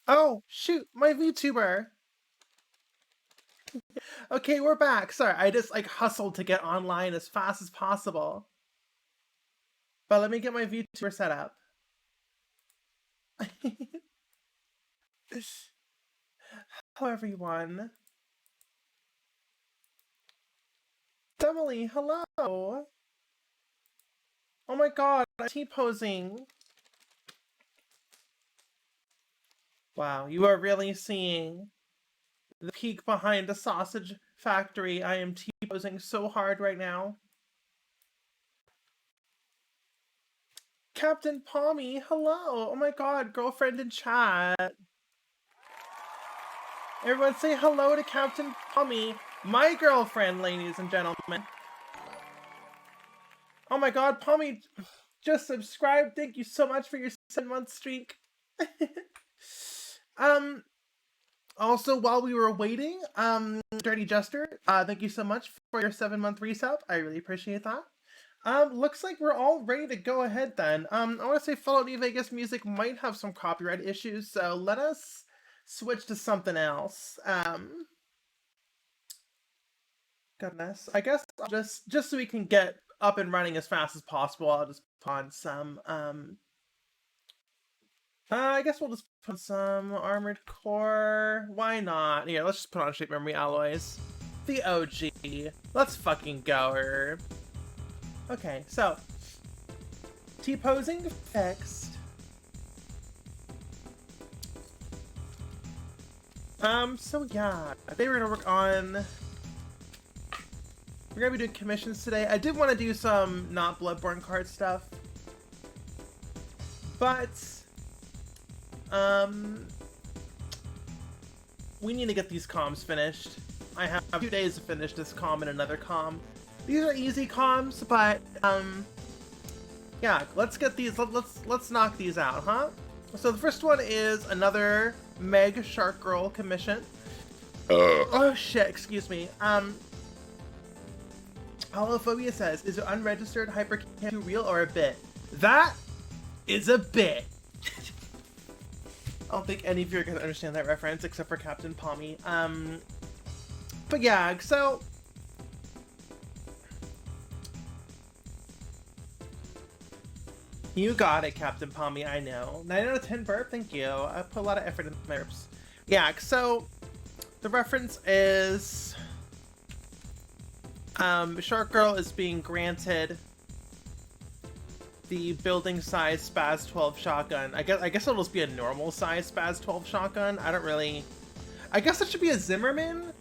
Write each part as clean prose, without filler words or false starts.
Oh, shoot, my VTuber. Okay, we're back. Sorry, I just like hustled to get online as fast as possible. But let me get my VTuber set up. Hello, everyone. Emily, hello. Oh my god, I'm T-posing. Wow, you are really seeing the peek behind the sausage factory. I am T-posing so hard right now. Captain Palmy, hello. Oh my god, girlfriend in chat. Everyone say hello to Captain Palmy, my girlfriend, ladies and gentlemen. Oh my god, Palmy just subscribed. Thank you so much for your 7-month streak. Also, while we were waiting, Dirty Jester, thank you so much for your 7-month resub. I really appreciate that. Looks like we're all ready to go ahead then. I want to say Fallout New Vegas music might have some copyright issues, so let us switch to something else. Goodness, I guess I'll just so we can get up and running as fast as possible, I'll just put on some, I guess we'll just put some Armored Core. Why not? Yeah, let's just put on Shape Memory Alloys. The OG. Let's fucking go. Okay, so T-posing fixed. So yeah, today we're gonna work on. We're gonna be doing commissions today. I did want to do some not Bloodborne card stuff, but we need to get these comms finished. I have 2 days to finish this comm and another comm. These are easy comms, but yeah, let's get these. Let's knock these out, huh? So the first one is another Meg Shark Girl commission. Oh shit! Excuse me. Holophobia says, "Is it unregistered hypercam 2 real or a bit?" That is a bit. I don't think any of you are gonna understand that reference except for Captain Palmy. But yeah, so you got it, Captain Palmy. I know. 9 out of 10 burp. Thank you. I put a lot of effort into my burps. Yeah. So the reference is Shark Girl is being granted the building size Spaz 12 shotgun. I guess it'll just be a normal size Spaz 12 shotgun. I don't really. I guess it should be a Zimmerman.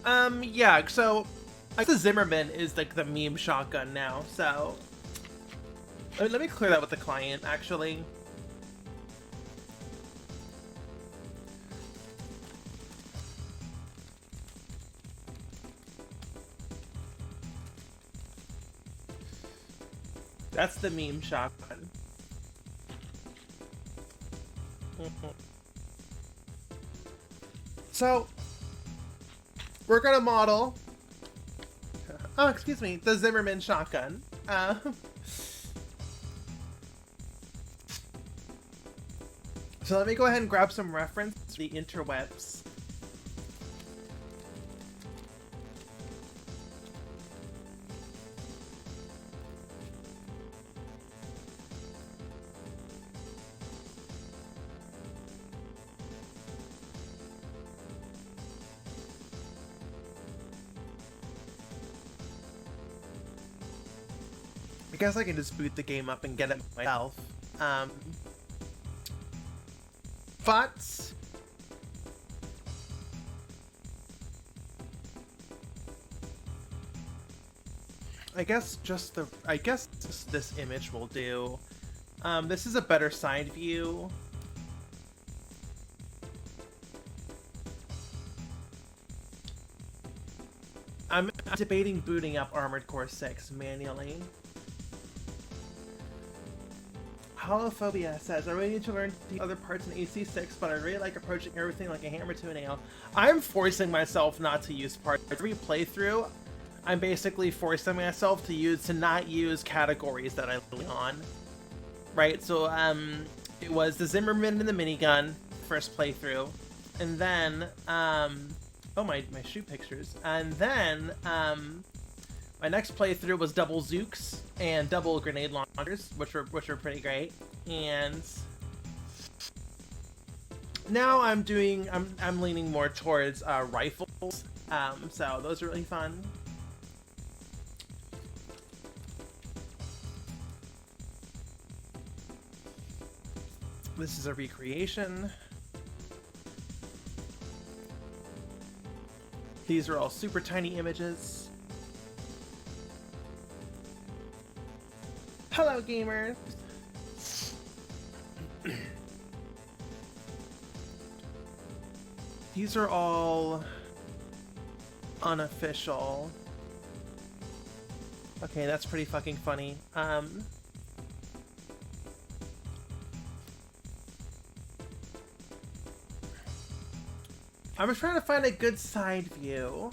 Yeah. So I guess the Zimmerman is like the meme shotgun now. So let me clear that with the client actually. That's the meme shotgun. So we're gonna model. Oh, excuse me, the Zimmerman shotgun. So let me go ahead and grab some reference to the interwebs. I guess I can just boot the game up and get it myself. But I guess just this image will do. This is a better side view. I'm debating booting up Armored Core 6 manually. Holophobia says, I really need to learn the other parts in AC6, but I really like approaching everything like a hammer to a nail. I'm forcing myself not to use parts. Every playthrough, I'm basically forcing myself to not use categories that I lean on. Right, so it was the Zimmerman and the minigun first playthrough, and then oh, my shoe pictures, and then my next playthrough was double Zooks and double grenade launchers, which were pretty great. And now I'm leaning more towards rifles. So those are really fun. This is a recreation. These are all super tiny images. Hello, gamers! These are all unofficial. Okay, that's pretty fucking funny. I was trying to find a good side view.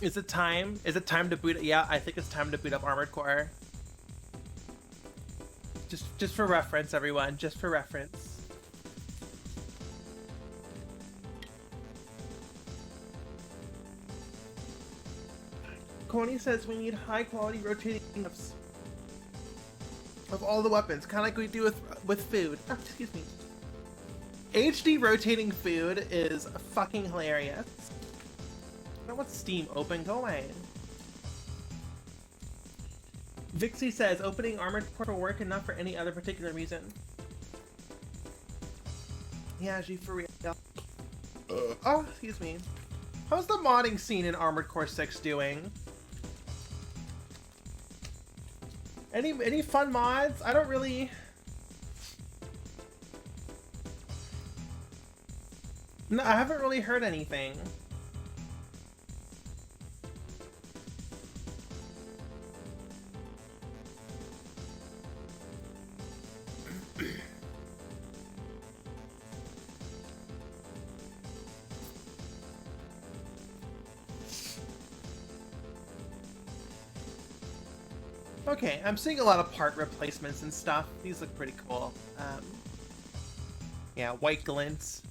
Is it time? Is it time to boot? Yeah, I think it's time to boot up Armored Core. Just for reference, everyone. Just for reference. Coney says we need high quality rotating clips of all the weapons, kind of like we do with food. Oh, excuse me. HD rotating food is fucking hilarious. I don't want Steam open. Go away. Vixie says opening Armored Core for work and not for any other particular reason. Yeah, G for real. Oh, excuse me. How's the modding scene in Armored Core 6 doing? Any fun mods? I don't really... No, I haven't really heard anything. Okay, I'm seeing a lot of part replacements and stuff. These look pretty cool. Yeah, white glints.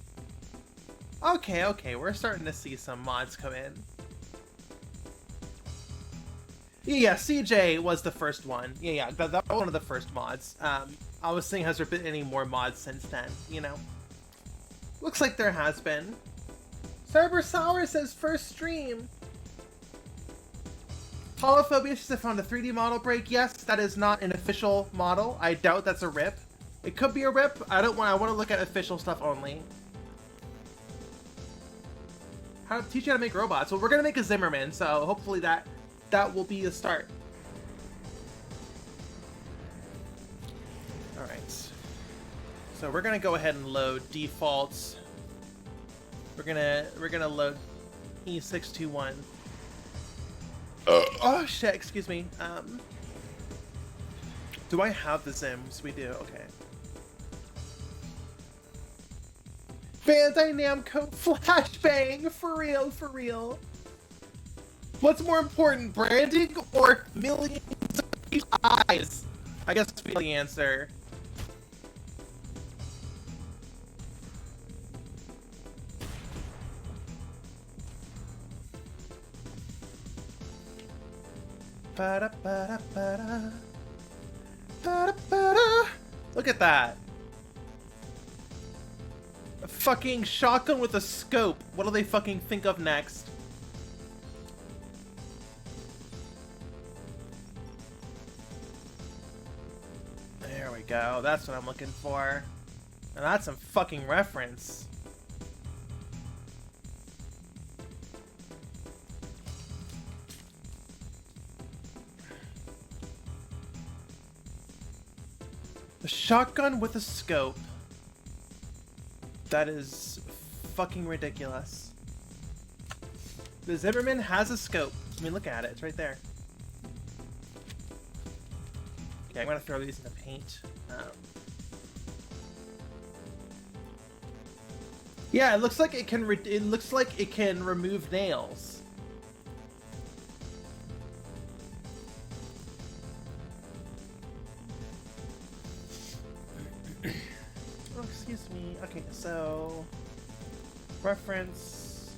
Okay, we're starting to see some mods come in. Yeah, CJ was the first one. Yeah, that was one of the first mods. I was seeing, has there been any more mods since then, you know? Looks like there has been. Cyber Sour says first stream. Holophobia says I found a 3D model break. Yes, that is not an official model. I doubt that's a rip. It could be a rip. I want to look at official stuff only. How to teach you how to make robots. Well, we're gonna make a Zimmerman, so hopefully that will be a start. All right. So we're gonna go ahead and load defaults. We're gonna load E621. Oh shit, excuse me. Do I have the Zims? We do, okay. Bandai Namco flashbang! For real. What's more important, branding or millions of eyes? I guess that's the answer. Look at that. A fucking shotgun with a scope. What do they fucking think of next? There we go. That's what I'm looking for. And that's some fucking reference. A shotgun with a scope. That is fucking ridiculous. The Zimmerman has a scope. I mean, look at it. It's right there. Okay, I'm gonna throw these in the paint. Yeah, it looks like it can. It looks like it can remove nails. Okay, so reference.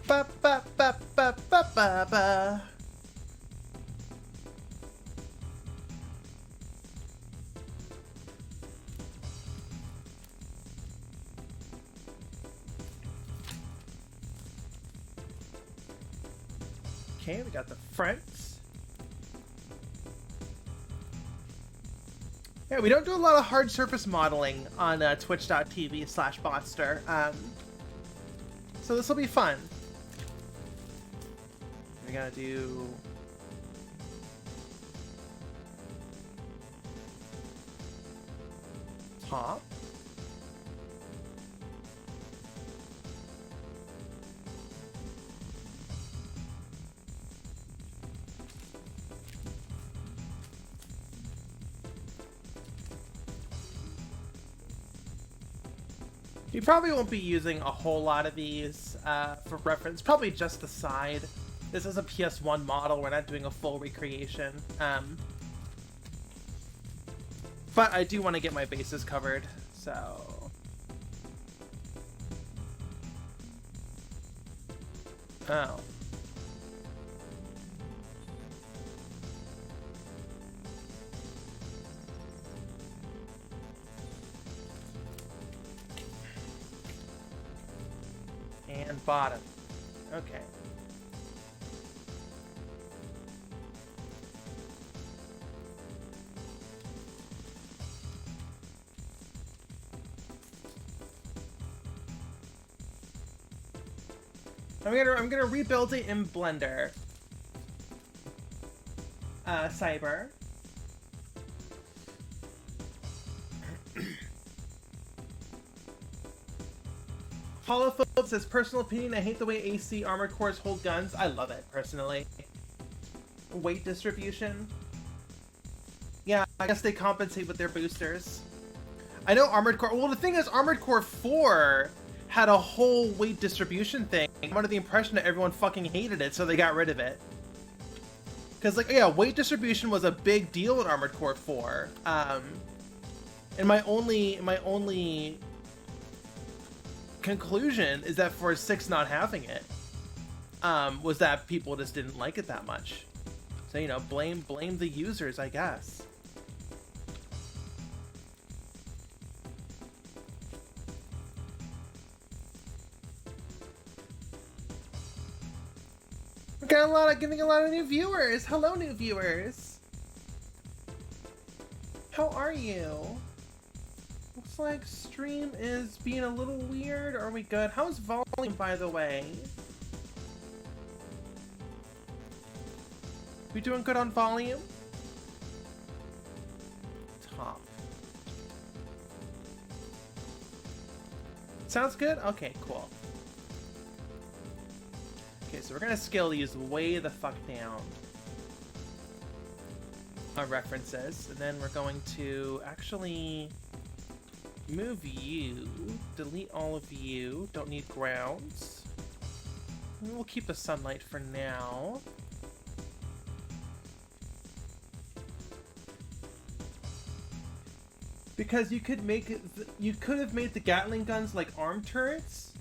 Ba ba ba ba ba ba ba. Okay, we got the fronts. Yeah, we don't do a lot of hard surface modeling on twitch.tv/Botster, so this will be fun. We gotta do top. You probably won't be using a whole lot of these for reference, probably just the side. This is a PS1 model, we're not doing a full recreation. But I do want to get my bases covered, so... Oh. And bottom. Okay. I'm gonna rebuild it in Blender. Cyber. Holophobe says, personal opinion, I hate the way AC armored cores hold guns. I love it, personally. Weight distribution. Yeah, I guess they compensate with their boosters. I know Armored Core... Well, the thing is, Armored Core 4 had a whole weight distribution thing. I'm under the impression that everyone fucking hated it, so they got rid of it. Because, like, yeah, weight distribution was a big deal in Armored Core 4. And my only conclusion is that for 6 not having it, was that people just didn't like it that much. So, you know, blame the users, I guess. We're getting a lot of new viewers. Hello, new viewers. How are you? Looks like stream is being a little weird. Are we good? How's volume, by the way? We doing good on volume? Top. Sounds good? Okay, cool. Okay, so we're gonna scale these way the fuck down. Our references, and then we're going to actually move you, delete all of you, don't need grounds. And we'll keep the sunlight for now. Because you could make it, you could have made the Gatling guns like arm turrets.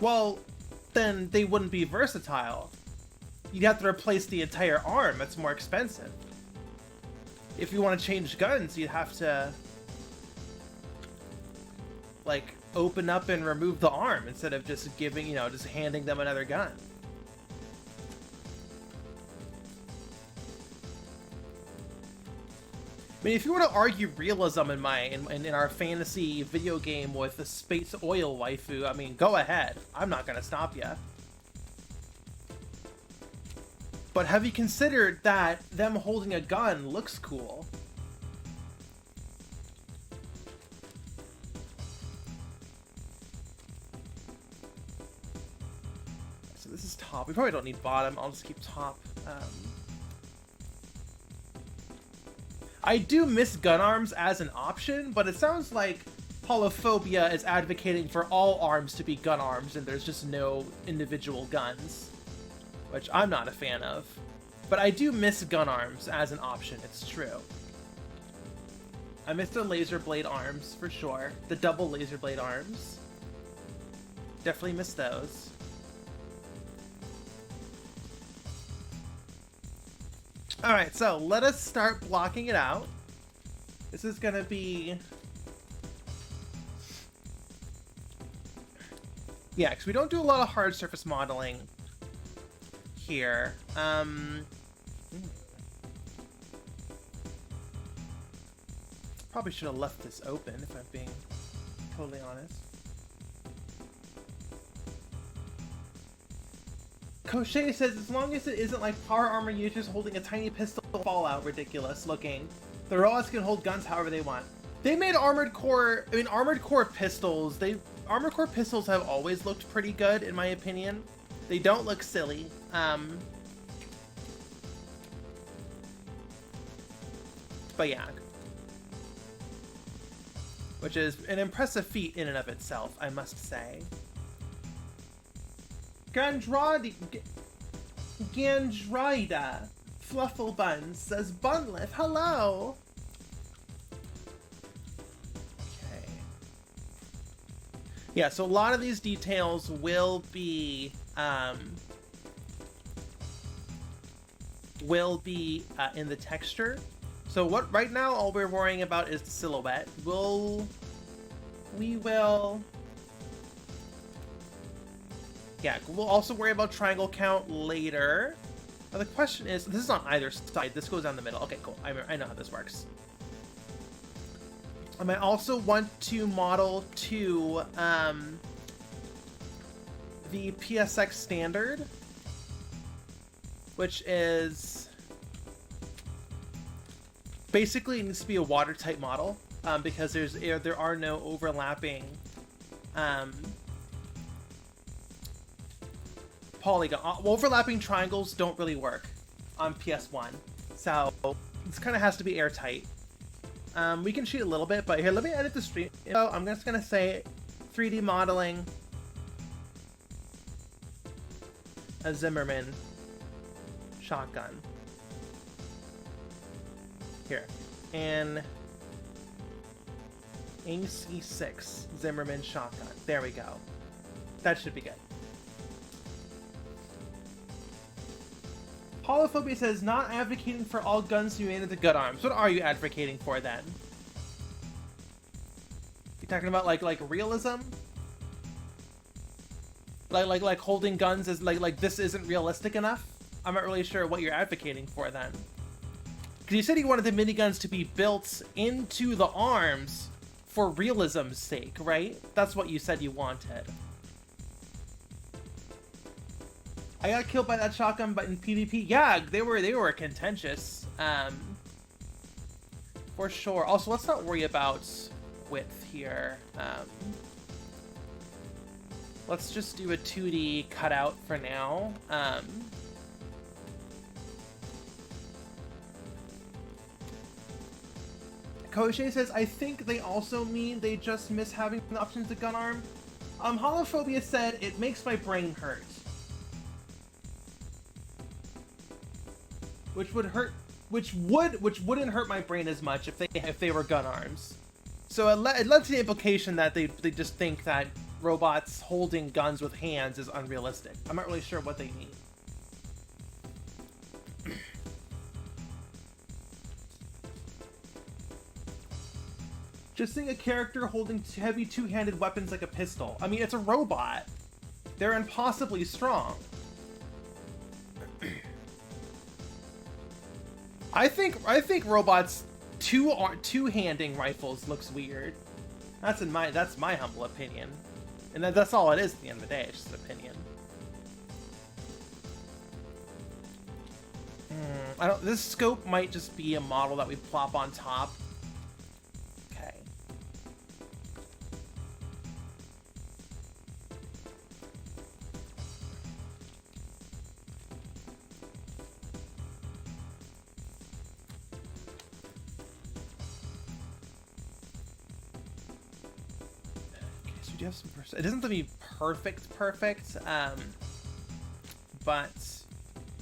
Well, then they wouldn't be versatile. You'd have to replace the entire arm. That's more expensive. If you want to change guns, you'd have to, like, open up and remove the arm instead of just giving, you know, just handing them another gun. I mean, if you want to argue realism in our fantasy video game with the space oil waifu, I mean, go ahead. I'm not gonna stop you. But have you considered that them holding a gun looks cool? So this is top. We probably don't need bottom. I'll just keep top. I do miss gun arms as an option, but it sounds like Holophobia is advocating for all arms to be gun arms and there's just no individual guns. which I'm not a fan of. But I do miss gun arms as an option, it's true. I miss the laser blade arms, for sure. The double laser blade arms. Definitely miss those. Alright, so let us start blocking it out. This is gonna be... Yeah, because we don't do a lot of hard surface modeling here. Probably should have left this open, if I'm being totally honest. Crochet says, as long as it isn't like power armor users holding a tiny pistol, Fallout ridiculous looking. The robots can hold guns however they want. They made armored core, armored core pistols, armored core pistols have always looked pretty good, in my opinion. They don't look silly. But yeah. Which is an impressive feat in and of itself, I must say. Gandrada Flufflebuns says, Bunliff, hello! Okay. Yeah, so a lot of these details will be in the texture. So what right now all we're worrying about is the silhouette. Yeah, we'll also worry about triangle count later. Now the question is, this is on either side. This goes down the middle. Okay, cool. I know how this works. I might also want to model to the PSX standard, which is basically it needs to be a watertight model because there are no overlapping polygon. Overlapping triangles don't really work on PS1, so this kind of has to be airtight. We can cheat a little bit, but here, let me edit the stream. So I'm just gonna say 3D modeling a Zimmerman shotgun. Here, and AC6 Zimmerman shotgun. There we go. That should be good. Holophobia says, not advocating for all guns to be made into gun arms. What are you advocating for then? You talking about like realism? Like holding guns as like this isn't realistic enough? I'm not really sure what you're advocating for then. Because you said you wanted the miniguns to be built into the arms for realism's sake, right? That's what you said you wanted. I got killed by that shotgun, but in PvP, yeah, they were contentious, for sure. Also, let's not worry about width here. Let's just do a 2D cutout for now. Koshe says, I think they also mean they just miss having the options to gun arm. Holophobia said, it makes my brain hurt. Which wouldn't hurt my brain as much if they were gun arms. So it led to the implication that they just think that robots holding guns with hands is unrealistic. I'm not really sure what they mean. Just seeing a character holding heavy two-handed weapons like a pistol. I mean, it's a robot. They're impossibly strong. I think robots two-handing rifles looks weird. That's my humble opinion, and that's all it is at the end of the day. It's just an opinion. This scope might just be a model that we plop on top. Okay. Do have some it doesn't have to be perfect, but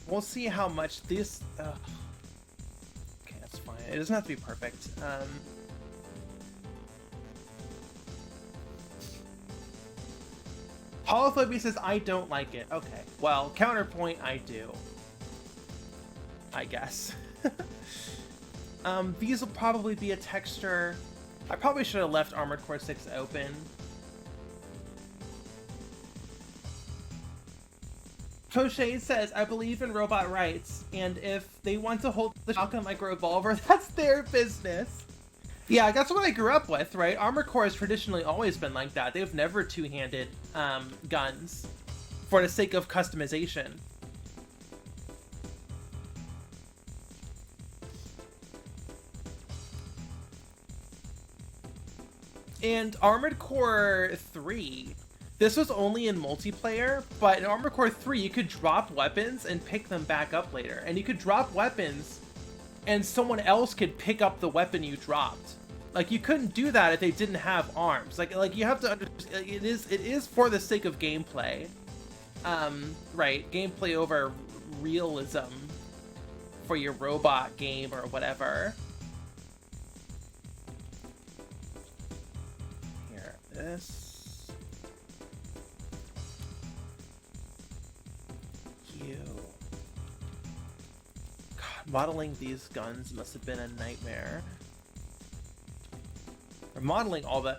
We'll see how much this... Okay, that's fine. It doesn't have to be perfect. Holophobia says, I don't like it. Okay, well, counterpoint, I do. I guess. These will probably be a texture. I probably should have left Armored Core 6 open. Koshay says, I believe in robot rights, and if they want to hold the shotgun like a revolver, that's their business. Yeah, that's what I grew up with, right? Armored Core has traditionally always been like that. They've never two-handed guns for the sake of customization. And Armored Core 3, this was only in multiplayer, but in Armored Core 3, you could drop weapons and pick them back up later. And you could drop weapons, and someone else could pick up the weapon you dropped. Like, you couldn't do that if they didn't have arms. Like you have to understand, it is for the sake of gameplay. Right, gameplay over realism for your robot game or whatever. Here, this. You. God, modeling these guns must have been a nightmare. Or modeling all the...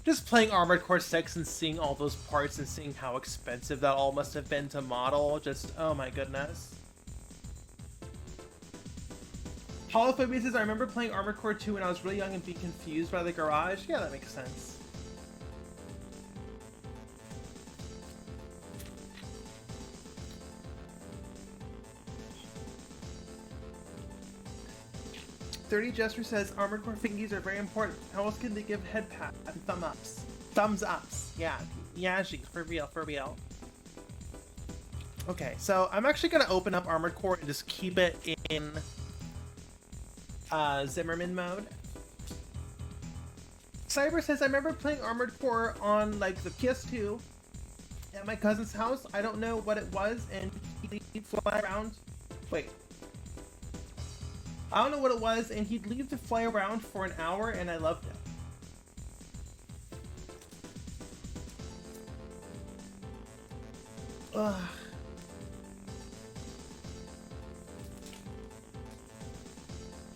Just playing Armored Core 6 and seeing all those parts and seeing how expensive that all must have been to model. Just, oh my goodness. Holophobia says, I remember playing Armored Core 2 when I was really young and being confused by the garage. Yeah, that makes sense. Dirty Jester says, Armored Core fingies are very important. How else can they give head pat and thumb ups? Thumbs ups. Yeah. Yaji, for real, for real. Okay, so I'm actually going to open up Armored Core and just keep it in Zimmerman mode. Cyber says, I remember playing Armored Core on, like, the PS2 at my cousin's house. I don't know what it was, and he'd fly around. Wait. I don't know what it was, and he'd leave to fly around for an hour, and I loved it. Ugh.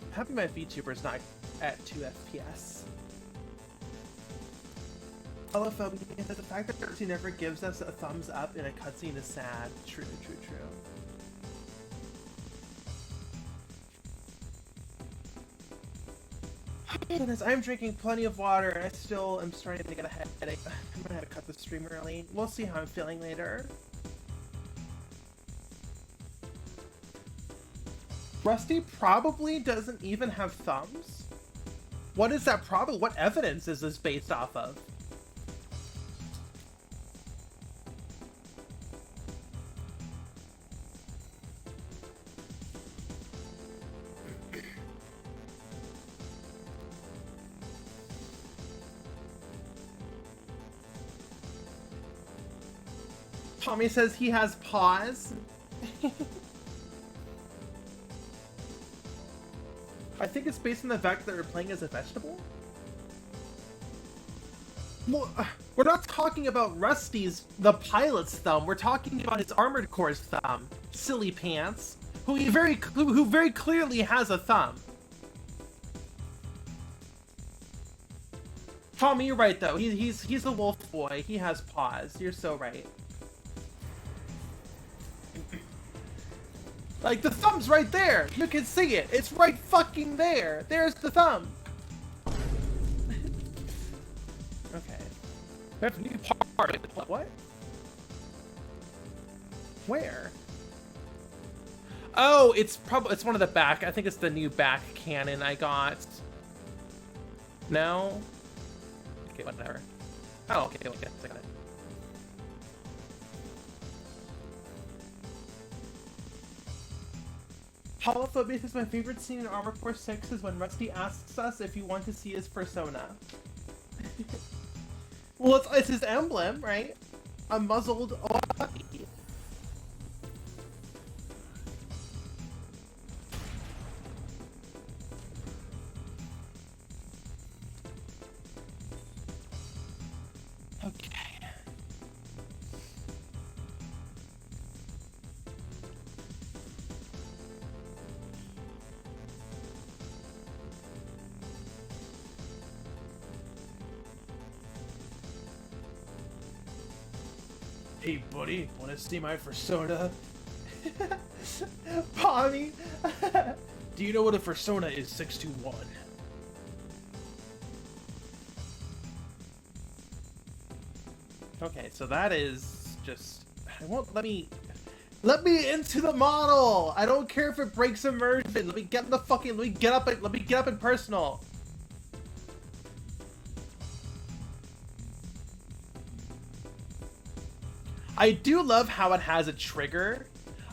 I'm happy my VTuber's not at 2 FPS. Holophobia says the fact that she never gives us a thumbs up in a cutscene is sad. True, true, true. Goodness, I'm drinking plenty of water and I still am starting to get a headache. I'm gonna have to cut the stream early. We'll see how I'm feeling later. Rusty probably doesn't even have thumbs. What is that probably? What evidence is this based off of? Tommy says he has paws. I think it's based on the fact that we're playing as a vegetable. Well, we're not talking about Rusty's, the pilot's thumb. We're talking about his Armored Core's thumb. Silly pants. Who very clearly has a thumb. Tommy, you're right though. He's a wolf boy. He has paws. You're so right. Like, the thumb's right there! You can see it! It's right fucking there! There's the thumb! Okay. We have a new part. What? Where? Oh, it's one of the back. I think it's the new back cannon I got. No? Okay, whatever. Oh, okay, I got it. Holophobia says my favorite scene in Armored Core 6 is when Rusty asks us if you want to see his persona. Well, it's his emblem, right? A muzzled Oaki. Hey buddy, wanna see my persona? Pommy! Do you know what a persona is 621? Okay, so that is just... I won't let me into the model! I don't care if it breaks immersion. Let me get up in personal. I do love how it has a trigger.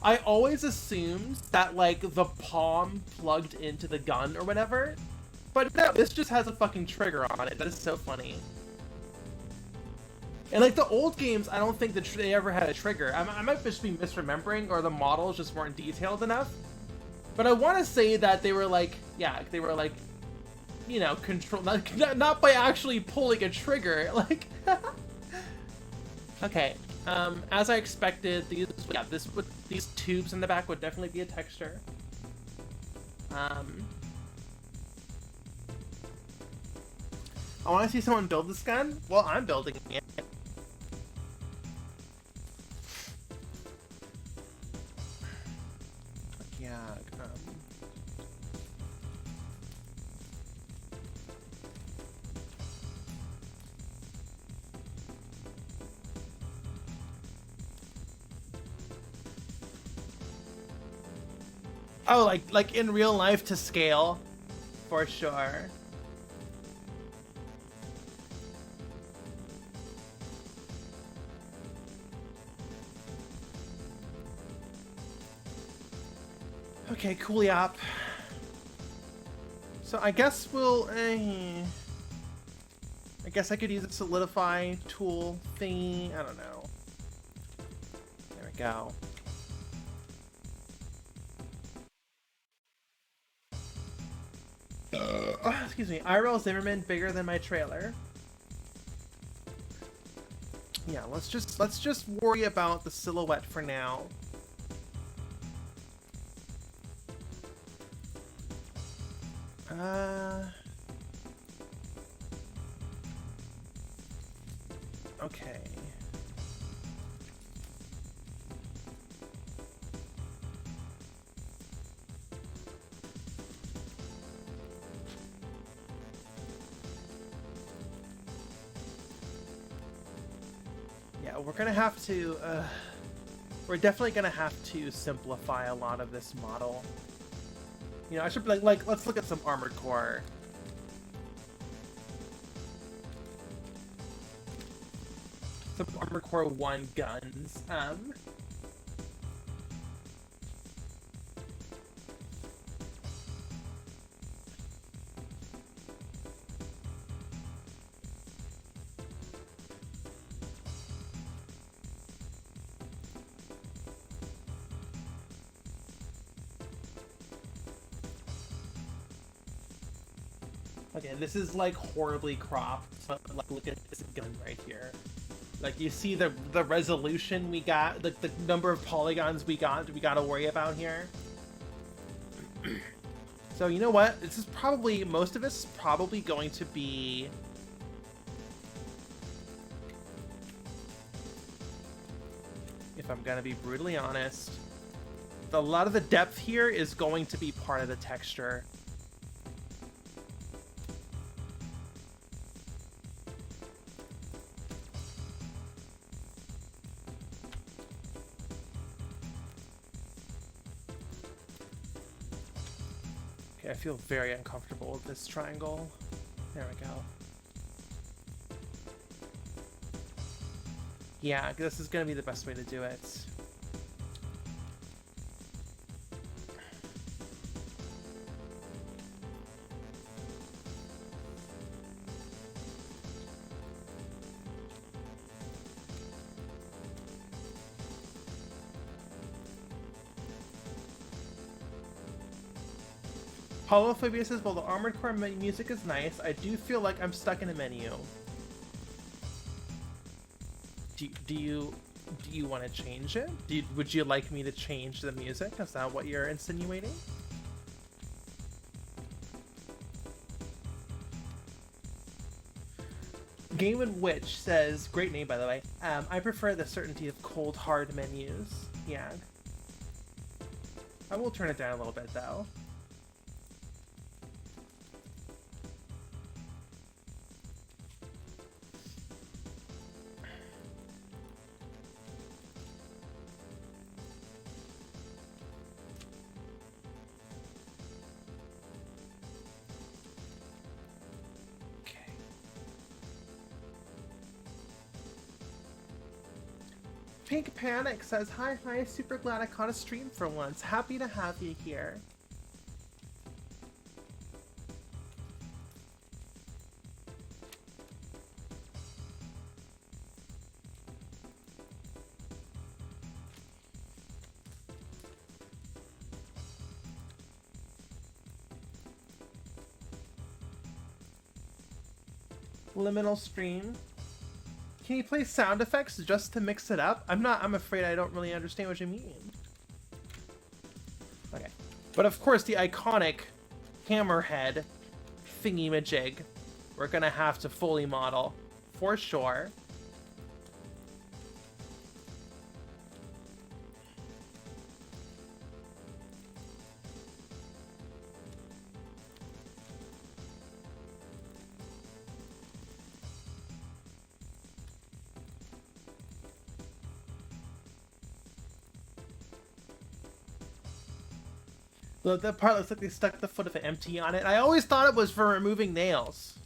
I always assumed that, like, the palm plugged into the gun or whatever. But no, this just has a fucking trigger on it. That is so funny. And, like, the old games, I don't think that they ever had a trigger. I might just be misremembering, or the models just weren't detailed enough. But I want to say that they were, like, yeah, they were, like, you know, control... Not by actually pulling a trigger, like... Okay. As I expected, these tubes in the back would definitely be a texture. I want to see someone build this gun. Well, I'm building it. Yeah. Oh, like in real life to scale, for sure. Okay, cool, yap. So I guess we'll. I guess I could use a solidify tool thingy. I don't know. There we go. Excuse me. IRL Zimmerman bigger than my trailer. Yeah, let's just worry about the silhouette for now. Okay. Yeah, we're gonna have to, we're definitely gonna have to simplify a lot of this model. You know, I should be like, let's look at some Armored Core. Some Armored Core 1 guns. Okay, this is like horribly cropped, but like look at this gun right here. Like you see the resolution we got, the number of polygons we gotta worry about here. So you know what? This is probably, most of this is probably going to be... If I'm gonna be brutally honest, a lot of the depth here is going to be part of the texture. I feel very uncomfortable with this triangle. There we go. Yeah, this is gonna be the best way to do it. Holophobia says, while the Armored Core music is nice, I do feel like I'm stuck in a menu. Do you want to change it? Would you like me to change the music? Is that what you're insinuating? Game and Witch says, great name by the way, I prefer the certainty of cold hard menus. Yeah. I will turn it down a little bit though. Pink Panic says, hi, super glad I caught a stream for once. Happy to have you here. Liminal stream. Can you play sound effects just to mix it up? I'm afraid I don't really understand what you mean. Okay. But of course, the iconic hammerhead thingy-majig, we're gonna have to fully model, for sure. That part looks like they stuck the foot of an MT on it. I always thought it was for removing nails.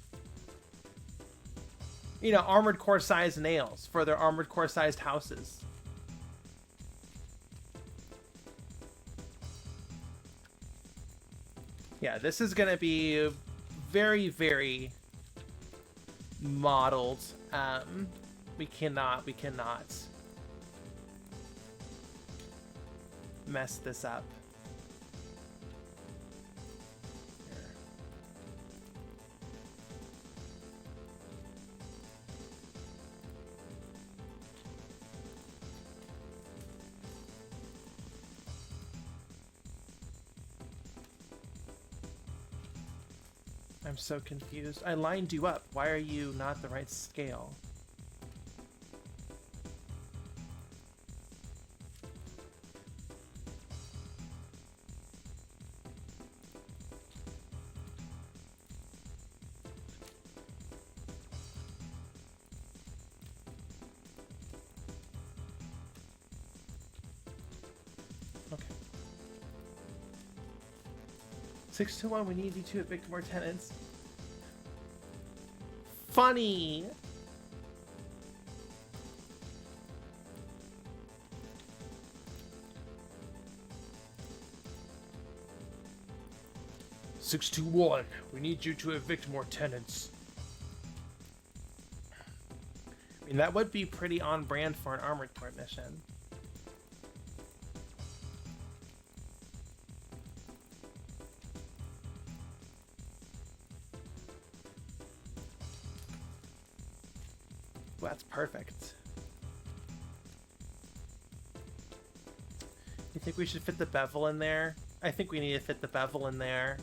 You know, Armored Core sized nails for their Armored Core sized houses. Yeah, this is gonna be very, very modeled. We cannot mess this up. I'm so confused. I lined you up. Why are you not the right scale? Okay. 621, we need you to evict more tenants. Funny! "621, we need you to evict more tenants." I mean, that would be pretty on brand for an Armored Core mission. That's perfect. You think we should fit the bevel in there? I think we need to fit the bevel in there.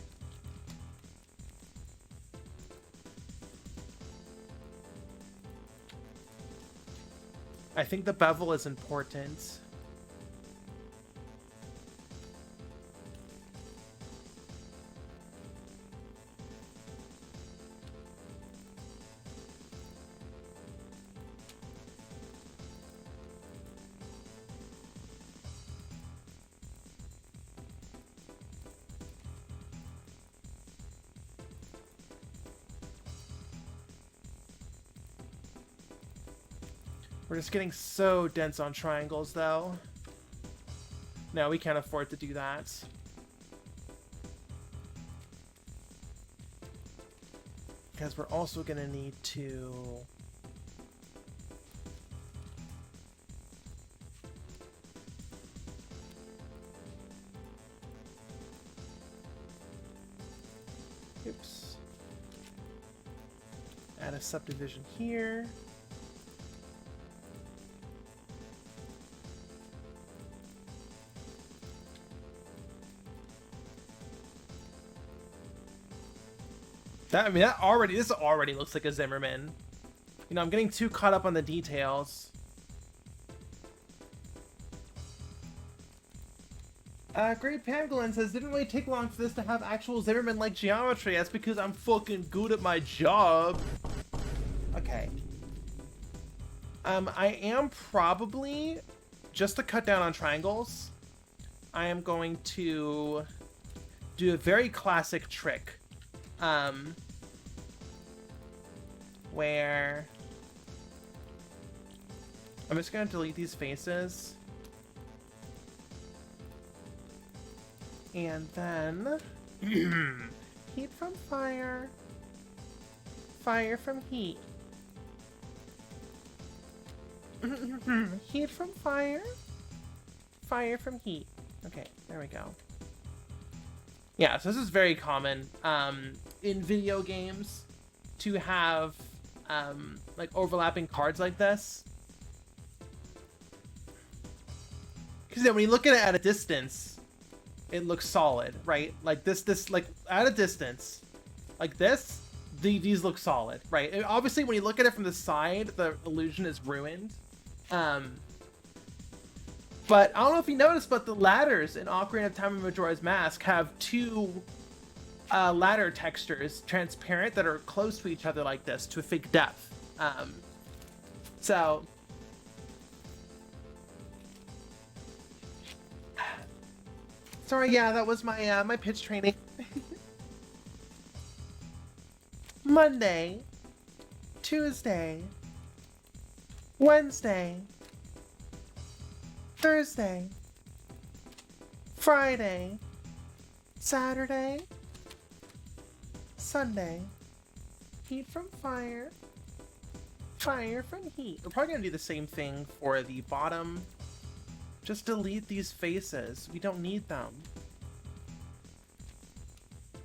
I think the bevel is important. We're just getting so dense on triangles, though. No, we can't afford to do that. Because we're also going to need to... Oops. Add a subdivision here. That, I mean, this already looks like a Zimmerman. You know, I'm getting too caught up on the details. Great Pangolin says, didn't really take long for this to have actual Zimmerman-like geometry. That's because I'm fucking good at my job. Okay. I am probably, just to cut down on triangles, I am going to do a very classic trick. Where I'm just gonna delete these faces. And then heat from fire. Fire from heat. Heat from fire. Fire from heat. Okay, there we go. Yeah, so this is very common in video games to have like overlapping cards like this. Because when you look at it at a distance, it looks solid, right? Like this like at a distance, like this, these look solid, right? And obviously, when you look at it from the side, the illusion is ruined. But I don't know if you noticed, but the ladders in Ocarina of Time and Majora's Mask have two ladder textures, transparent, that are close to each other like this to a fake depth. So sorry, yeah, that was my my pitch training. Monday, Tuesday, Wednesday, Thursday, Friday, Saturday, Sunday. Heat from fire, fire from heat. We're probably gonna do the same thing for the bottom. Just delete these faces. We don't need them.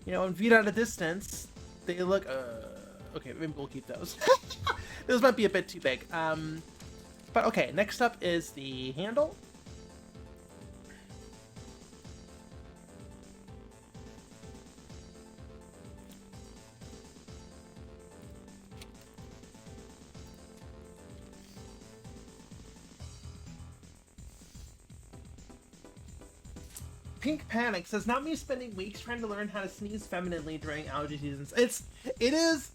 You know, and viewed at a distance, they look, okay, maybe we'll keep those. Those might be a bit too big. But okay, next up is the handle. Pink Panic says, not me spending weeks trying to learn how to sneeze femininely during allergy seasons. It is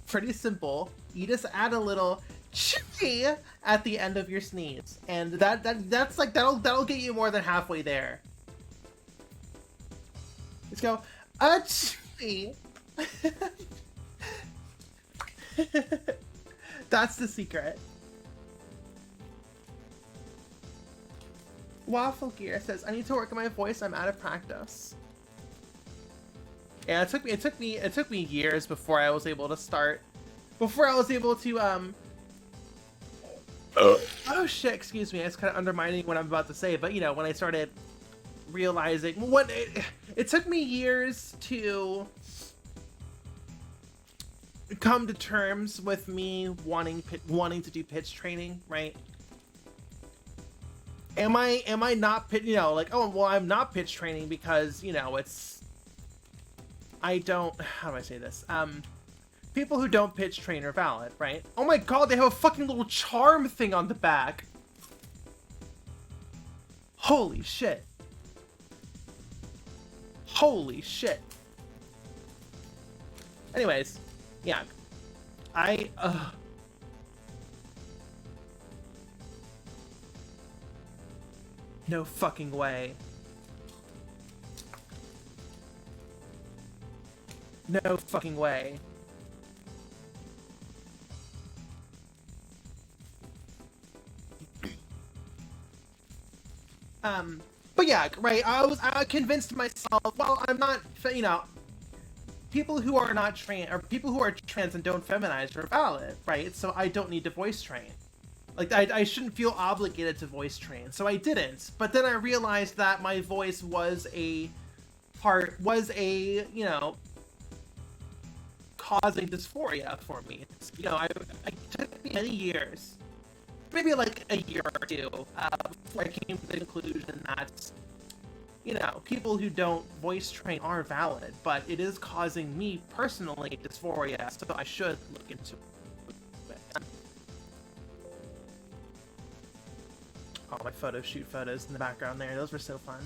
pretty simple. You just add a little chee at the end of your sneeze, and that's like that'll get you more than halfway there. Let's go chee. That's the secret. Waffle Gear says, I need to work on my voice, I'm out of practice. Yeah, it took me years before I was able to start. Before I was able to oh shit, excuse me, it's kind of undermining what I'm about to say, but you know, when I started realizing what it took me years to come to terms with me wanting to do pitch training, right? Am I not pitch, you know, like, oh, well, I'm not pitch training because, you know, I don't, how do I say this? People who don't pitch train are valid, right? Oh my god, they have a fucking little charm thing on the back. Holy shit. Holy shit. Anyways, yeah. No fucking way. No fucking way. But yeah, right, I convinced myself, well, I'm not, you know, people who are not trans, or people who are trans and don't feminize are valid, right? So I don't need to voice train. Like, I shouldn't feel obligated to voice train, so I didn't. But then I realized that my voice was you know, causing dysphoria for me. You know, it took me many years, maybe like a year or two, before I came to the conclusion that you know, people who don't voice train are valid, but it is causing me personally dysphoria, so I should look into it. Oh, my photo shoot photos in the background there, those were so fun.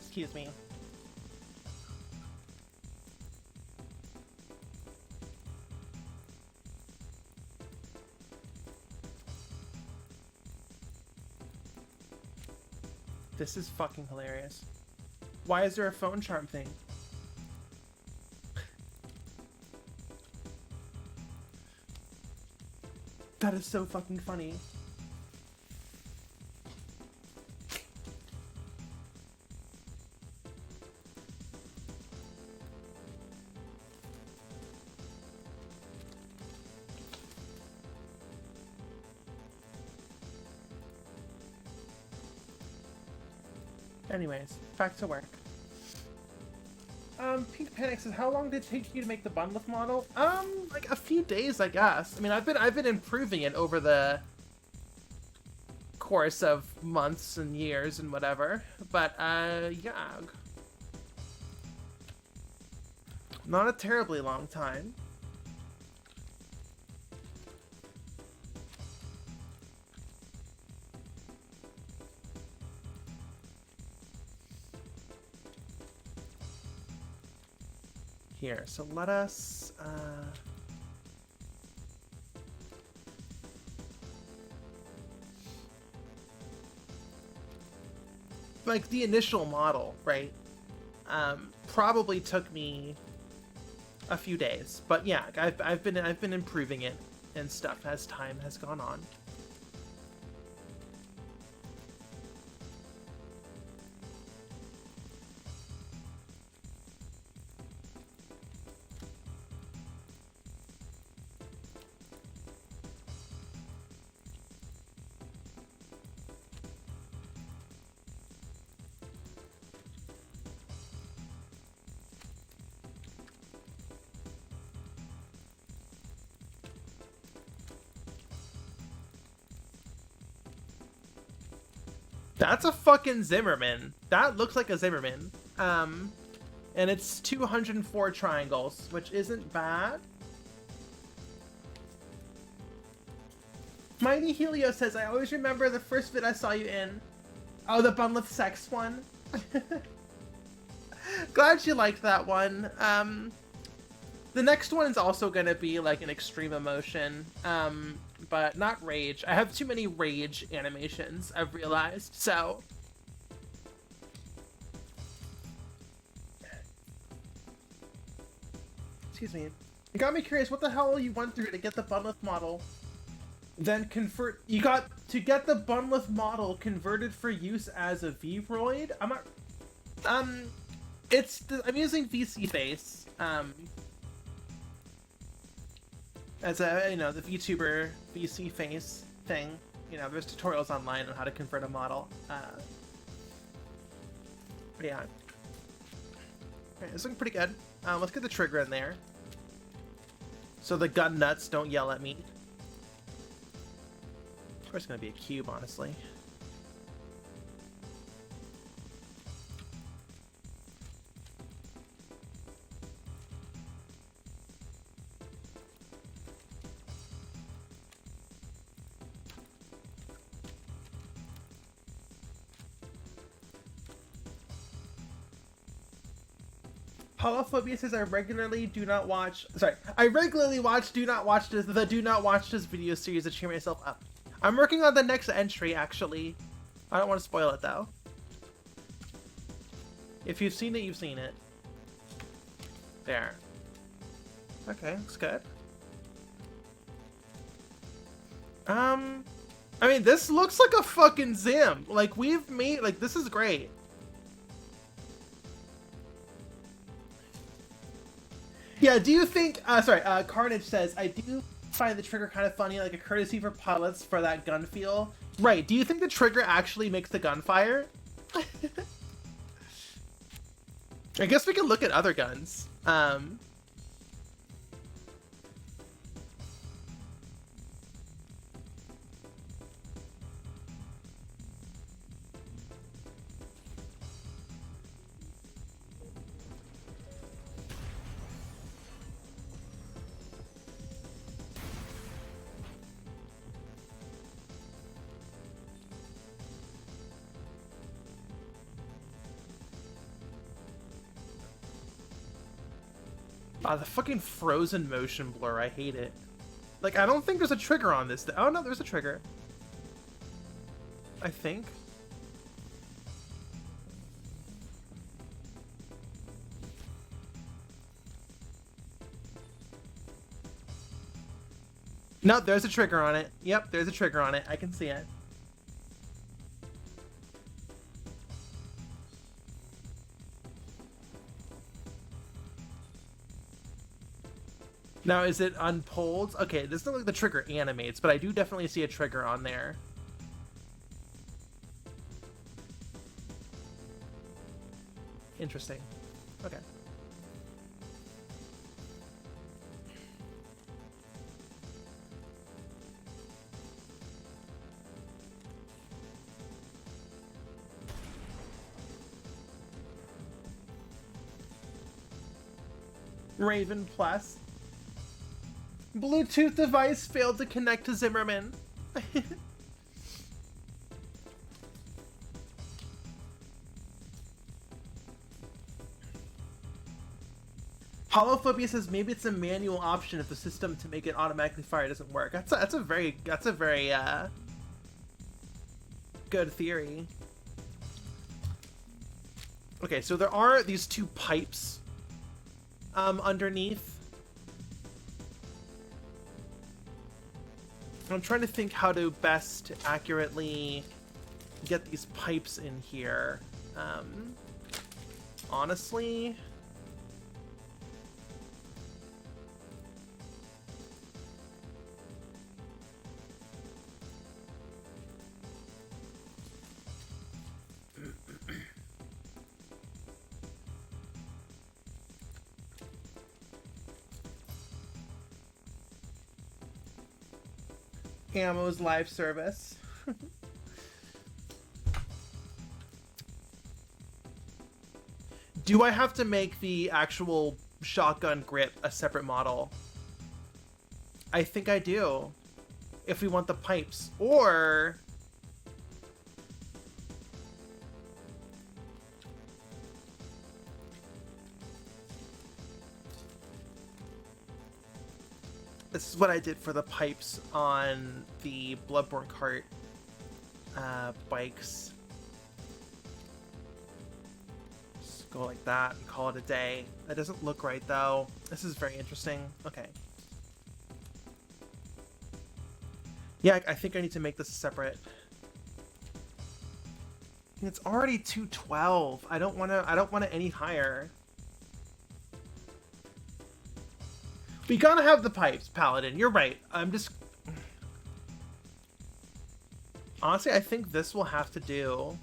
Excuse me. This is fucking hilarious. Why is there a phone charm thing? That is so fucking funny. Anyways, back to work. Pink Panic says, how long did it take you to make the Bunlith model? Like a few days, I guess. I mean, I've been improving it over the course of months and years and whatever. But, yeah. Not a terribly long time. Here, so let us, like the initial model, right? Probably took me a few days, but yeah, I've been improving it and stuff as time has gone on. That's a fucking Zimmerman. That looks like a Zimmerman. And it's 204 triangles, which isn't bad. Mighty Helio says, I always remember the first vid I saw you in. Oh, the Bunlith Sex one. Glad you liked that one. The next one is also gonna be like an extreme emotion. But not rage. I have too many rage animations, I've realized, so... Excuse me. It got me curious, what the hell you went through to get the Bunlith model? Then convert... You got to get the Bunlith model converted for use as a V-Roid? I'm not... I'm using VC Face as a, the VTuber VC Face thing. There's tutorials online on how to convert a model. But yeah. Alright, it's looking pretty good. Let's get the trigger in there, so the gun nuts don't yell at me. Of course, it's gonna be a cube, honestly. Holophobia says I regularly watch Do Not Watch This video series to cheer myself up. I'm working on the next entry, actually. I don't want to spoil it, though. If you've seen it, you've seen it. There. Okay, looks good. I mean, this looks like a fucking Zim. Like, this is great. Yeah, do you think, Carnage says, I do find the trigger kind of funny, like a courtesy for pilots for that gun feel. Right, do you think the trigger actually makes the gun fire? I guess we can look at other guns. The fucking frozen motion blur, I hate it. Like, I don't think there's a trigger on this. Oh, no, there's a trigger. I think. No, there's a trigger on it. Yep, there's a trigger on it. I can see it. Now, is it unpulled? Okay, it doesn't look like the trigger animates, but I do definitely see a trigger on there. Interesting. Okay. Raven Plus. Bluetooth device failed to connect to Zimmerman. Holophobia says maybe it's a manual option if the system to make it automatically fire doesn't work. That's a very good theory. Okay, so there are these two pipes underneath. I'm trying to think how to best accurately get these pipes in here. Honestly, Ammo's live service. Do I have to make the actual shotgun grip a separate model? I think I do. If we want the pipes. Or... this is what I did for the pipes on the Bloodborne cart bikes. Just go like that and call it a day. That doesn't look right though. This is very interesting. Okay. Yeah, I think I need to make this separate. It's already 212. I don't want to any higher. We gotta have the pipes, Paladin. You're right. I'm just... Honestly, I think this will have to do.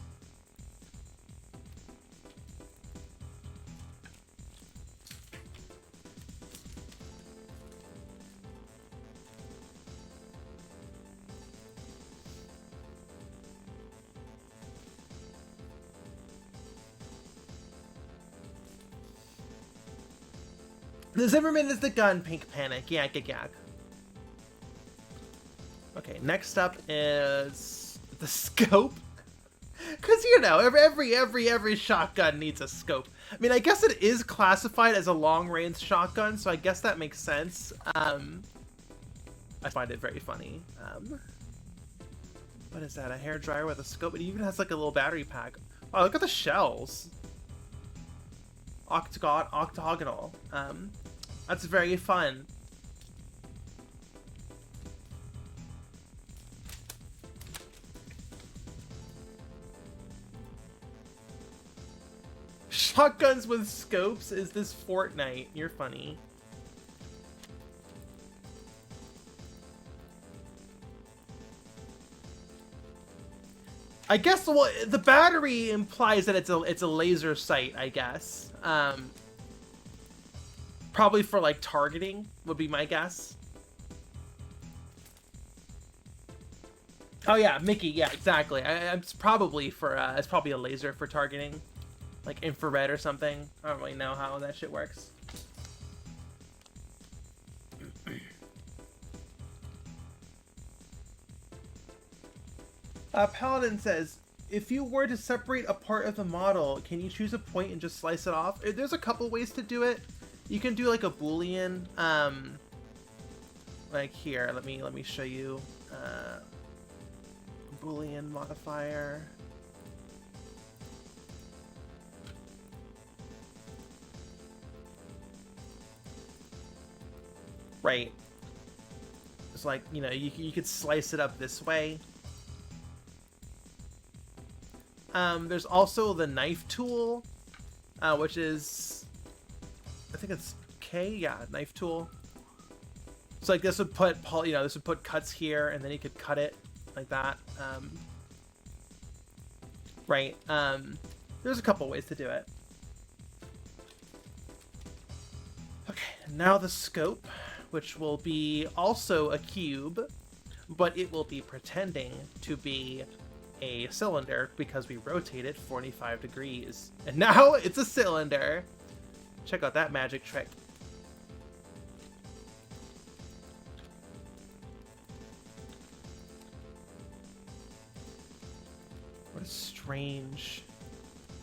The Zimmerman is the gun, Pink Panic. Yak, yak, yak. Okay, next up is the scope. Because, you know, every shotgun needs a scope. I mean, I guess it is classified as a long-range shotgun, so I guess that makes sense. I find it very funny. What is that? A hairdryer with a scope? It even has, like, a little battery pack. Oh, look at the shells. Octagonal. That's very fun. Shotguns with scopes? Is this Fortnite? You're funny. I guess well, the battery implies that it's a laser sight, I guess. Probably for like targeting would be my guess. Oh yeah, Mickey. Yeah, exactly. It's probably for it's probably a laser for targeting, like infrared or something. I don't really know how that shit works. Paladin says, if you were to separate a part of the model, can you choose a point and just slice it off? There's a couple ways to do it. You can do like a Boolean, like here. Let me show you. Boolean modifier. Right. It's like, you know, you could slice it up this way. There's also the knife tool, which is, I think it's K, yeah, knife tool. So like this would put, you know, this would put cuts here, and then you could cut it like that. Right. There's a couple ways to do it. Okay, now the scope, which will be also a cube, but it will be pretending to be a cylinder because we rotate it 45 degrees. And now it's a cylinder. Check out that magic trick. What a strange...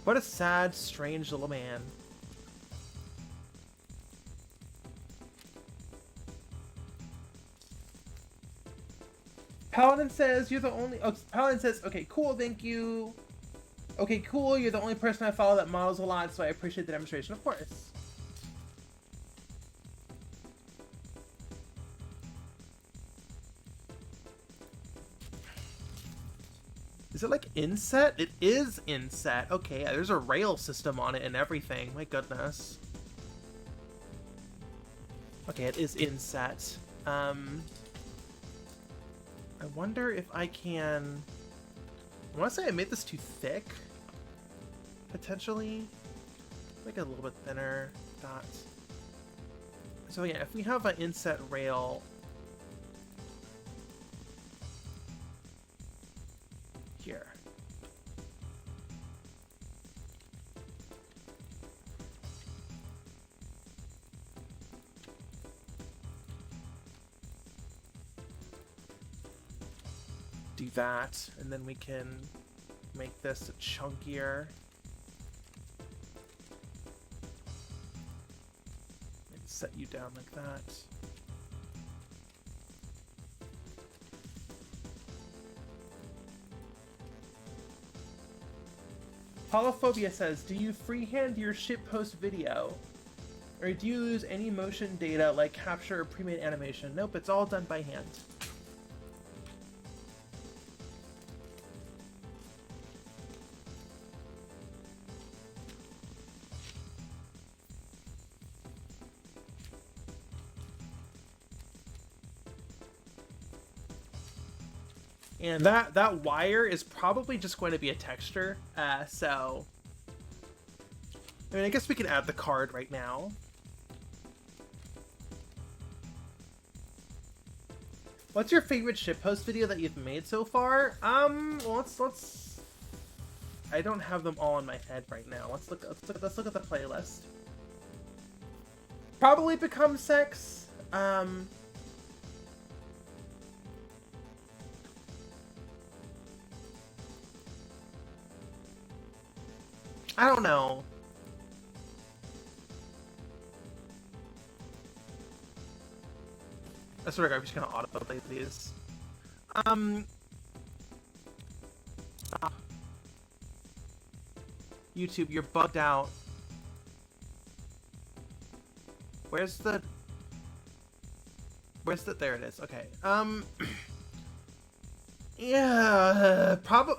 What a sad, strange little man. Paladin says, you're the only... Oh, Paladin says, okay, cool, thank you. Okay, cool, you're the only person I follow that models a lot, so I appreciate the demonstration, of course. Is it like inset? It is inset. Okay, there's a rail system on it and everything. My goodness. Okay, it is inset. I wonder if I can... I want to say I made this too thick. Potentially. Make it a little bit thinner. Dots. So yeah, if we have an inset rail... here. Do that, and then we can make this chunkier. And set you down like that. Holophobia says, do you freehand your shitpost video? Or do you use any motion data like capture or pre-made animation? Nope, it's all done by hand. And that wire is probably just going to be a texture. So, I mean, I guess we can add the card right now. What's your favorite shitpost video that you've made so far? Well, let's. I don't have them all in my head right now. Let's look at the playlist. Probably Become Sex. I don't know. I swear to God, I'm just gonna autoplay these. YouTube, you're bugged out. Where's the... There it is. Okay. Yeah, probably.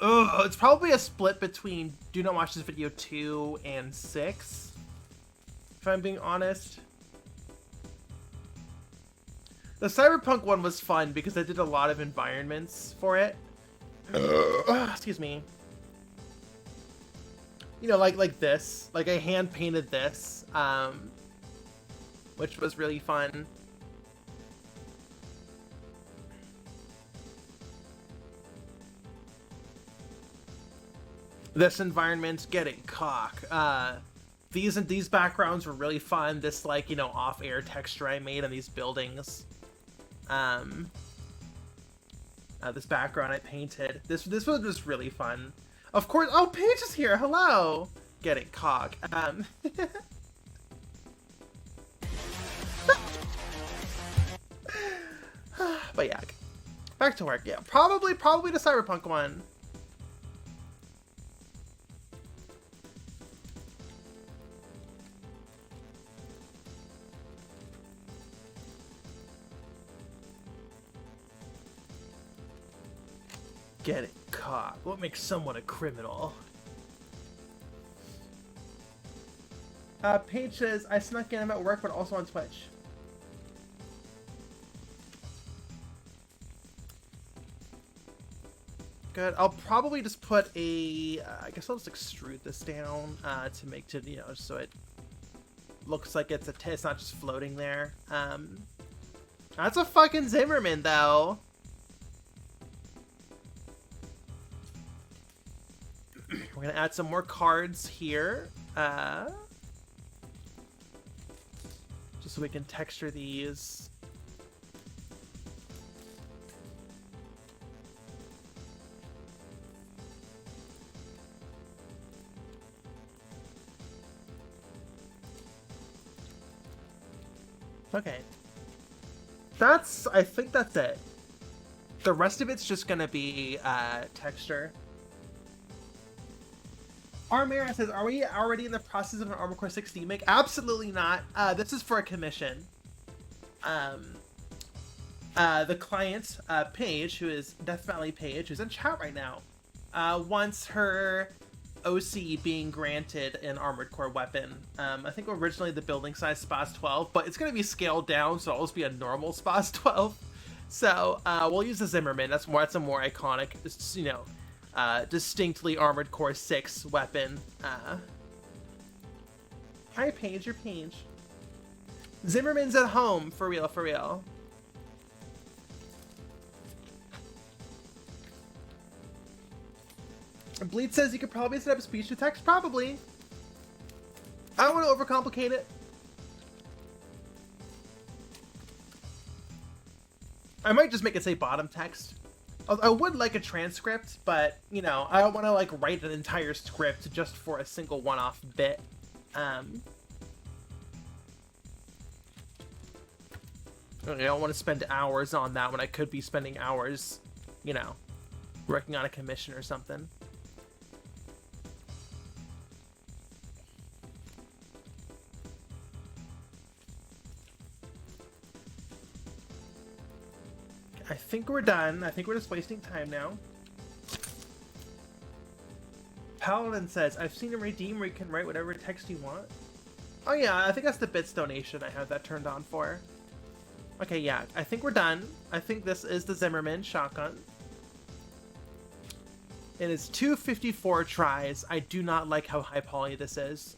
It's probably a split between Do Not Watch This Video 2 and 6. If I'm being honest. The Cyberpunk one was fun because I did a lot of environments for it. Excuse me. You know, like this. Like I hand painted this, which was really fun. This environment, getting cock. These backgrounds were really fun. This, like, you know, off-air texture I made on these buildings. This background I painted. This was just really fun. Of course. Oh, Paige is here. Hello. Getting cock. But yeah, back to work. Yeah, probably the Cyberpunk one. Get it caught. What makes someone a criminal? Paige says, I snuck in. I'm at work, but also on Twitch. Good. I'll probably just put a... I guess I'll just extrude this down to make it, you know, so it looks like it's not just floating there. That's a fucking Zimmerman, though. We're gonna add some more cards here. Just so we can texture these. Okay. I think that's it. The rest of it's just gonna be texture. Armera says, are we already in the process of an Armored Core 6 remake? Absolutely not. This is for a commission. The client, Paige, who is Death Valley Paige, who's in chat right now, wants her OC being granted an Armored Core weapon. I think originally the building size SPAS 12, but it's going to be scaled down, so it'll just be a normal SPAS 12. So we'll use the Zimmerman. That's a more iconic, you know, distinctly Armored Core 6 weapon. Hi, Paige, you're Paige. Zimmerman's at home, for real, for real. Bleed says you could probably set up speech to text. Probably. I don't want to overcomplicate it. I might just make it say bottom text. I would like a transcript, but, you know, I don't want to, like, write an entire script just for a single one-off bit. I don't want to spend hours on that when I could be spending hours, you know, working on a commission or something. I think we're done. I think we're just wasting time now. Paladin says, I've seen a redeem where you can write whatever text you want. Oh yeah, I think that's the bits donation I have that turned on for. Okay, yeah, I think we're done. I think this is the Zimmerman shotgun. It is 254 tries. I do not like how high poly this is.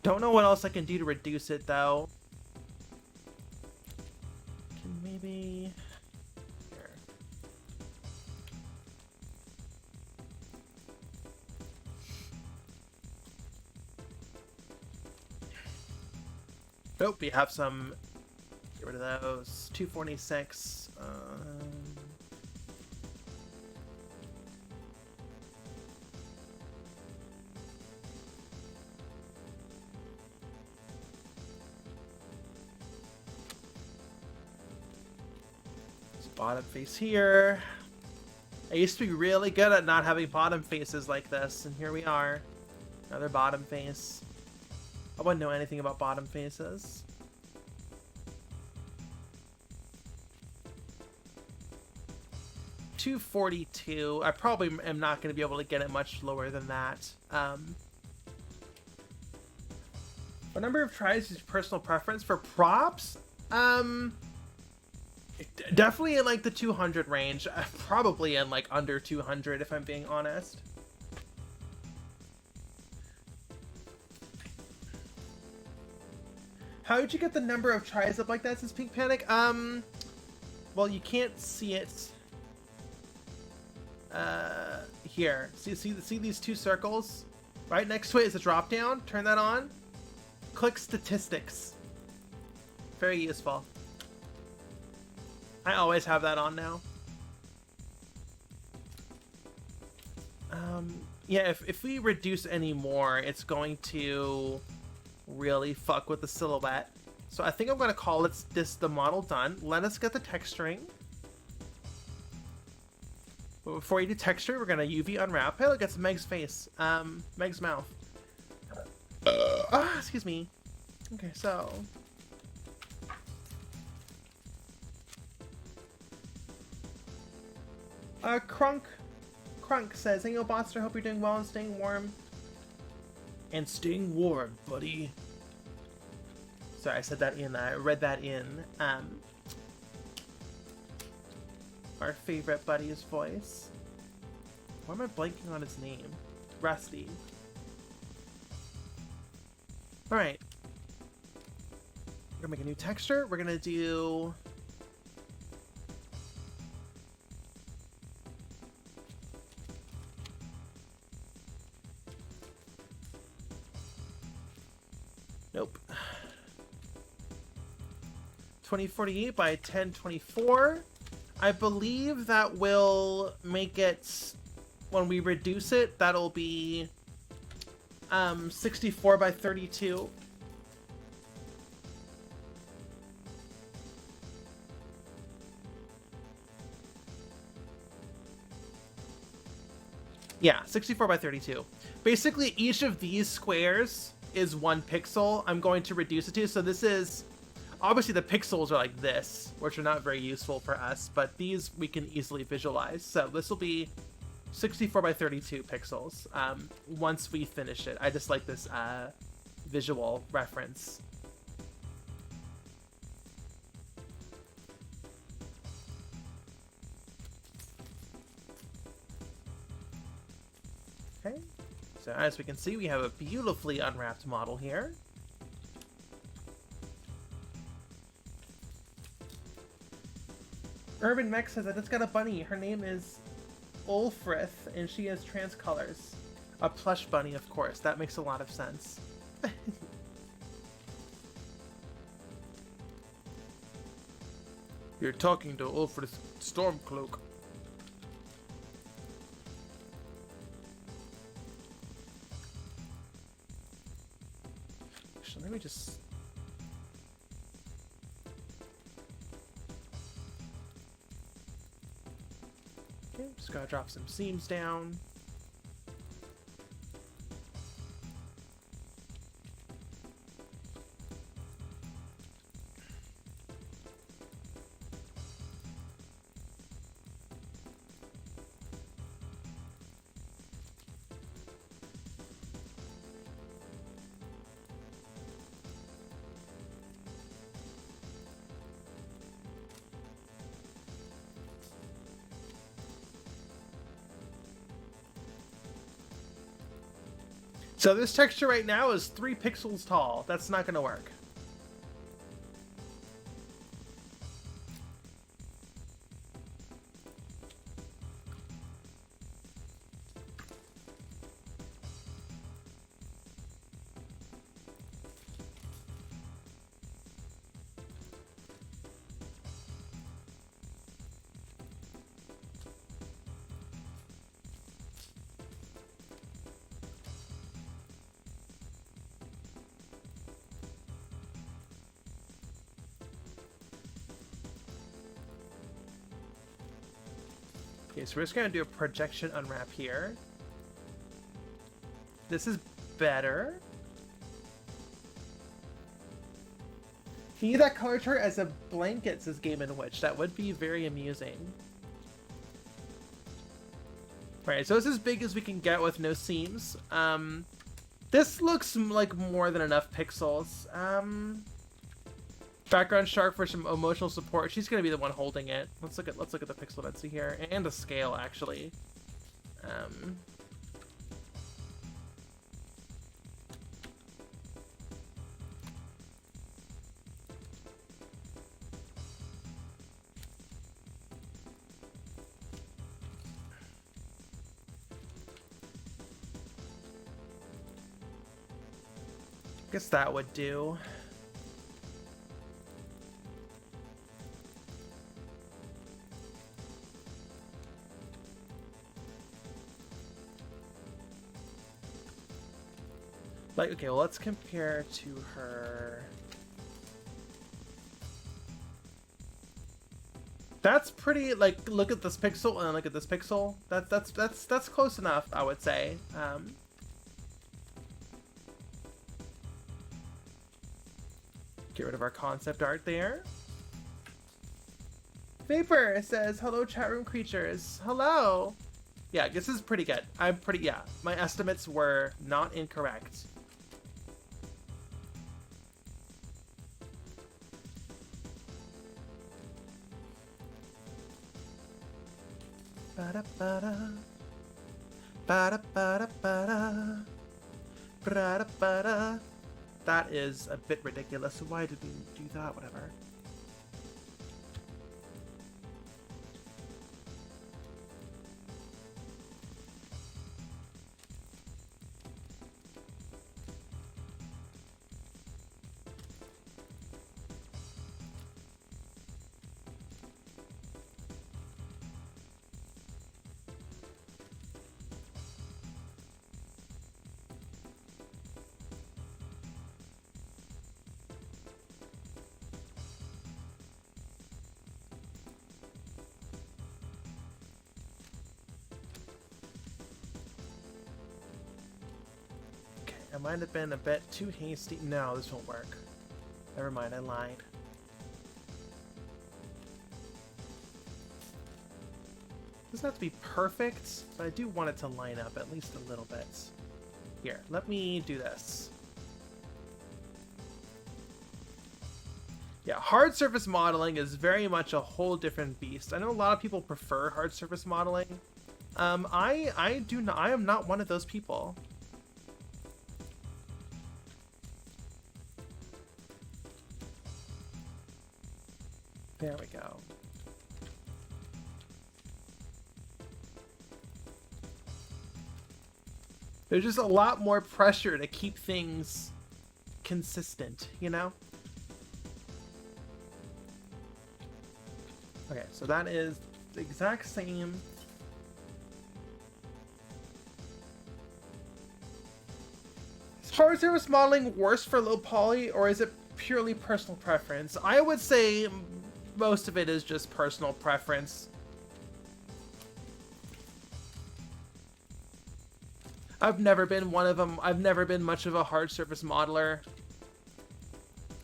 Don't know what else I can do to reduce it, though. Can maybe... Here. Nope, we have some... Get rid of those. 246. Bottom face here. I used to be really good at not having bottom faces like this, and here we are. Another bottom face. I wouldn't know anything about bottom faces. $242. I probably am not going to be able to get it much lower than that. What number of tries is your personal preference for props? Definitely in like the 200 range. Probably in like under 200 if I'm being honest. How did you get the number of tries up like that, says Pink Panic? Well, you can't see it. Here. See these two circles? Right next to it is a drop down. Turn that on. Click statistics. Very useful. I always have that on now. Yeah, if we reduce any more, it's going to really fuck with the silhouette. So I think I'm going to call this the model done. Let us get the texturing. But before you do texture, we're going to UV unwrap. Hey, look, it's Meg's face. Meg's mouth. Excuse me. Okay, so... Crunk says, "Hey, yo, Monster, hope you're doing well and staying warm." And staying warm, buddy. Sorry, I said that in, I read that in, our favorite buddy's voice. Why am I blanking on his name? Rusty. Alright. We're gonna make a new texture. We're gonna do... Nope. 2048 by 1024. I believe that will make it, when we reduce it, that'll be 64 by 32. Yeah, 64 by 32. Basically, each of these squares is 1 pixel. I'm going to reduce it to. So this is, obviously the pixels are like this, which are not very useful for us, but these we can easily visualize. So this will be 64 by 32 pixels once we finish it. I just like this visual reference. Okay, so as we can see, we have a beautifully unwrapped model here. Urban Mech says, "I just got a bunny. Her name is Ulfrith, and she has trans colors." A plush bunny, of course. That makes a lot of sense. You're talking to Ulfrith Stormcloak. Actually, let me just... Okay, just gotta drop some seams down. So this texture right now is 3 pixels tall. That's not gonna work. Okay, so we're just gonna do a projection unwrap here. This is better. Can you use that color chart as a blanket, says Game & Witch. That would be very amusing. Alright, so it's as big as we can get with no seams. This looks like more than enough pixels. Background shark for some emotional support. She's gonna be the one holding it. Let's look at the pixel density here and the scale actually. Guess that would do. Like, okay, well, let's compare to her. That's pretty, like, look at this pixel and look at this pixel. That's close enough, I would say. Get rid of our concept art there. Vapor says, hello, chat room creatures. Hello. Yeah, this is pretty good. Yeah, my estimates were not incorrect. Ba-da-ba-da. Ba-da-ba-da-ba-da. Ba-da-ba-da. That is a bit ridiculous. Why did we do that? Whatever. I might have been a bit too hasty. No, this won't work. Never mind, I lied. Doesn't have to be perfect, but I do want it to line up at least a little bit. Here, let me do this. Yeah, hard surface modeling is very much a whole different beast. I know a lot of people prefer hard surface modeling. I am not one of those people. There we go. There's just a lot more pressure to keep things consistent, you know? Okay, so that is the exact same. Is hard surface modeling worse for low poly, or is it purely personal preference? I would say most of it is just personal preference. I've never been one of them. I've never been much of a hard surface modeler.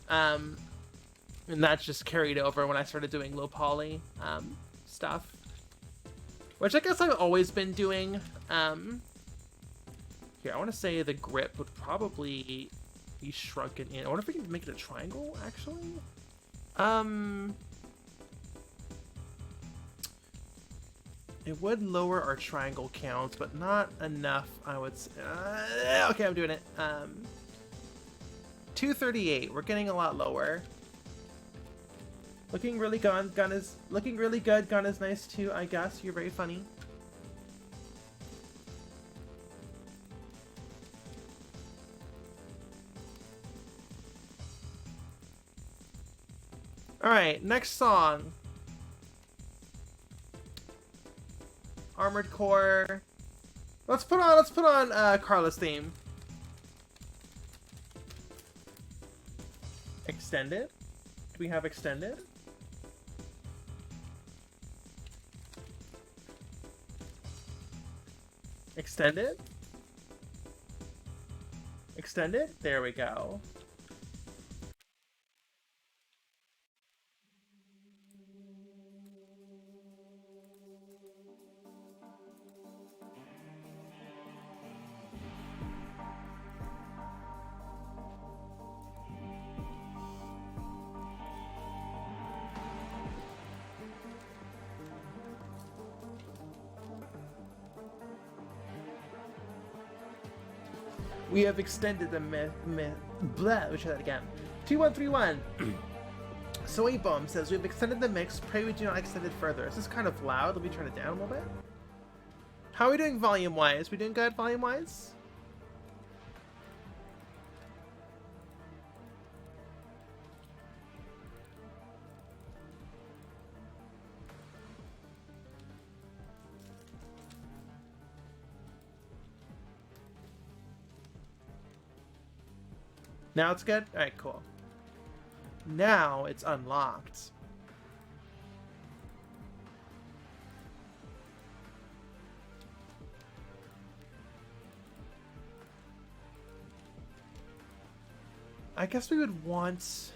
And that's just carried over when I started doing low poly stuff. Which I guess I've always been doing. Here, I want to say the grip would probably be shrunken in. I wonder if we can make it a triangle, actually. It would lower our triangle counts, but not enough, I would say. Okay, I'm doing it. 238. We're getting a lot lower. Looking really good. Gun is looking really good. Gun is nice too, I guess. You're very funny. Alright, next song. Armored Core. Let's put on Carla's theme. Extended? Do we have extended? Extended? Extended? There we go. We have extended the blah, we try that again. 2131. Soy Bomb says, we've extended the mix, pray we do not extend it further. This is kind of loud, let me turn it down a little bit. How are we doing volume-wise? We doing good volume-wise? Now it's good? Alright, cool. Now it's unlocked. I guess we would want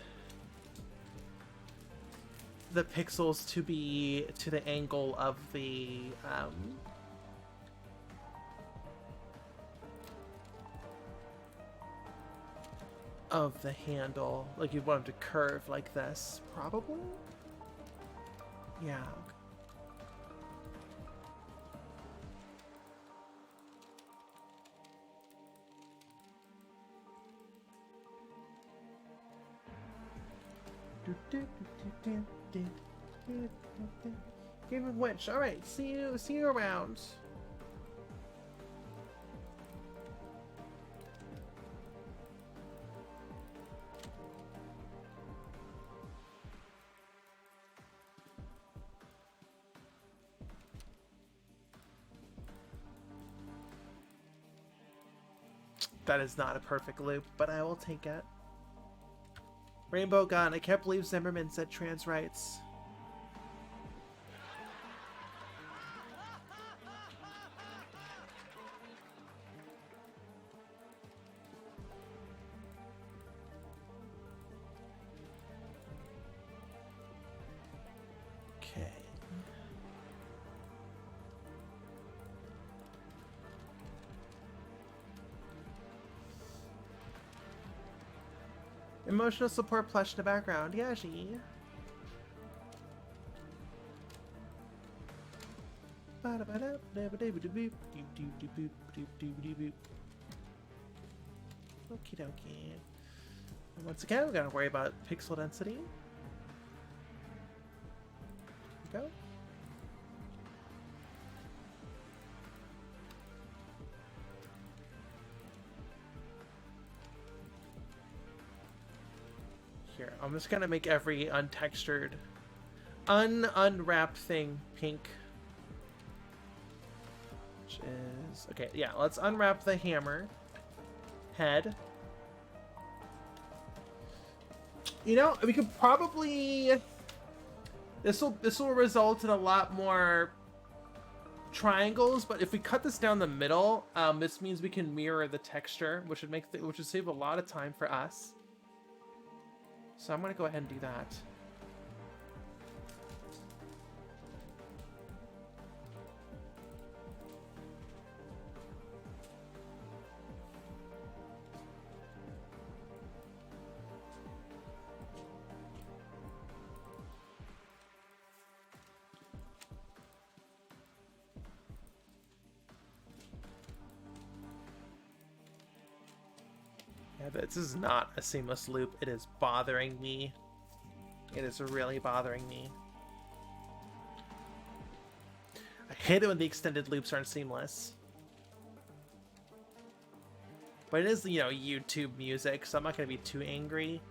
the pixels to be to the angle of the handle. Like you'd want them to curve like this, probably? Yeah. Game of Witch. Alright, see you around. That is not a perfect loop, but I will take it. Rainbow Gun. I can't believe Zimmerman said trans rights. Okay. Emotional support plush in the background. Yeah, she. Okie dokie. And once again, we gotta worry about pixel density. There we go. Here, I'm just gonna make every untextured, unwrapped thing pink. Which is okay. Yeah, let's unwrap the hammer head. You know, we could probably. This will result in a lot more triangles, but if we cut this down the middle, this means we can mirror the texture, which would save a lot of time for us. So I'm gonna go ahead and do that. Yeah, this is not a seamless loop. It is bothering me. It is really bothering me. I hate it when the extended loops aren't seamless. But it is, you know, YouTube music, so I'm not going to be too angry.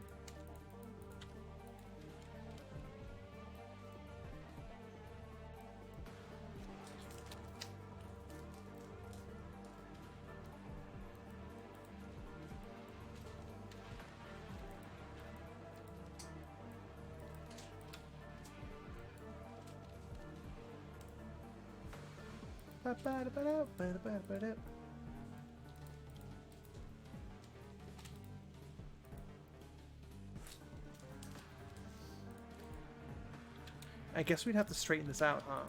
I guess we'd have to straighten this out, huh?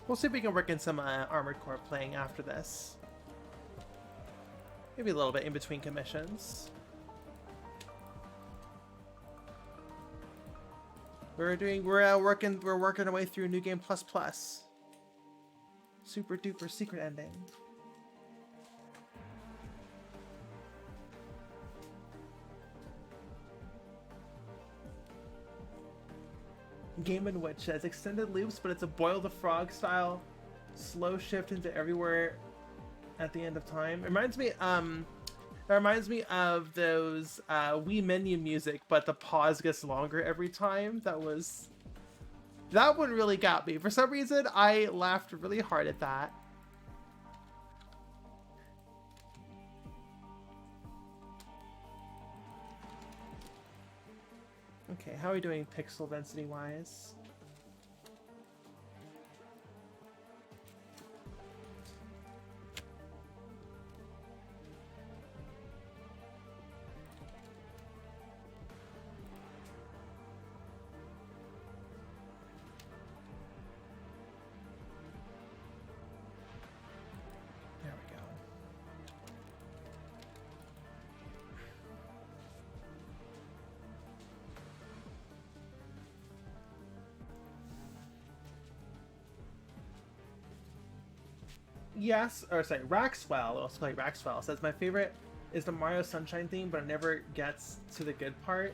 We'll see if we can work in some Armored Core playing after this. Maybe a little bit in between commissions. We're working our way through New Game Plus Plus. Super duper secret ending. Game in which has extended loops, but it's a Boil the Frog style slow shift into everywhere at the end of time. It reminds me of those Wii menu music, but the pause gets longer every time. That one really got me. For some reason, I laughed really hard at that. Okay, how are we doing pixel density wise? There we go. Yes, or sorry, Raxwell, also like Raxwell, says my favorite is the Mario Sunshine theme, but it never gets to the good part.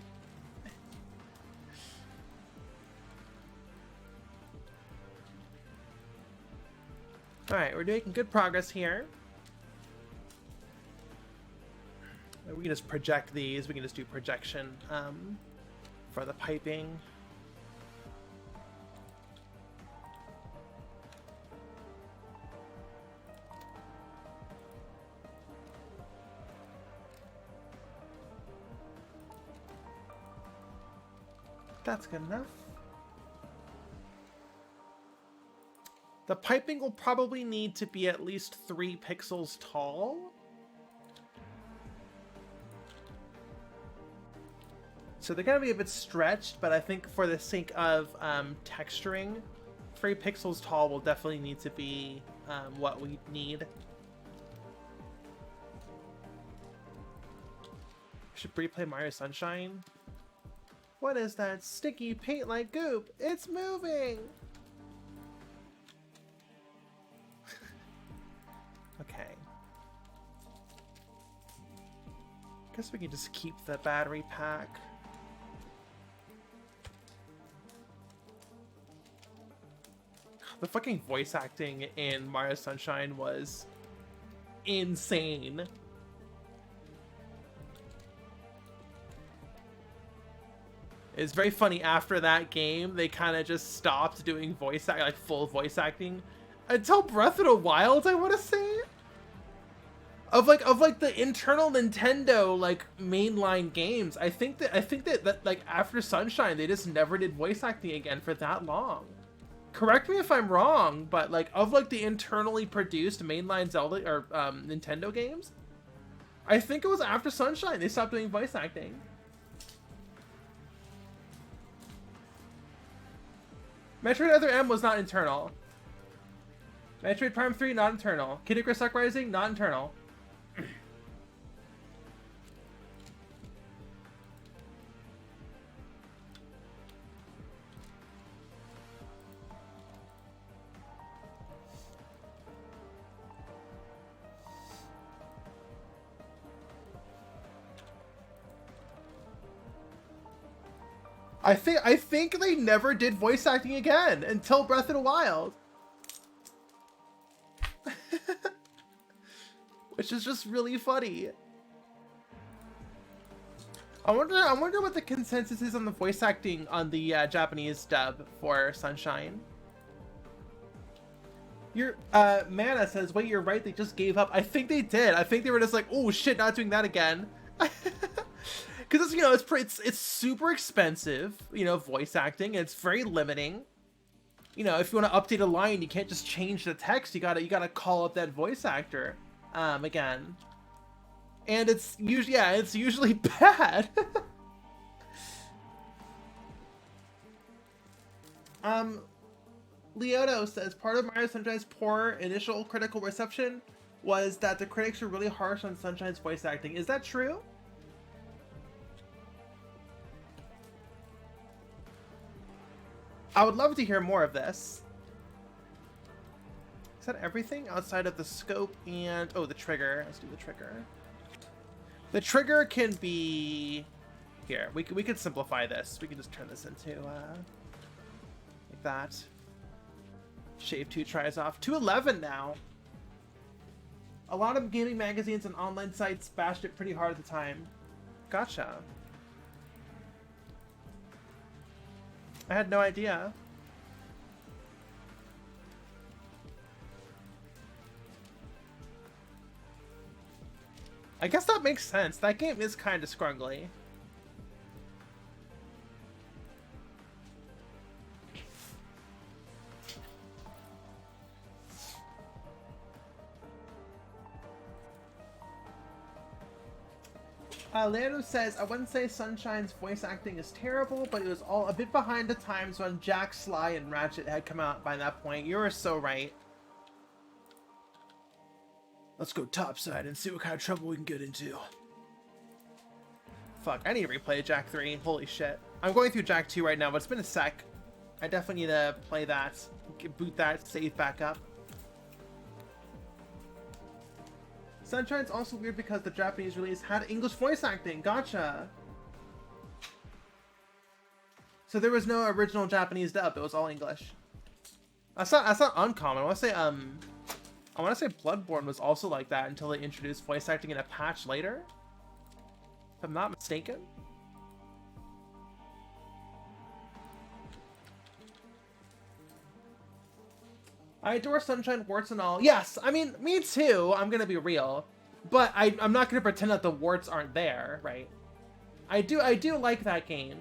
Alright, we're making good progress here. We can just project these, we can just do projection for the piping. That's good enough. The piping will probably need to be at least 3 pixels tall. So they're going to be a bit stretched, but I think for the sake of texturing, 3 pixels tall will definitely need to be what we need. Should replay Mario Sunshine. What is that sticky paint-like goop? It's moving! Okay. Guess we can just keep the battery pack. The fucking voice acting in Mario Sunshine was insane. It's very funny, after that game, they kind of just stopped doing voice act, like full voice acting, until Breath of the Wild, I want to say. Of like the internal Nintendo like mainline games, I think that like after Sunshine, they just never did voice acting again for that long. Correct me if I'm wrong, but like of like the internally produced mainline Zelda or Nintendo games, I think it was after Sunshine they stopped doing voice acting. Metroid Other M was not internal. Metroid Prime 3, not internal. Kid Icarus Uprising, not internal. I think they never did voice acting again until Breath of the Wild. Which is just really funny. I wonder what the consensus is on the voice acting on the Japanese dub for Sunshine. Your Mana says, wait, you're right, they just gave up. I think they did. I think they were just like, oh shit, not doing that again. Because it's, you know, it's super expensive, you know, voice acting. It's very limiting. You know, if you want to update a line, you can't just change the text. You gotta call up that voice actor again. And it's usually bad. Leoto says part of Mario Sunshine's poor initial critical reception was that the critics were really harsh on Sunshine's voice acting. Is that true? I would love to hear more of this. Is that everything outside of the scope and... oh, the trigger. Let's do the trigger. The trigger can be... here, we could simplify this. We can just turn this into, like that. Shave 2 tries off. 211 now. A lot of gaming magazines and online sites bashed it pretty hard at the time. Gotcha. I had no idea. I guess that makes sense. That game is kind of scrungly. Leandro says, I wouldn't say Sunshine's voice acting is terrible, but it was all a bit behind the times when Jack, Sly, and Ratchet had come out by that point. You are so right. Let's go topside and see what kind of trouble we can get into. Fuck, I need to replay Jack 3. Holy shit. I'm going through Jack 2 right now, but it's been a sec. I definitely need to play that, boot that, save back up. Sunshine's also weird because the Japanese release had English voice acting. Gotcha. So there was no original Japanese dub. It was all English. That's not uncommon. I want to say Bloodborne was also like that until they introduced voice acting in a patch later. If I'm not mistaken. I adore Sunshine, warts and all. Yes, I mean, me too. I'm gonna be real, but I'm not gonna pretend that the warts aren't there, right? I do like that game.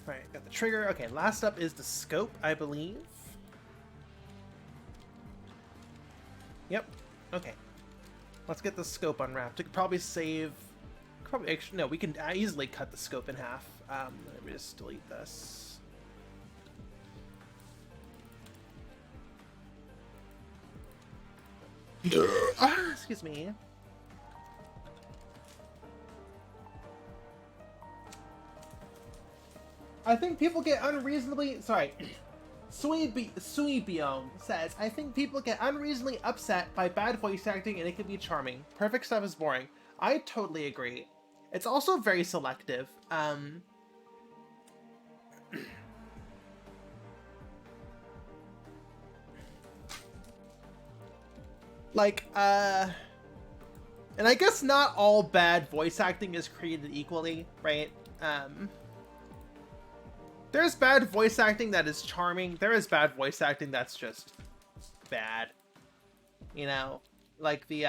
Alright, got the trigger. Okay, last up is the scope, I believe. Yep. Okay. Let's get the scope unwrapped. We could probably save... actually, no, we can easily cut the scope in half. Let me just delete this. Excuse me. I think people get unreasonably... sorry. Suibiong says, I think people get unreasonably upset by bad voice acting and it can be charming. Perfect stuff is boring. I totally agree. It's also very selective. Like, and I guess not all bad voice acting is created equally, right? There's bad voice acting that is charming. There is bad voice acting that's just bad. You know? like the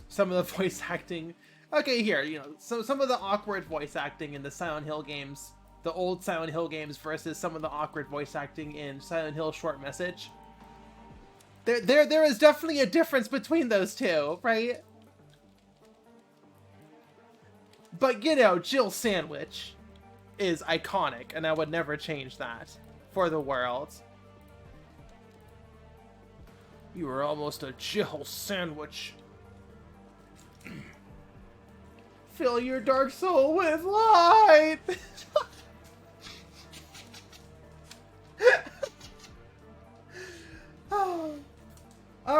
some of the voice acting. Okay, here, you know, so some of the awkward voice acting in the Silent Hill games, the old Silent Hill games versus some of the awkward voice acting in Silent Hill Short Message. There is definitely a difference between those two, right? But, you know, Jill Sandwich is iconic, and I would never change that for the world. You were almost a Jill Sandwich. Fill your dark soul with light!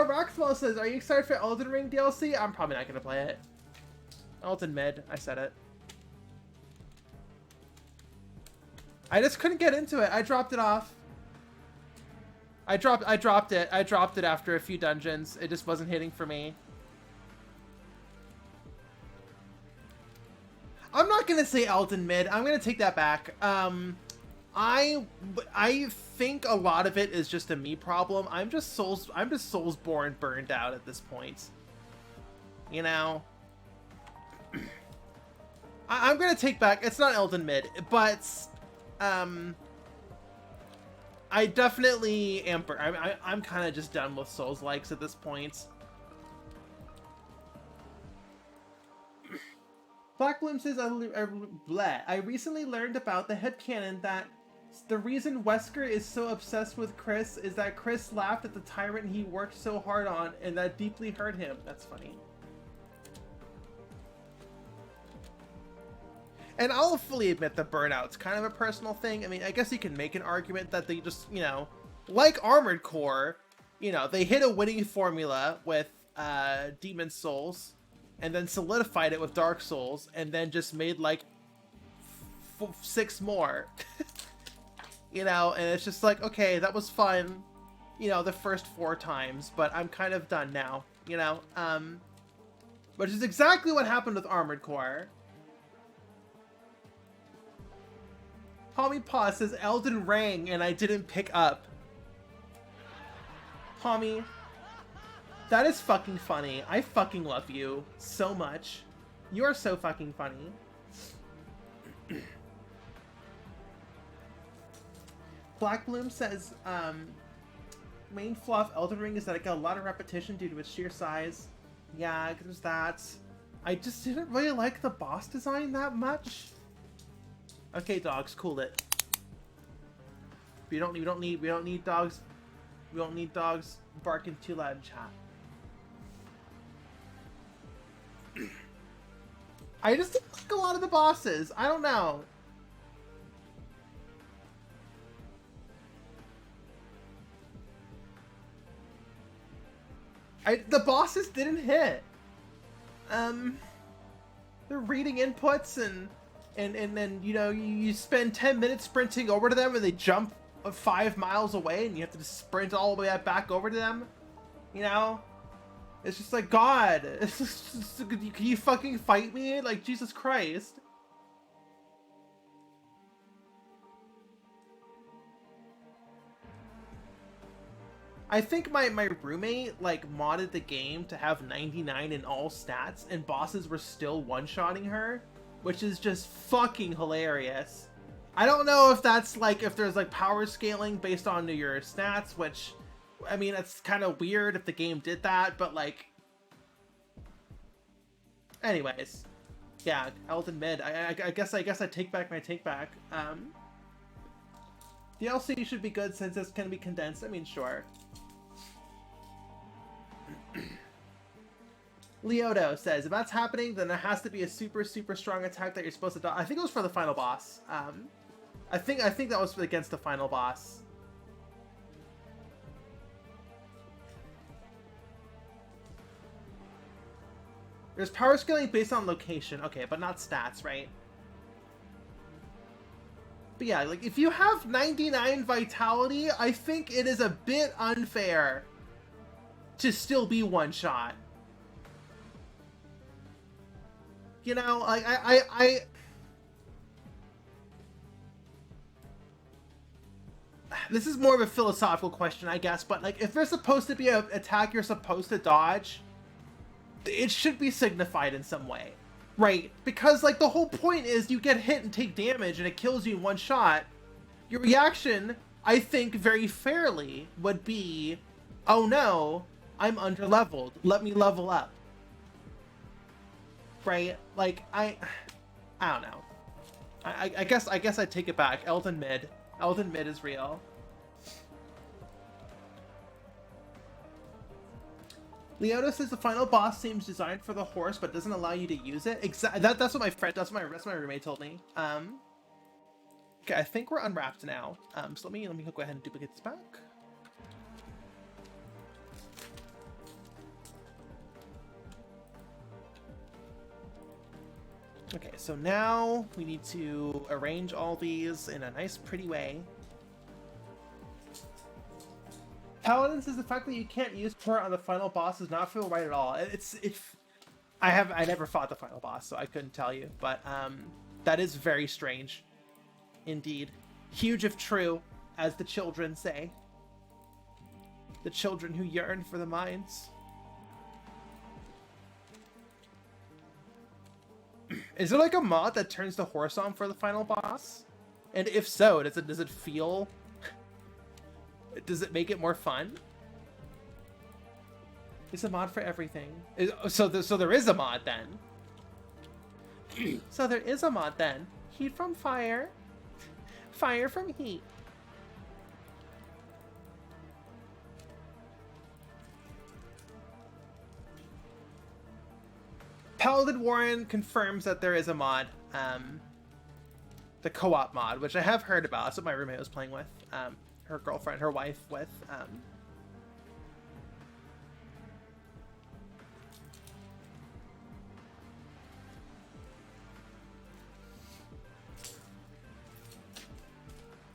Roxwell says, are you excited for Elden Ring DLC? I'm probably not going to play it. Elden mid, I said it. I just couldn't get into it. I dropped it off. I dropped it. I dropped it after a few dungeons. It just wasn't hitting for me. I'm not gonna say Elden mid. I'm gonna take that back. I think a lot of it is just a me problem. I'm just Soulsborne burned out at this point. You know. I'm gonna take back. It's not Elden mid, but I definitely am. I'm kind of just done with Souls likes at this point. Black Bloom says, I recently learned about the headcanon that the reason Wesker is so obsessed with Chris is that Chris laughed at the tyrant he worked so hard on, and that deeply hurt him. That's funny. And I'll fully admit that burnout's kind of a personal thing. I mean, I guess you can make an argument that they just, you know, like Armored Core, you know, they hit a winning formula with Demon Souls, and then solidified it with Dark Souls, and then just made like 6 more. You know, and it's just like, okay, that was fun, you know, the first 4 times, but I'm kind of done now, you know? Which is exactly what happened with Armored Core. Pommy Paw says Elden rang and I didn't pick up. Pommy, that is fucking funny. I fucking love you so much. You are so fucking funny. Black Bloom says, main flaw of Elden Ring is that it got a lot of repetition due to its sheer size. Yeah, there's that. I just didn't really like the boss design that much. Okay, dogs, cool it. We don't need dogs. We don't need dogs barking too loud in chat. I just didn't like a lot of the bosses. I don't know. The bosses didn't hit. They're reading inputs and then, you know, you spend 10 minutes sprinting over to them and they jump 5 miles away and you have to just sprint all the way back over to them. You know? It's just like, God, it's just, can you fucking fight me? Like, Jesus Christ. I think my roommate, like, modded the game to have 99 in all stats, and bosses were still one-shotting her, which is just fucking hilarious. I don't know if that's, like, if there's, like, power scaling based on your stats, which, I mean, it's kind of weird if the game did that, but, like... Anyways. Yeah, Elden mid. I guess I take back my take back. DLC should be good since it's gonna be condensed. I mean, sure. Leoto says, if that's happening, then there has to be a super strong attack that you're supposed to dodge. I think it was for the final boss. I think that was against the final boss. There's power scaling based on location. Okay, but not stats, right? But yeah, like, if you have 99 vitality, I think it is a bit unfair to still be one shot. You know, like, this is more of a philosophical question, I guess, but, like, if there's supposed to be an attack you're supposed to dodge, it should be signified in some way, right? Because like the whole point is you get hit and take damage and it kills you in one shot. Your reaction, I think very fairly, would be, oh no, I'm underleveled, let me level up. Right? Like I don't know. I guess I take it back. Elden Mid is real. Leota says the final boss seems designed for the horse, but doesn't allow you to use it. Exactly. That's what that's my roommate told me. Okay, I think we're unwrapped now. So let me go ahead and duplicate this back. Okay, so now we need to arrange all these in a nice, pretty way. Paladin says the fact that you can't use her on the final boss does not feel right at all. I never fought the final boss, so I couldn't tell you, but that is very strange, indeed. Huge if true, as the children say. The children who yearn for the mines. Is there like a mod that turns the horse on for the final boss? And if so, does it feel? Does it make it more fun? It's a mod for everything. So there is a mod then. So there is a mod then. Heat from fire. Fire from heat. Paladin Warren confirms that there is a mod, the co-op mod, which I have heard about. That's what my roommate was playing with, her girlfriend, her wife with.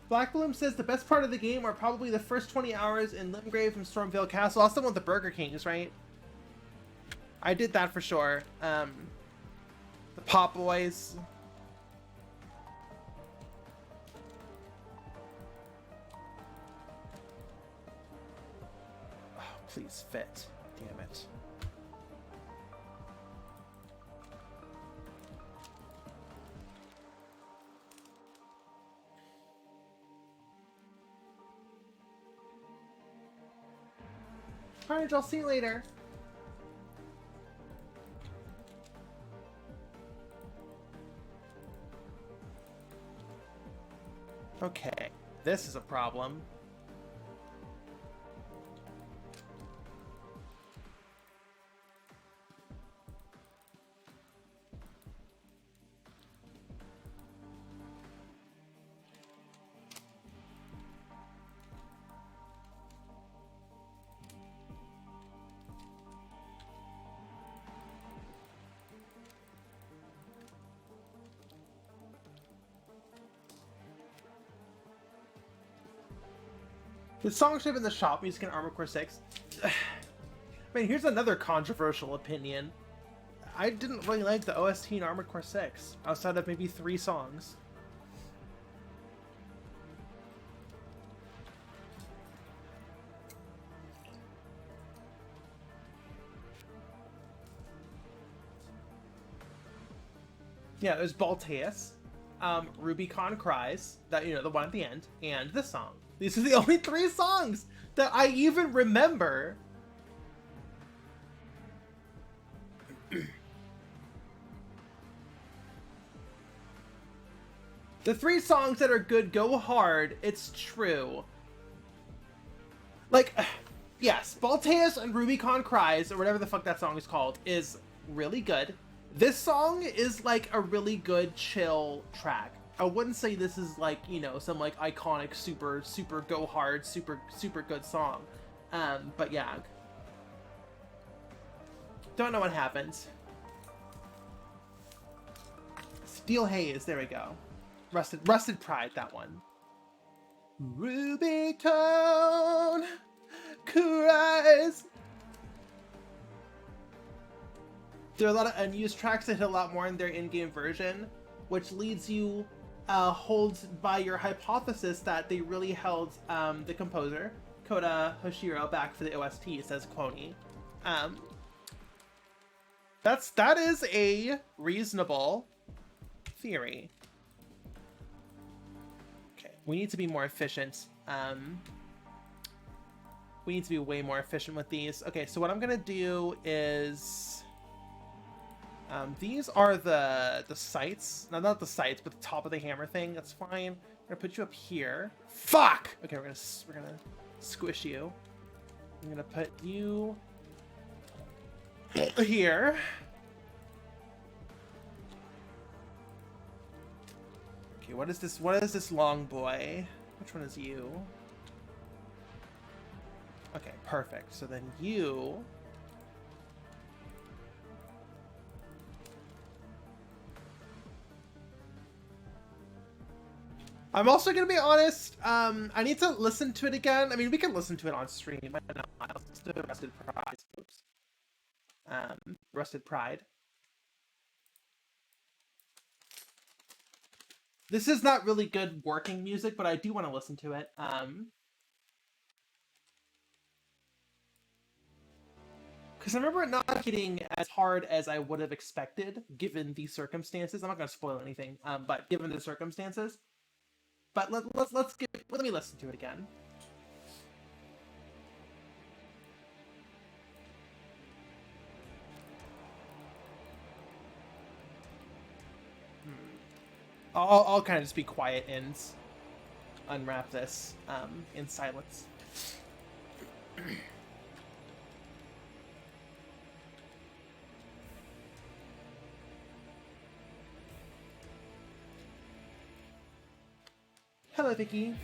Black Bloom says the best part of the game are probably the first 20 hours in Limgrave from Stormvale Castle. Also with the Burger Kings, right? I did that for sure. The Pop Boys. Oh, please fit. Damn it. Alright, I'll see you later. Okay, this is a problem. The song should have been the shop music in Armored Core 6. I mean, here's another controversial opinion. I didn't really like the OST in Armored Core 6, outside of maybe 3 songs. Yeah, there's Balteus, Rubicon Cries, that, you know, the one at the end, and this song. These are the only 3 songs that I even remember. The 3 songs that are good go hard, it's true. Like, yes, Balteus and Rubicon Cries, or whatever the fuck that song is called, is really good. This song is like a really good chill track. I wouldn't say this is like, you know, some like iconic super go hard super good song, but yeah, don't know what happens. Steel Haze, there we go. Rusted Pride, that one. Rubicon Cries. There are a lot of unused tracks that hit a lot more in their in-game version, which leads you holds by your hypothesis that they really held the composer, Kota Hoshiro, back for the OST, says Kwoni. That is a reasonable theory. Okay, we need to be more efficient. We need to be way more efficient with these. Okay, so what I'm gonna do is, these are the sights. No, not the sights, but the top of the hammer thing. That's fine. I'm gonna put you up here. Fuck. Okay, we're gonna squish you. I'm gonna put you here. Okay, what is this? What is this long boy? Which one is you? Okay, perfect. So then you... I'm also gonna be honest, I need to listen to it again. I mean, we can listen to it on stream, but no, I'll listen to Rusted Pride. Oops. Rusted Pride. This is not really good working music, but I do want to listen to it. Because I remember it not hitting as hard as I would have expected, given the circumstances. I'm not going to spoil anything, but given the circumstances. But let me listen to it again. I'll kind of just be quiet and unwrap this in silence. Hello, Vicky.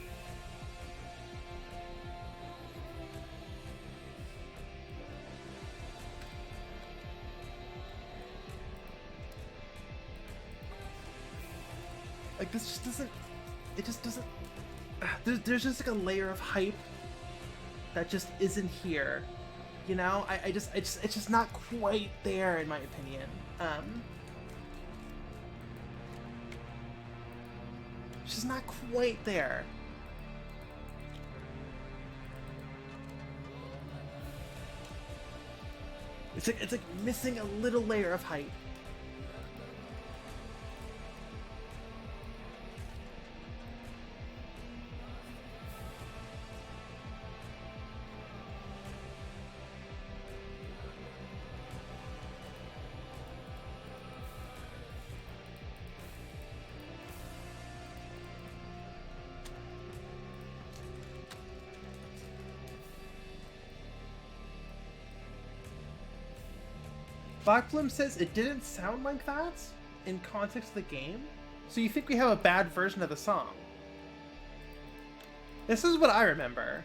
Like, this just doesn't... It just doesn't... There's just like a layer of hype that just isn't here. You know? It's just not quite there, in my opinion. It's just not quite there. It's like missing a little layer of hype. Blackbloom says it didn't sound like that in context of the game, so you think we have a bad version of the song. This is what I remember.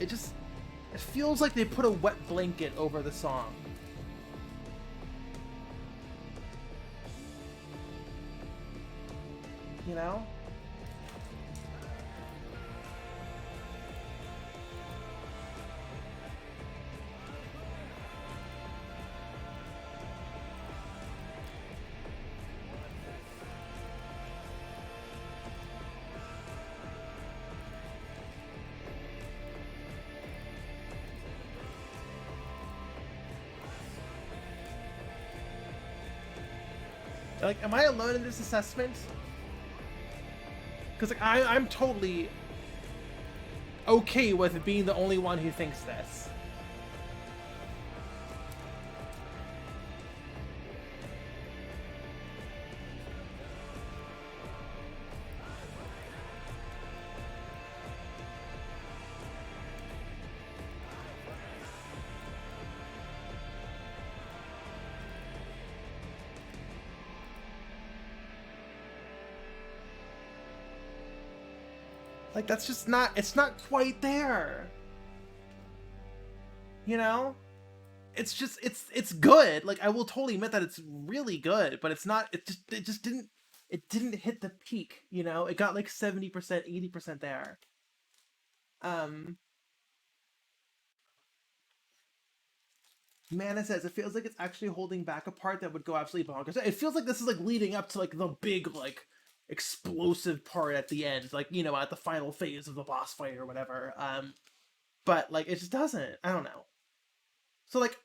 It feels like they put a wet blanket over the song. You know? Like, am I alone in this assessment? Because like, I'm totally okay with being the only one who thinks this. Like, that's just not, it's not quite there. You know? It's just, it's good. Like, I will totally admit that it's really good, but it's not, it just it didn't hit the peak, you know? It got like 70%, 80% there. Mana says it feels like it's actually holding back a part that would go absolutely bonkers. It feels like this is like leading up to like the big like explosive part at the end, like, you know, at the final phase of the boss fight or whatever. But like it just doesn't. I don't know. So like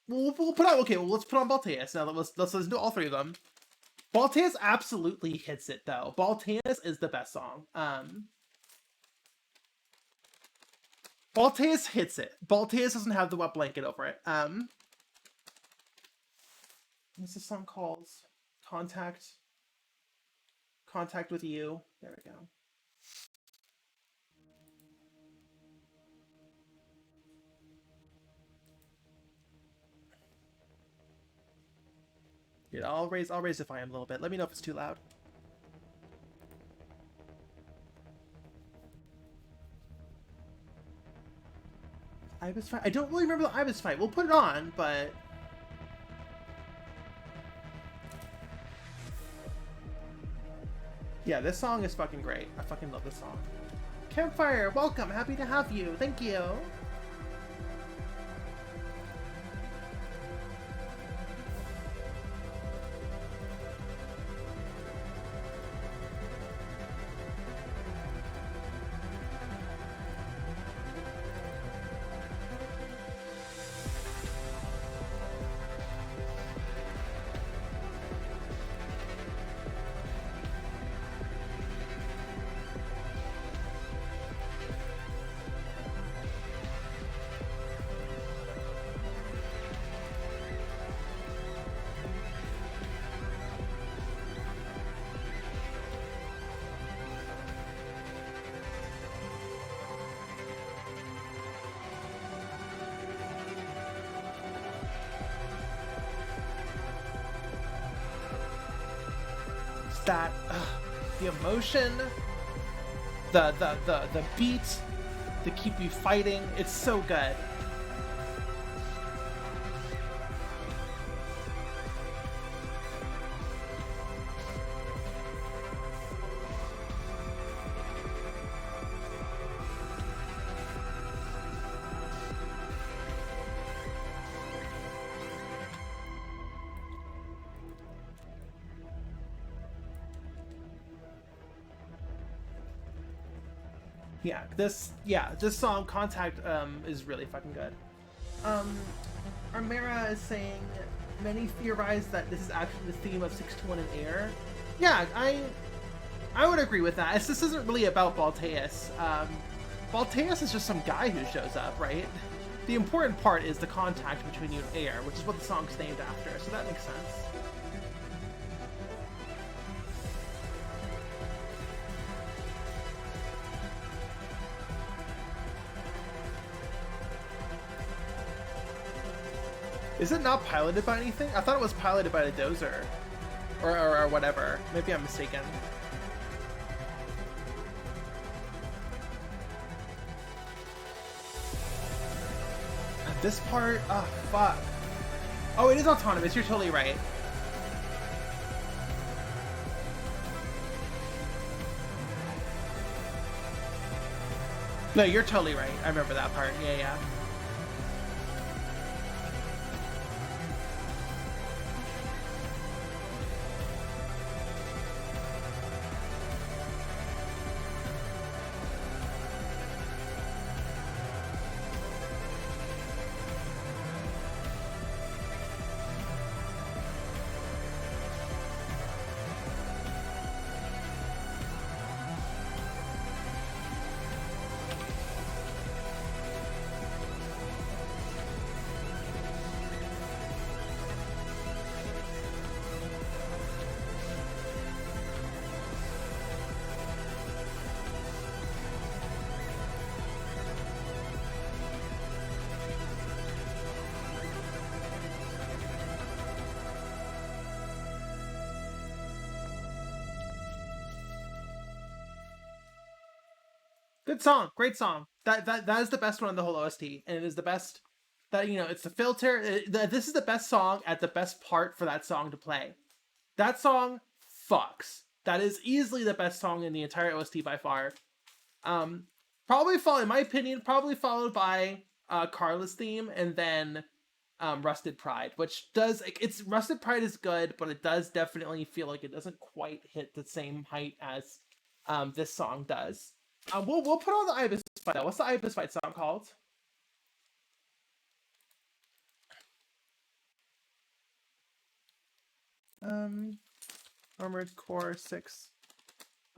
we'll put out, okay, well let's put on Balteus now. Let's listen to all three of them. Balteus absolutely hits it though. Balteus is the best song. Balteus hits it. Balteus doesn't have the wet blanket over it. What's the song called? Contact. Contact with You. There we go. Yeah, I'll raise the volume a little bit. Let me know if it's too loud. Ibis fight. I don't really remember the Ibis fight. We'll put it on, but yeah, this song is fucking great. I fucking love this song. Campfire, welcome. Happy to have you. Thank you. That the emotion, the beat, to keep you fighting. It's so good. This song Contact is really fucking good. Armera is saying many theorize that this is actually the theme of 621 in Air. Yeah, I would agree with that. This isn't really about Balteus. Balteus is just some guy who shows up, right? The important part is the contact between you and Air, which is what the song's named after, so that makes sense. Is it not piloted by anything? I thought it was piloted by the Dozer. Or whatever. Maybe I'm mistaken. And this part... Oh, fuck. Oh, it is autonomous. You're totally right. No, you're totally right. I remember that part. Yeah. Good song, great song. That is the best one on the whole OST, and it is the best. That, you know, it's the filter. This is the best song at the best part for that song to play. That song fucks. That is easily the best song in the entire OST by far. Probably followed, in my opinion, probably followed by Carla's theme, and then Rusted Pride, which does, it's Rusted Pride is good, but it does definitely feel like it doesn't quite hit the same height as this song does. We'll put on the Ibis fight though. What's the Ibis fight song called? Armored Core 6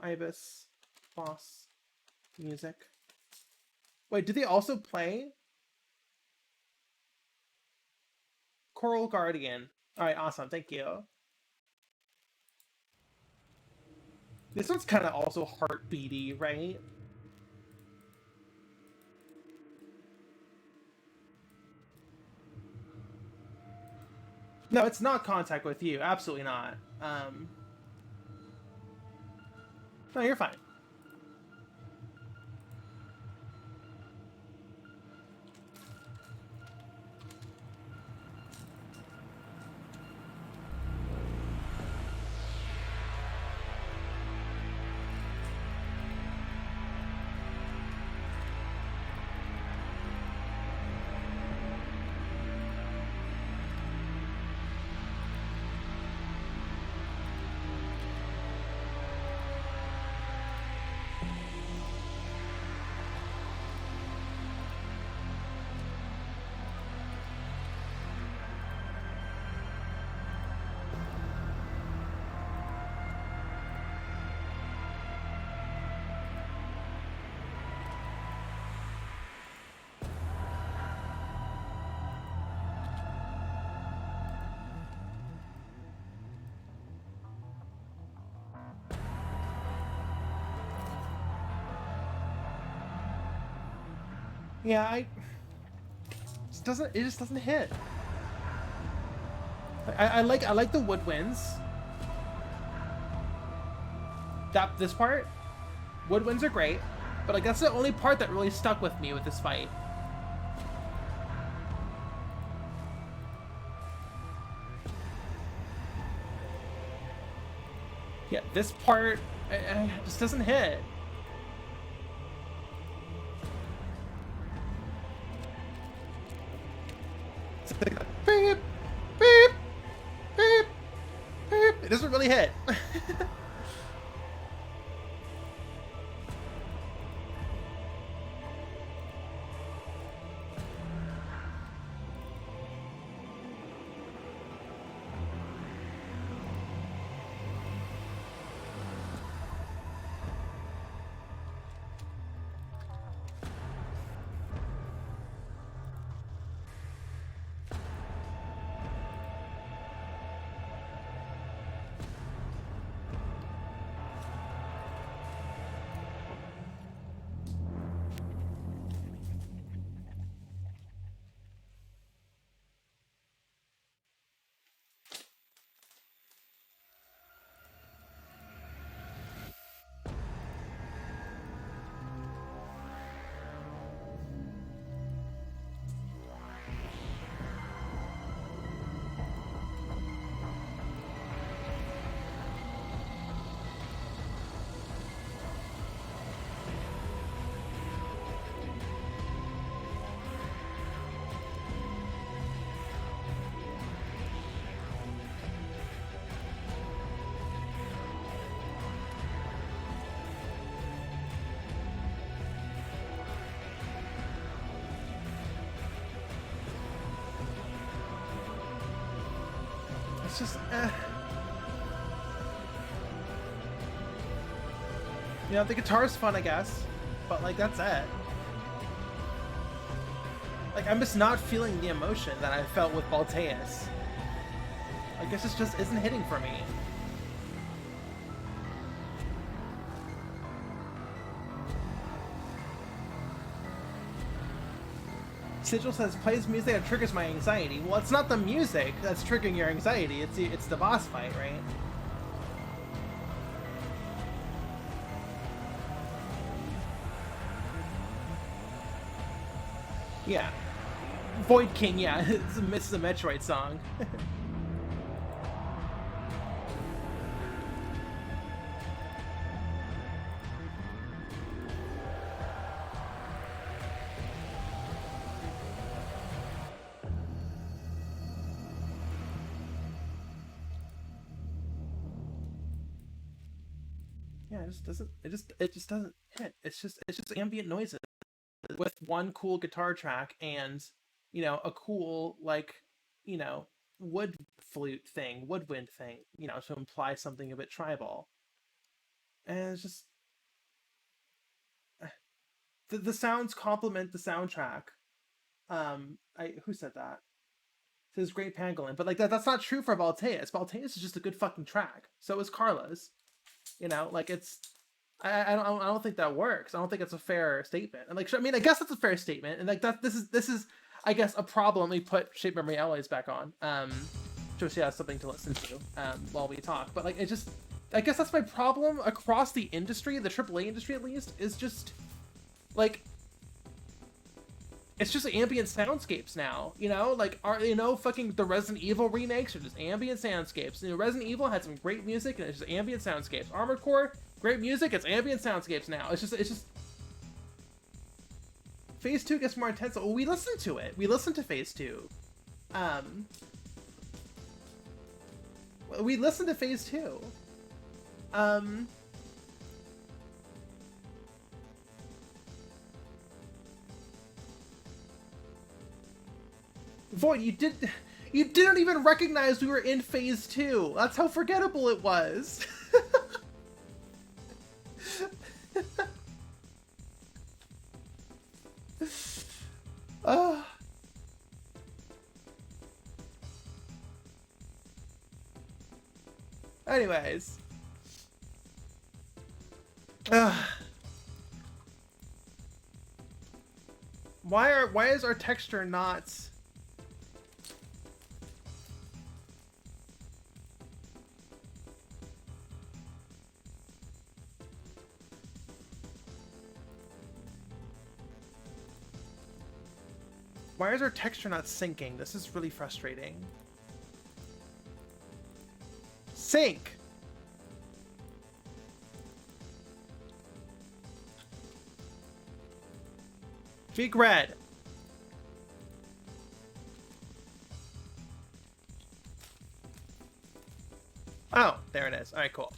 Ibis boss music. Wait, do they also play Coral Guardian? Alright, awesome, thank you. This one's kind of also heartbeaty, right? No, it's not Contact With You. Absolutely not. No, you're fine. Yeah, it just doesn't hit. I like the woodwinds. This part, woodwinds are great, but like that's the only part that really stuck with me with this fight. Yeah, this part just doesn't hit. Beep, beep, beep, beep. It doesn't really hit. It's just, You know, the guitar's fun, I guess, but like that's it. Like I'm just not feeling the emotion that I felt with Balteus. I guess it just isn't hitting for me. Sigil says, plays music that triggers my anxiety. Well, it's not the music that's triggering your anxiety, it's the boss fight, right? Yeah. Void King, yeah, it's a Metroid song. Yeah, it just doesn't hit. It's just ambient noises with one cool guitar track and, you know, a cool, like, you know, wood flute thing, woodwind thing, you know, to imply something a bit tribal. And it's just the sounds complement the soundtrack. I who said that? It says great pangolin, but like that's not true for Balteus. Balteus is just a good fucking track. So is Carla's. You know, like it's I don't think that works. I don't think it's a fair statement. And like I mean, I guess that's a fair statement. And like that this is I guess a problem. We put Shape Memory Alloys back on. Just she has something to listen to while we talk. But like it just I guess that's my problem across the industry, the AAA industry at least, is just like it's just ambient soundscapes now, you know? Like, fucking the Resident Evil remakes are just ambient soundscapes. You know, Resident Evil had some great music, and it's just ambient soundscapes. Armored Core, great music, it's ambient soundscapes now. It's just... Phase 2 gets more intense. Well, we listened to it. We listened to Phase 2. We listened to Phase 2. Void, you didn't even recognize we were in Phase 2. That's how forgettable it was. Anyways. Why is our texture not... Why is our texture not syncing? This is really frustrating. Sync! Big red. Oh, there it is. Alright, cool.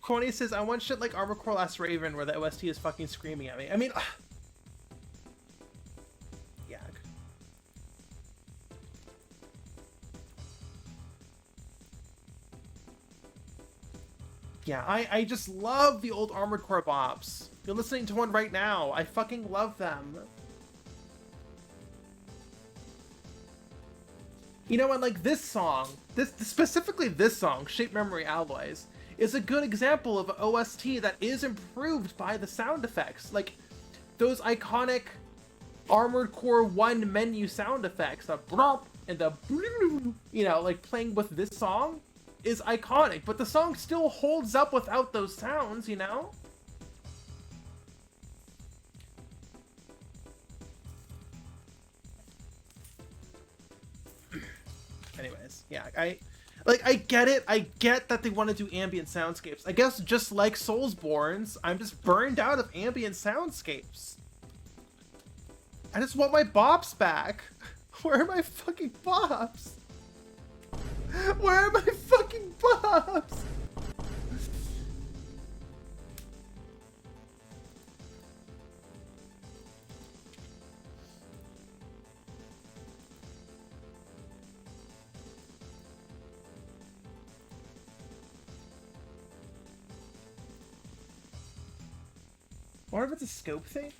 Coney says, I want shit like Armor Core Last Raven where the OST is fucking screaming at me. I mean... Yeah. Yeah, I just love the old Armored Core bops. You're listening to one right now. I fucking love them. You know, and like this song, specifically this song, Shape Memory Alloys, is a good example of an OST that is improved by the sound effects. Like, those iconic Armored Core 1 menu sound effects, the brop and the you know, like playing with this song is iconic, but the song still holds up without those sounds, you know? Anyways, yeah, I get it. I get that they want to do ambient soundscapes. I guess just like Soulsborne's, I'm just burned out of ambient soundscapes. I just want my bops back. Where are my fucking bops? Where are my fucking bops? What if it's a scope thing?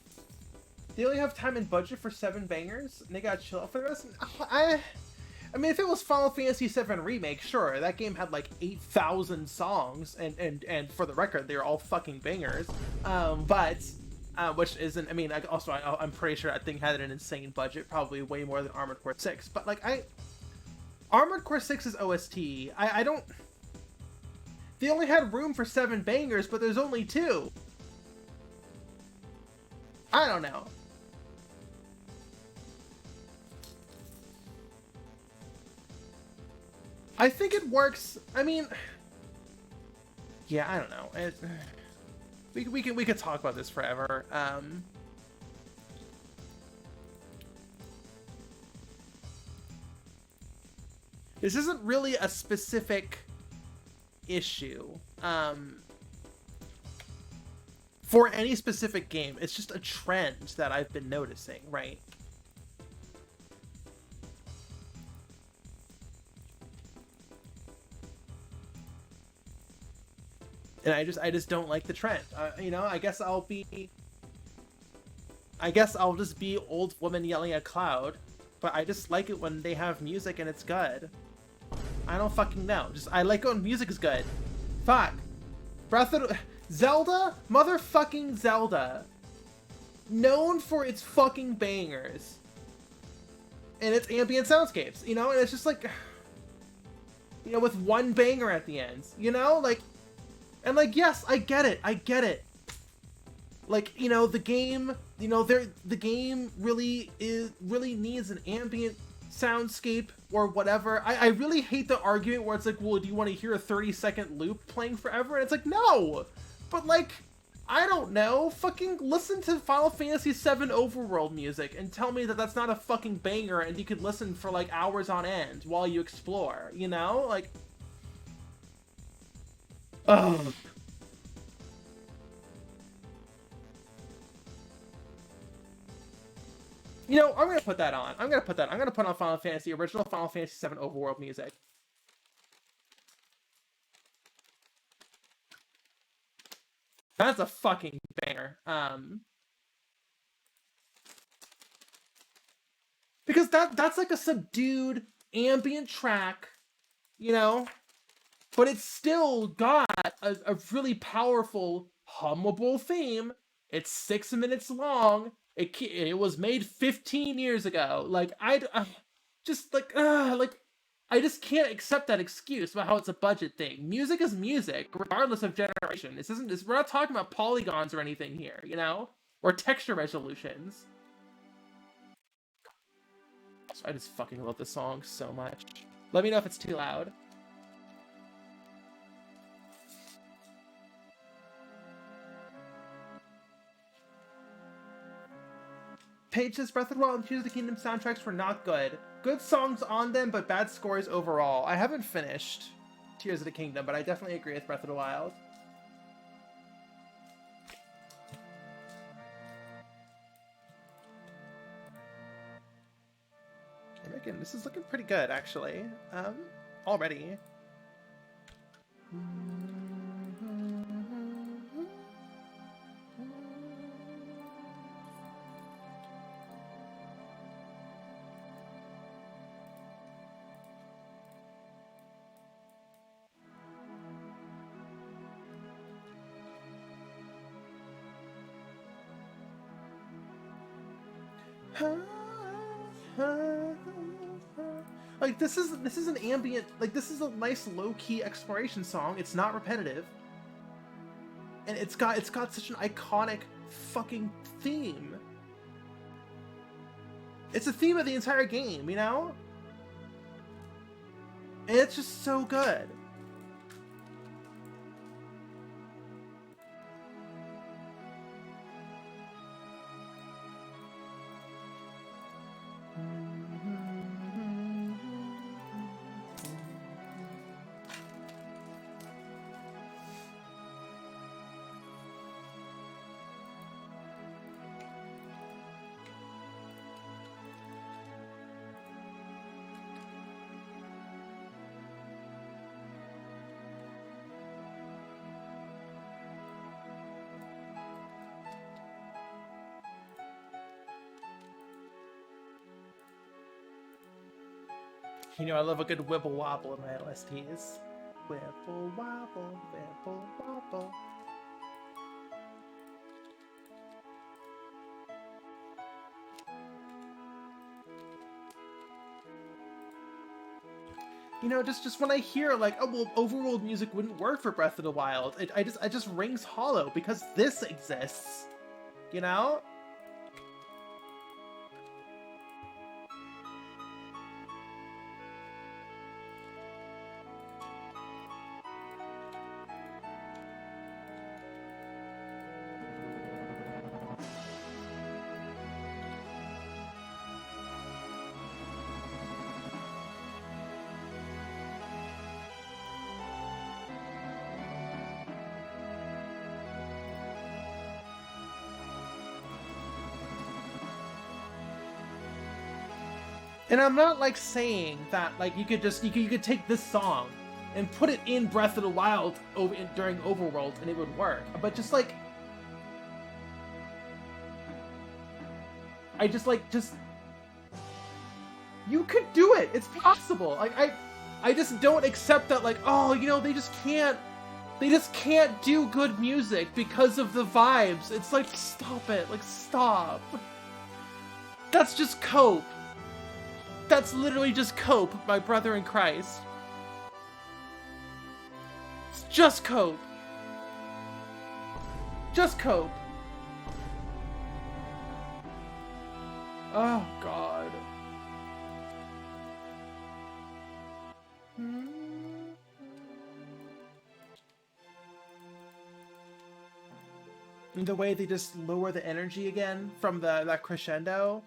They only have time and budget for 7 bangers, and they gotta chill out for the rest? I mean, if it was Final Fantasy VII Remake, sure, that game had like 8,000 songs, and for the record, they're all fucking bangers. Which isn't, I mean, I'm pretty sure that thing had an insane budget, probably way more than Armored Core 6, but like, Armored Core 6's OST, I don't... They only had room for 7 bangers, but there's only 2. I don't know. I think it works. I mean, yeah, I don't know. We could talk about this forever. This isn't really a specific issue for any specific game. It's just a trend that I've been noticing, right? And I just don't like the trend. You know, I guess I'll just be old woman yelling at cloud, but I just like it when they have music and it's good. I don't fucking know. I like it when music is good. Fuck. Zelda? Motherfucking Zelda. Known for its fucking bangers. And its ambient soundscapes, you know? And it's just like, you know, with one banger at the end, you know? Like, and like, yes, I get it. Like, you know, the game, you know, the game really needs an ambient soundscape or whatever. I really hate the argument where it's like, well, do you want to hear a 30-second loop playing forever? And it's like, no! But like, I don't know, fucking listen to Final Fantasy VII overworld music and tell me that that's not a fucking banger and you could listen for like hours on end while you explore, you know? Like, ugh. You know, I'm gonna put that on. I'm gonna put on Final Fantasy, original Final Fantasy VII overworld music. That's a fucking banger. Because that's like a subdued ambient track, you know? But it's still got a really powerful, hummable theme. It's 6 minutes long. It was made 15 years ago. Like, I just, like, I just can't accept that excuse about how it's a budget thing. Music is music, regardless of generation. We're not talking about polygons or anything here, you know? Or texture resolutions. So I just fucking love this song so much. Let me know if it's too loud. Paige says Breath of the Wild and Tears of the Kingdom soundtracks were not good. Good songs on them, but bad scores overall. I haven't finished Tears of the Kingdom, but I definitely agree with Breath of the Wild. Again, this is looking pretty good, actually. Already. Like, this is an ambient, like, this is a nice low-key exploration song. It's not repetitive. And it's got such an iconic fucking theme. It's the theme of the entire game, you know? And it's just so good. You know, I love a good wibble wobble in my LSTs. Wibble wobble, wibble wobble. You know, just when I hear like, oh well, overworld music wouldn't work for Breath of the Wild, it just rings hollow because this exists. You know? And I'm not like saying that like you could take this song and put it in Breath of the Wild during Overworld and it would work. But just like just you could do it. It's possible. Like I just don't accept that like, oh, you know, they just can't do good music because of the vibes. It's like, stop it. Like, stop. That's just cope. That's literally just cope, my brother in Christ. It's just cope. Just cope. Oh, God. And the way they just lower the energy again from that crescendo.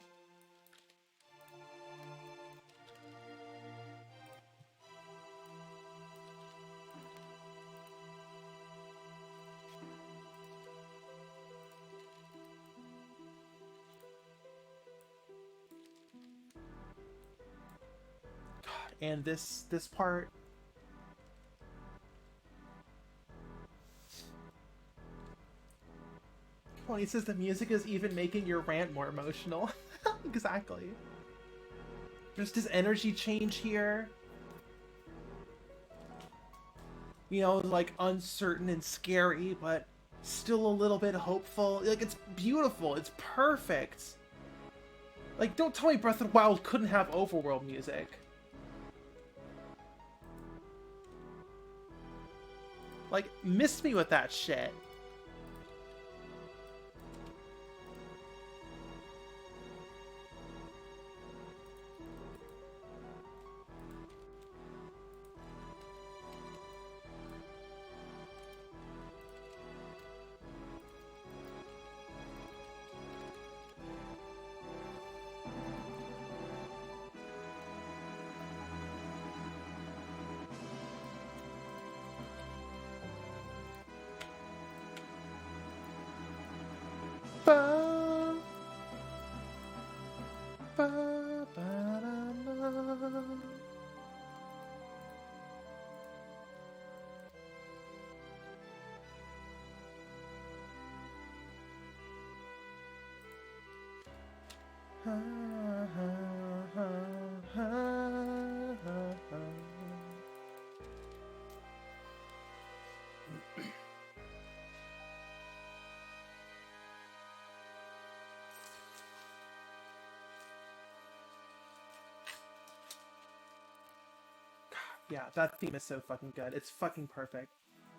God, and this part. Well, he says the music is even making your rant more emotional. Exactly. There's this energy change here. You know, like uncertain and scary, but still a little bit hopeful. Like, it's beautiful. It's perfect. Like, don't tell me Breath of the Wild couldn't have overworld music. Like, miss me with that shit. Ba, ba, ba, da, da. Ha, ha, ha, ha, ha. Yeah, that theme is so fucking good. It's fucking perfect.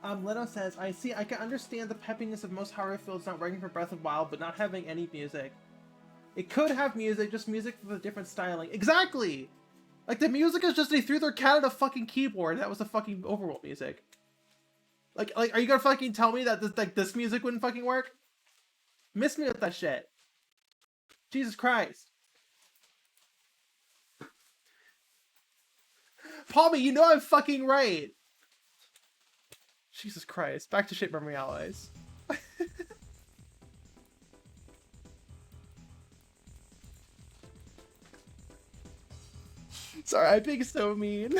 Leno says, I can understand the peppiness of most horror fields not working for Breath of Wild, but not having any music. It could have music, just music with a different styling. Exactly! Like, the music is just, they threw their cat at a fucking keyboard, that was the fucking overworld music. Like, are you gonna fucking tell me that this music wouldn't fucking work? Miss me with that shit. Jesus Christ. Palmy, you know I'm fucking right! Jesus Christ. Back to Shape Memory Alloys. Sorry, I'm being so mean.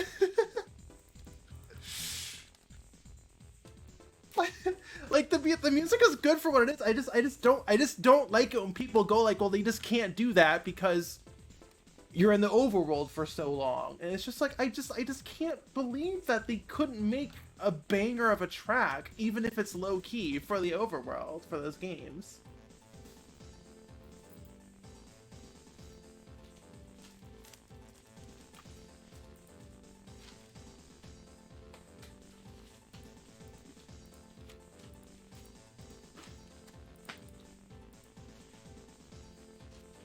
Like the music is good for what it is. I just don't like it when people go like, well, they just can't do that because you're in the overworld for so long. And it's just like I just can't believe that they couldn't make a banger of a track, even if it's low key, for the overworld for those games.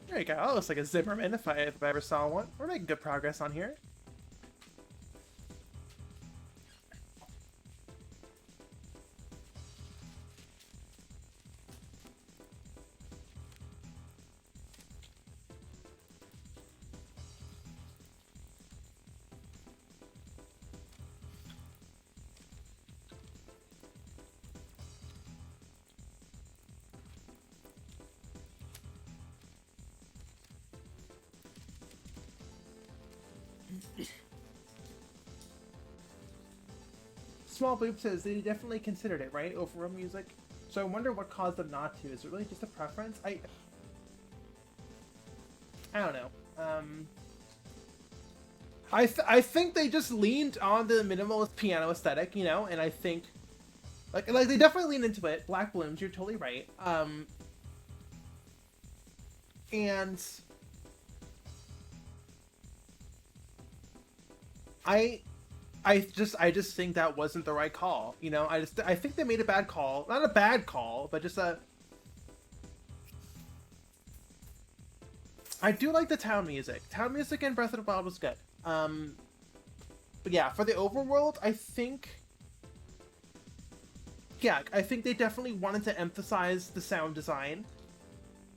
There you go. That looks like a Zimmerman if I ever saw one. We're making good progress on here. Small Boop says they definitely considered it, right? Overall music. So I wonder what caused them not to. Is it really just a preference? I don't know. I think they just leaned on the minimalist piano aesthetic, you know, and I think like they definitely leaned into it. Black Blooms, you're totally right. And I just think that wasn't the right call. You know, I think they made a bad call. Not a bad call, but just a. I do like the town music. Town music in Breath of the Wild was good. But yeah, for the overworld, I think. Yeah, I think they definitely wanted to emphasize the sound design,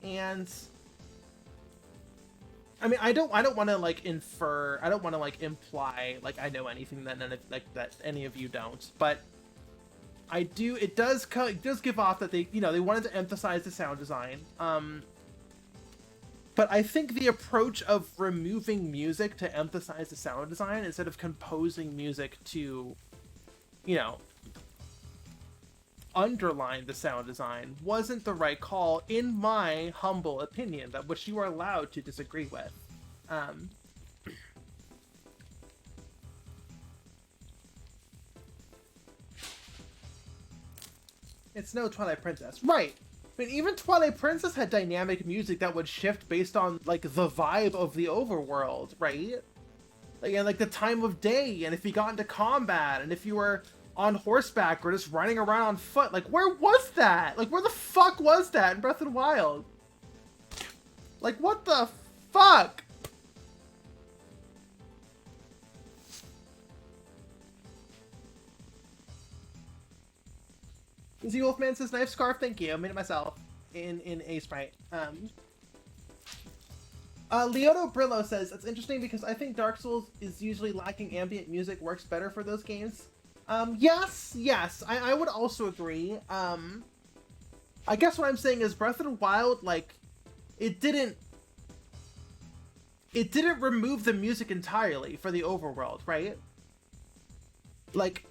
and I mean, I don't want to like infer, I don't want to like imply like I know anything that none of like that any of you don't, but I do. It does give off that they, you know, they wanted to emphasize the sound design. But I think the approach of removing music to emphasize the sound design instead of composing music to, you know, underline the sound design wasn't the right call, in my humble opinion, that which you are allowed to disagree with. It's no Twilight Princess, right? I mean, even Twilight Princess had dynamic music that would shift based on like the vibe of the overworld, right? Like, and like the time of day, and if you got into combat, and if you were on horseback or just riding around on foot. Like, where was that? Like, where the fuck was that in Breath of the Wild? Like, what the fuck? Z Wolfman says, knife scarf, thank you. I made it myself in A Sprite. Leoto Brillo says, it's interesting because I think Dark Souls is usually lacking ambient music works better for those games. Yes, I would also agree. I guess what I'm saying is Breath of the Wild, like, it didn't remove the music entirely for the overworld, right? Like,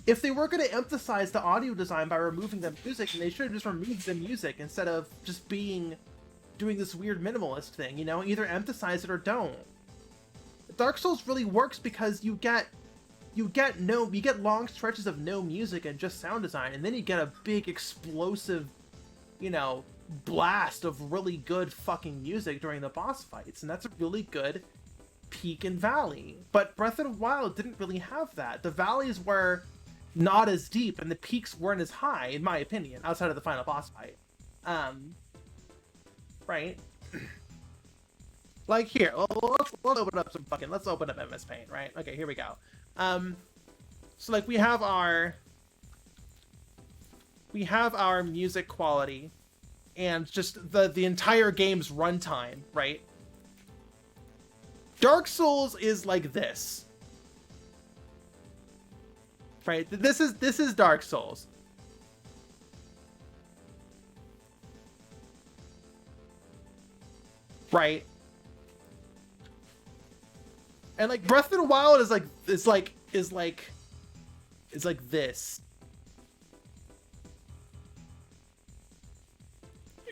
if they were going to emphasize the audio design by removing the music, then they should have just removed the music instead of just doing this weird minimalist thing, you know? Either emphasize it or don't. Dark Souls really works because you get long stretches of no music and just sound design, and then you get a big explosive, you know, blast of really good fucking music during the boss fights, and that's a really good peak and valley. But Breath of the Wild didn't really have that. The valleys were not as deep, and the peaks weren't as high, in my opinion, outside of the final boss fight. Right? Like here, let's open up let's open up MS Paint, right? Okay, here we go. So like we have our music quality and just the entire game's runtime, right? Dark Souls is like this. Right? This is Dark Souls. Right? And like Breath of the Wild is like this.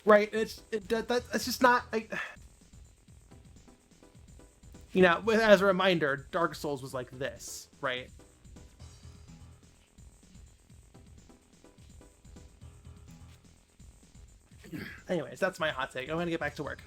Right? It's just not like, you know, as a reminder, Dark Souls was like this, right? Anyways, that's my hot take. I'm gonna get back to work.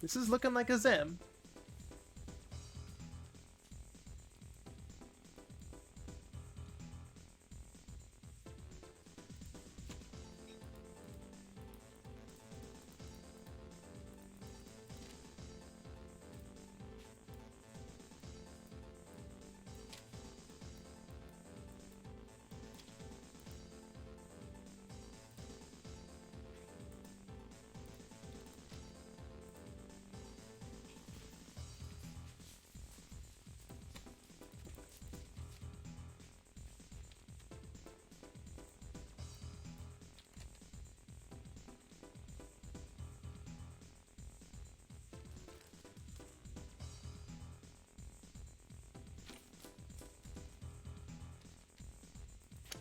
This is looking like a Zim.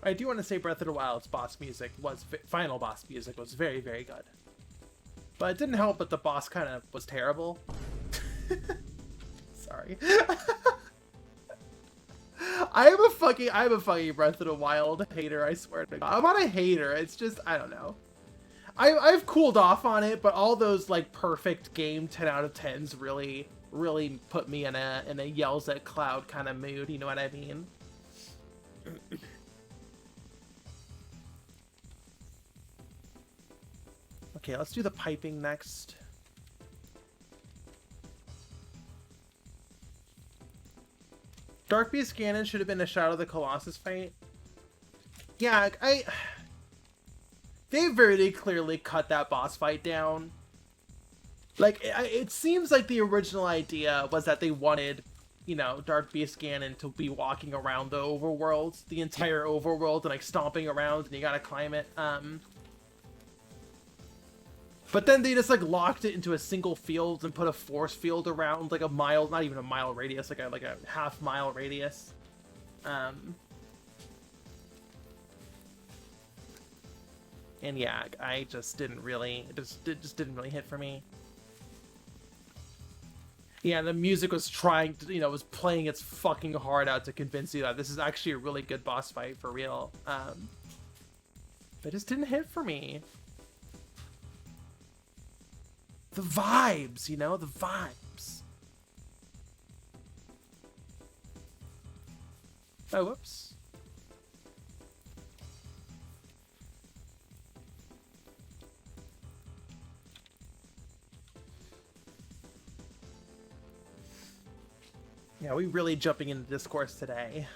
I do want to say Breath of the Wild's boss music was final boss music was very, very good. But it didn't help that the boss kind of was terrible. Sorry. I'm a fucking Breath of the Wild hater, I swear to God. I'm not a hater, it's just, I don't know. I've cooled off on it, but all those like perfect game 10 out of 10s really put me in a yells at Cloud kind of mood, you know what I mean? Okay, let's do the piping next. Dark Beast Ganon should have been a Shadow of the Colossus fight. Yeah, they very clearly cut that boss fight down. Like, it seems like the original idea was that they wanted, you know, Dark Beast Ganon to be walking around the overworld, the entire overworld, and like stomping around, and you gotta climb it. But then they just like locked it into a single field and put a force field around like a mile, not even a mile radius, like a half-mile radius. And yeah, I just didn't really, it just didn't really hit for me. Yeah, the music was trying to, you know, was playing its fucking heart out to convince you that this is actually a really good boss fight for real. But it just didn't hit for me. The vibes, you know, the vibes. Oh, whoops. Yeah, we really jumping into discourse today.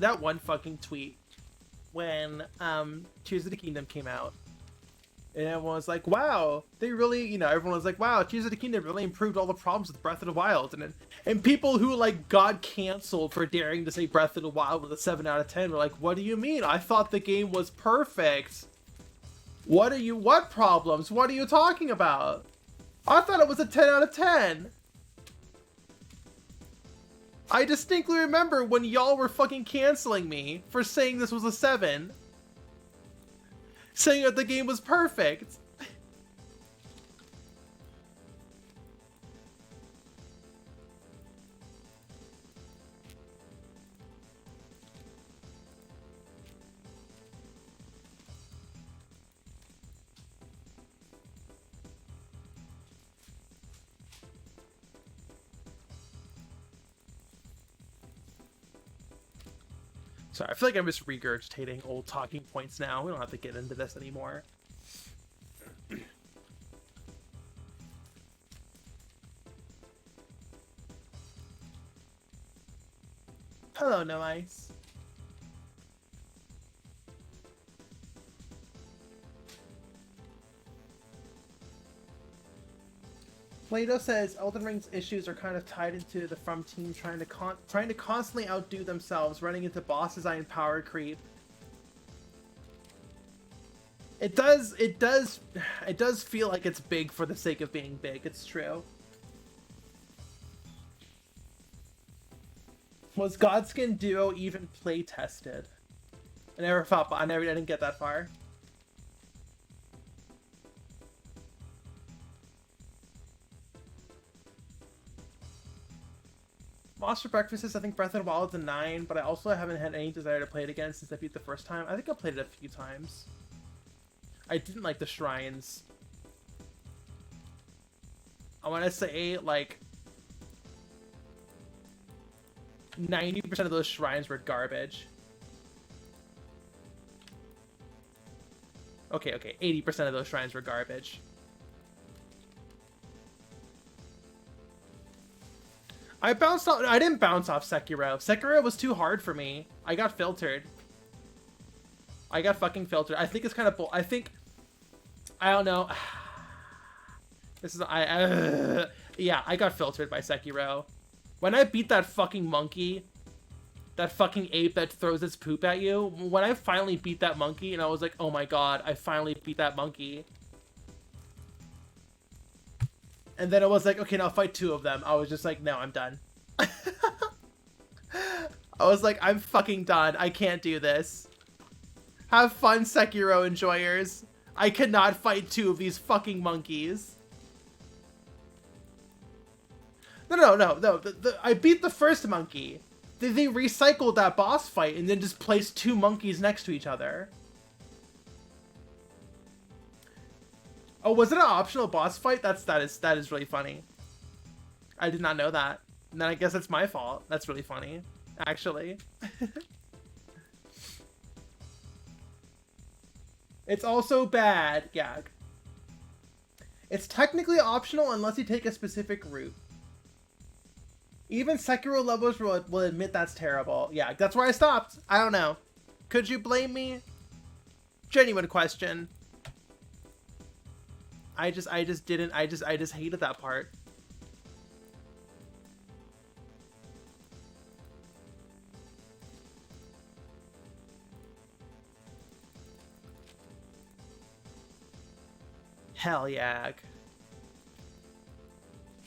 That one fucking tweet when Tears of the Kingdom came out, and everyone was like, wow, they really, you know, everyone was like, wow, Tears of the Kingdom really improved all the problems with Breath of the Wild. And people who like got canceled for daring to say Breath of the Wild with a 7 out of 10 were like, what do you mean? I thought the game was perfect. What problems? What are you talking about? I thought it was a 10 out of 10. I distinctly remember when y'all were fucking canceling me for saying this was a 7. Saying that the game was perfect. Sorry, I feel like I'm just regurgitating old talking points now. We don't have to get into this anymore. Hello, No Ice. Plato says Elden Ring's issues are kind of tied into the From team trying to constantly outdo themselves, running into boss design and power creep. It does feel like it's big for the sake of being big. It's true. Was Godskin Duo even play tested? I didn't get that far. Lost for Breakfast is, I think, Breath of the Wild is a 9, but I also haven't had any desire to play it again since I beat the first time. I think I played it a few times. I didn't like the shrines. I want to say, like, 90% of those shrines were garbage. Okay, 80% of those shrines were garbage. I didn't bounce off Sekiro. Sekiro was too hard for me. I got filtered. I got fucking filtered. I think it's kind of I don't know. This is yeah, I got filtered by Sekiro. When I beat that fucking monkey, that fucking ape that throws its poop at you, when I finally beat that monkey and I was like, "Oh my god, I finally beat that monkey." And then it was like, okay, now fight 2 of them. I was just like, no, I'm done. I was like, I'm fucking done. I can't do this. Have fun, Sekiro enjoyers. I cannot fight 2 of these fucking monkeys. No. I beat the first monkey. They recycled that boss fight and then just placed 2 monkeys next to each other. Oh, was it an optional boss fight? That is really funny. I did not know that. And then I guess it's my fault. That's really funny, actually. It's also bad, Gag. It's technically optional unless you take a specific route. Even Sekiro lovers will admit that's terrible. Yeah, that's where I stopped. I don't know. Could you blame me? Genuine question. I just hated that part. Hell yeah.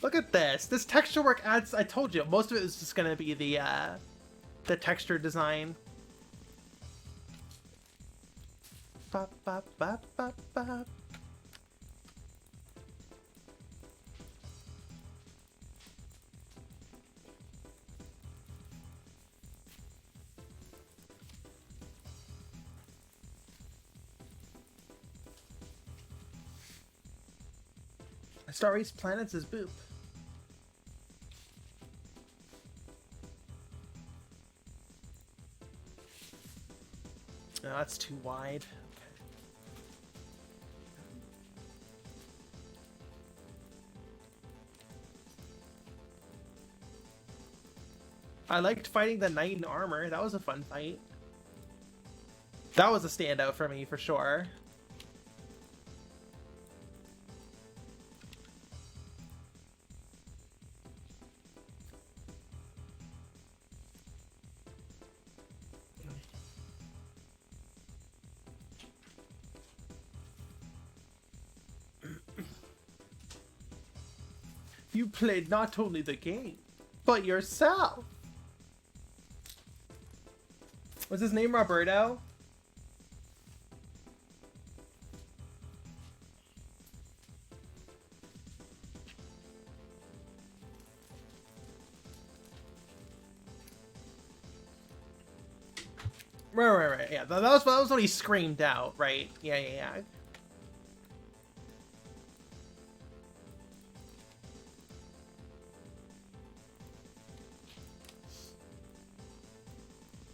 Look at this. This texture work adds, I told you, most of it is just gonna be the texture design. Ba, ba, ba, ba, ba. Star Race Planets is boop. No, that's too wide. Okay. I liked fighting the knight in armor. That was a fun fight. That was a standout for me, for sure. You played not only the game, but yourself. Was his name Roberto? Right. Yeah, that was when he screamed out, right? Yeah.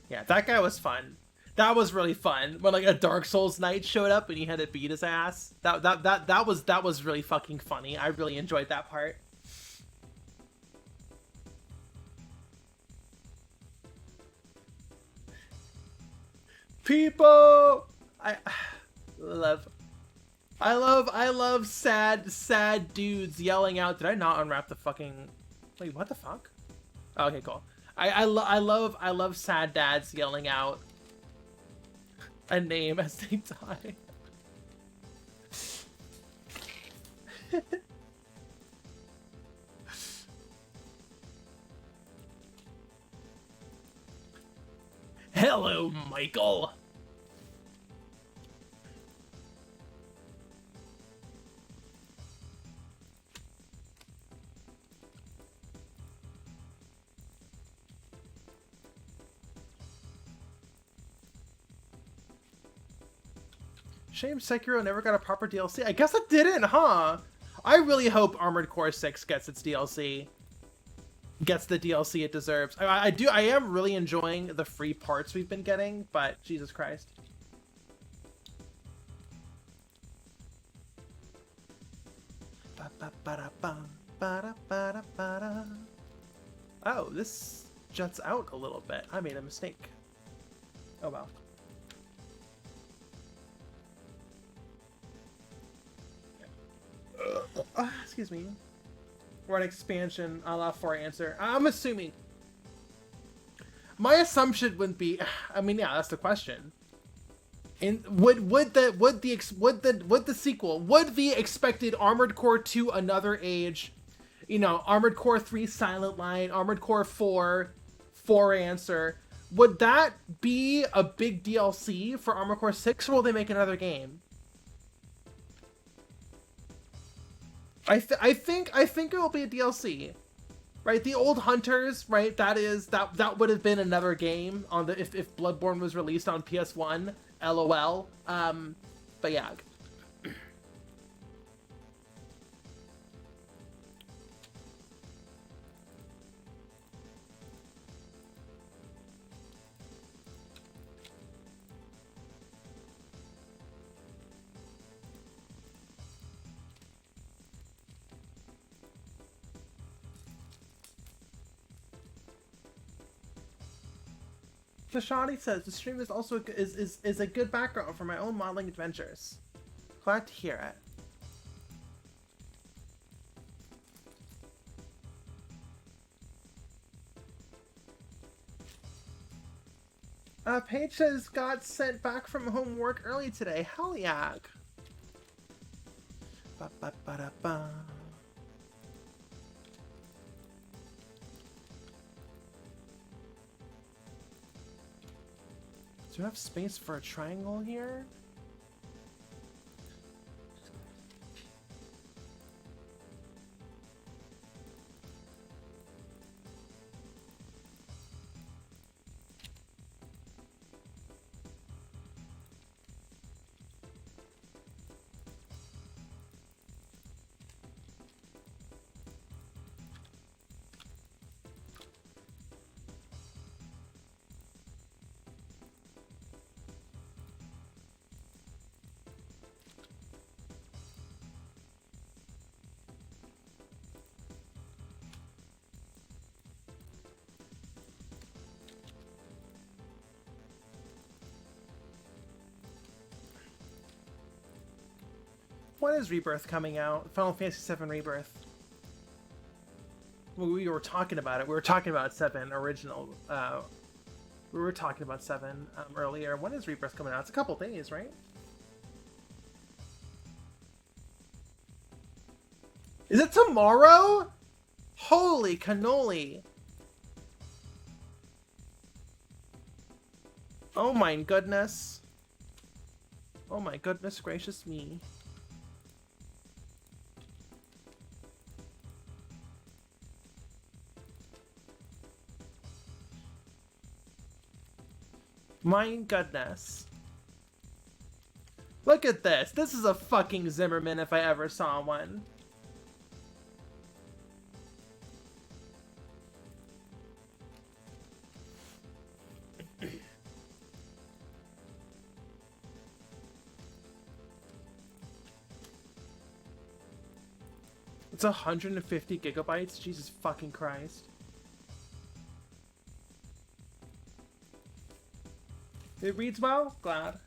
Yeah, that guy was fun. That was really fun. When like a Dark Souls knight showed up and he had to beat his ass. That was really fucking funny. I really enjoyed that part. People, I love sad dudes yelling out. Did I not unwrap the fucking? Wait, what the fuck? Oh, okay, cool. I love sad dads yelling out a name as they die. Hello, Michael. Shame Sekiro never got a proper DLC. I guess it didn't, huh? I really hope Armored Core 6 gets its DLC. Gets the DLC it deserves. I am really enjoying the free parts we've been getting, but Jesus Christ. Oh, this juts out a little bit. I made a mistake. Oh well. Excuse me. Or an expansion a la 4 answer. I'm assuming. My assumption would be. I mean, yeah, that's the question. And would the sequel, would the expected Armored Core 2 Another Age, you know, Armored Core 3 Silent Light, Armored Core 4 Answer, would that be a big DLC for Armored Core 6, or will they make another game? I think it will be a DLC, right? The Old Hunters, right? That would have been another game on the if Bloodborne was released on PS1. LOL. But yeah. Tashani says the stream is also is a good background for my own modeling adventures. Glad to hear it. Paige says got sent back from homework early today. Hell yeah. Ba, ba, ba, da, ba. Do you have space for a triangle here? When is Rebirth coming out? Final Fantasy VII Rebirth. We were talking about it. We were talking about 7 original. We were talking about 7 earlier. When is Rebirth coming out? It's a couple days, right? Is it tomorrow? Holy cannoli. Oh my goodness. Oh my goodness gracious me. My goodness. Look at this. This is a fucking Zimmerman if I ever saw one. It's 150 gigabytes? Jesus fucking Christ. It reads well? Glad.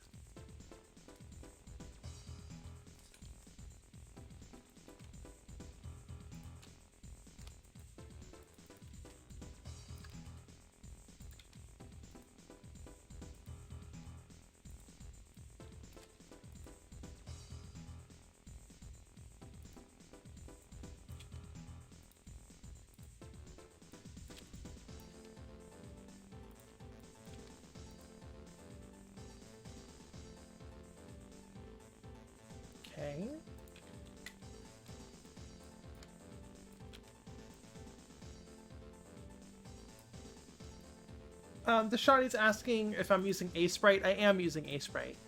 Okay. The Shawty's asking if I'm using A-Sprite. I am using A-Sprite.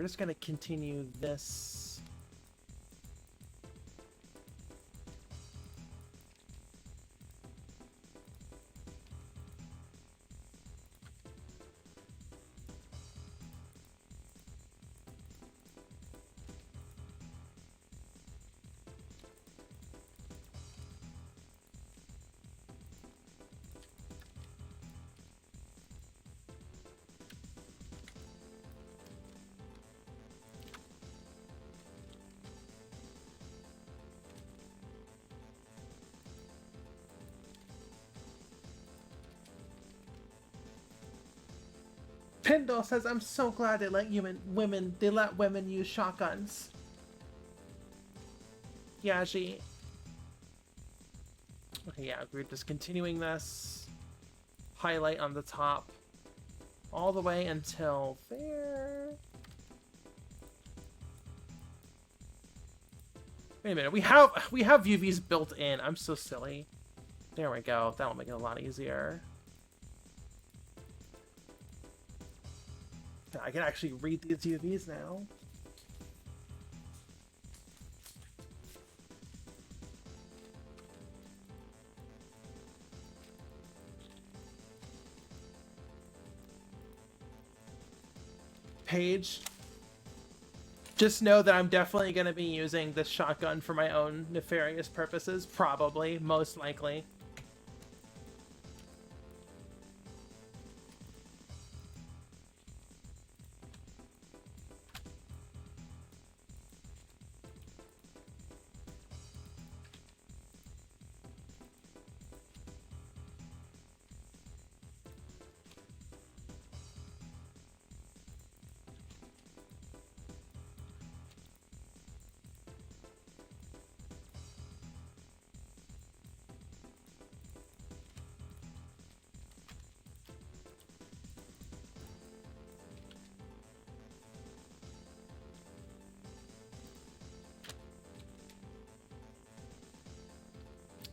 we're just gonna continue this. Pendle says, I'm so glad they let women use shotguns. Yeah, she. Okay, yeah, we're just continuing this. Highlight on the top. All the way until there. Wait a minute, we have UVs built in. I'm so silly. There we go. That'll make it a lot easier. I can actually read these UVs now. Paige, just know that I'm definitely going to be using this shotgun for my own nefarious purposes. Probably, most likely.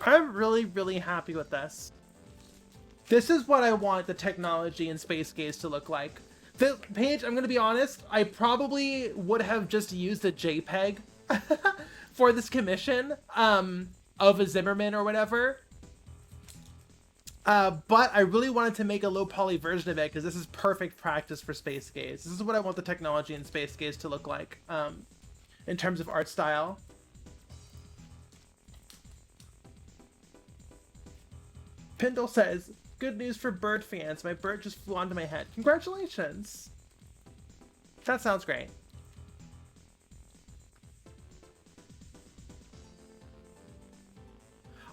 I'm really, really happy with this. This is what I want the technology in Space Gaze to look like. Paige, I'm going to be honest, I probably would have just used a JPEG for this commission of a Zimmerman or whatever. But I really wanted to make a low poly version of it because this is perfect practice for Space Gaze. This is what I want the technology in Space Gaze to look like in terms of art style. Pendle says, good news for bird fans. My bird just flew onto my head. Congratulations. That sounds great.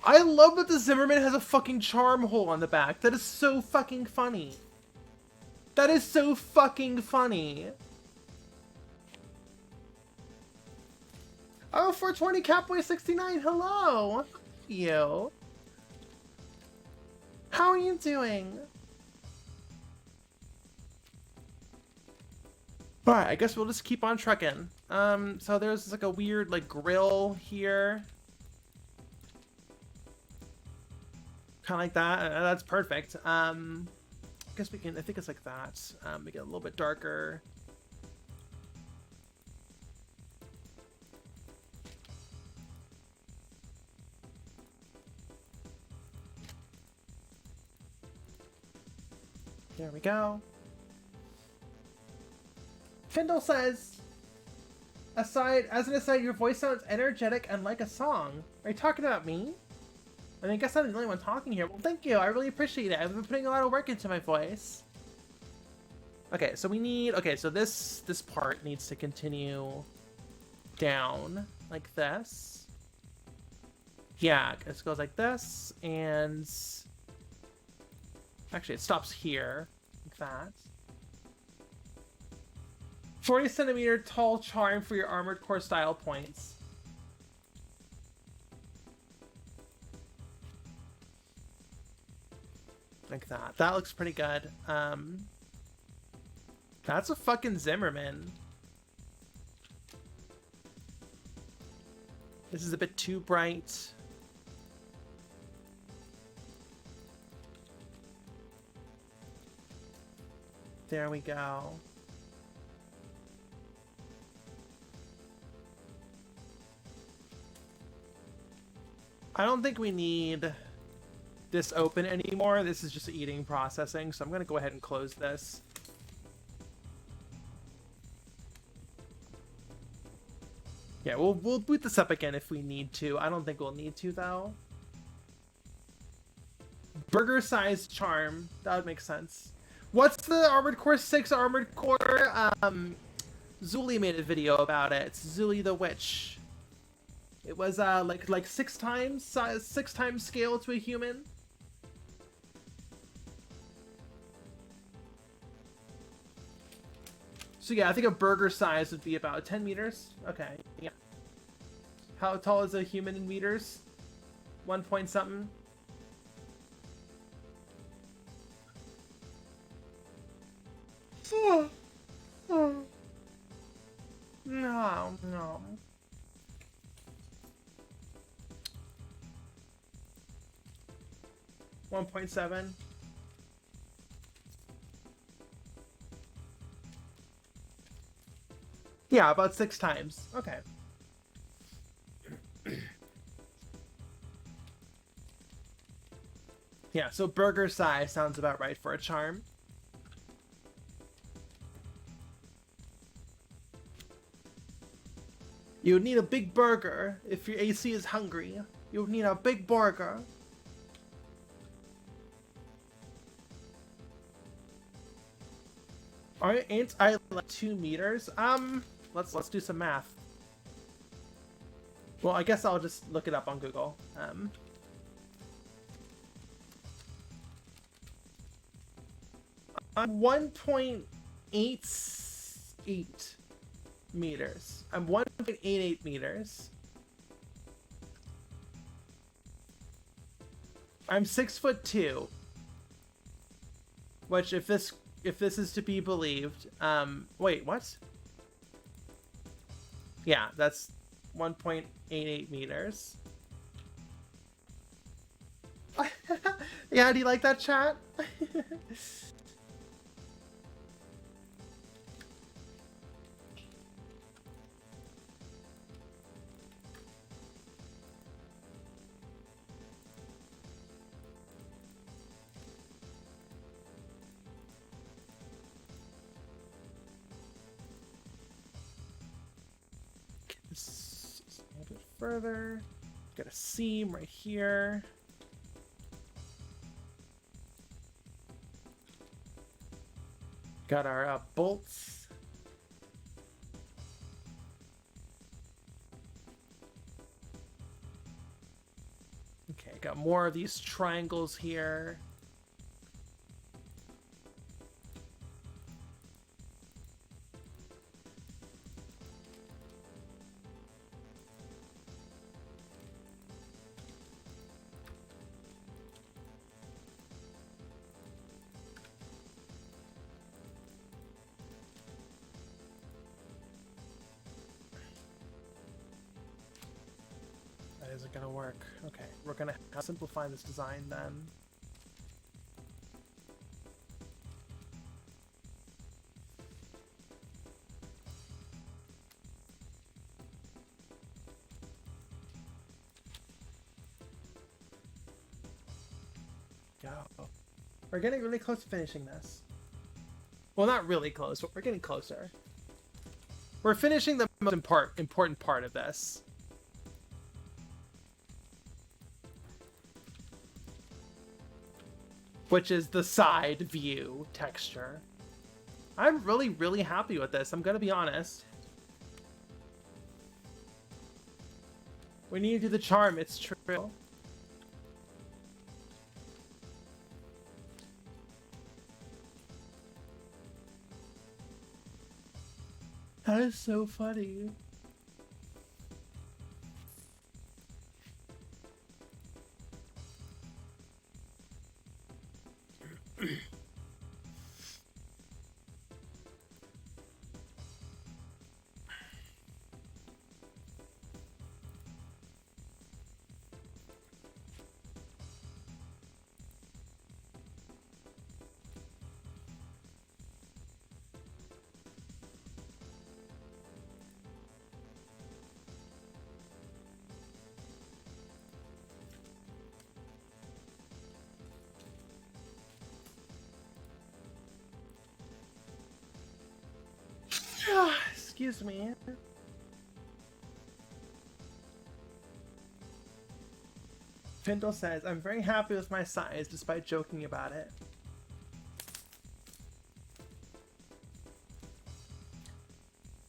I love that the Zimmerman has a fucking charm hole on the back. That is so fucking funny. That is so fucking funny. Oh, 420 Catboy 69. Hello. You. How are you doing? Alright, I guess we'll just keep on trucking. So there's like a weird like grill here. Kind of like that. That's perfect. I guess we can, I think it's like that. We get a little bit darker. There we go. Findle says, as an aside, your voice sounds energetic and like a song. Are you talking about me? I mean, I guess I'm the only one talking here. Well, thank you. I really appreciate it. I've been putting a lot of work into my voice. Okay, so we need... Okay, so this part needs to continue down like this. Yeah, it goes like this, and... Actually, it stops here, like that. 40 centimeter tall charm for your armored core style points. Like that. That looks pretty good. That's a fucking Zimmerman. This is a bit too bright. There we go. I don't think we need this open anymore. This is just eating processing, so I'm going to go ahead and close this. Yeah, we'll boot this up again if we need to. I don't think we'll need to, though. Burger size charm. That would make sense. What's the Armored Core 6 Armored Core? Zuli made a video about it. It's Zuli the Witch. It was like 6 times scale to a human. So yeah, I think a burger size would be about 10 meters. Okay, yeah. How tall is a human in meters? 1 point something. No. 1.7. Yeah, about 6 times. Okay. Yeah, so burger size sounds about right for a charm. You would need a big burger if your AC is hungry. You would need a big burger. Ain't I like 2 meters? Let's do some math. Well, I guess I'll just look it up on Google. 1.88 meters. I'm 1.88 meters. I'm 6'2", which if this is to be believed, wait, what? Yeah, that's 1.88 meters. Yeah, do you like that, chat? A little bit further. Got a seam right here. Got our bolts. Okay, got more of these triangles here. Is it gonna work? Okay, we're gonna simplify this design then. Go. We're getting really close to finishing this. Well, not really close, but we're getting closer. We're finishing the most important part of this. Which is the side view texture. I'm really happy with this, I'm gonna be honest. We need to do the charm, it's true. That is so funny. Excuse me. Findle says, I'm very happy with my size despite joking about it.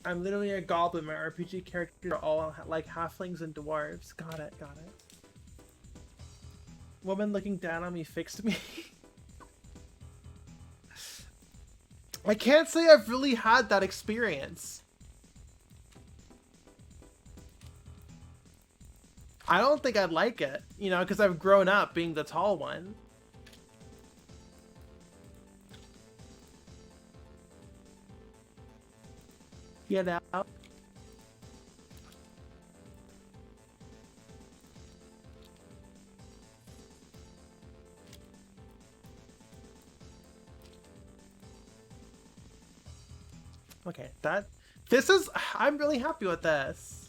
I'm literally a goblin. My RPG characters are all like halflings and dwarves. Got it, got it. Woman looking down on me fixed me. I can't say I've really had that experience. I don't think I'd like it, you know, because I've grown up being the tall one. You know? Okay, I'm really happy with this.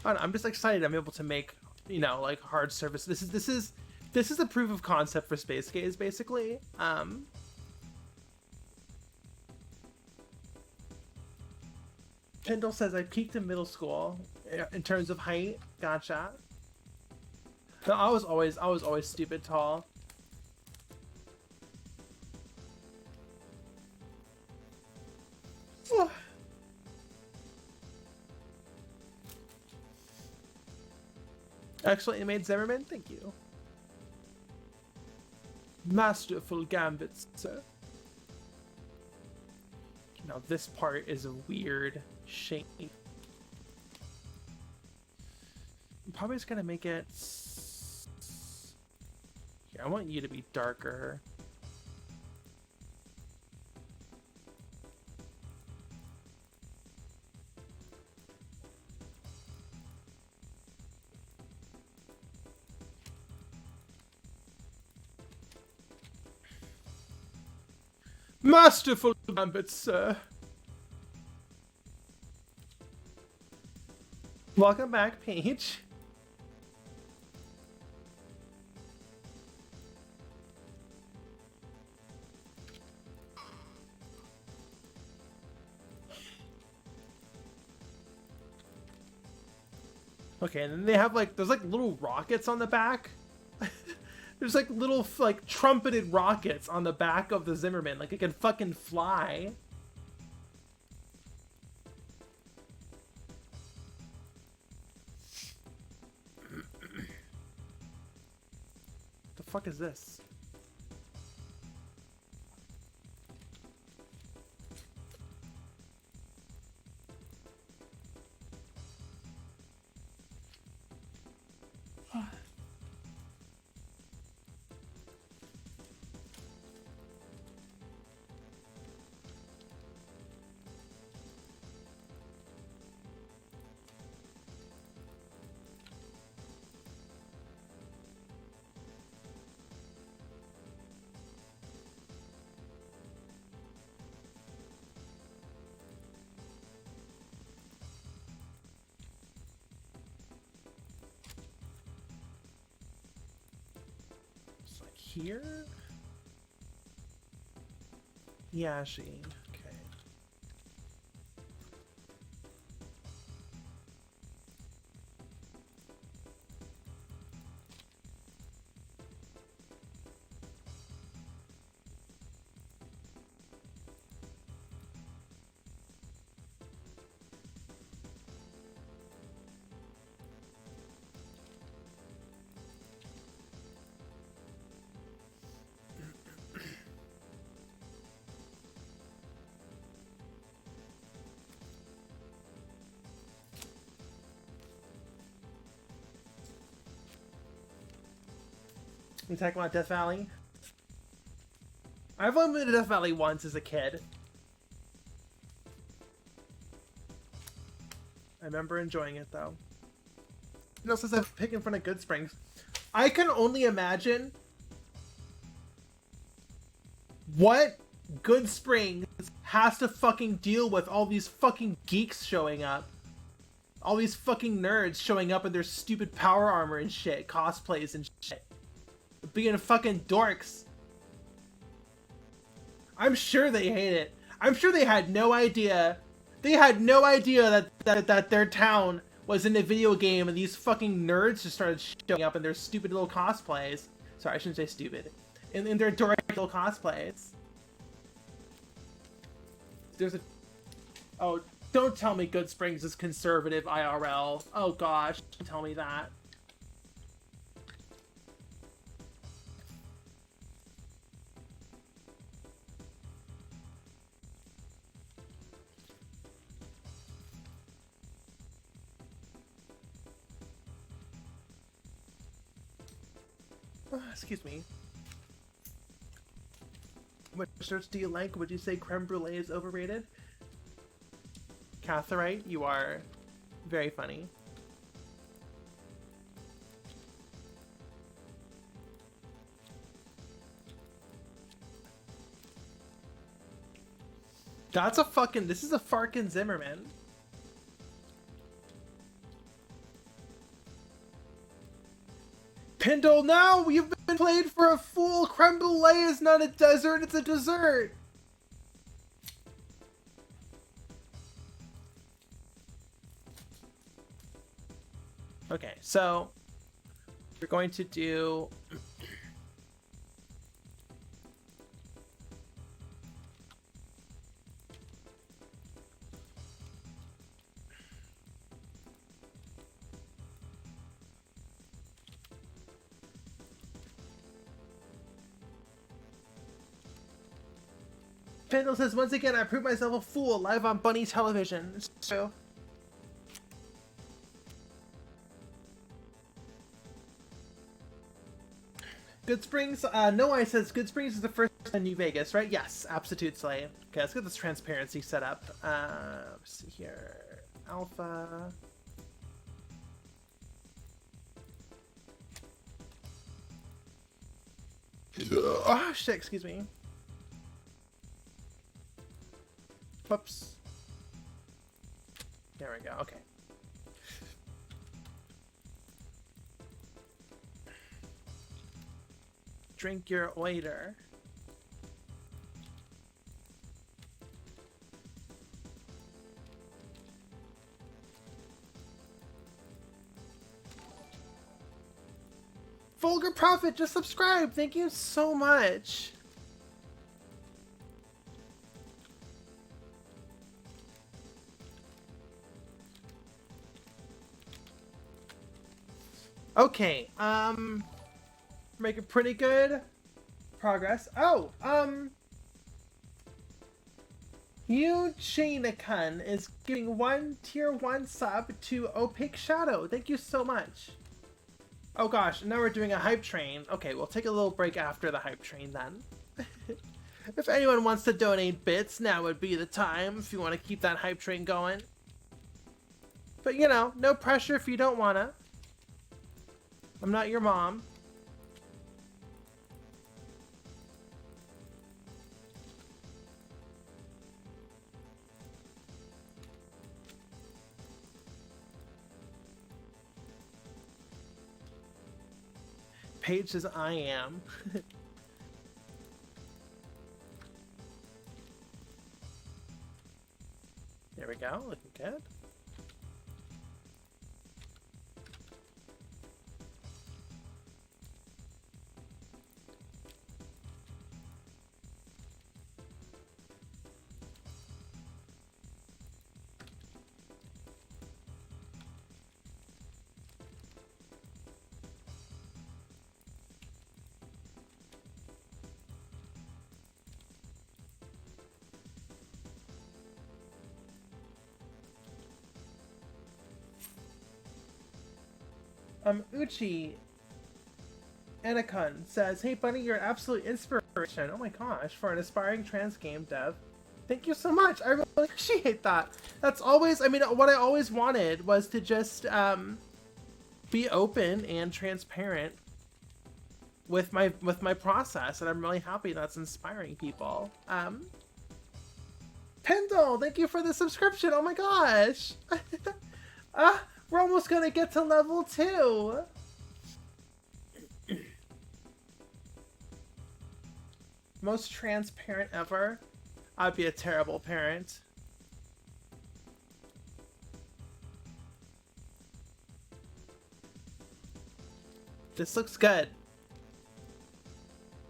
I don't know, I'm just excited I'm able to make, you know, like hard surface. This is a proof of concept for Space Gaze, basically. Pendle says I peaked in middle school in terms of height. Gotcha. No, I was always stupid tall. Excellent, you made Zimmerman. Thank you. Masterful gambits, sir. Now this part is a weird shape. I'm probably just gonna make it... Here, I want you to be darker. Masterful gambits, sir. Welcome back, Paige. Okay, and then they have like, there's like little rockets on the back. There's like little like trumpeted rockets on the back of the Zimmerman, like it can fucking fly. The fuck is this? Here? Yeah, she. Okay. You talking about Death Valley? I've only been to Death Valley once as a kid. I remember enjoying it though. It also says pick in front of Good Springs. I can only imagine what Good Springs has to fucking deal with all these fucking geeks showing up. All these fucking nerds showing up in their stupid power armor and shit, cosplays and shit. Being fucking dorks. I'm sure they hate it. I'm sure they had no idea. They had no idea that their town was in a video game and these fucking nerds just started showing up in their stupid little cosplays. Sorry, I shouldn't say stupid. In their dorky little cosplays. There's a... Oh, don't tell me Good Springs is conservative IRL. Oh gosh, don't tell me that. Excuse me. What desserts do you like? Would you say creme brulee is overrated? Catherite, you are very funny. That's a fucking... This is a Farkin Zimmerman. Pindle, now you've been played for a fool. Creme brulee is not a dessert, it's a dessert. Okay, so we're going to do... Pendle says, once again, I proved myself a fool live on Bunny Television. It's true. Good Springs, Noai says, Good Springs is the first in New Vegas, right? Yes, absolutely. Okay, let's get this transparency set up. Let's see here. Alpha. Oh, shit, excuse me. Whoops. There we go, okay. Drink your oiter. Vulgar Prophet, just subscribe. Thank you so much. Okay, making pretty good progress. Oh, Eugenican is giving 1 tier 1 sub to Opaque Shadow. Thank you so much. Oh gosh, now we're doing a hype train. Okay, we'll take a little break after the hype train then. If anyone wants to donate bits, now would be the time if you want to keep that hype train going. But you know, no pressure if you don't wanna. I'm not your mom. Paige says I am. There we go, looking good. Uchi Anacon says, hey buddy, you're an absolute inspiration. Oh my gosh, for an aspiring trans game dev. Thank you so much. I really appreciate that. That's always, I mean, what I always wanted was to just be open and transparent with my process, and I'm really happy that's inspiring people. Pendle, thank you for the subscription. Oh my gosh. We're almost gonna get to level 2. Most transparent ever. I'd be a terrible parent. This looks good.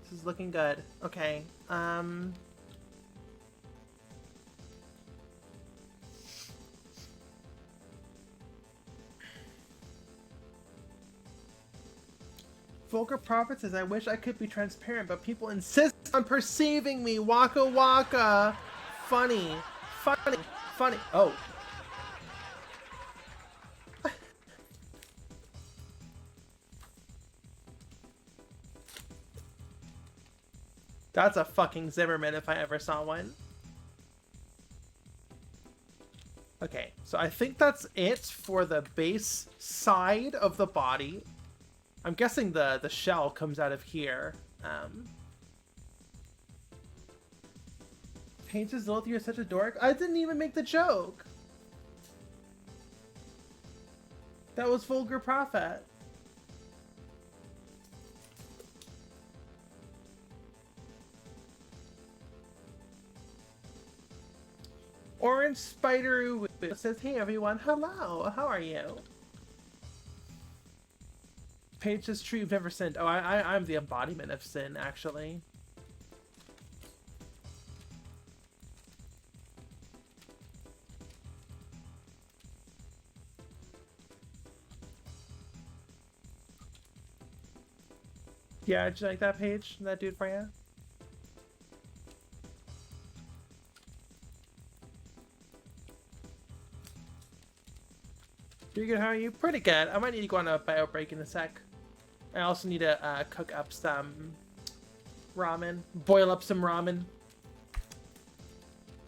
This is looking good. Okay. Vulgar Prophet says, I wish I could be transparent, but people insist on perceiving me. Waka waka. Funny. Funny. Funny. Oh. That's a fucking Zimmerman if I ever saw one. Okay, so I think that's it for the base side of the body. I'm guessing the shell comes out of here. Paige says, Lilith, you're such a dork. I didn't even make the joke. That was Vulgar Prophet. Orange Spider says, hey everyone, hello, how are you? Paige says, true, you've never sinned. Oh, I'm the embodiment of sin, actually. Yeah, did you like that page? That dude for you? Pretty good, how are you? Pretty good. I might need to go on a bio break in a sec. I also need to cook up some ramen. Boil up some ramen.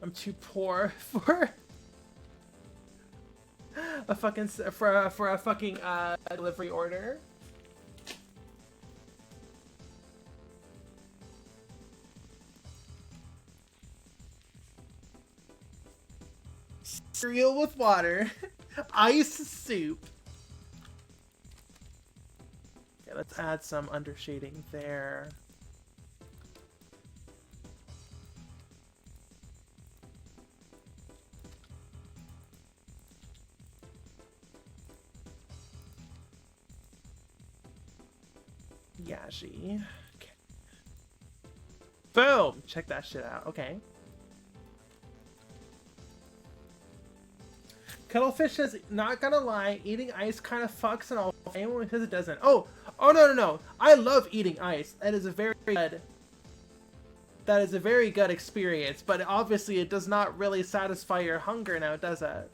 I'm too poor for a fucking delivery order. Cereal with water. Ice soup. Okay, let's add some undershading there. Yashi. Okay. Boom! Check that shit out. Okay. Cuttlefish says, not gonna lie, eating ice kind of fucks and all. Anyone says it doesn't. Oh no. I love eating ice. That is a very good experience, but obviously it does not really satisfy your hunger now, does it?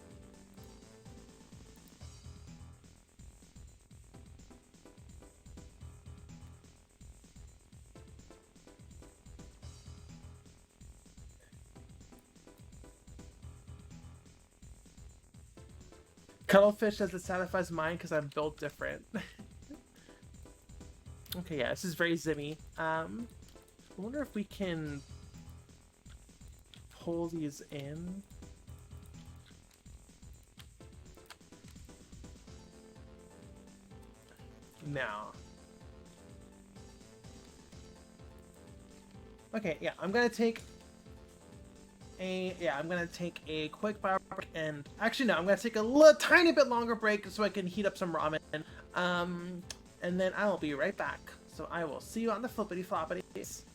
Cuttlefish says it satisfies mine because I'm built different. Okay, yeah, this is very zimmy. I wonder if we can pull these in. No. Okay, yeah, I'm gonna take a quick bio break, and actually no, I'm gonna take a tiny bit longer break so I can heat up some ramen. And then I will be right back. So I will see you on the flippity floppities.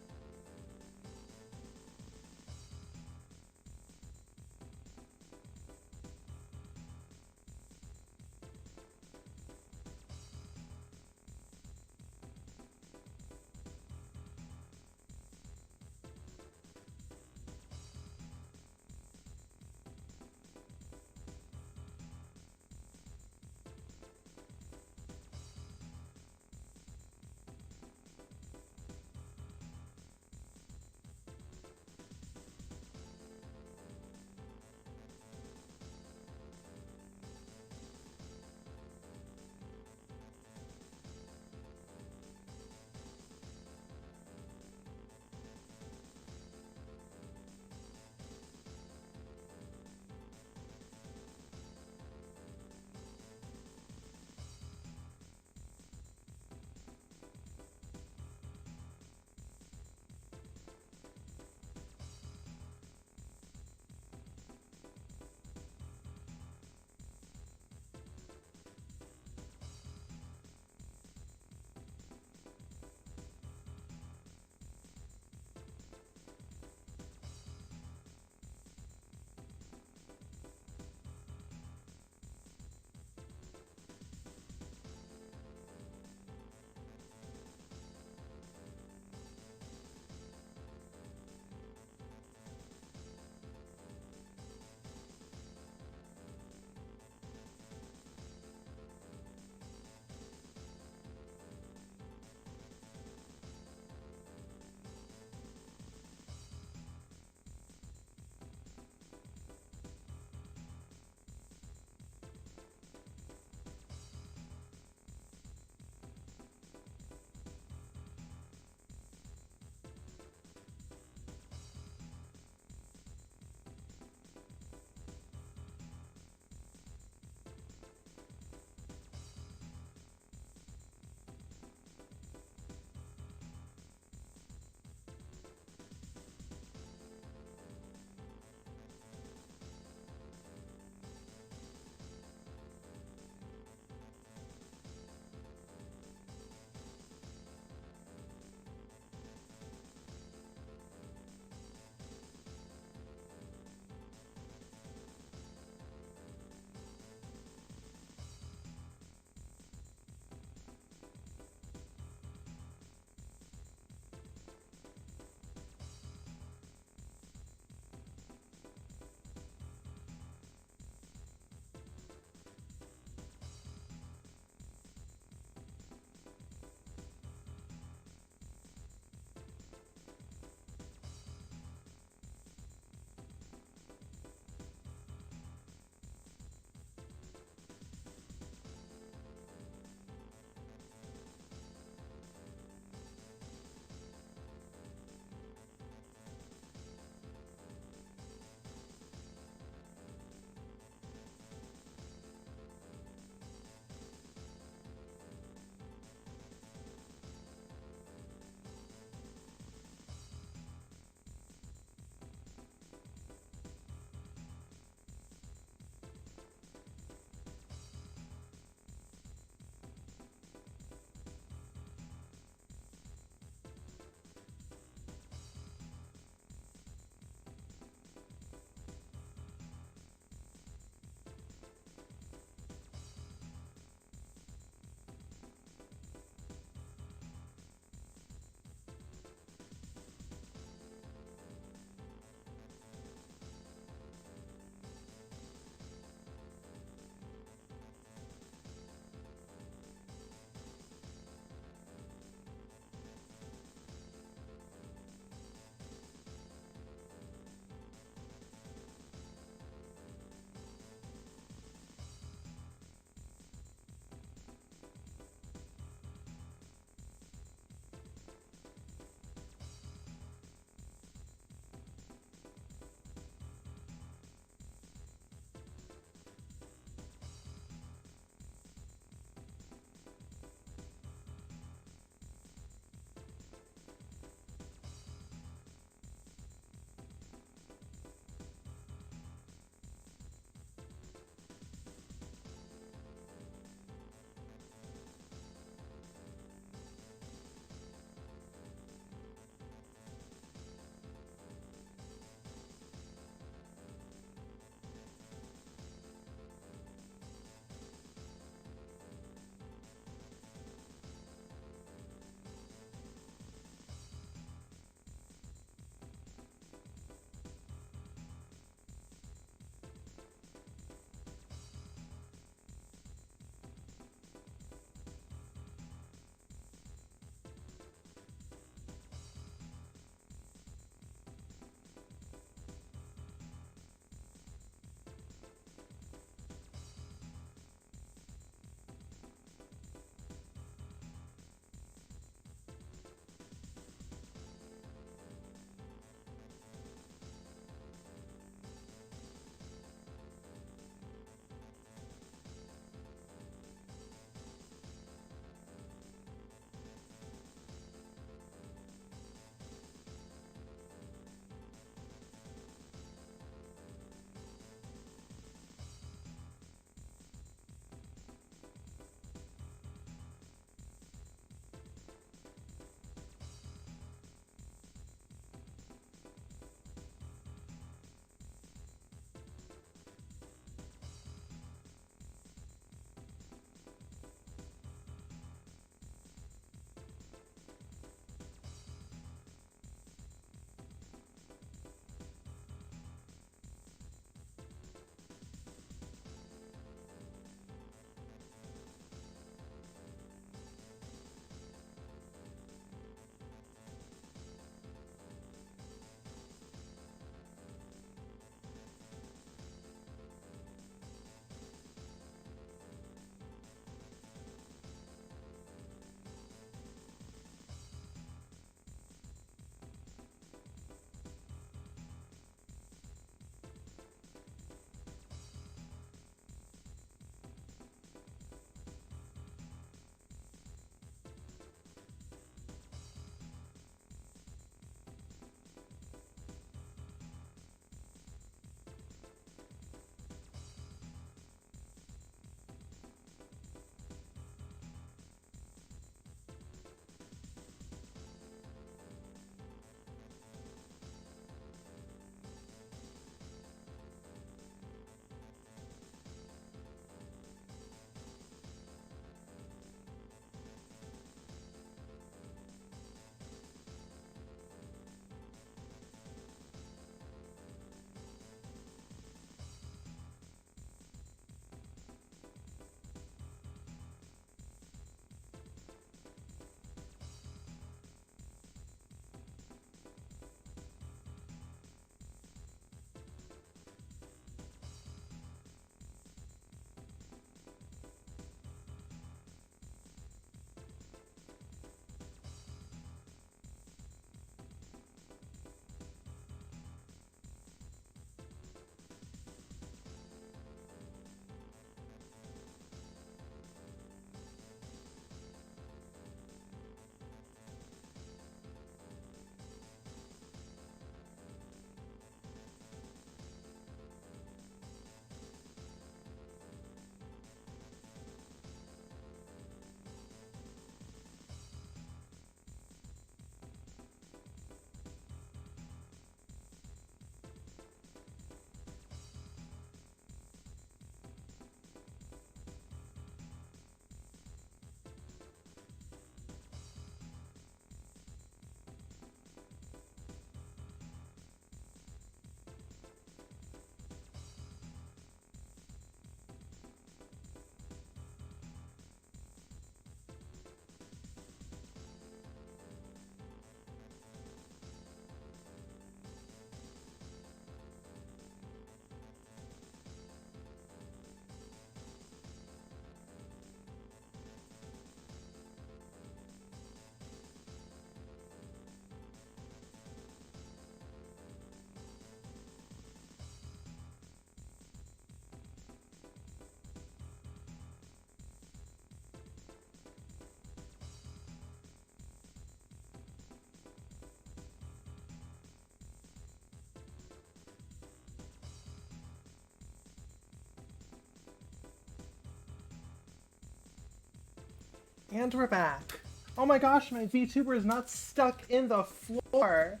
And we're back. Oh my gosh, my VTuber is not stuck in the floor.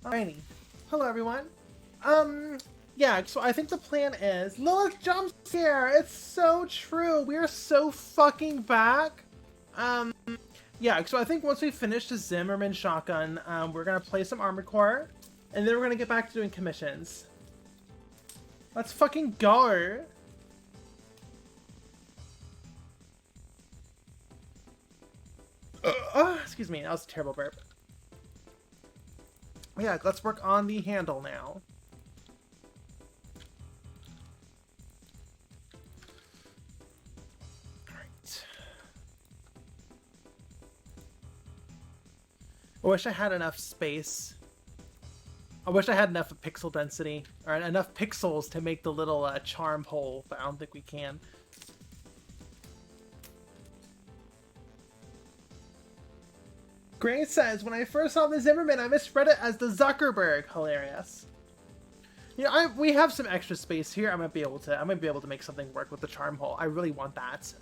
Alrighty. Hello, everyone. Yeah, so I think the plan is... Lilith jump scare! It's so true! We are so fucking back! Yeah, so I think once we finish the Zimmerman shotgun, we're gonna play some Armored Core, and then we're gonna get back to doing commissions. Let's fucking go! Excuse me, that was a terrible burp. Yeah, let's work on the handle now. Alright. I wish I had enough space. I wish I had enough pixel density, or enough pixels to make the little charm hole, but I don't think we can. Gray says, when I first saw the Zimmerman, I misread it as the Zuckerberg. Hilarious. You know, we have some extra space here. I might be able to make something work with the charm hole. I really want that.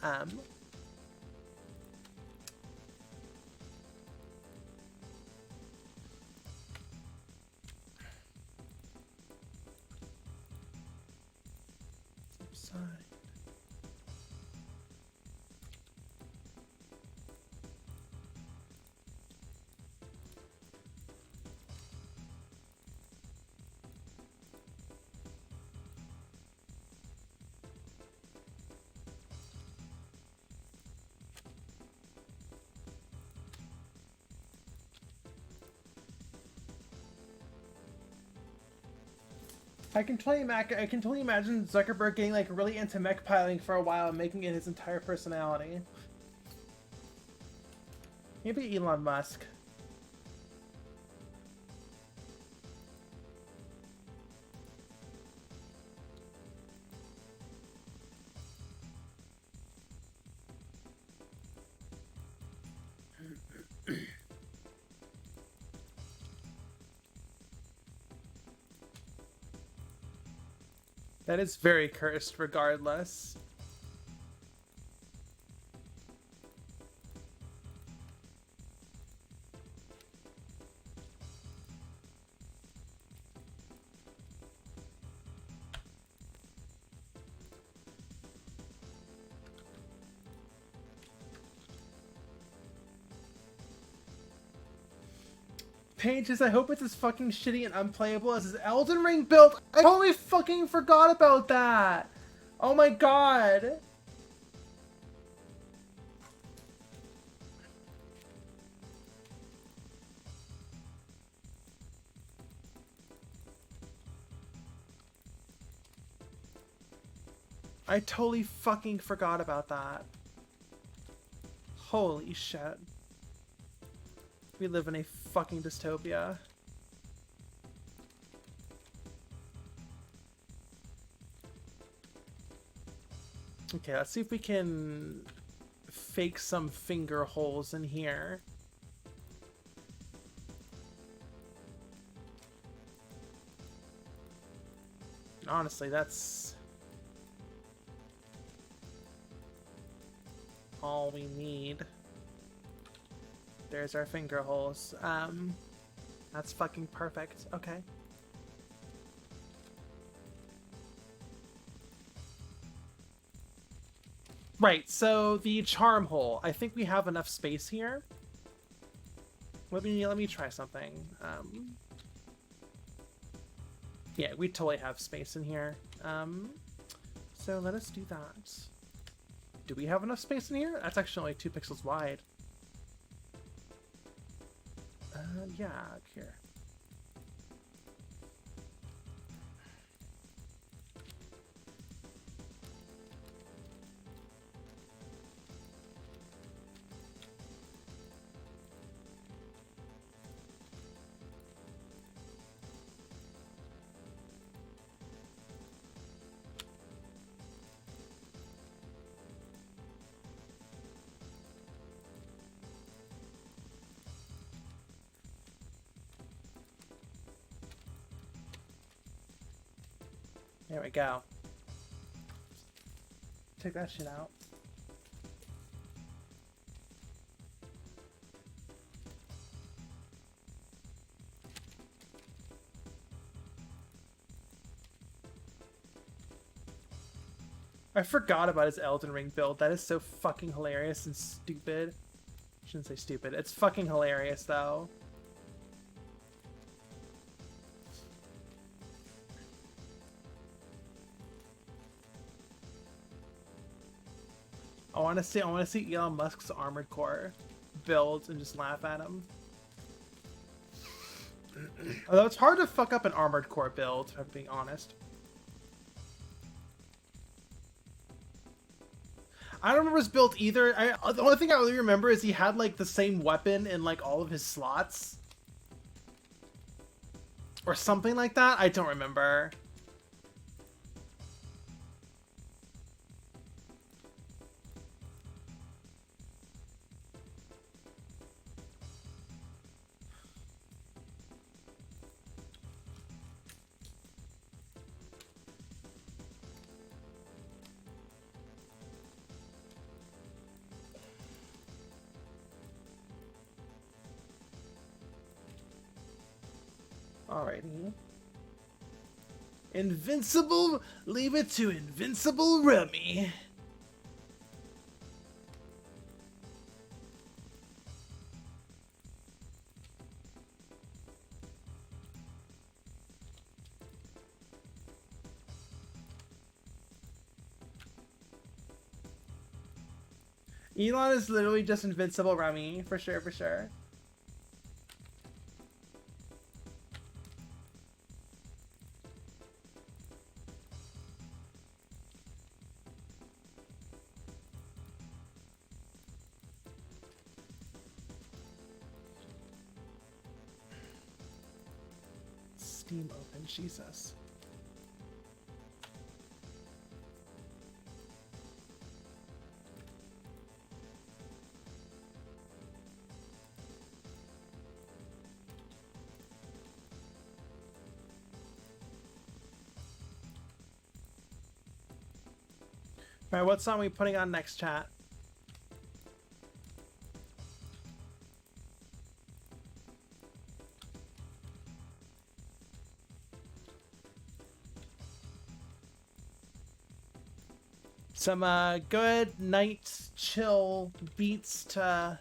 I can totally imagine Zuckerberg getting like really into mech piling for a while and making it his entire personality. Maybe Elon Musk. That is very cursed regardless. Pages, I hope it's as fucking shitty and unplayable as his Elden Ring build. I totally fucking forgot about that. Oh my god. I totally fucking forgot about that. Holy shit. We live in a fucking dystopia. Okay, let's see if we can fake some finger holes in here. Honestly, that's all we need. There's our finger holes. That's fucking perfect. Okay. Right, so the charm hole. I think we have enough space here. Let me try something. Yeah, we totally have space in here. So let us do that. Do we have enough space in here? That's actually only 2 pixels wide. Yeah, here. There we go. Check that shit out. I forgot about his Elden Ring build. That is so fucking hilarious and stupid. I shouldn't say stupid. It's fucking hilarious, though. I want to see Elon Musk's Armored Core build and just laugh at him. Although it's hard to fuck up an Armored Core build, if I'm being honest. I don't remember his build either. The only thing I really remember is he had like the same weapon in like all of his slots. Or something like that. I don't remember. Alrighty. Invincible, leave it to Invincible Rummy. Elon is literally just Invincible Rummy, for sure, for sure. Steam open, Jesus. Alright, what song are we putting on next, chat? Some good night chill beats to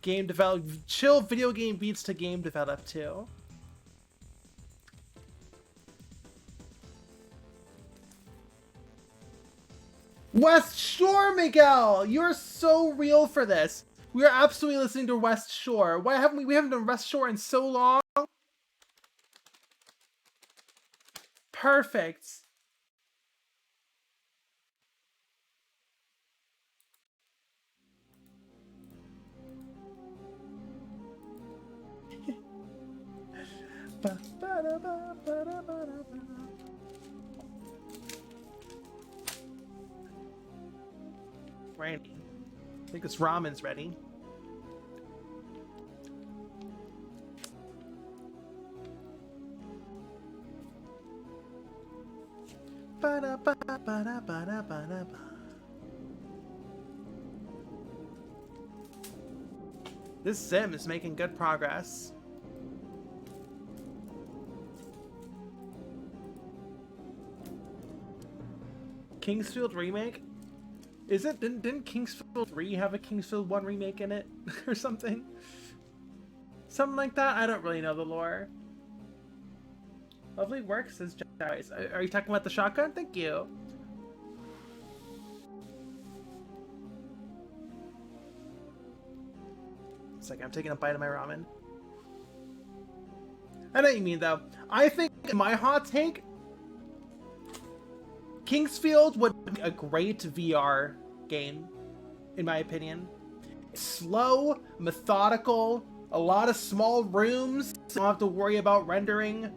game develop, chill video game beats to game develop too. West Shore, Miguel, you're so real for this. We are absolutely listening to West Shore. Why haven't we haven't done West Shore in so long? Perfect. Randy, I think this ramen's ready. This sim is making good progress. Kingsfield remake? Is it? Didn't Kingsfield 3 have a Kingsfield 1 remake in it? Or something? Something like that? I don't really know the lore. Lovely work, says Jais. Are you talking about the shotgun? Thank you. It's like I'm taking a bite of my ramen. I know what you mean, though. I think, my hot take, Kingsfield would be a great VR game, in my opinion. It's slow, methodical, a lot of small rooms, so you don't have to worry about rendering,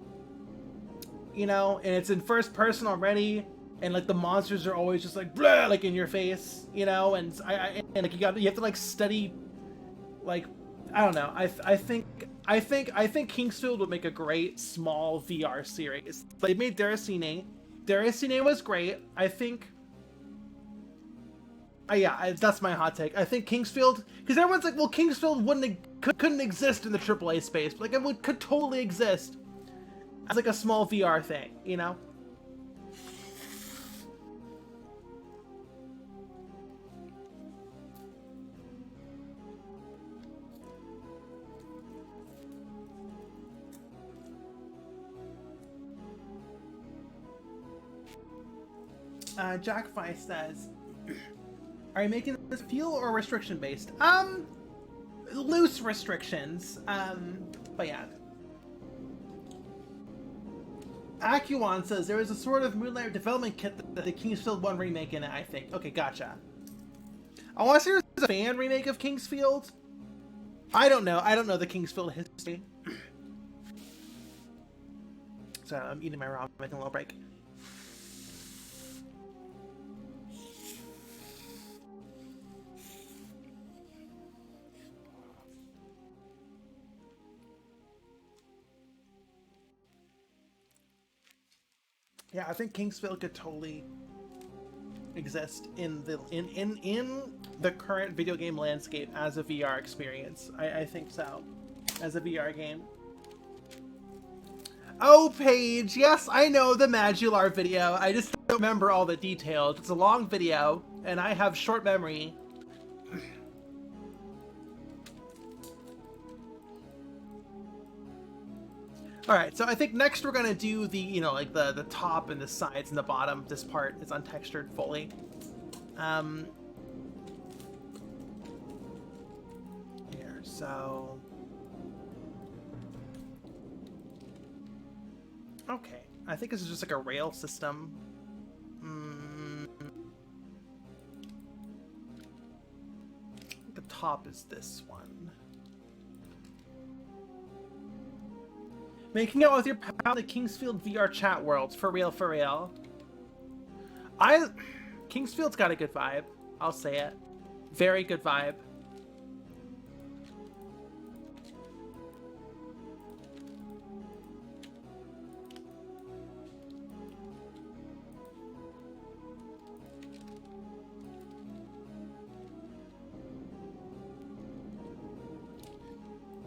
you know, and it's in first person already, and like the monsters are always just like blah, like in your face, you know, and and like you have to like study, like, I don't know. I think Kingsfield would make a great small VR series. They made Deracine. Deracine was great. I think. Yeah, that's my hot take. I think Kingsfield, because everyone's like, well, Kingsfield couldn't exist in the AAA space, but like it could totally exist as like a small VR thing, you know? Jack Fi says, are you making this fuel or restriction based? Loose restrictions. But yeah. Acuon says there is a sort of Moonlight development kit that the Kingsfield 1 remake in it, I think. Okay, gotcha. Unless there's a fan remake of Kingsfield. I don't know. I don't know the Kingsfield history. So I'm eating my ramen, making a little break. Yeah, I think Kingsfield could totally exist in the current video game landscape as a VR experience. I think so. As a VR game. Oh, Paige! Yes, I know the Madular video. I just don't remember all the details. It's a long video, and I have short memory. Alright, so I think next we're gonna do the, you know, like the top and the sides and the bottom. This part is untextured fully. Here, so... Okay, I think this is just like a rail system. The top is this one. Making out with your pal in the Kingsfield VR chat world. For real, for real. Kingsfield's got a good vibe. I'll say it. Very good vibe.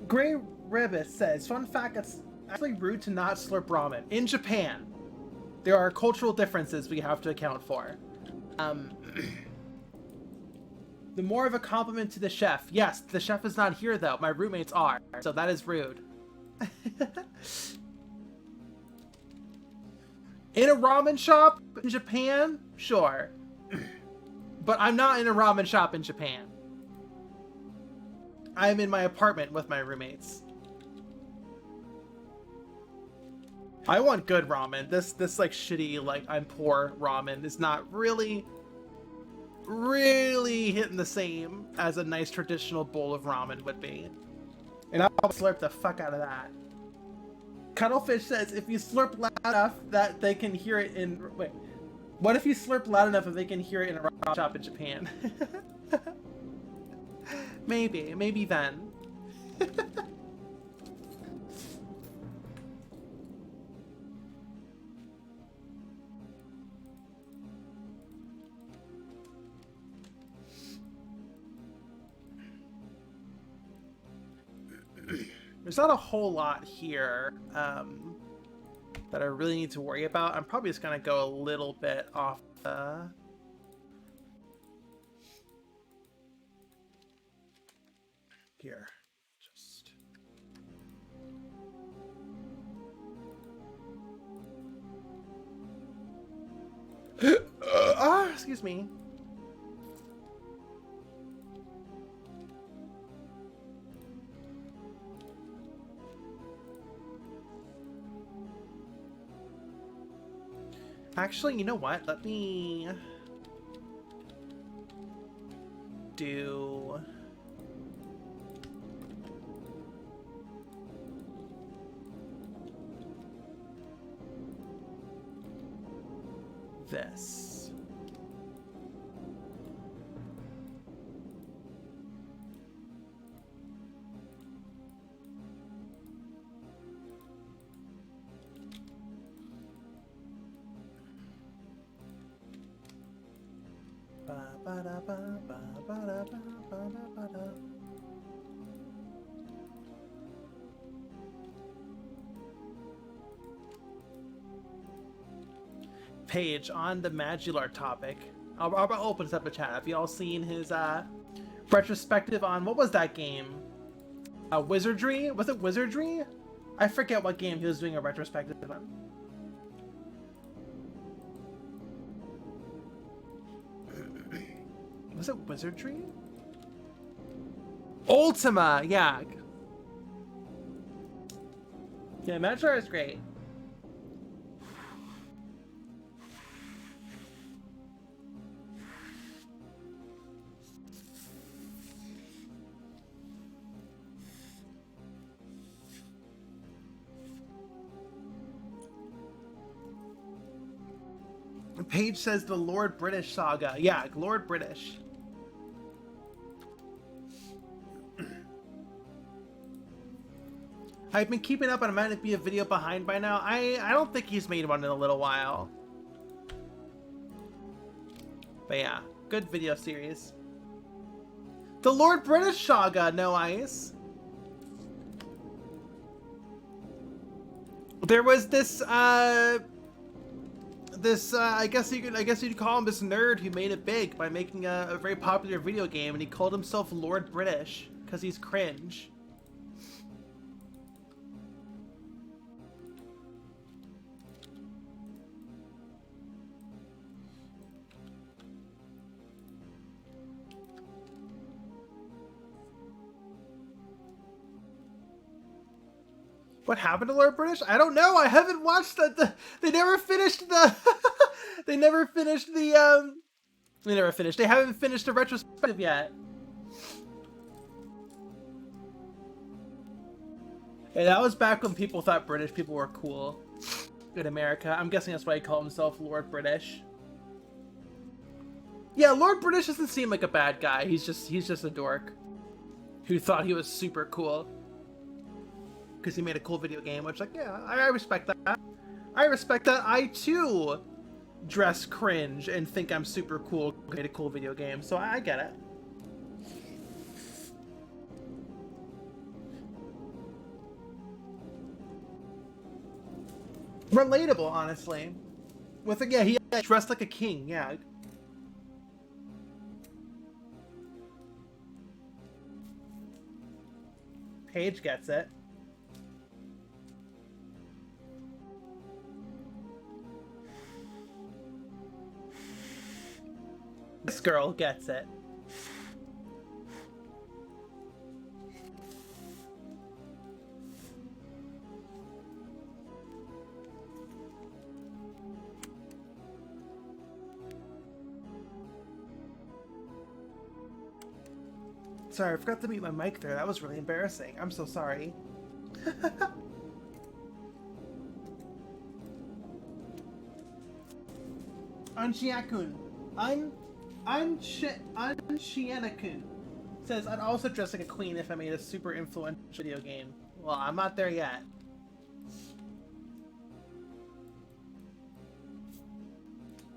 Gray Ribbit says, fun fact, it's actually rude to not slurp ramen. In Japan, there are cultural differences we have to account for. The more of a compliment to the chef. Yes, the chef is not here though. My roommates are, so that is rude. In a ramen shop in Japan? Sure. But I'm not in a ramen shop in Japan. I'm in my apartment with my roommates. I want good ramen. This like shitty, like I'm poor ramen is not really hitting the same as a nice traditional bowl of ramen would be. And I'll slurp the fuck out of that. Cuttlefish says, if you slurp loud enough that they can hear it in... Wait. What if you slurp loud enough that they can hear it in a ramen shop in Japan? Maybe then. There's not a whole lot here that I really need to worry about. I'm probably just gonna go a little bit off the... Here, just... excuse me. Actually, you know what? Let me do... this. Page on the Madular topic. I'll open this up a chat. Have you all seen his retrospective on what was that game? Wizardry? Was it Wizardry? I forget what game he was doing a retrospective on. Was it Wizardry? Ultima, yeah. Yeah, Magidar is great. Paige says the Lord British saga. Yeah, Lord British. I've been keeping up and I might be a video behind by now. I don't think he's made one in a little while. But yeah, good video series. The Lord British saga, no ice. There was this I guess you'd call him this nerd who made it big by making a very popular video game, and he called himself Lord British because he's cringe. What happened to Lord British? I don't know. I haven't watched that. They never finished the. They never finished the. They never finished. They haven't finished the retrospective yet. Yeah, that was back when people thought British people were cool in America. I'm guessing that's why he called himself Lord British. Yeah, Lord British doesn't seem like a bad guy. He's just a dork who thought he was super cool because he made a cool video game, which, like, yeah, I respect that. I respect that. I, too, dress cringe and think I'm super cool, made a cool video game, so I get it. Relatable, honestly. With, yeah, he dressed like a king, yeah. Paige gets it. This girl gets it. Sorry, I forgot to mute my mic there. That was really embarrassing. I'm so sorry. Anshiakun. Anshianakun says, I'd also dress like a queen if I made a super influential video game. Well, I'm not there yet.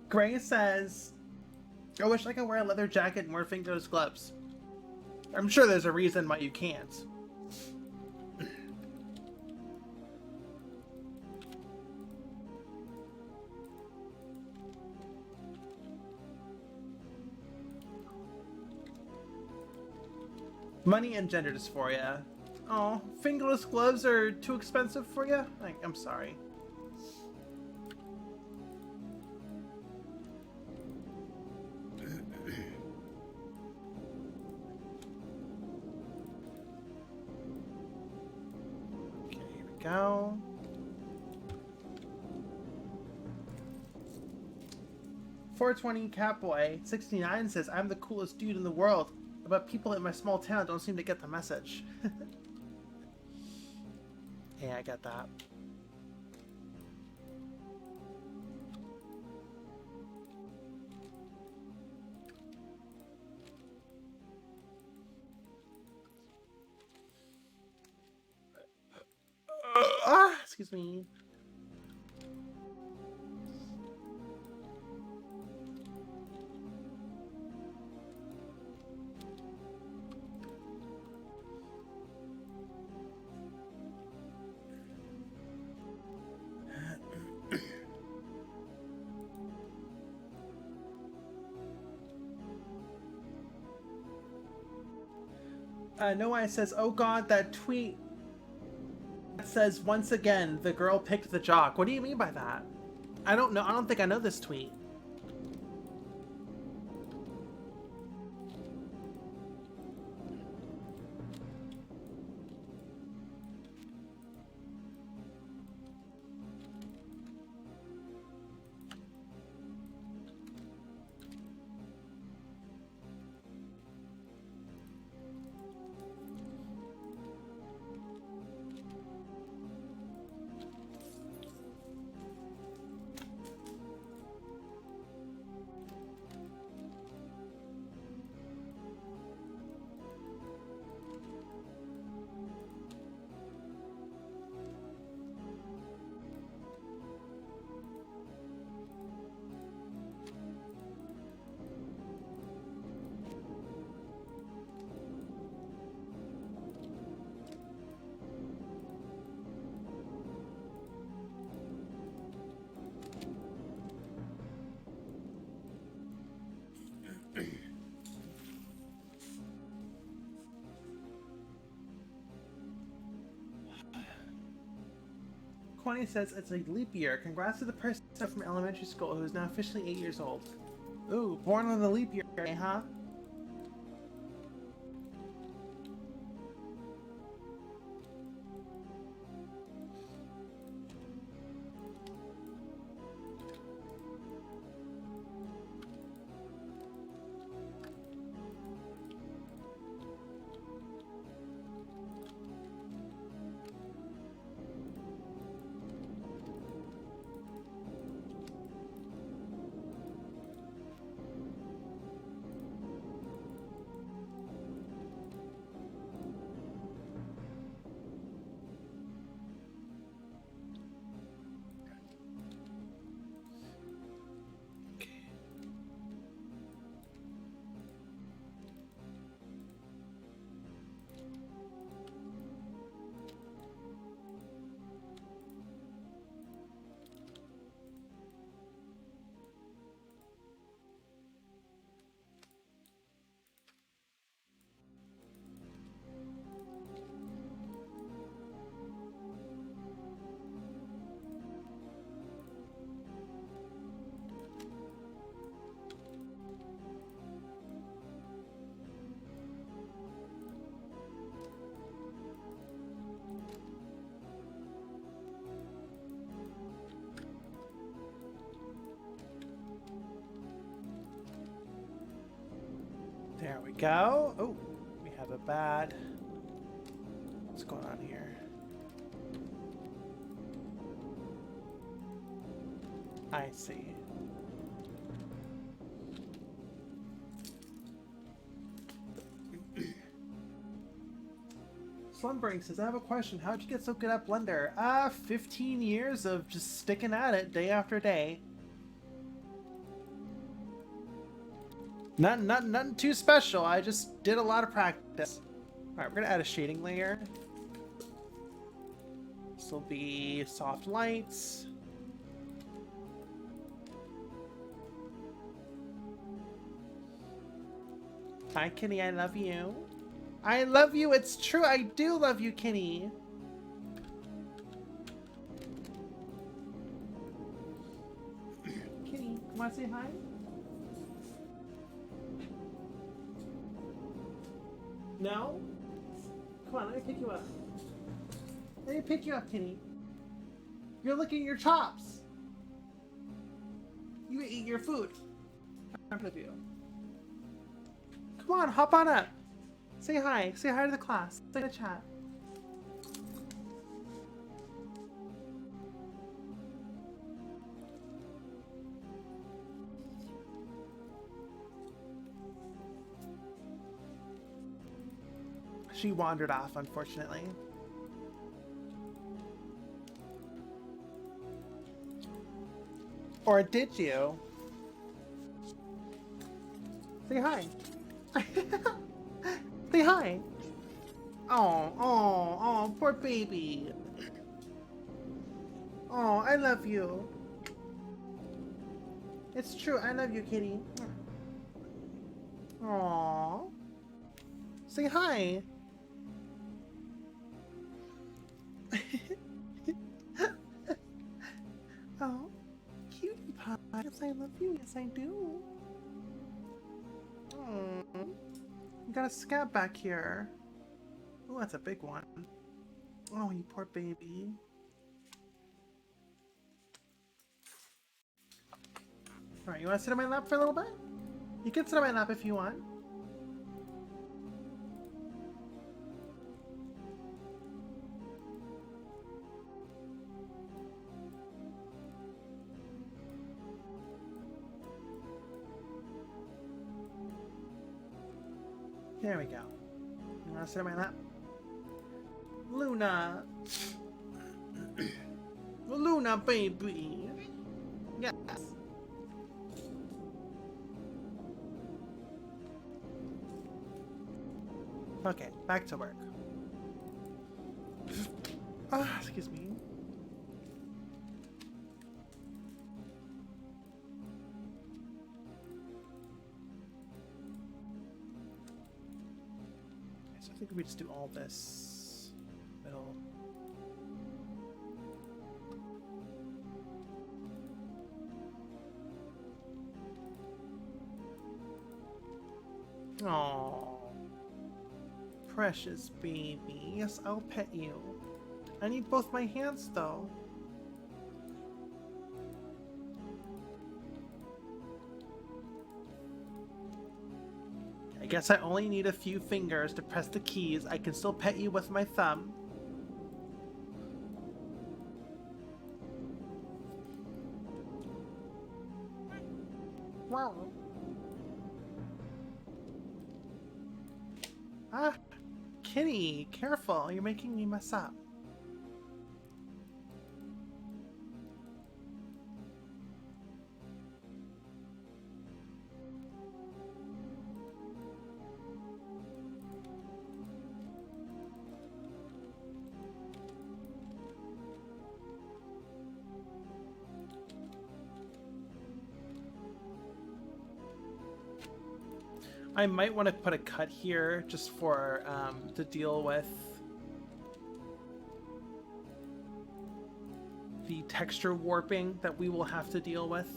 Gray says, I wish I could wear a leather jacket and wear fingerless gloves. I'm sure there's a reason why you can't. Money and gender dysphoria. Oh, fingerless gloves are too expensive for you? I'm sorry. Okay, here we go. $420 Catboy 69 says, I'm the coolest dude in the world, but people in my small town don't seem to get the message. Yeah, I get that. Excuse me. Noah says, oh god, that tweet that says, once again, the girl picked the jock. What do you mean by that? I don't know. I don't think I know this tweet. 2020 says it's a leap year. Congrats to the person from elementary school who is now officially 8 years old. Ooh, born on the leap year, huh? There we go. Oh, we have a bad... What's going on here? I see. Slumbering says, I have a question. How'd you get so good at Blender? 15 years of just sticking at it day after day. Nothing too special. I just did a lot of practice. Alright, we're gonna add a shading layer. This will be soft lights. Hi, Kenny, I love you. I love you, it's true, I do love you, Kenny. Kenny, you wanna say hi? No? Come on, let me pick you up. Let me pick you up, Kenny. You're licking your chops. You eat your food. I'm with you. Come on, hop on up. Say hi. Say hi to the class. Say the chat. She wandered off, unfortunately. Or did you? Say hi. Say hi. Oh, poor baby. Oh, I love you. It's true, I love you, kitty. Aww. Say hi. Oh, cutie pie. Yes, I love you. Yes, I do. Oh, you got a scab back here. Oh, that's a big one. Oh, you poor baby. Alright, you want to sit on my lap for a little bit? You can sit on my lap if you want. There we go. You want to sit on my lap? Luna! Luna, baby! Yes! Okay, back to work. Excuse me. So I think we just do all this middle. Oh, precious baby. Yes, I'll pet you. I need both my hands, though. I guess I only need a few fingers to press the keys. I can still pet you with my thumb. Wow. Ah, kitty, careful. You're making me mess up. I might want to put a cut here just for to deal with the texture warping that we will have to deal with.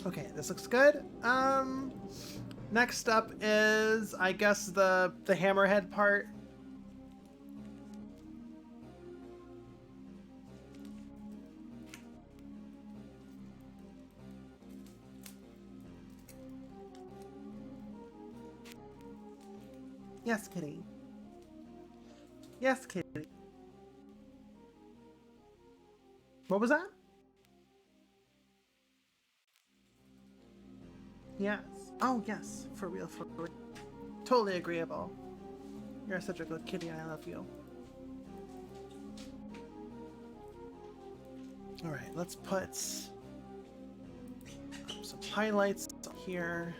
Okay, this looks good. Next up is, I guess, the hammerhead part. Yes, kitty. Yes, kitty. What was that? Yes. Oh, yes. For real, for real. Totally agreeable. You're such a good kitty, and I love you. Alright, let's put some highlights here.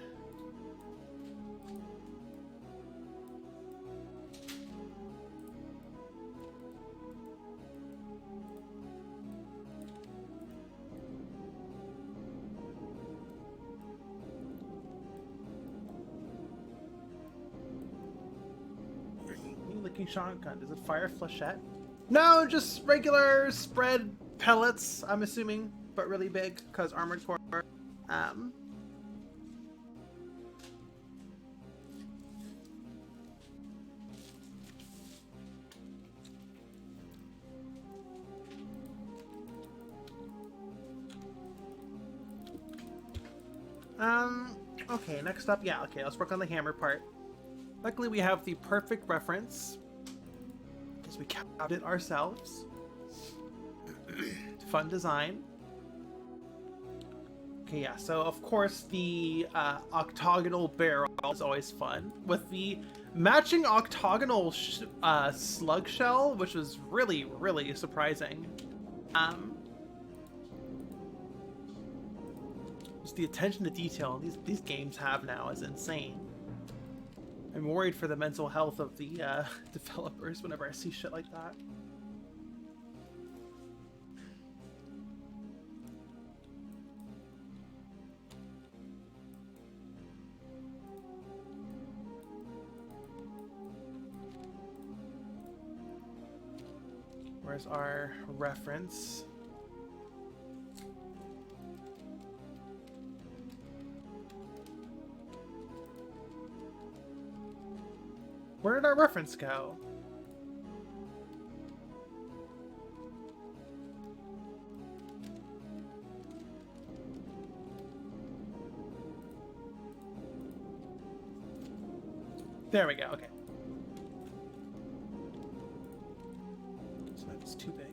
Licking shotgun. Is it fire flechette? No, just regular spread pellets, I'm assuming, but really big because Armored Core. Okay, next up, yeah, okay, let's work on the hammer part. Luckily, we have the perfect reference because we capped it ourselves. Fun design. Okay, yeah, so of course the octagonal barrel is always fun. With the matching octagonal slug shell, which was really, really surprising. Just the attention to detail these games have now is insane. I'm worried for the mental health of the developers whenever I see shit like that. Where's our reference? Where did our reference go? There we go, okay. So that's too big.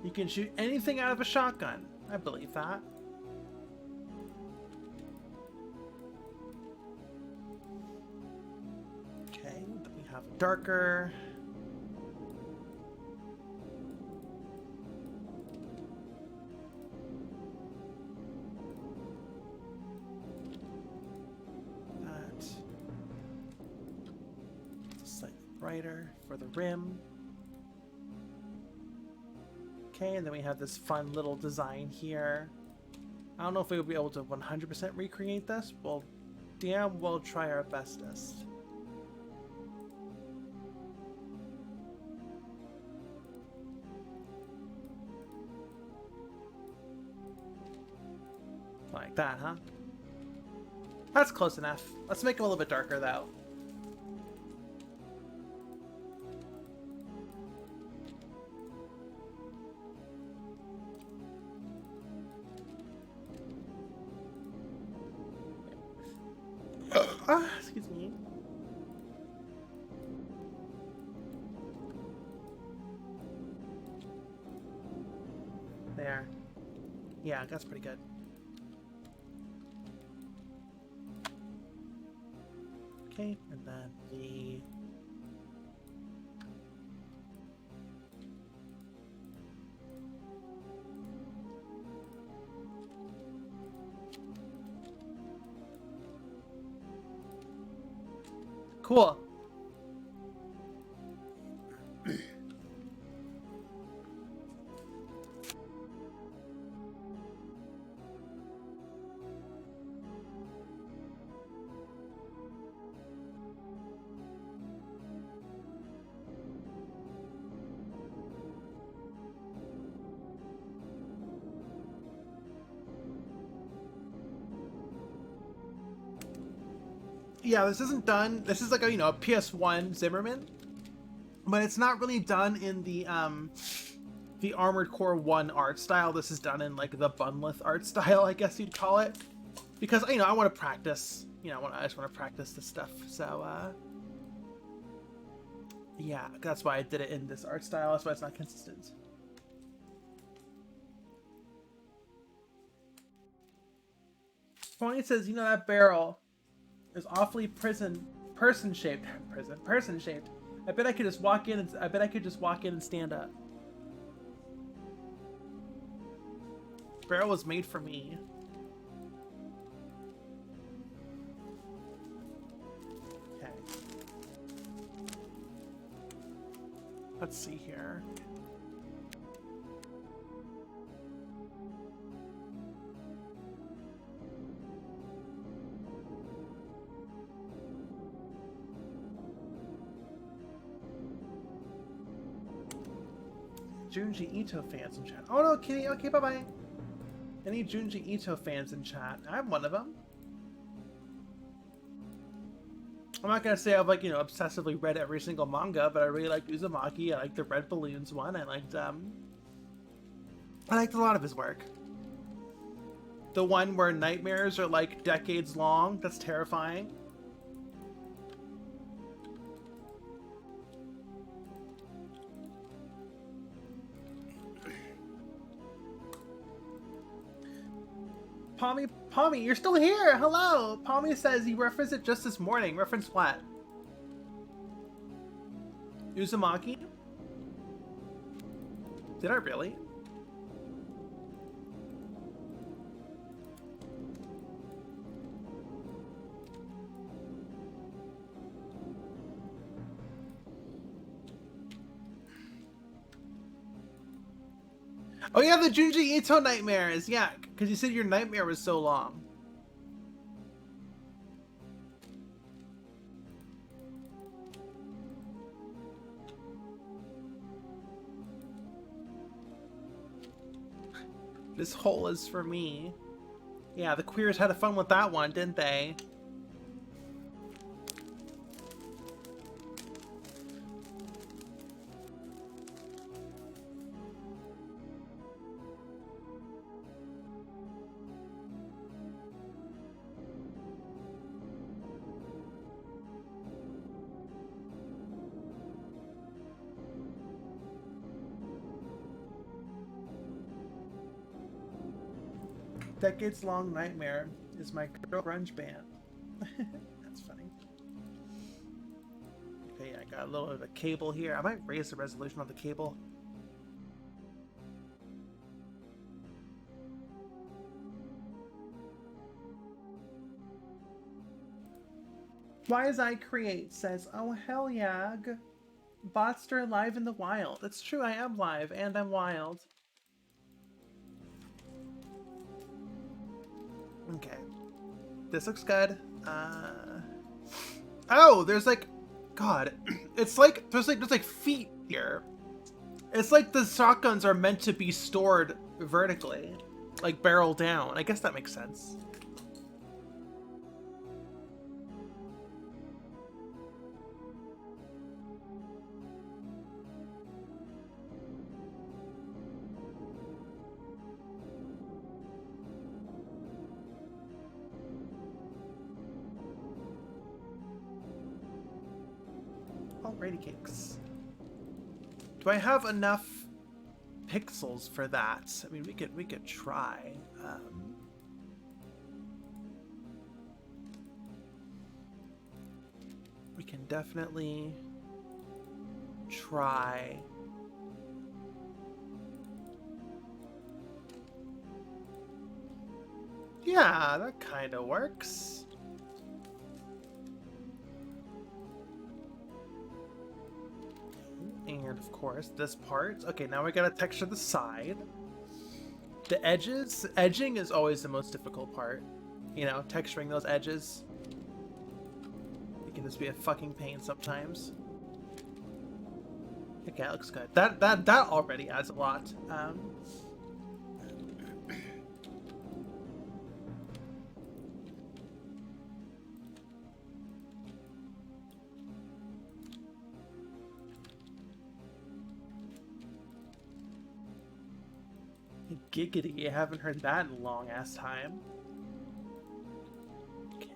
You can shoot anything out of a shotgun. I believe that. Okay, then we have darker. That. Slightly brighter for the rim. Okay, and then we have this fun little design here. I don't know if we will be able to 100% recreate this. Well, damn, we'll try our bestest. Like that, huh? That's close enough. Let's make it a little bit darker, though. Excuse me. There. Yeah, that's pretty good. Okay, and then the... Cool. Yeah, this isn't done. This is like a, you know, a PS1 Zimmerman, but it's not really done in the Armored Core 1 art style. This is done in like the Bunlith art style, I guess you'd call it, because, you know, I want to practice. You know, I just want to practice this stuff. So yeah, that's why I did it in this art style. That's why it's not consistent. Point says, you know, that barrel is awfully person shaped. I bet I could just walk in and stand up. Barrel was made for me. Okay. Let's see here. Junji Ito fans in chat. Oh no, Kitty. Okay, bye bye. Any Junji Ito fans in chat? I'm one of them. I'm not gonna say I've, like, you know, obsessively read every single manga, but I really like Uzumaki. I like the Red Balloons one. I liked a lot of his work. The one where nightmares are like decades long. That's terrifying. Palmy, you're still here! Hello! Palmy says he referenced it just this morning. Reference what? Uzumaki? Did I really? Oh yeah, the Junji Ito nightmares! Yeah, because you said your nightmare was so long. This hole is for me. Yeah, the queers had fun with that one, didn't they? Decades-long nightmare is my girl grunge band. That's funny. Okay, I got a little bit of a cable here. I might raise the resolution on the cable. Why is I Create says, oh hell yeah, Botster live in the wild. It's true, I am live and I'm wild. Okay. This looks good. Oh, there's like, God, it's like, there's like feet here. It's like the shotguns are meant to be stored vertically, like barrel down. I guess that makes sense. Alrighty, cakes. Do I have enough pixels for that? I mean, we could try. We can definitely try. Yeah, that kind of works. And of course, this part. Okay, now we gotta texture the side. The edges. Edging is always the most difficult part. You know, texturing those edges. It can just be a fucking pain sometimes. Okay, that looks good. That already adds a lot. Giggity, I haven't heard that in a long ass time. Okay.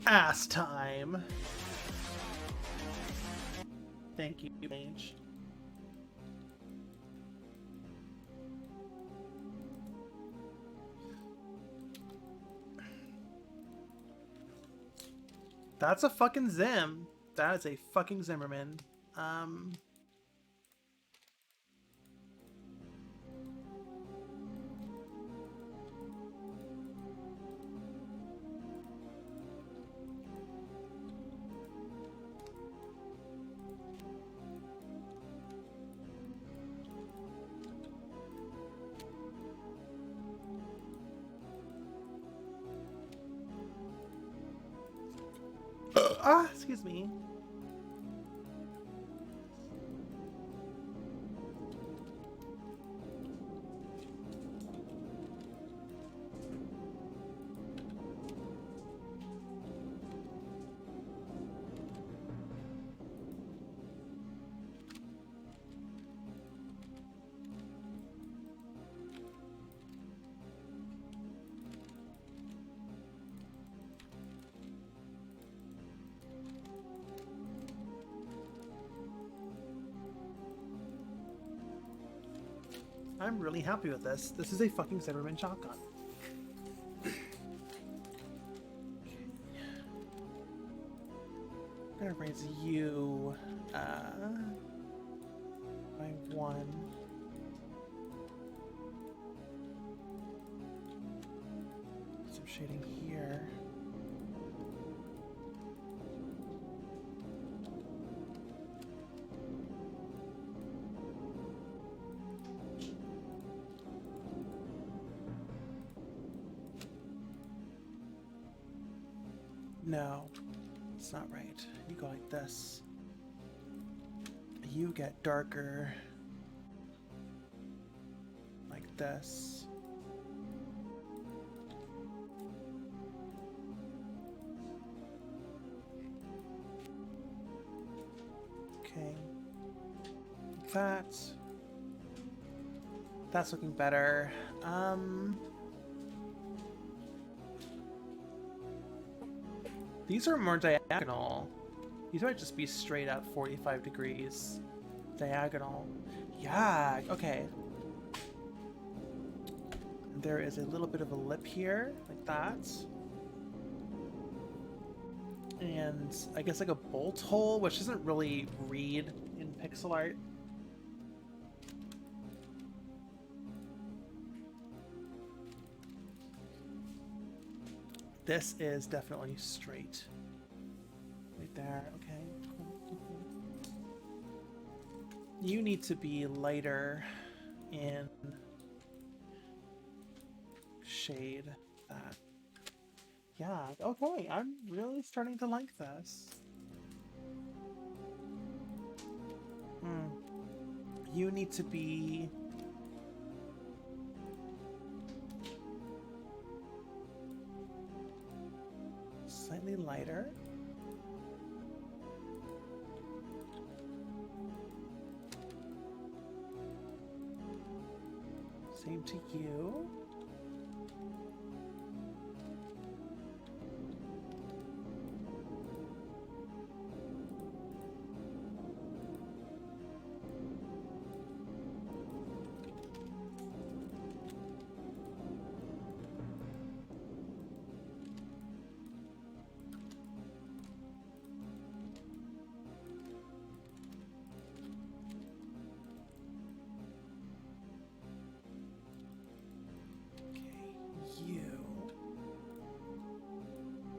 Ass time. Thank you, Mage. That's a fucking Zim. That is a fucking Zimmerman. Excuse me. I'm really happy with this. This is a fucking Zimmerman shotgun. I'm gonna raise you by 1. Some shading here. No. That's not right. You go like this. You get darker. Like this. Okay. That's looking better. These are more diagonal. These might just be straight up 45 degrees. Diagonal. Yeah, okay. There is a little bit of a lip here, like that. And I guess like a bolt hole, which doesn't really read in pixel art. This is definitely straight. Right there, okay. You need to be lighter in shade. That. Yeah, okay, I'm really starting to like this. You need to be slightly lighter. Same to you.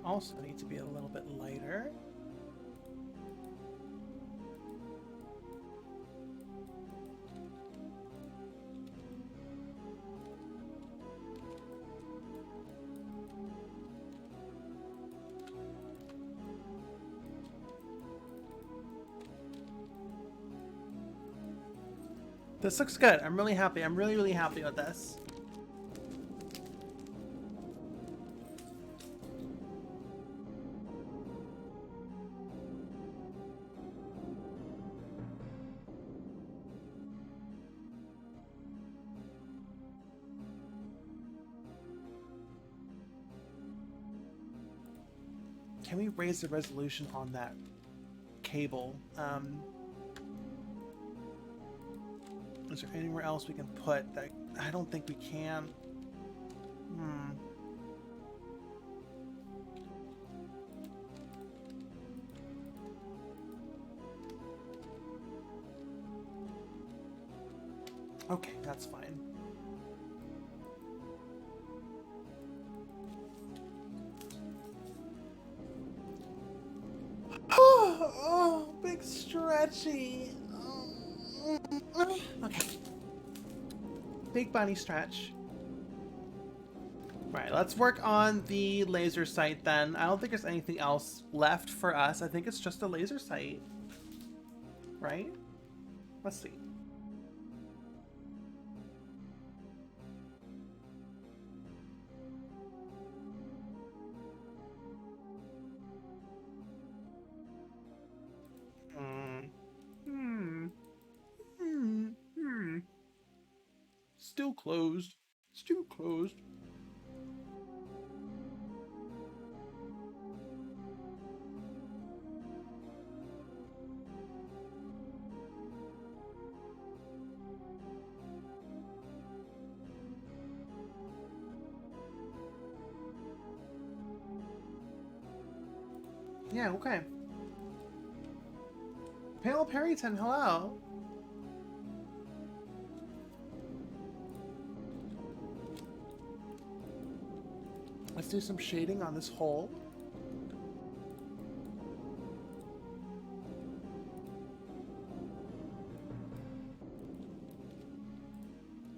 Also need to be a little bit lighter. This looks good. I'm really happy. I'm really, really happy with this. Can we raise the resolution on that cable? Is there anywhere else we can put that? I don't think we can. Okay, that's fine. Oh, big stretchy. Okay. Big bunny stretch. Right, let's work on the laser sight then. I don't think there's anything else left for us. I think it's just a laser sight. Right? Let's see. Still closed. Still closed. Yeah, okay. Pale Perryton, hello. Let's do some shading on this hole.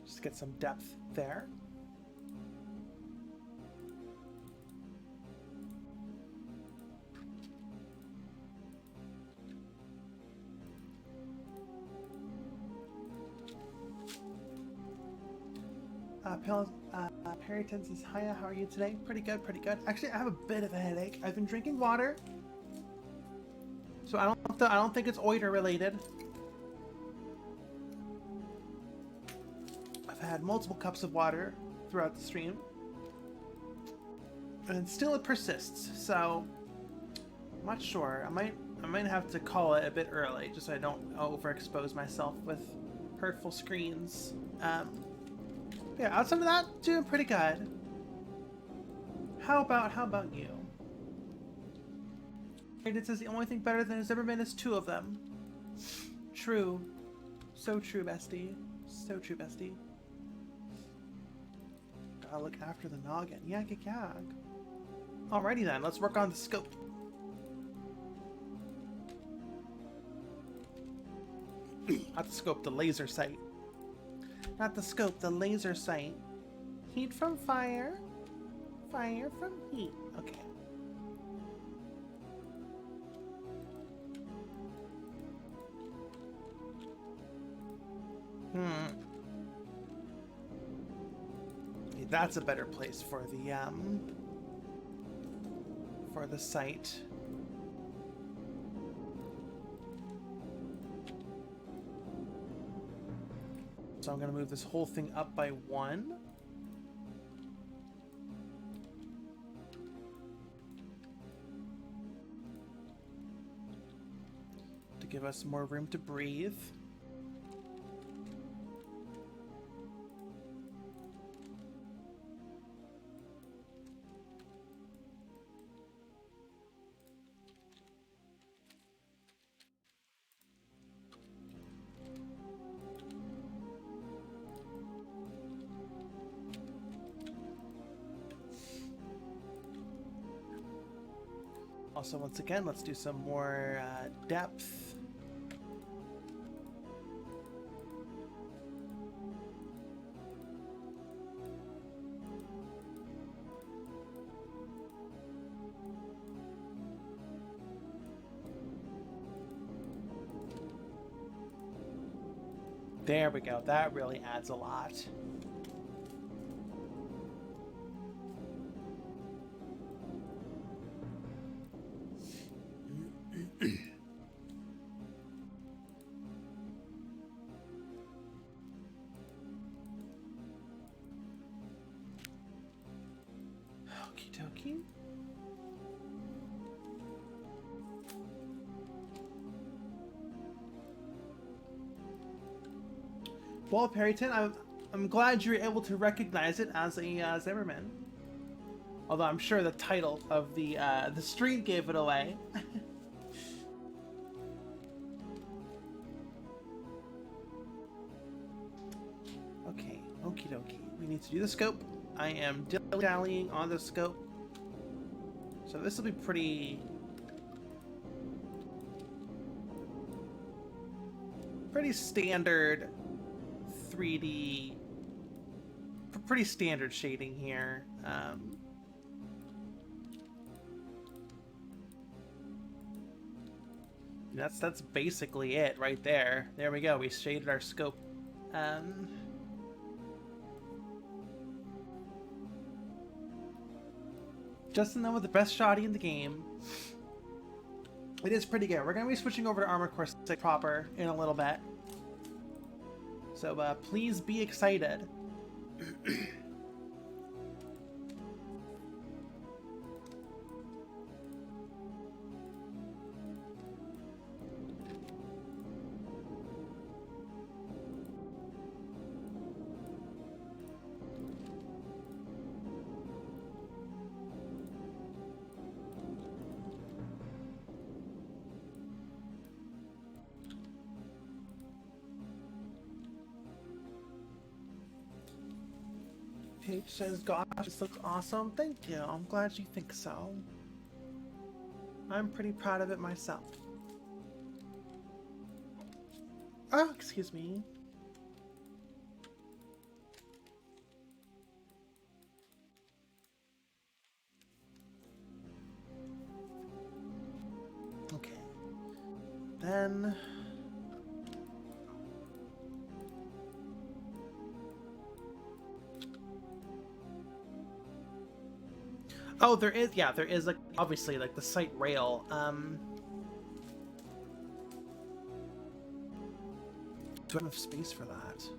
Just get some depth there. Perryton says, hiya, how are you today? Pretty good, pretty good. Actually, I have a bit of a headache. I've been drinking water, so I don't think it's oiter related. I've had multiple cups of water throughout the stream, and still it persists. So I'm not sure. I might have to call it a bit early, just so I don't overexpose myself with hurtful screens. Yeah, outside of that, doing pretty good. How about you? It says the only thing better than has ever been is two of them. True. So true, bestie. So true, bestie. Gotta look after the noggin. Yak yak yak. Alrighty then, let's work on the scope. Not the scope, the laser sight. Not the scope, the laser sight. Heat from fire. Fire from heat. Okay. Okay, that's a better place for the site. So I'm gonna move this whole thing up by 1. To give us more room to breathe. Also, once again, let's do some more depth. There we go. That really adds a lot. Okie dokie. Well, Perryton, I'm glad you were able to recognize it as a Zimmerman. Although I'm sure the title of the stream gave it away. Okay, okie dokie. We need to do the scope. I am dilly-dallying on the scope. So this will be pretty standard 3D, pretty standard shading here. That's basically it right there. There we go. We shaded our scope. Justin, though, with the best shoddy in the game. It is pretty good. We're going to be switching over to Armored Core 6 proper in a little bit. So please be excited. Paige says, gosh, this looks awesome. Thank you. I'm glad you think so. I'm pretty proud of it myself. Oh, excuse me. Okay. Then... Oh, there is, yeah, there is, like, obviously, like, the site rail. Do I have space for that?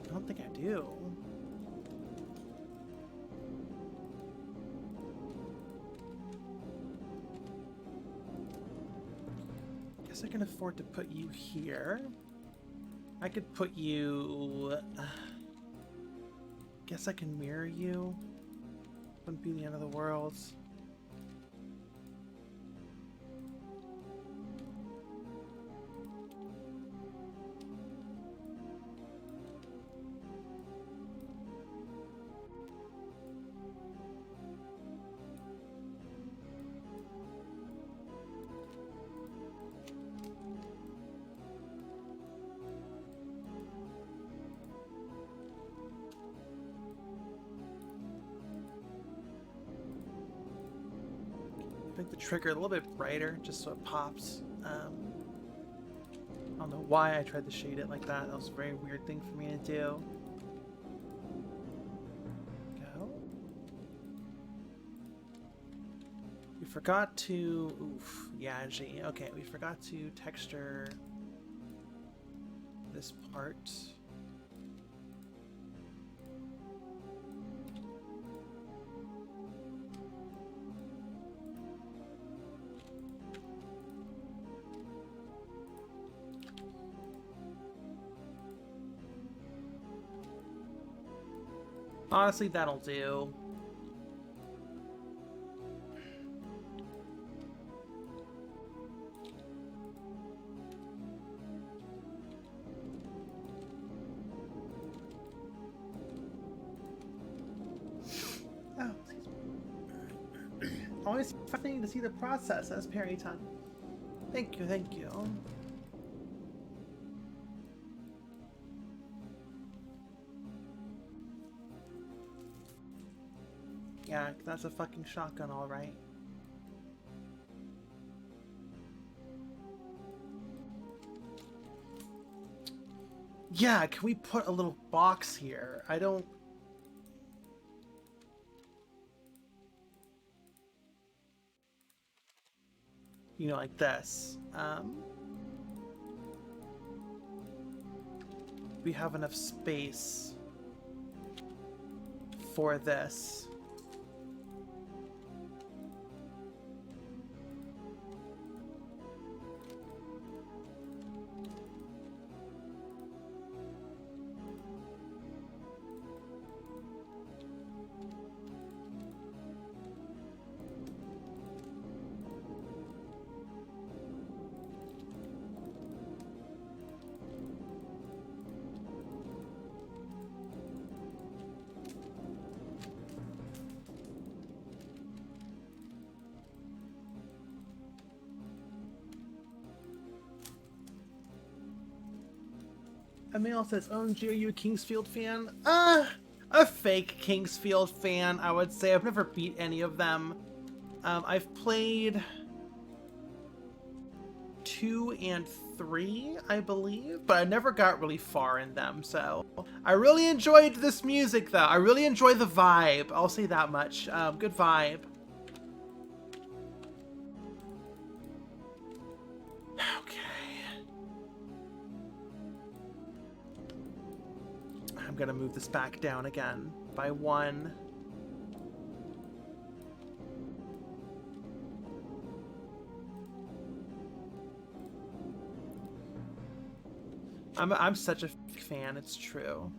I don't think I do. Guess I can afford to put you here. I could put you... guess I can mirror you. Wouldn't be the end of the world. Make the trigger a little bit brighter, just so it pops. I don't know why I tried to shade it like that. That was a very weird thing for me to do. Go. We forgot to... Oof. Yeah, G. Okay, we forgot to texture this part. Honestly, that'll do. Oh, excuse me. Always fascinating to see the process, says Perryton. Thank you, thank you. Yeah, that's a fucking shotgun, alright. Yeah, can we put a little box here? I don't... You know, like this. We have enough space for this. Emil says, OMG, are you a Kingsfield fan? A fake Kingsfield fan, I would say. I've never beat any of them. I've played 2 and 3, I believe, but I never got really far in them, so. I really enjoyed this music, though. I really enjoy the vibe. I'll say that much. Good vibe. I'm gonna move this back down again by 1. I'm such a fan, it's true.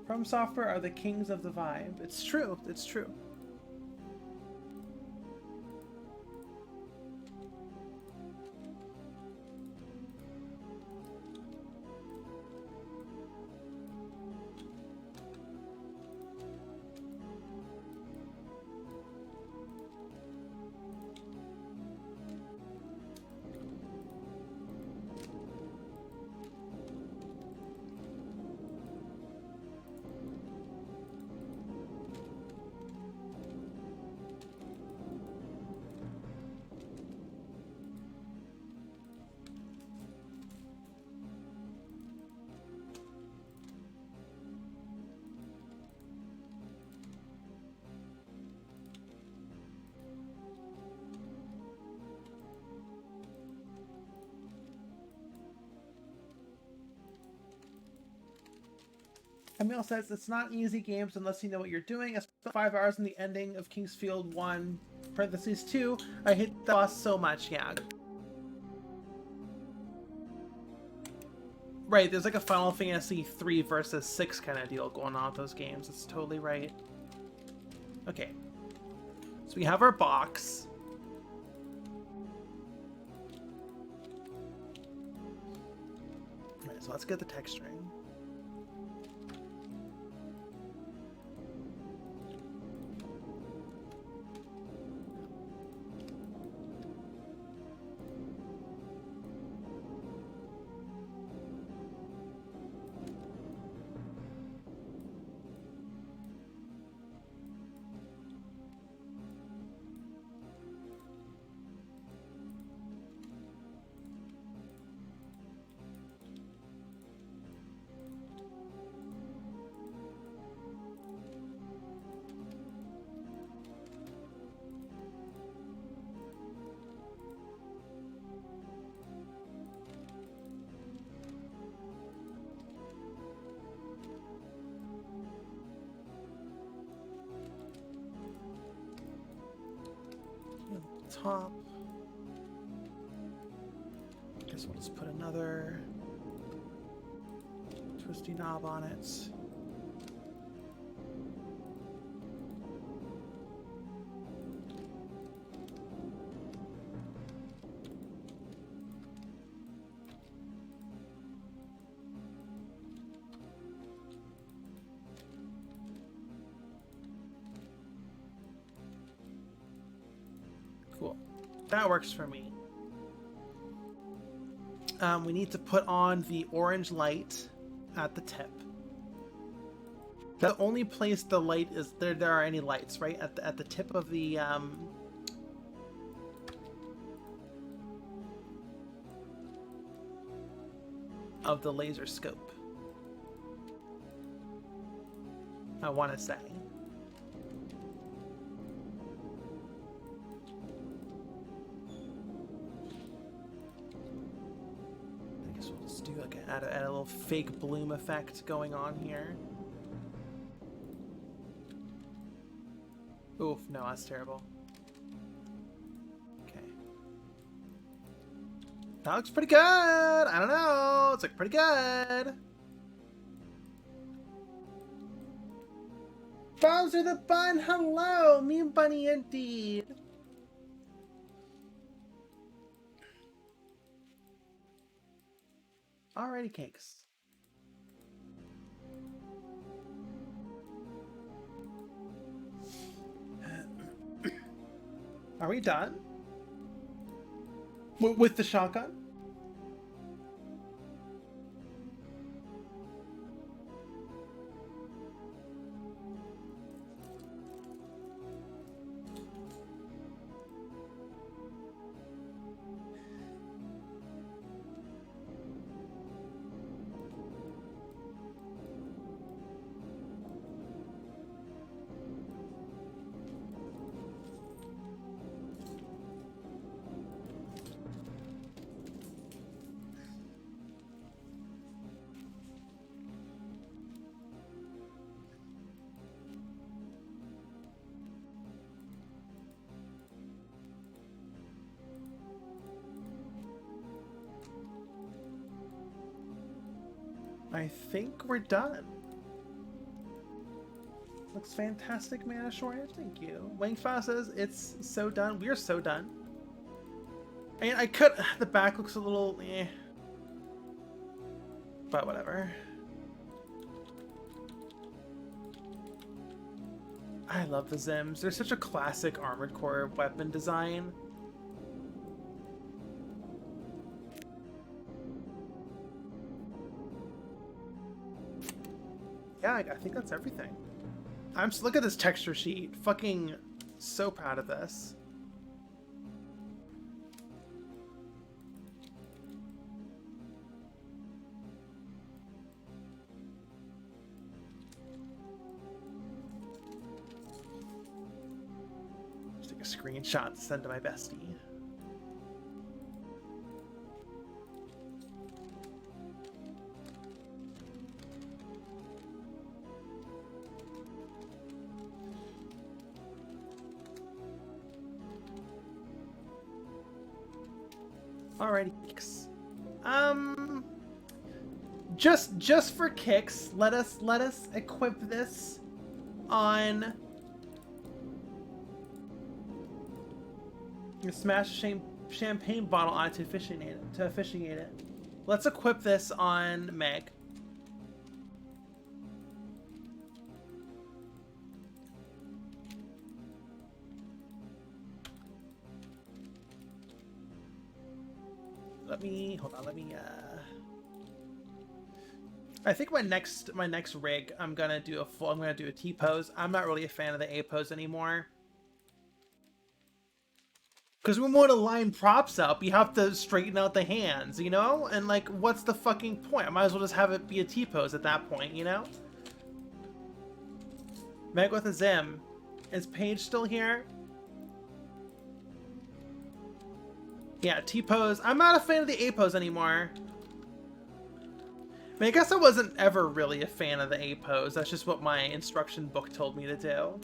From Software are the kings of the vibe. It's true. It's true. Emil says it's not easy games unless you know what you're doing. I spent 5 hours in the ending of Kingsfield 1 parentheses 2. I hate the boss so much, yeah. Right, there's like a Final Fantasy 3 versus 6 kind of deal going on with those games. It's totally right. Okay. So we have our box. Alright, so let's get the texturing. Top. Guess we'll just put another twisty knob on it. Cool. That works for me. We need to put on the orange light at the tip. The only place the light is there are any lights, right? At the tip of the laser scope. I want to say. Do like add a little fake bloom effect going on here. Oof, no, that's terrible. Okay. That looks pretty good! I don't know, it's like pretty good! Bowser the Bun, hello! Mean Bunny indeed! Alrighty, cakes. Are we done? With the shotgun? I think we're done. Looks fantastic, Manashore. Thank you. Wangfa says it's so done. We're so done. I mean, I could. The back looks a little eh. But whatever. I love the Zims. They're such a classic Armored Core weapon design. Yeah, I think that's everything. Look at this texture sheet. Fucking so proud of this. Just take a screenshot to send to my bestie. Alrighty, kicks. Just for kicks, let us equip this on. Smash a champagne bottle on it to officiate it. Let's equip this on Meg. Hold on, I think my next rig, I'm gonna do a T pose. I'm not really a fan of the A pose anymore. Because when we want to line props up, you have to straighten out the hands, you know? And like, what's the fucking point? I might as well just have it be a T pose at that point, you know? Meg with a Zim. Is Paige still here? Yeah, T pose. I'm not a fan of the A pose anymore. I mean, I guess I wasn't ever really a fan of the A pose. That's just what my instruction book told me to do.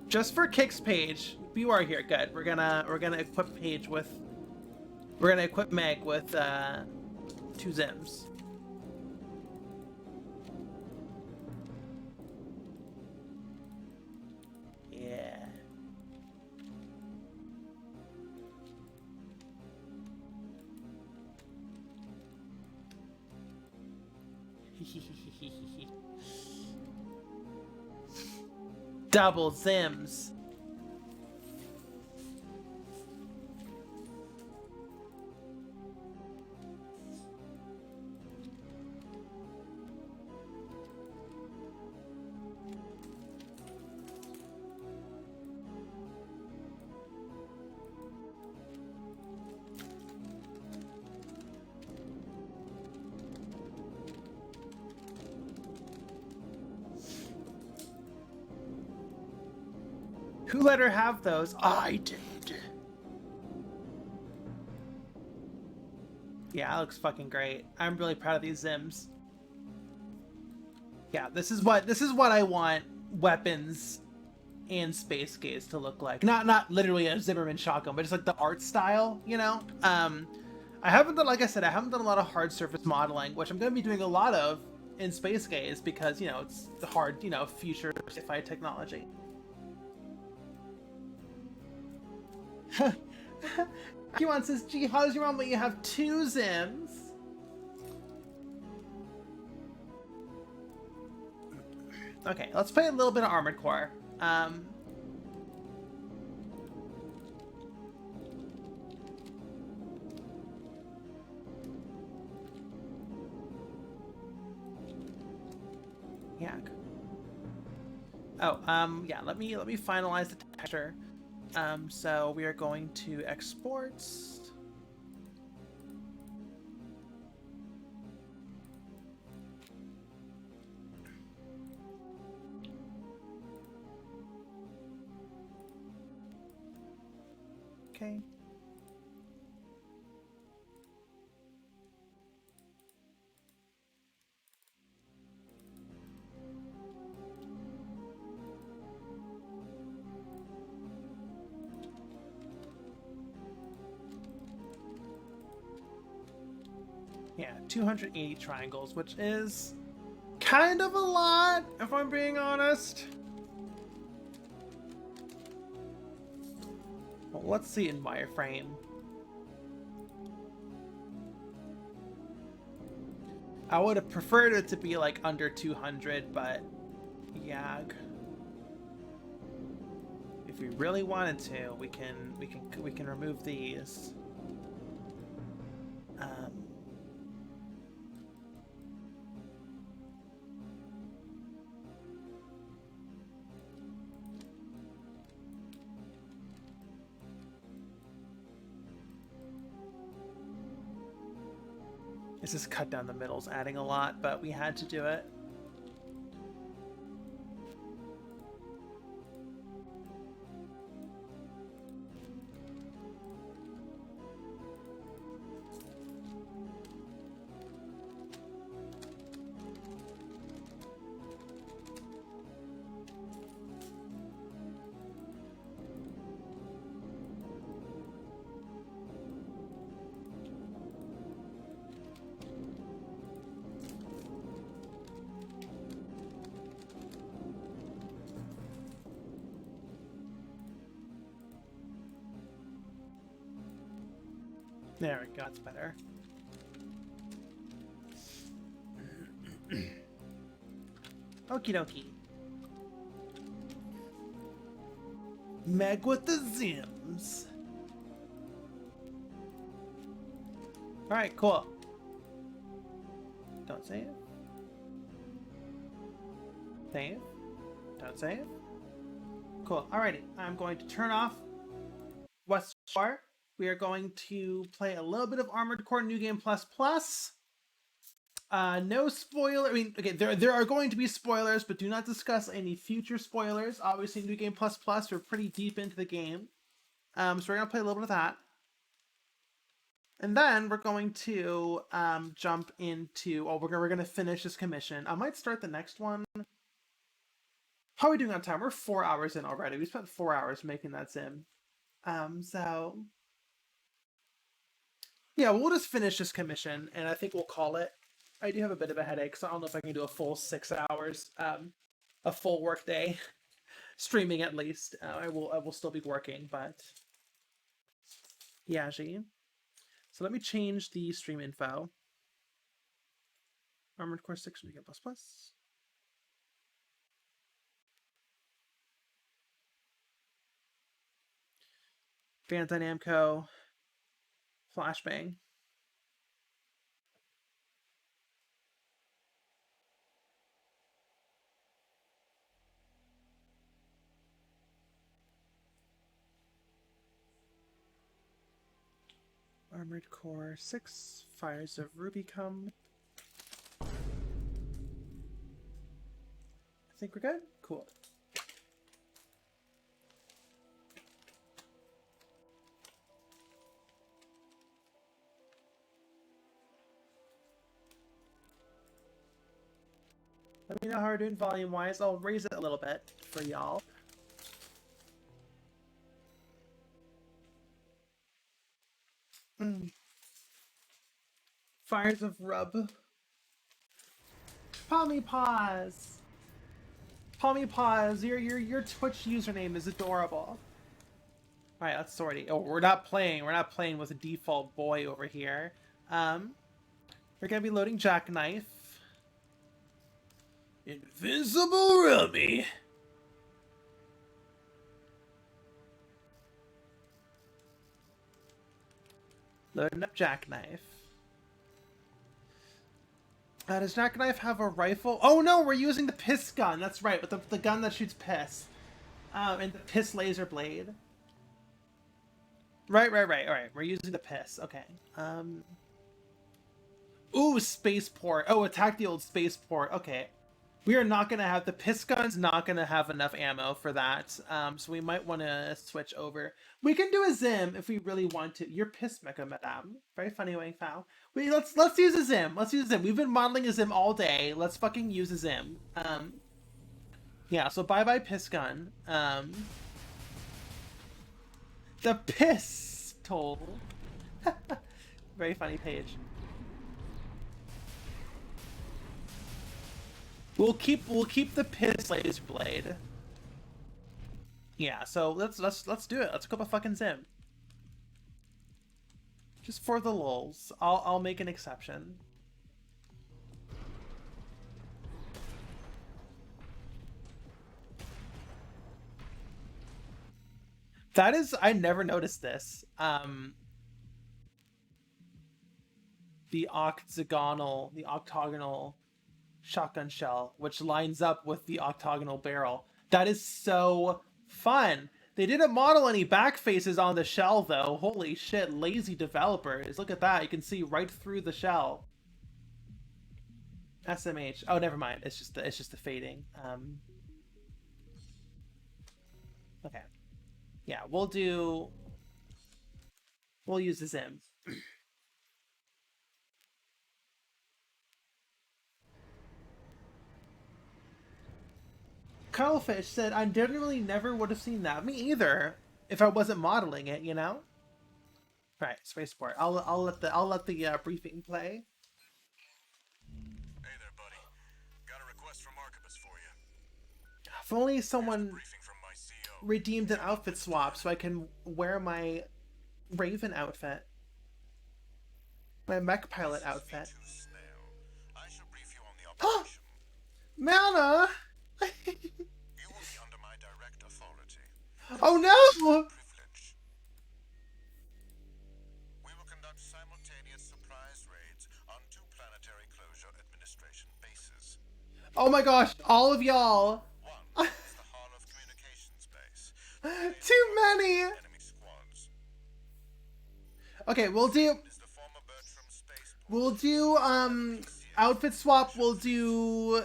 Just for kicks, Paige. You are here. Good. We're gonna equip Paige with. We're gonna equip Meg with 2 Zims. Yeah. Double Zims. Who let her have those? I did. Yeah, that looks fucking great. I'm really proud of these Zims. Yeah, this is what I want weapons and Space Gaze to look like. Not literally a Zimmerman shotgun, but just like the art style, you know? I haven't done, like I said, I haven't done a lot of hard surface modeling, which I'm going to be doing a lot of in Space Gaze because, you know, it's the hard, you know, future sci-fi technology. Kiwan says, gee, how does your mom let you have 2 Zims? Okay, let's play a little bit of Armored Core. Yeah. Oh, yeah, let me finalize the texture. So we are going to export. Okay. Yeah, 280 triangles, which is kind of a lot, if I'm being honest. Well, let's see in wireframe. I would have preferred it to be like under 200, but yeah. If we really wanted to, we can remove these. This is cut down the middles, adding a lot, but we had to do it. There we go, that's better. Okie dokie. Meg with the Zims. Alright, cool. Don't save. Save. Don't save. Cool. Alrighty. I'm going to turn off West War. We are going to play a little bit of Armored Core New Game Plus Plus. No spoiler. I mean, okay, there are going to be spoilers, but do not discuss any future spoilers. Obviously, New Game Plus Plus, we're pretty deep into the game. So we're going to play a little bit of that. And then we're going to jump into... Oh, we're going to finish this commission. I might start the next one. How are we doing on time? We're 4 hours in already. We spent 4 hours making that sim. So... Yeah, we'll just finish this commission, and I think we'll call it. I do have a bit of a headache, so I don't know if I can do a full 6 hours, a full work day, streaming at least. I will still be working, but yeah, G. So let me change the stream info. Armored Core 6 New Game Plus Plus. Bandai Namco. Flashbang. Armored Core 6, Fires of Rubicon. I think we're good? Cool. Let me know how we're doing volume-wise. I'll raise it a little bit for y'all. Fires of Rub. Palmy Paws. Palmy Paws, your Twitch username is adorable. Alright, that's sorting. Oh, we're not playing with a default boy over here. We're gonna be loading Jackknife. Invincible Rummy. Loading up Jackknife. Does Jackknife have a rifle? Oh no, we're using the piss gun. That's right, with the gun that shoots piss. And the piss laser blade. Right. Alright, we're using the piss. Okay. Ooh, spaceport. Oh, attack the old spaceport. Okay. We are not going to have... The piss gun's not going to have enough ammo for that. So we might want to switch over. We can do a Zim if we really want to. You're piss mecha, madame. Very funny, Wang Fao. Let's use a Zim. Let's use a Zim. We've been modeling a Zim all day. Let's fucking use a Zim. Yeah, so bye-bye piss gun. The piss toll. Very funny page. We'll keep the piss laser blade. Yeah, so let's do it. Let's go up a fucking Zim. Just for the lulz. I'll make an exception. That is, I never noticed this. The octagonal shotgun shell, which lines up with the octagonal barrel. That is so fun. They didn't model any back faces on the shell though. Holy shit, lazy developers. Look at that. You can see right through the shell. SMH. Oh, never mind. It's just the fading. Okay. Yeah, we'll use the Zim. Cuttlefish said, I generally never would have seen that. Me either, if I wasn't modeling it, you know? Right, spaceport. I'll let the briefing play. Hey there, buddy. Got a request from Archibus for you. If only someone redeemed an outfit swap so I can wear my Raven outfit. My mech pilot outfit. V2 Snail. I shall brief you on the Huh! operation. Mana! You will be under my direct authority. Oh no! Privilege. We will conduct simultaneous surprise raids on 2 planetary closure administration bases. Oh my gosh, all of y'all. One is the Hall of Communications base. Too many. Enemy squads. Okay, we'll do Is the former Bertram spaceport. outfit swap. We'll do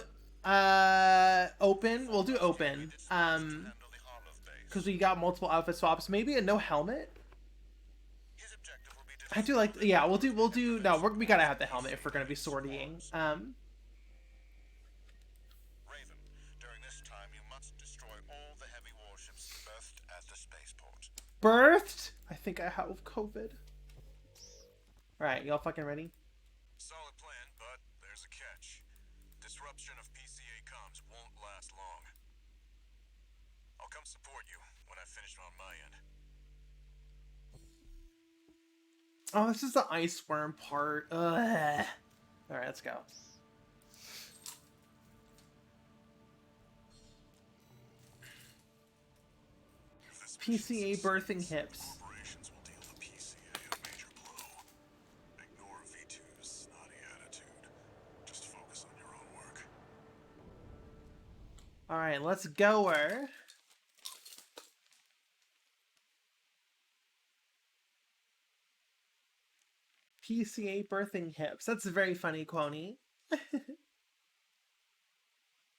open. We'll do open. Handle the Harlow base. Because we got multiple outfit swaps. Maybe a no helmet. His objective will be I do like. Yeah, we'll do. No, we gotta have the helmet if we're gonna be sortying. Raven. During this time, you must destroy all the heavy warships berthed at the spaceport. Birthed. I think I have COVID. All right, y'all fucking ready? Solid plan, but there's a catch. Disruption of PCA comms won't last long. I'll come support you when I've finished on my end. Oh, this is the ice worm part. Ugh. All right, let's go. PCA birthing hips. Corporations will deal the PCA a major blow. Ignore V2's snotty attitude. Just focus on your own work. All right, let's go. Her. PCA birthing hips. That's very funny, Quony.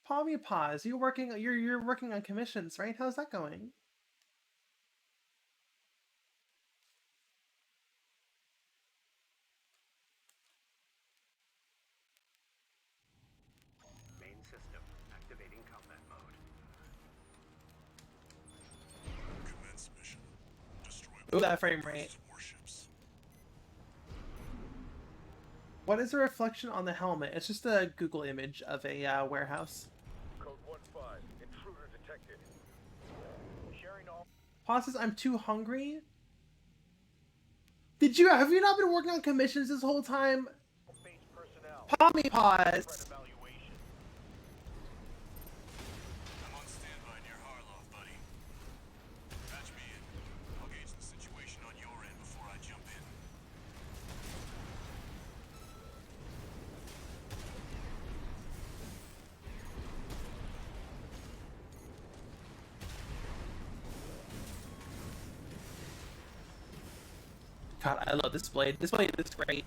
Palmy Paws, you're working on commissions, right? How's that going? Main system activating combat mode. Commence mission. Destroy Ooh, that frame rate. warships. What is the reflection on the helmet? It's just a Google image of a warehouse. Code 1-5. Intruder detected. Sharing all. Paw says, I'm too hungry. Have you not been working on commissions this whole time? Base personnel. Palmy Paws. Threat evaluation. I'm on standby near Harlow, buddy. Patch me in. I'll gauge the situation on your end before I jump in. God, I love this blade. This blade is great.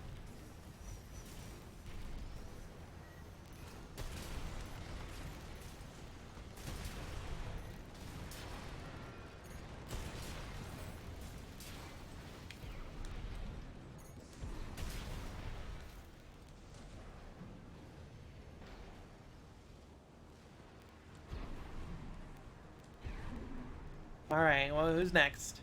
All right, well, who's next?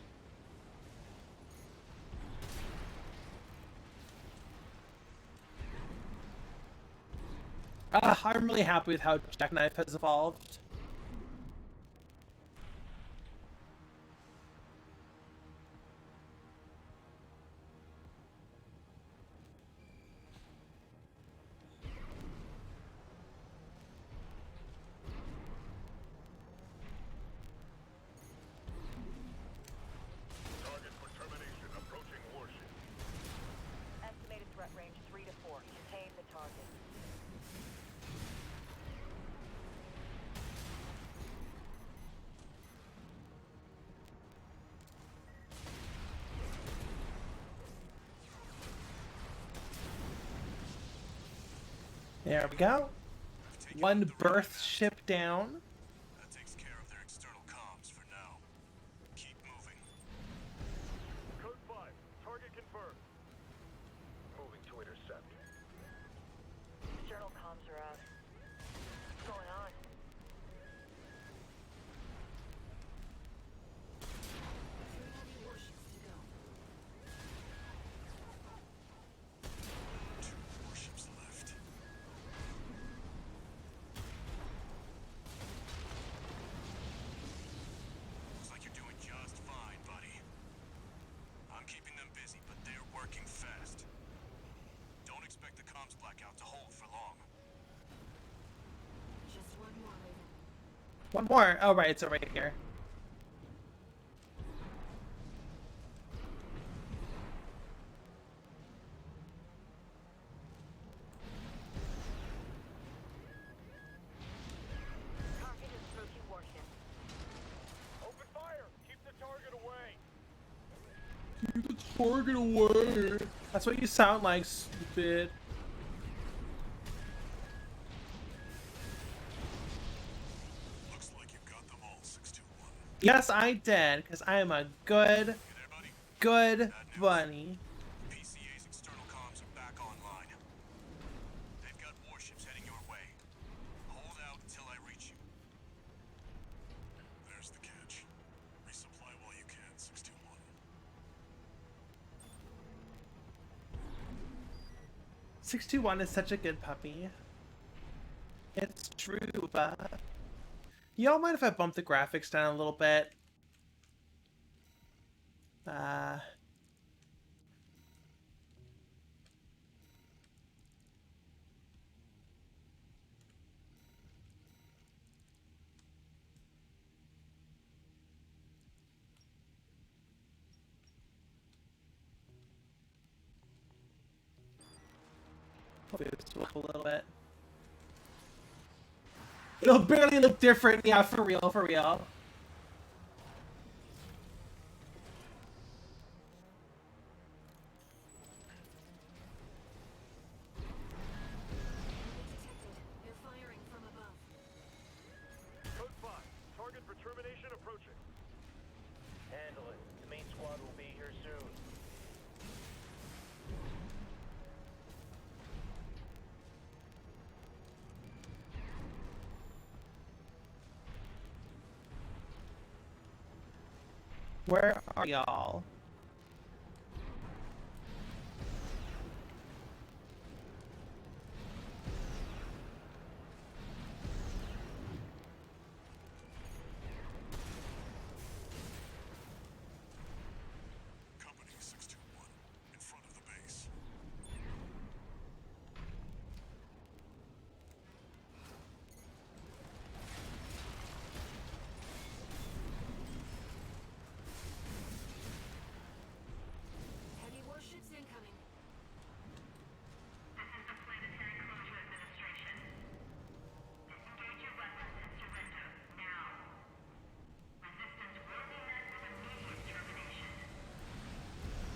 I'm really happy with how Jackknife has evolved. Target for termination. Approaching warship. Estimated threat range 3 to 4. Contain the target. There we go. One birth ship down. That takes care of their external comms for now. Keep moving. Code 5. Target confirmed. Moving to intercept. External comms are out. What's going on? Two warships left. Looks like you're doing just fine, buddy. I'm keeping them busy, but they're working fast. One more. Oh, right, it's over here. Target is approaching warship. Open fire! Keep the target away! Keep the target away. That's what you sound like, stupid. Looks like you got them all, 621. Yes, I did, because I am a good, You there, buddy? good bunny. PCA's external comms are back online. They've got warships heading your way. Hold out until I reach you. There's the catch. Resupply while you can, 621. 621 is such a good puppy. It's true, but... Y'all mind if I bump the graphics down a little bit? Boost up a little bit. It'll barely look different. Yeah, for real, for real. You're firing from above. Code 5. Target for termination approaching. Handle it. The main squad will be here soon. Where are y'all? Company 621, in front of the base. Heavy warships incoming. This is the Planetary Closure Administration. Disengage your weapons and surrender, now. Resistance will be met with immediate termination.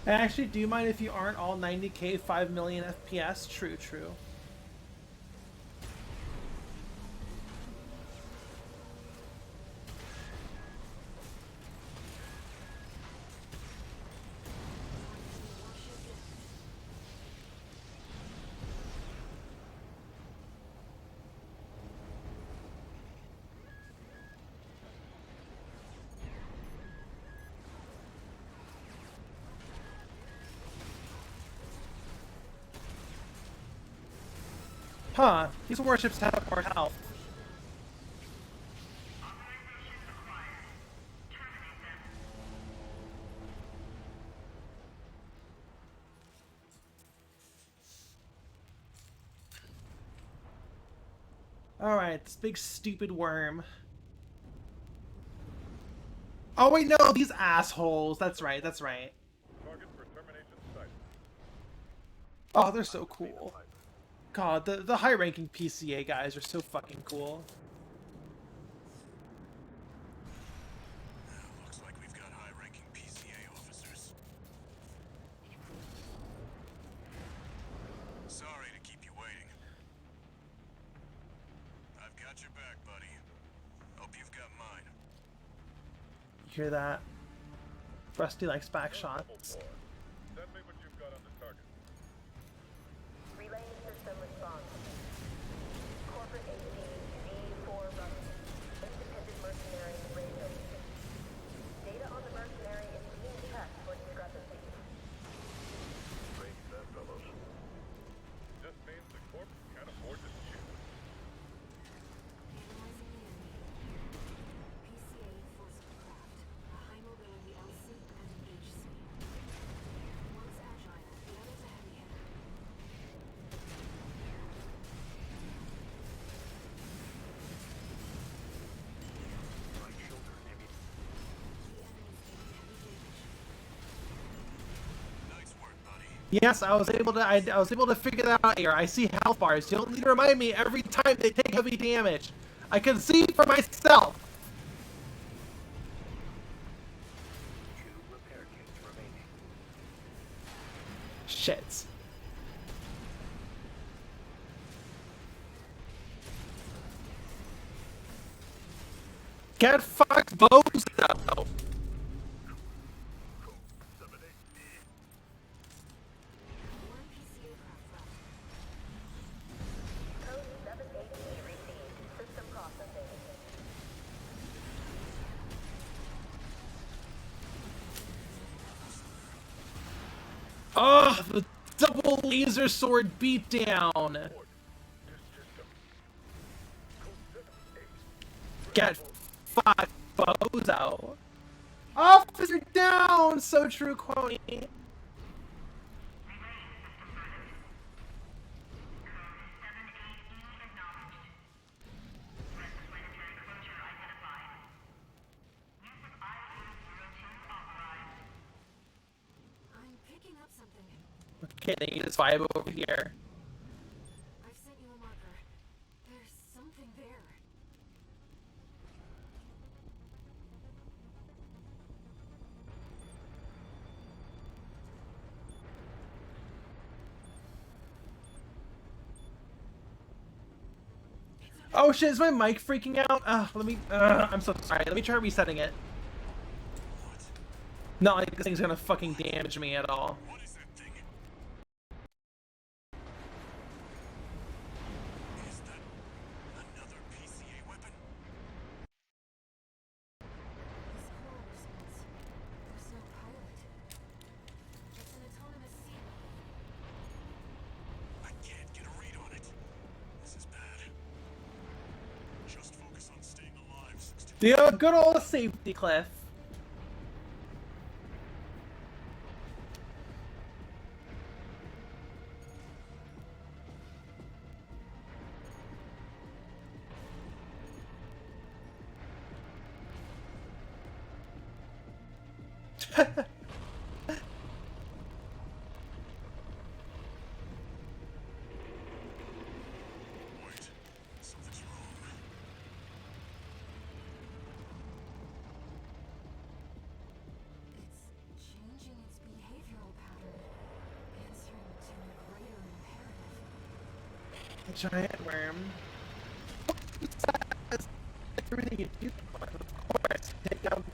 And actually, do you mind if you aren't all 90k 5 million FPS? True, true. Huh, these warships have more health. Authorization acquired. Terminate them. Alright, this big stupid worm. Oh wait, no, these assholes. That's right, that's right. Target for termination sighted. Oh, they're so cool. God, the high-ranking PCA guys are so fucking cool. Looks like we've got high-ranking PCA officers. Sorry to keep you waiting. I've got your back, buddy. Hope you've got mine. You hear that? Rusty likes back shots. Send me what you've got on the target. Relaying system response. Corporate AC-4 Rusty. Independent mercenary radio. Data on the mercenary is being checked for discrepancies. Break that, fellows. Just means the corp can't afford to shoot. Analyzing the enemy. PCA forcible craft. A high mobility LC and an HC. One's agile, the other's a heavy hitter. Yes, I was able to. I was able to figure that out here. I see health bars. You don't need to remind me every time they take heavy damage. I can see for myself. Two repair kits remaining. Shit. Get fucked, bozo. One PCA craft left. Code 780 received. System processing. Oh, the double laser sword beatdown. Get fucked, bozo. Officer down. So true, Quony. Relay system verdict. Code 78E acknowledged. Threat to planetary closure identified. Use of IA-02 authorized. I'm picking up something. Okay, they just vibe over here. I've sent you a marker. There's something there. Oh shit, is my mic freaking out? I'm so sorry. Let me try resetting it. Not like this thing's gonna fucking damage me at all. What is that thing? Is that another PCA weapon? This core response. There's no pilot. It's an autonomous sea. I can't get a read on it. This is bad. Just focus on staying alive, 62. The good old safety cliff. Wait, something's wrong. It's changing its behavioral pattern, answering to a greater imperative. A giant worm. Everything you do, of course.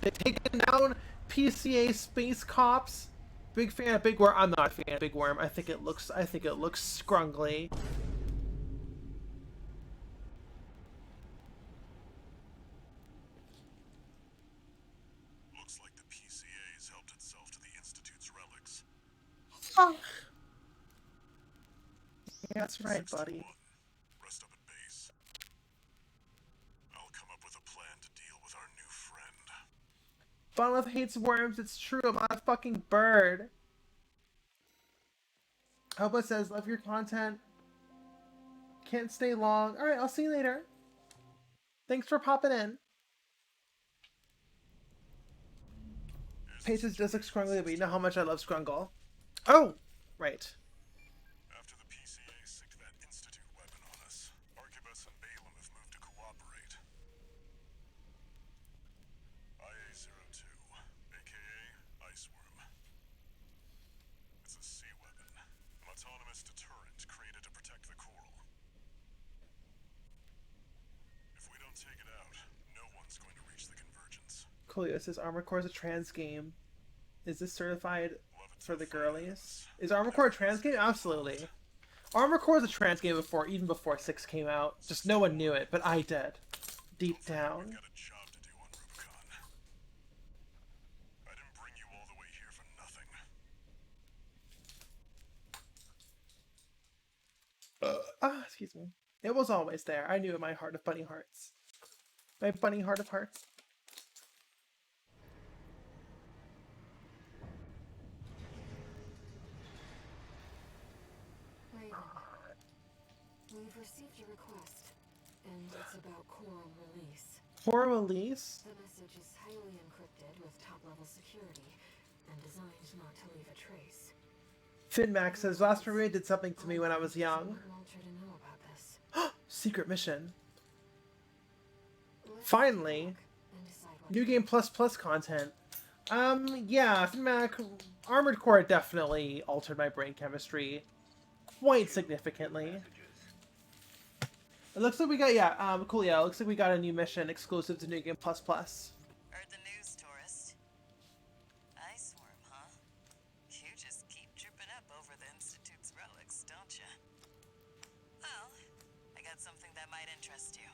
Taking down PCA space cops. Big fan of Big Worm. I'm not a fan of Big Worm. I think it looks scrungly. Looks like the PCA has helped itself to the Institute's relics. Fuck. Yeah, that's right, buddy. 61. Rest up at base. I'll come up with a plan to deal with our new friend. Funlove hates worms. It's true. I'm not a fucking bird. Elba says, love your content. Can't stay long. Alright, I'll see you later. Thanks for popping in. Pages does look scrungly, but you know how much I love scrungle. Oh! Right. After the PCA sicked that Institute weapon on us, Arquebus and Balaam have moved to cooperate. IA-02, aka Iceworm. It's a sea weapon, an autonomous deterrent created to protect the coral. If we don't take it out, no one's going to reach the convergence. Coolio says Armor Core is a trans game. Is this certified for the girlies? Is Armor Core a trans game? Absolutely. Armor Core was a trans game before, even before 6 came out. Just no one knew it, but I did. Deep down. We've got a job to do on Rubicon. I didn't bring you all the way here for nothing. Excuse me. It was always there. I knew in my heart of bunny hearts. My bunny heart of hearts. Raven, we've received your request, and it's about coral release. For release? The message is highly encrypted with top-level security, and designed not to leave a trace. Finmax says, last Maria did something to me when I was young. Walter to know about this. Secret mission. Let's Finally. talk and decide what New to Game Plus Plus content. Yeah, Finmac, Armored Core definitely altered my brain chemistry quite significantly. It looks like we got, cool, yeah, it looks like we got a new mission exclusive to New Game Plus Plus. Heard the news, tourist. Ice worm, huh? You just keep tripping up over the Institute's relics, don't you? Well, I got something that might interest you.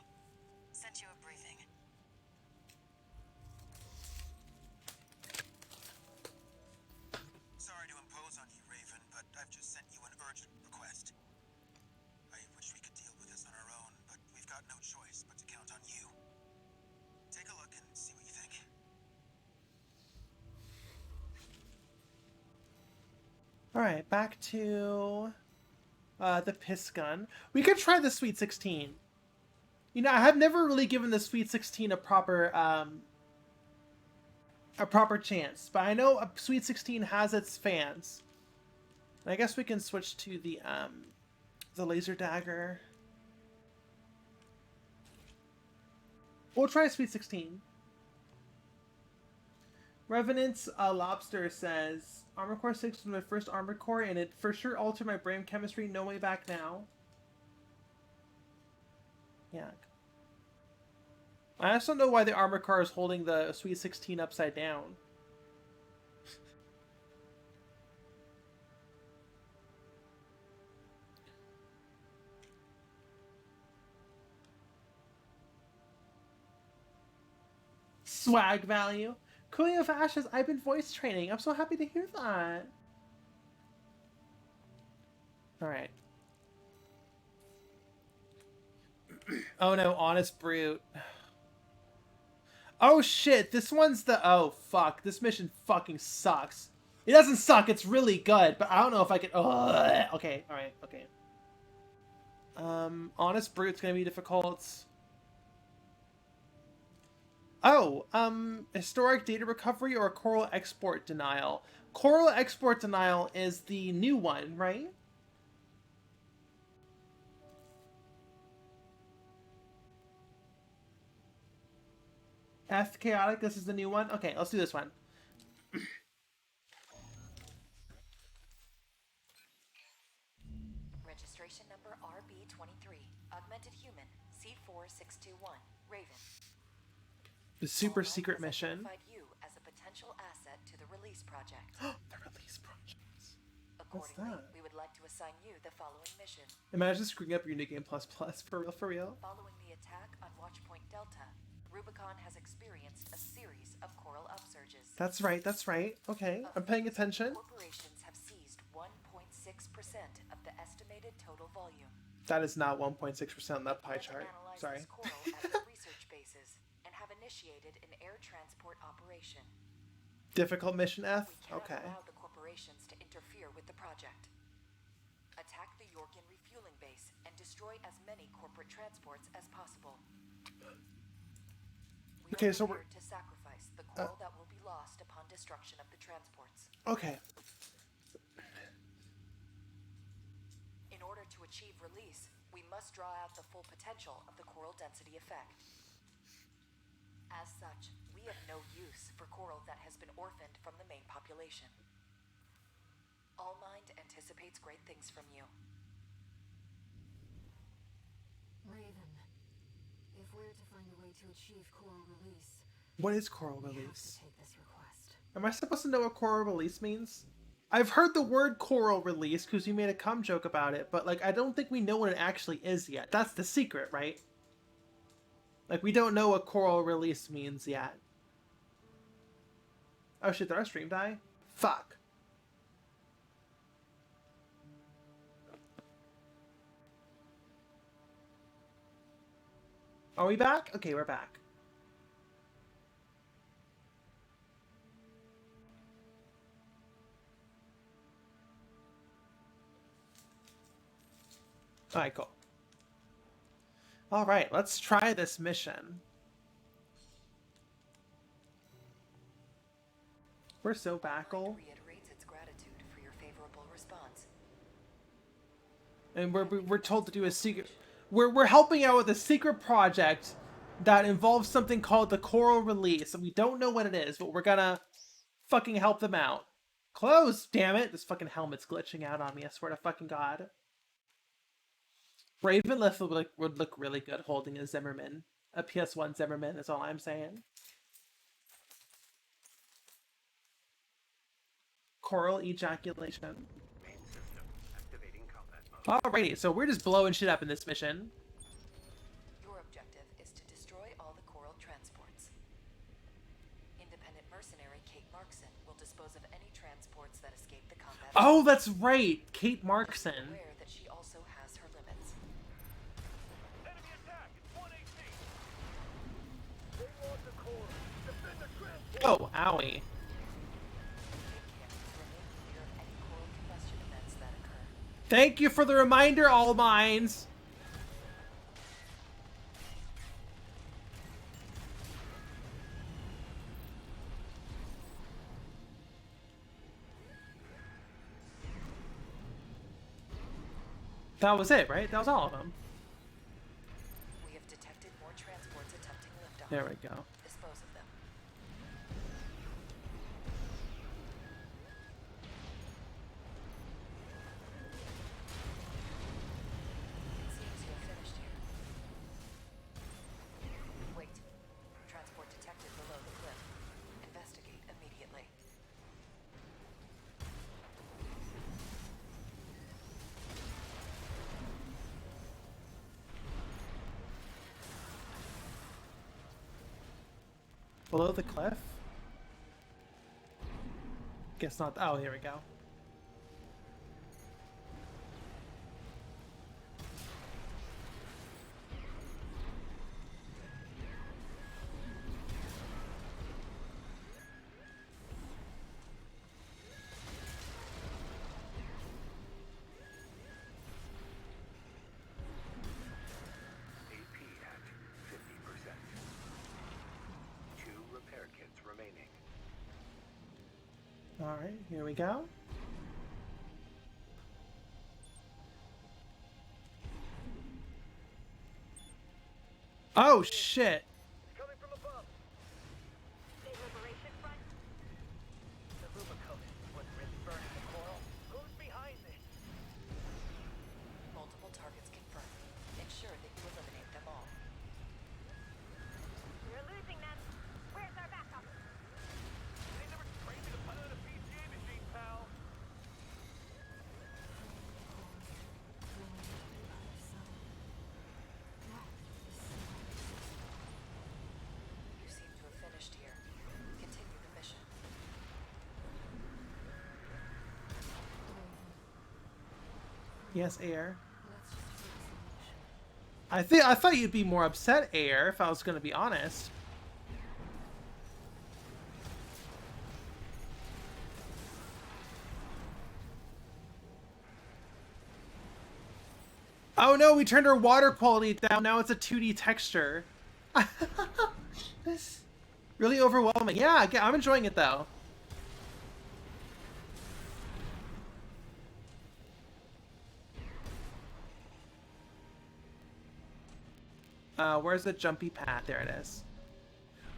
Sent you a briefing. Sorry to impose on you, Raven, but I've just sent you an urgent request. I wish we could deal with this on our own, but we've got no choice but to count on you. Take a look and see what you think. Alright, back to the piss gun. We could try the Sweet 16. You know, I have never really given the Sweet 16 a proper chance, but I know Sweet 16 has its fans. And I guess we can switch to the laser dagger. We'll try Sweet 16. Revenant's Lobster says, Armored Core 6 was my first Armored Core, and it for sure altered my brain chemistry. No way back now. Yeah. I also don't know why the Armored Core is holding the Sweet 16 upside down. Swag value. Cooling of Ashes, I've been voice training. I'm so happy to hear that. Alright. Oh no, Honest Brute. Oh shit, this one's the... Oh fuck, this mission fucking sucks. It doesn't suck, it's really good, but I don't know if I can... Ugh. Okay, alright, okay. Honest Brute's gonna be difficult. Oh, historic data recovery or Coral export denial. Coral export denial is the new one, right? F chaotic, this is the new one? Okay, let's do this one. Registration number RB23, Augmented Human, C4621, Raven. The super Online secret has mission. identified you as a potential asset to the release project. The release projects. Accordingly, that? we would like to assign you the following mission. Imagine screwing up your New Game Plus Plus, for real, for real. Following the attack on Watchpoint Delta, Rubicon has experienced a series of coral upsurges. That's right, that's right. Okay, I'm paying attention. Corporations have seized 1.6% of the estimated total volume. That is not 1.6% on that pie Plan to chart. analyze Sorry. this coral at their research bases and have initiated an air transport operation. Difficult mission F? We cannot Okay. allow the corporations to interfere with the project. Attack the Yorkin refueling base and destroy as many corporate transports as possible. We Okay, are so we're... prepared to sacrifice the coral that will be lost upon destruction of the transports. Okay. In order to achieve release, we must draw out the full potential of the coral density effect. As such, we have no use for coral that has been orphaned from the main population. Allmind anticipates great things from you. Raven, if we're to find a way to achieve coral release, What is coral we have release? to take this request. Am I supposed to know what coral release means? I've heard the word coral release because you made a cum joke about it, but like I don't think we know what it actually is yet. That's the secret, right? Like we don't know what coral release means yet. Oh shit, did our stream die? Fuck. Are we back? Okay, we're back. Alright, cool. Alright, let's try this mission. We're so backle. Reiterates its gratitude for your favorable response. and we're told to do a secret. We're helping out with a secret project that involves something called the Coral Release, and we don't know what it is, but we're gonna fucking help them out. Close, damn it! This fucking helmet's glitching out on me. I swear to fucking God. Ravenlift would look really good holding a Zimmerman, a PS1 Zimmerman. That's all I'm saying. Coral ejaculation. Main system activating combat mode. Alrighty, so we're just blowing shit up in this mission. Your objective is to destroy all the Coral transports. Independent mercenary Kate Markson will dispose of any transports that escape the combat. Oh, that's right, Kate Markson. Aware that she also has her limits. Enemy attack! It's 1AC! They want the core! Defend the transport! Oh, owie. Thank you for the reminder, All Minds. That was it, right? That was all of them. We have detected more transports attempting liftoff. There we go. Dispose of them. It seems you have finished here. Wait. Transport detected below the cliff. Investigate immediately. Below the cliff? Guess not. Oh, here we go. AP at 50%. 2 repair kits remaining. Alright, here we go. Oh, shit. Coming from above! The Liberation Front? The Lumicode was really burning the coral. Who's behind this? Multiple targets confirmed. Ensure that you eliminate them all. We're losing them. Where's our backup? They never trained me to pilot a PCA machine, pal! You seem to have finished here. Continue the mission. Yes, Air. I thought you'd be more upset, Air, if I was gonna be honest. Oh no, we turned our water quality down. Now it's a 2D texture. This really overwhelming. Yeah, I'm enjoying it though. Where's the jumpy pad? There it is.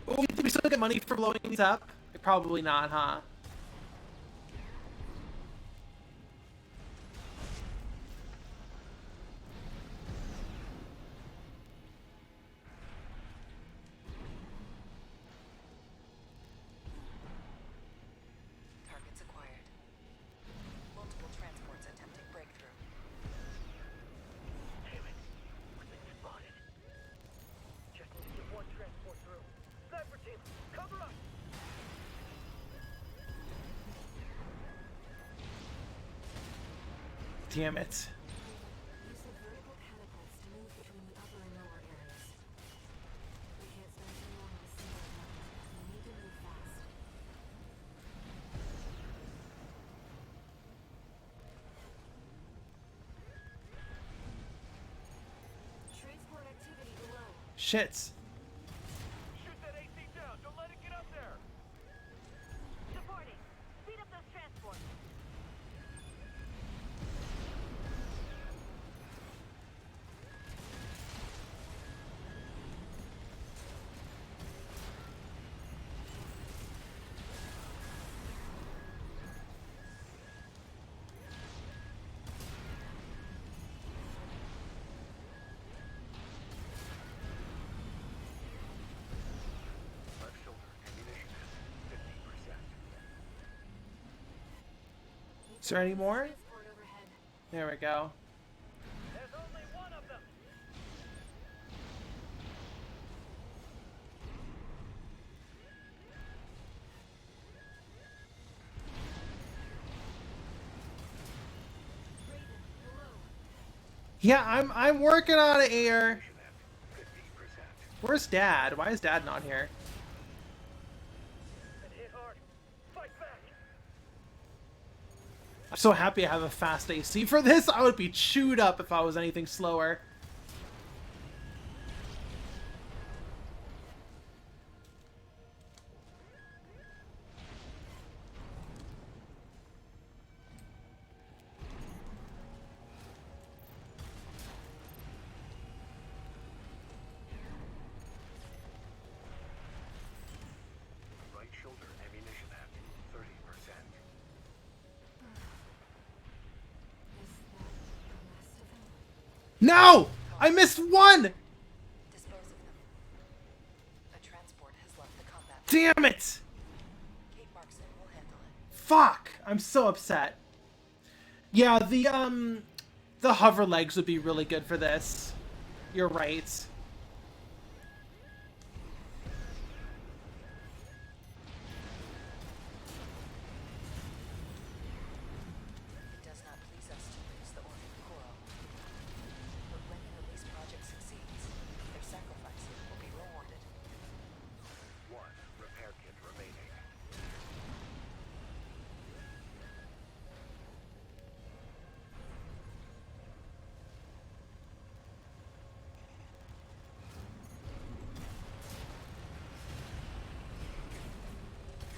Oh, did we still get money for blowing these up? Probably not, huh? Targets acquired. Multiple transports attempting breakthrough. Damn it. We've been spotted. Just need to get one transport through. Sniper team, cover us! Damn it. Use the vertical catapults to move between the upper and lower areas. We can't spend too long in a single round. We need to move fast. Transport activity below. Shit. Shoot that AC down! Don't let it get up there! Supporting. Speed up those transports. Is there any more? Transport overhead. There we go. There's only one of them. Raven, below. Yeah, I'm working on it here. Where's Dad? Why is Dad not here? Been hit hard. Fight back. I'm so happy I have a fast AC for this. I would be chewed up if I was anything slower. Right shoulder ammunition at 30%. Is that the last of them? No! I missed one! Dispose of them. A transport has left the combat. Damn it! Kate Markson will handle it. Fuck! I'm so upset. Yeah, the hover legs would be really good for this. You're right. It does not please us to lose the orphan coral. But when the release project succeeds, their sacrifices will be rewarded. One repair kit remaining.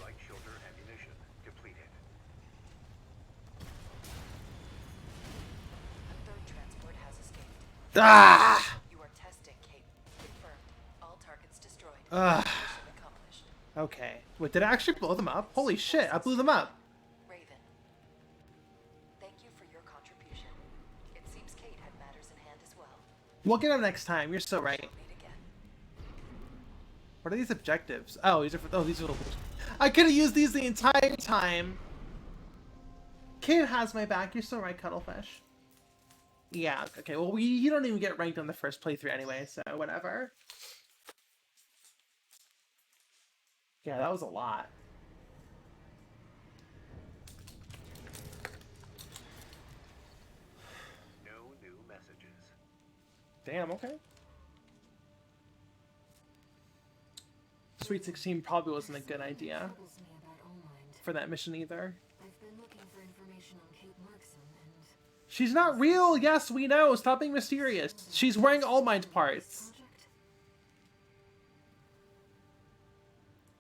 Right shoulder ammunition depleted. A third transport has escaped. Ah! You are testing, Kate. Confirmed. All targets destroyed. Ugh. Mission accomplished. Okay. Wait, did I actually blow them up? Holy shit, I blew them up. Raven. Thank you for your contribution. It seems Kate had matters in hand as well. We'll get them next time. You're so right. We'll meet again. What are these objectives? Oh, these are for, oh, these are little. I could have used these the entire time. Kate has my back. You're so right, Cuttlefish. Yeah. Okay. Well, you don't even get ranked on the first playthrough anyway, so whatever. Yeah, that was a lot. No new messages. Damn. Okay. Sweet 16 probably wasn't a good idea Troubles me about Allmind. for that mission either. I've been looking for information on Kate Markson and She's not real. Yes, we know. Stop being mysterious. She's wearing All Mind parts. project.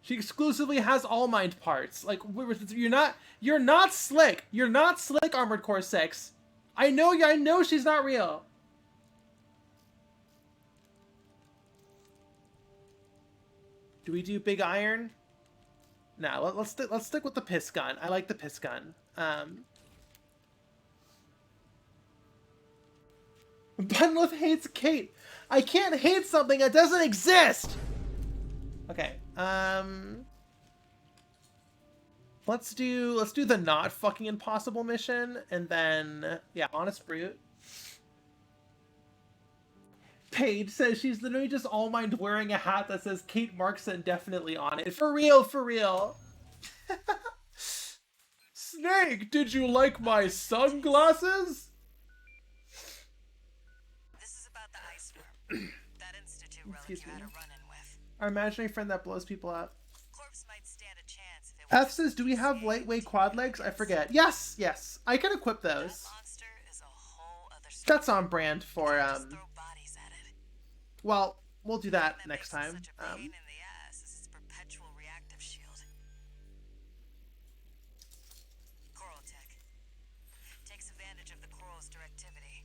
She exclusively has All Mind parts. Like you're not slick. You're not slick, Armored Core 6. I know she's not real. Do we do Big Iron? No, let's stick with the piss gun. I like the piss gun. Bunleth hates Kate. I can't hate something that doesn't exist. Okay. Let's do the not fucking impossible mission, and then yeah, Honest Brute. Paige says she's literally just All Mind wearing a hat that says Kate Markson definitely on it. For real, for real. Snake, did you like my sunglasses? This is about the ice worm. That institute relic Excuse you had me. a run-in with. Our imaginary friend that blows people up. Corpse might stand a chance if it F says, do we have lightweight quad legs? I forget. Yes, yes. I can equip That those. monster is a whole other story. That's on brand for, Just throw bodies at it. well, we'll do that That next makes it time. such a pain in the ass is its perpetual reactive shield. Coral tech. Takes advantage of the coral's directivity.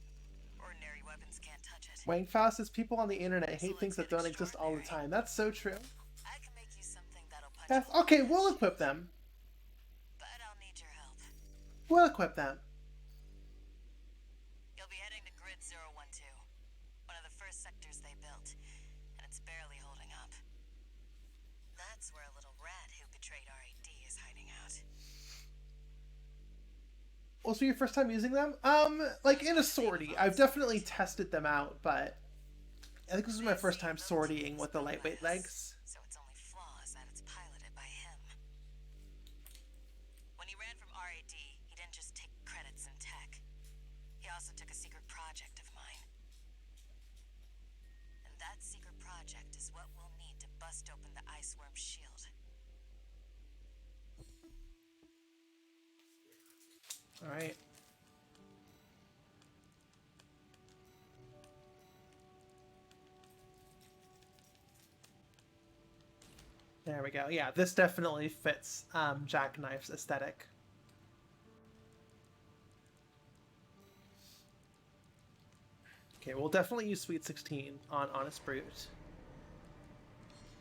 Ordinary weapons can't touch it. Wangfao says people on the internet hate things that don't exist all the time. That's so true. I can make you something that'll punch Yes, a hole okay, in we'll it, equip them. but I'll need your help. We'll equip them. You'll be heading to Grid 012, one of the first sectors they built, and it's barely holding up. That's where a little rat who betrayed RAD is hiding out. was your first time using them? Like in a sortie. I've definitely tested them out, but I think this was my first time sortying with the lightweight legs. So its only flaw is that it's piloted by him. When he ran from RAD, he didn't just take credits in tech. He also took a secret project of mine. And that secret project is what we'll need to bust open the ice worm shield. All right. There we go. Yeah, this definitely fits Jackknife's aesthetic. Okay, we'll definitely use Sweet 16 on Honest Brute.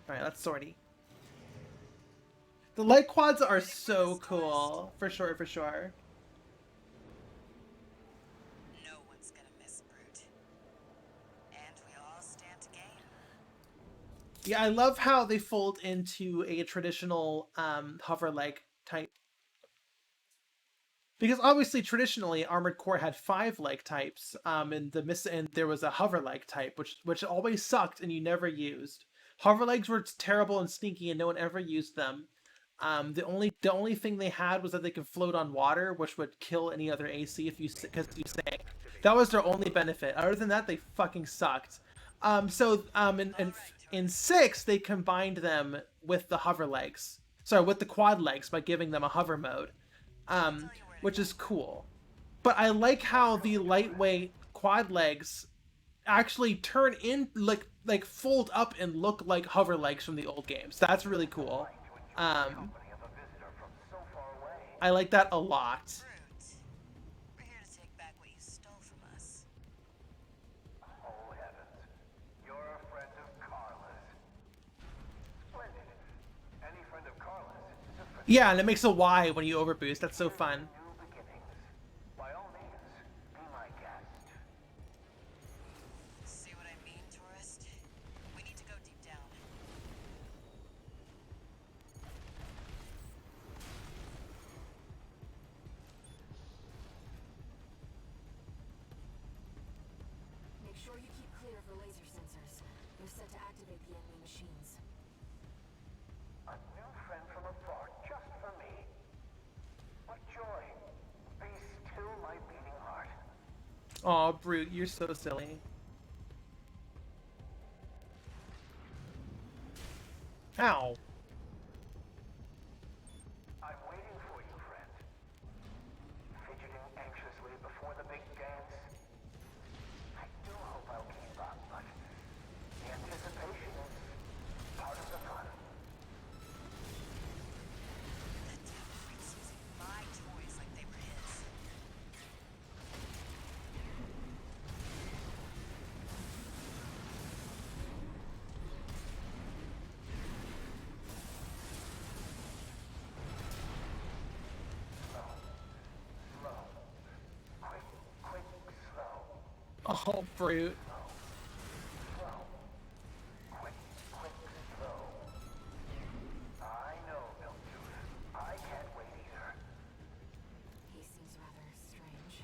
Alright, that's sortie. The light quads are so cool. For sure, for sure. No one's gonna miss Brute. And we all stand to gain. Yeah, I love how they fold into a traditional hover leg type. Because obviously, traditionally, Armored Core had 5 leg types, and there was a hover leg type, which always sucked and you never used. Hover legs were terrible and sneaky, and no one ever used them. The only thing they had was that they could float on water, which would kill any other AC because you sank. That was their only benefit. Other than that, they fucking sucked. In 6, they combined them with the hover legs. Sorry, with the quad legs by giving them a hover mode, which is cool. But I like how the lightweight quad legs actually turn in like fold up and look like hover legs from the old games. That's really cool. I like that a lot. Brute, we're here to take back what you stole from us. Oh heavens. You're a friend of Carla's. Splendid. Any friend of Carla's is a friend. Yeah, and it makes a Y when you overboost. That's so fun. New beginnings. By all means, be my guest. See what I mean, tourist? We need to go deep down. Make sure you keep clear of the laser sensors. They're set to activate the enemy machines. A new friend from afar, just for me. What joy. Be still my beating heart. Aw, Brute, you're so silly. Ow. I'm waiting for you, friend. Fidgeting anxiously before the big dance. I do hope I'll keep up, but the anticipation is part of the fun. That damn freak's using my toys like they were his. Slow. Quick, slow. Oh, Brute. Slow. Quick, slow. I know, Milktooth. I can't wait either. He seems rather strange.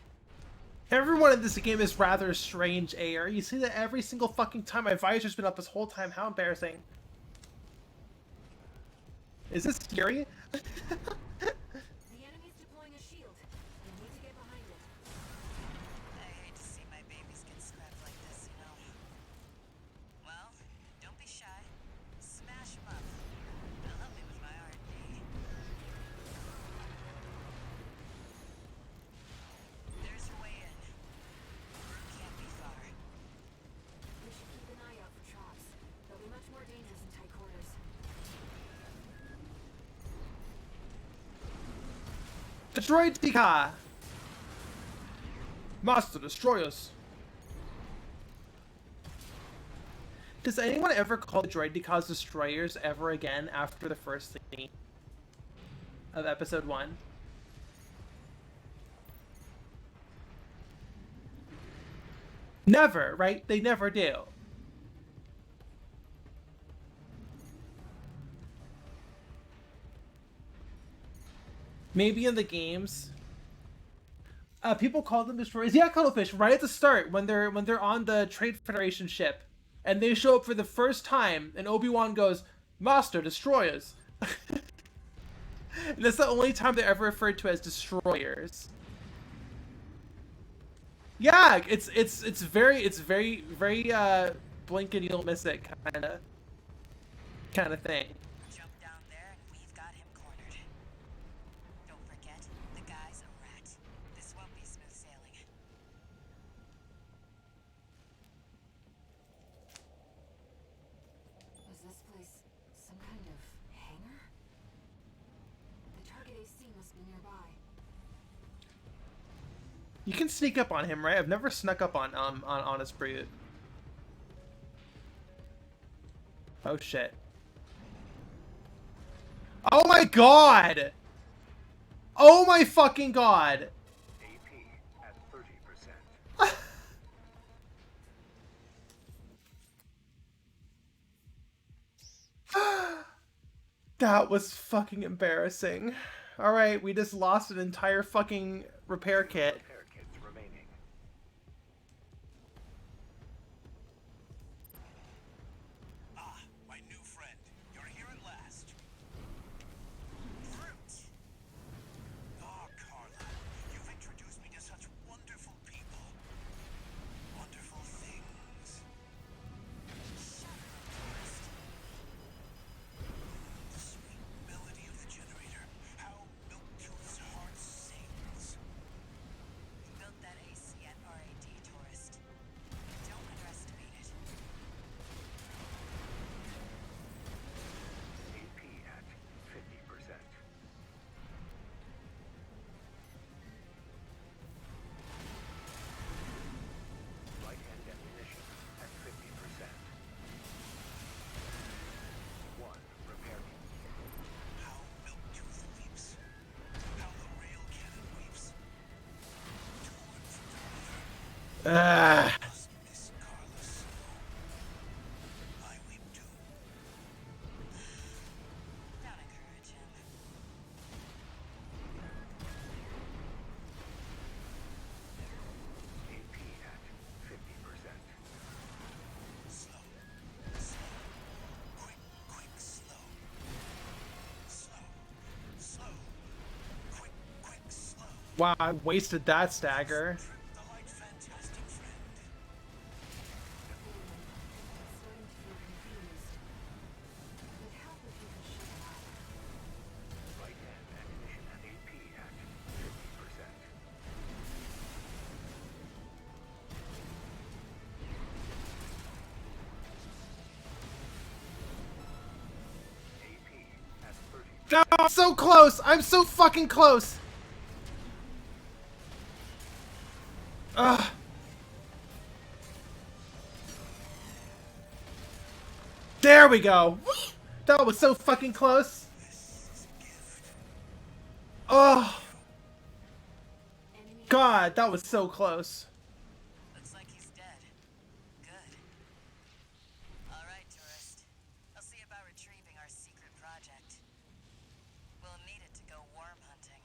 Everyone in this game is rather strange, AR. You see that every single fucking time. My visor's been up this whole time. How embarrassing. Is this scary? The enemy's deploying a shield. We need to get behind it. I hate to see my babies get scrapped like this, you know. Well, don't be shy. Smash them up. They'll help me with my R&D. There's your way in. Brute can't be far. We should keep an eye out for traps. They'll be much more dangerous in tight quarters. Destroy Tika! Master, destroy us! Does anyone ever call Droideka's destroyers ever again after the first scene of episode 1? Never, right? They never do. Maybe in the games. People call them destroyers. Yeah, cuttlefish. Right at the start, when they're on the Trade Federation ship, and they show up for the first time, and Obi-Wan goes, "Master, destroyers." And that's the only time they're ever referred to as destroyers. Yeah, it's very blink and you'll miss it kind of thing. Jump down there and we've got him cornered. Don't forget, the guy's a rat. This won't be smooth sailing. Was this place some kind of hangar? The target AC must be nearby. You can sneak up on him, right? I've never snuck up on Honest Brute. Oh shit. Oh my god! Oh my fucking god! AP at 30%. That was fucking embarrassing. Alright, we just lost an entire fucking repair kit. Repair kits remaining. Ah, my new friend. You're here at last. Fruit! Oh, Carla, you've introduced me to such wonderful people. Wonderful things. The sweet melody of the generator. How Milktooth's heart sings. We built that AC at RAD, tourist. Don't underestimate it. AP at 50%. Right-hand ammunition at 50%. One repair kit. How Milktooth weeps. How the rail cannon weeps. Torn from their mother. Ah. Must miss Carla so. I weep too. Don't encourage him. AP at 50%. Slow. Slow. Quick, quick, slow. Slow. Slow. Quick, quick, slow. Wow, I wasted that stagger. Trip the light fantastic friend. Starting to feel confused. It'd help if you could shut it up. Right-hand ammunition at AP at 50%. AP at 30%. No, I'm so close! I'm so fucking close! Ugh. There we go! That was so fucking close! Oh! God, that was so close. Looks like he's dead. Good. All right, tourist. I'll see about retrieving our secret project. We'll need it to go worm hunting.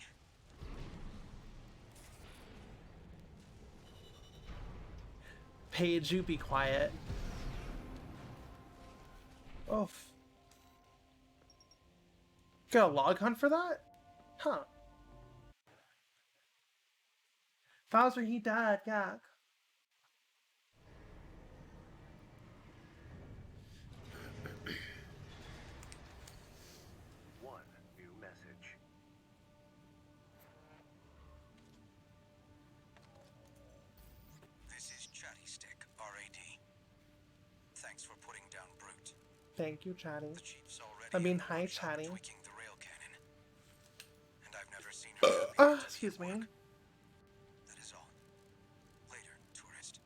Paige, you be quiet. Oh. Got a log hunt for that? Huh. Files where he died, yeah. One new message. This is Chatty Stick, RAD. Thanks for putting down Brute. Thank you, Chatty. The chief's already I mean, in the hi, workshop Chatty. tweaking the rail cannon. And I've never seen her happy enough to Excuse be at me. work. That is all. Later, tourist.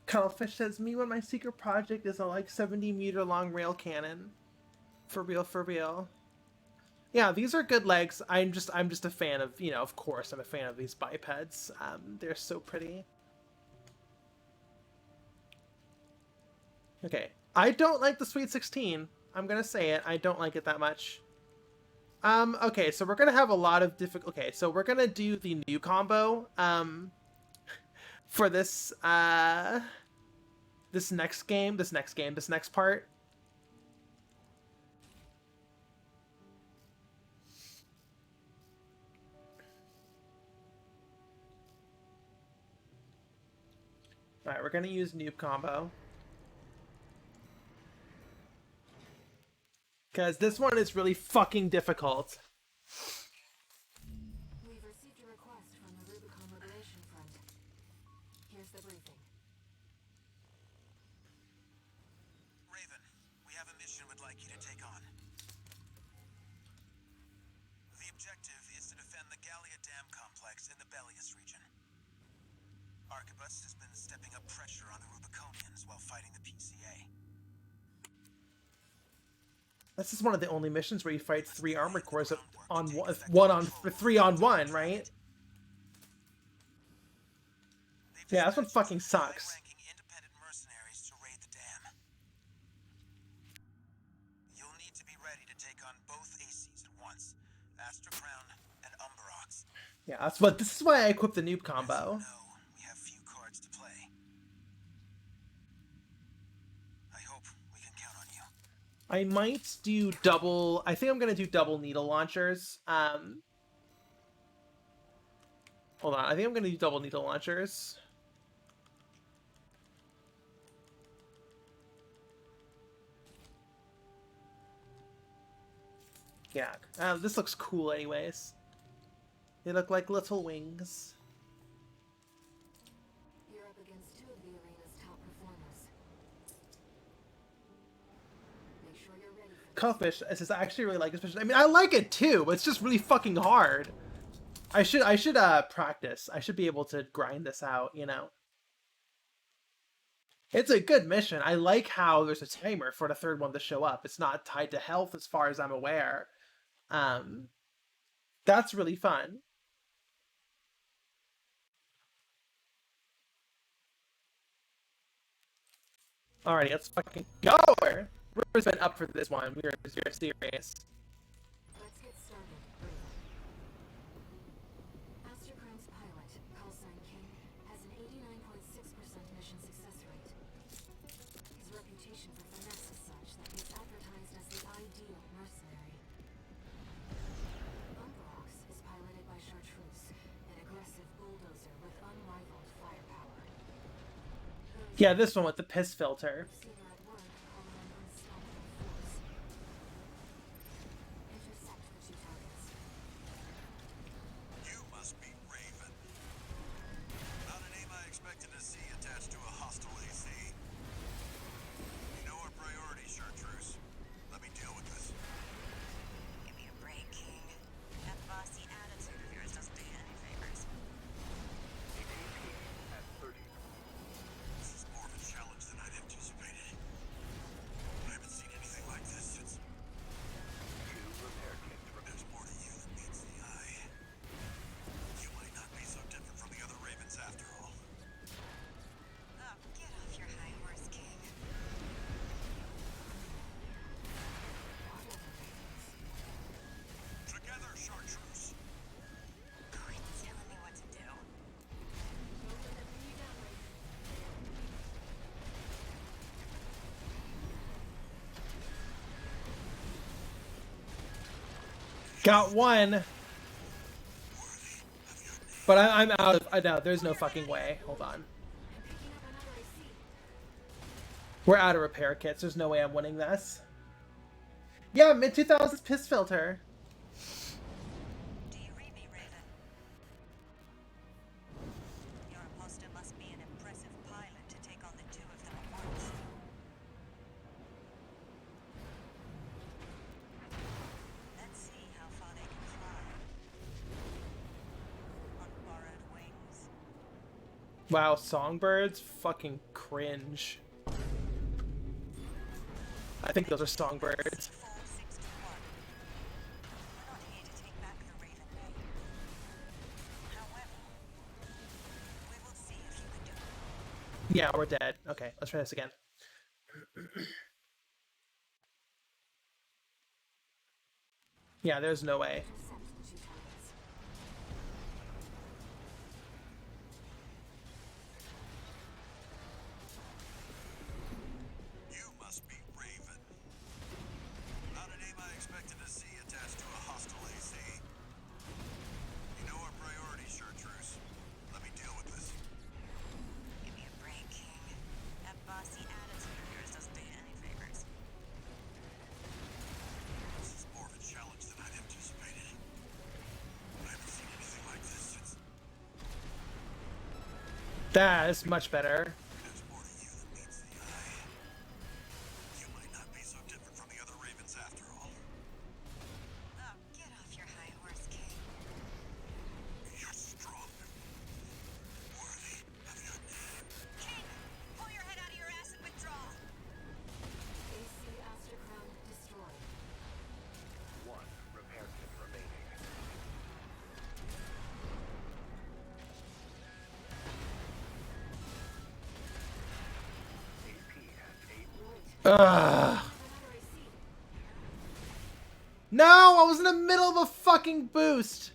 Cuttlefish says, me when my secret project is a like 70-meter long rail cannon. For real, for real. Yeah, these are good legs. I'm just a fan of, you know, of course I'm a fan of these bipeds. They're so pretty. Okay. I don't like the Sweet 16. I'm gonna say it. I don't like it that much. Okay, so we're gonna have a lot of difficult. Okay, so we're gonna do the new combo, for this next game, this next part. Alright, we're gonna use noob combo. Because this one is really fucking difficult. We've received a request from the Rubicon Liberation Front. Here's the briefing. Raven, we have a mission we'd like you to take on. The objective is to defend the Gallia Dam complex in the Bellius region. Arquebus has been stepping up pressure on the Rubiconians while fighting the PCA. This is one of the only missions where you fight 3 armored cores on 3-on-1, right? Yeah, this one fucking sucks. Independent mercenaries to raid the dam. You'll need to be ready to take on both ACs at once, Astra Crown and Umbrox. Yeah, this is why I equipped the noob combo. We have few cards to play. I hope we can count on you. I might do double. I think I'm gonna do double needle launchers. Hold on. I think I'm gonna do double needle launchers. Yeah, this looks cool anyways. They look like little wings. You're up against 2 of the arena's top performers. Make sure you're ready for Cufffish, this is actually really like this mission. I mean, I like it too, but it's just really fucking hard. I should practice. I should be able to grind this out, you know. It's a good mission. I like how there's a timer for the third one to show up. It's not tied to health as far as I'm aware. That's really fun. Alrighty, let's fucking go! We've been up for this one. We're serious. Let's get started. Astra Crown's pilot, callsign King, has an 89.6% mission success rate. His reputation for finesse is such that he's advertised as the ideal mercenary. Umbrox is piloted by Chartreuse, an aggressive bulldozer with unrivaled firepower. Yeah, this one with the piss filter. Seen her at work, call her an unstoppable force. Intercept the 2 targets. You must be Raven. Not a name I expected to see attached to a hostile AC. You know our priority, Chartreuse. Let me deal with this. Give me a break, King. That bossy attitude of yours doesn't do you any favors. At 30. This is more of a challenge than I'd anticipated. I haven't seen anything like this since. 2 repair kits There's more to you than meets the eye. You might not be so different from the other Ravens after all. Oh, get off your high horse, King. Together, Chartreuse. Quit telling me what to do. Got one. But I'm out of... I know, there's no fucking way. Hold on. We're out of repair kits. There's no way I'm winning this. Yeah, mid-2000s piss filter. Do you read me, Raven? Your imposter must be an impressive pilot to take on the 2 of them at once. Let's see how far they can fly. On borrowed wings. Wow, songbirds? Fucking cringe. I think those are songbirds. 461. We're not here to take back the Raven name. However, we will see if you can do it. Yeah, we're dead. Okay, let's try this again. Yeah, there's no way. Intercept the 2 targets. You must be Raven. Not a name I expected to see attached to a hostile AC. You know our priority, Chartreuse. Let me deal with this. Give me a break, King. That bossy attitude of yours doesn't do you any favors. This is more of a challenge than I'd anticipated. I haven't seen anything like this since. That is much better. There's more to you than meets the eye. You might not be so different from the other Ravens after all. Oh, get off your high horse, King. You're strong. Worthy of your name. King, pull your head out of your ass and withdraw. AC Aster Crown destroyed. 1 repair kit remaining. AP has 8 Ugh. Another AC. No, I was in the middle of a fucking boost.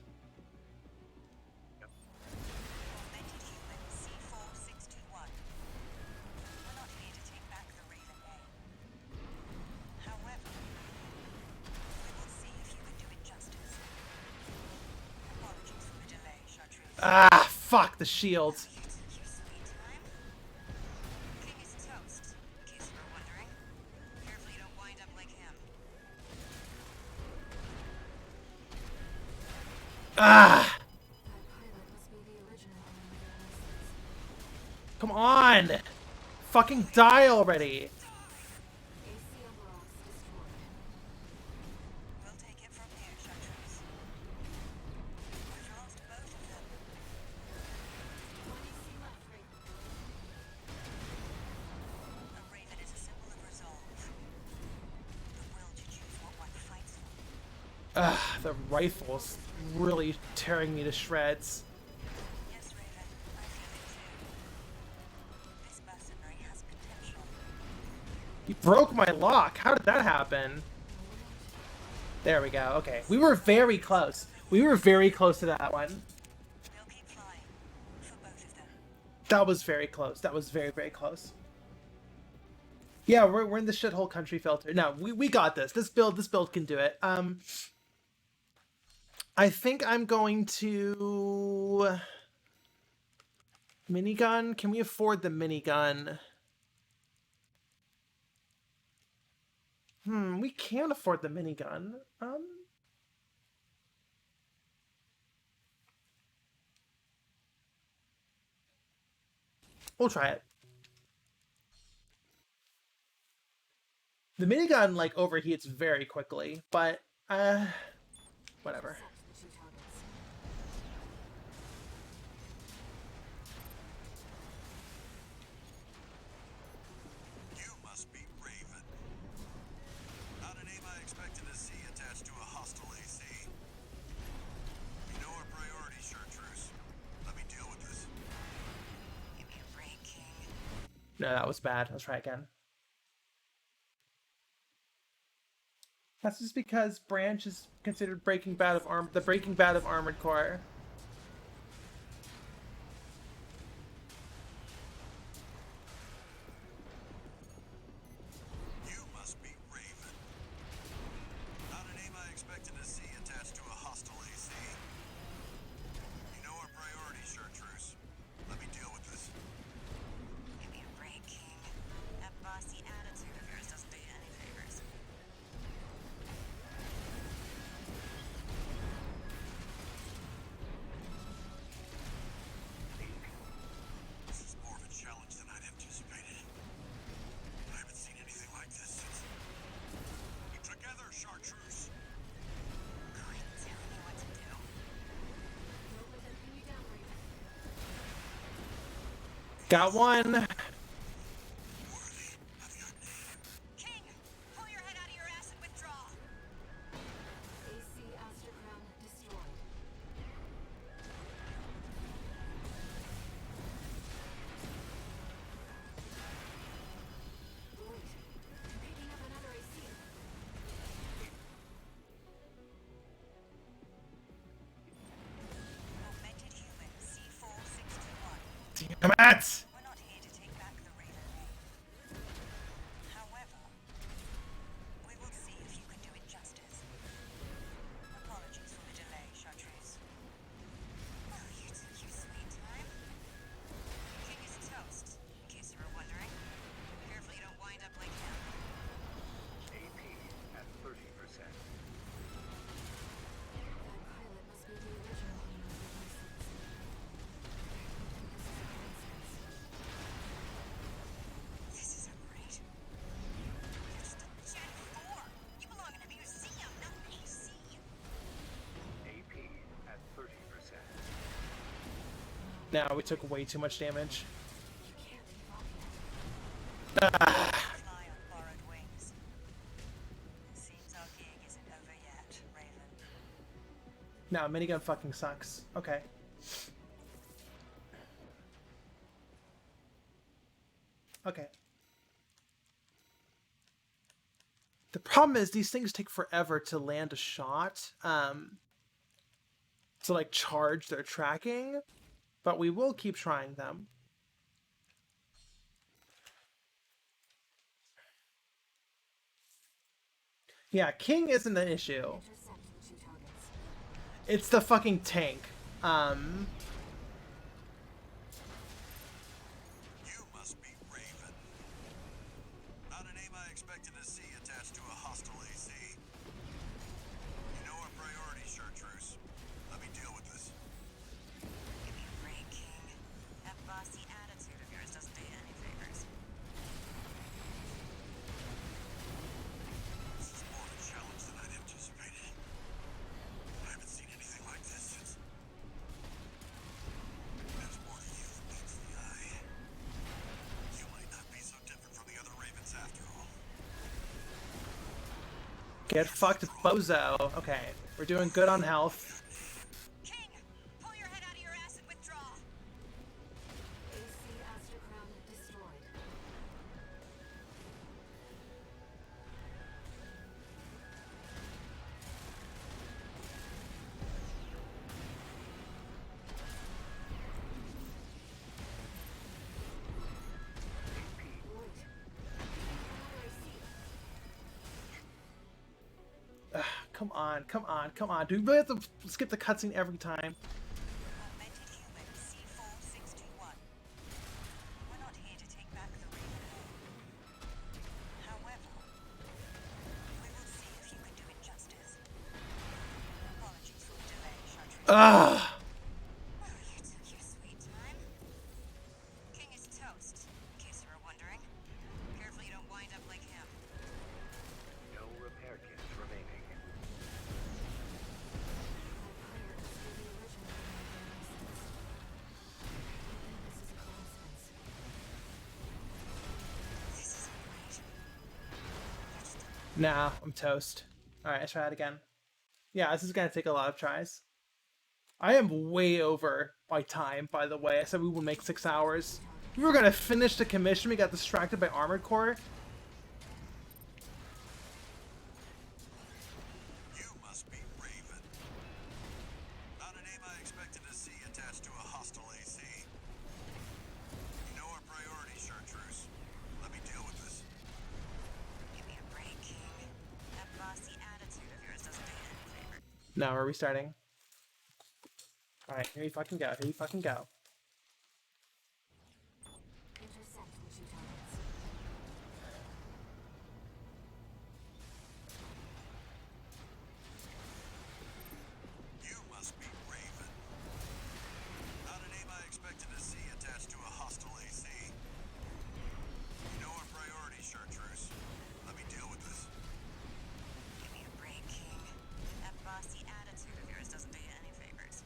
Authentic human C4621. We're not here to take back the Raven name. However, we will see if you can do it justice. Apologies for the delay, Chartreuse. Ah, fuck the shield. You took your sweet time. King is toast, in case you were wondering. Careful you don't wind up like him. Ah, That pilot must be the original owner of the license. come on. Fucking die already. AC Overalls destroyed. We'll take it from here, Chartreuse. We've lost both of them. 1 AC left, Raven. A Raven is a symbol of resolve. The will to choose what one fights for. Ugh, the rifle's really tearing me to shreds. Yes, Raven, I feel it too. This mercenary has potential. You broke my lock. How did that happen? There we go. Okay. We were very close. We were very close to that one. We'll keep flying. For both of them. That was very close. That was very, very close. Yeah, we're in the shithole country filter. No, we got this. This build can do it. I think I'm going to minigun. Can we afford the minigun? We can't afford the minigun. We'll try it. The minigun like overheats very quickly, but whatever. Intercept the 2 targets. You must be Raven. Not a name I expected to see attached to a hostile AC. You know our priority, Chartreuse. Let me deal with this. Give me a break, King. No, that was bad. Let's try again. That's just because Branch is considered Breaking Bad of the Breaking Bad of Armored Core. You must be Raven. Not a name I expected to see attached to a hostile AC. You know our priority, Chartreuse. Let me deal with this. Give me a break, King. That bossy attitude of yours doesn't do you any favors. This is more of a challenge than I'd anticipated. I haven't seen anything like this since. Together, Chartreuse. Quit telling me what to do. Don't let them pin you down, Raven. Got one. Worthy of your name. King, pull your head out of your ass and withdraw. AC Aster Crown destroyed. Wait, I'm picking up another AC. Damn it! We're not here to take back the Raven name. However, we will see if you can do it justice. Apologies for the delay, Chartreuse. Oh, you took your sweet time. King is toast, in case you were wondering. Careful you don't wind up like him. AP at 30%. That pilot must be the original owner of the license. This isn't right. You're just a Gen 4. You belong in a museum, not AC. AP at 30%. Now we took way too much damage. You can't give up yet. Fly on borrowed wings. Seems our gig isn't over yet, Raven. No, minigun fucking sucks. Okay. Okay. The problem is these things take forever to land a shot, to like charge their tracking, but we will keep trying them. Yeah, King isn't an issue. Intercept the 2 targets. It's the fucking tank. You must be Raven. Not a name I expected to see attached to a hostile AC. You know our priority, Chartreuse. Let me deal with this. Give me a break, King. That bossy attitude of yours doesn't do you any favors. This is more of a challenge than I'd anticipated. I haven't seen anything like this since... There's more to you than meets the eye. You might not be so different from the other Ravens after all. Get fucked, bozo. Okay, we're doing good on health. King, pull your head out of your acid withdrawal. AC Astrocrown destroyed. Ugh, come on, come on, come on. Do we really have to skip the cutscene every time? Augmented human C4621. We're not here to take back the Raven name. However, we will see if you can do it justice. Apologies for the delay, Chartreuse. Ugh! Oh, you took your sweet time. King is toast, in case you were wondering. Careful you don't wind up like him. No repair kits remaining. Nah, I'm toast. Alright, let's try it again. Yeah, this is gonna take a lot of tries. I am way over my time, by the way. I said we would make 6 hours. We were gonna finish the commission, we got distracted by Armored Core. You must be Raven. Not a name I expected to see attached to a hostile AC. You know our priority, Chartreuse. Let me deal with this. Give me a break, King. That bossy attitude of yours doesn't do you any favor. No, we're restarting. Alright, here you fucking go, here you fucking go. Intercept the 2 targets. You must be Raven. Not a name I expected to see attached to a hostile AC. You know our priority, Chartreuse. Let me deal with this. Give me a break, King. That bossy attitude of yours doesn't do you any favors.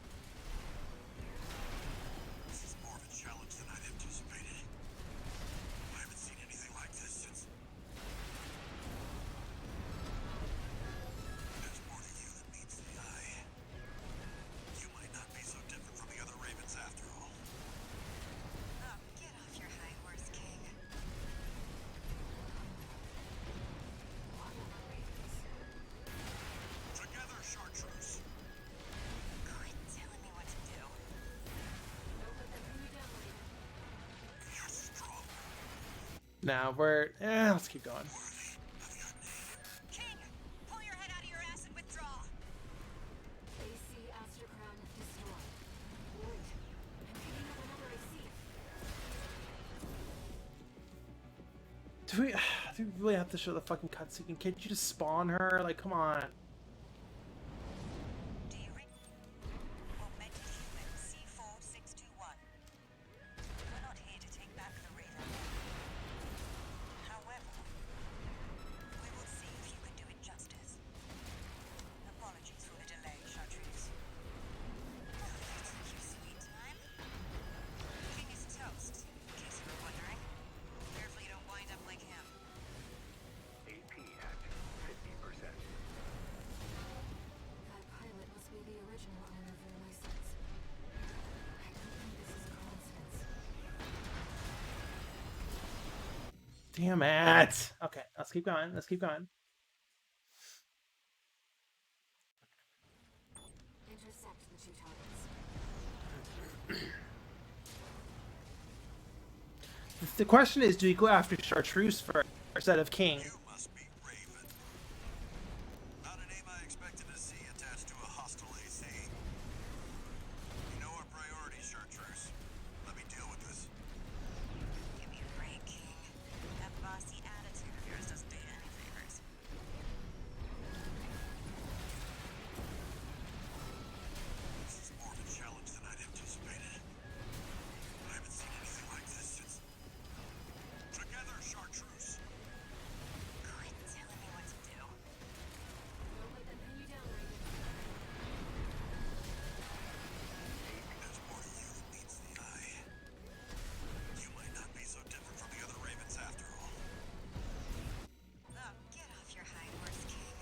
Now we're let's keep going. King, pull your head out of your ass and withdraw. AC Astrocrown destroyed. Wait, I'm picking up another AC. Do we really have to show the fucking cutscene? Can't you just spawn her? Like, come on. Do you read? Augmented human C4621. We're not here to take back the Raven. However, we will see if you can do it justice. Apologies for the delay, Chartreuse. You sweet time. King is toast, in case you were wondering. Careful you don't wind up like him. AP at 50%. That pilot must be the original owner of their license. I don't think this is a coincidence. Damn it. Okay, let's keep going. Let's keep going. Intersect the two targets. The question is, do we go after Chartreuse first instead of King? You must be Raven. Not a name I expected to see attached to a hostile AC. You know our priorities, Chartreuse. Let me deal with this. Give me a break, King. That bossy attitude of yours doesn't do you any favors. This is more of a challenge than I'd anticipated. I haven't seen anything like this since... Together, Chartreuse! Quit telling me what to do. Don't let them pin you down, Raven. There's more to you than meets the eye. You might not be so different from the other Ravens after all. Oh, get off your high horse, King.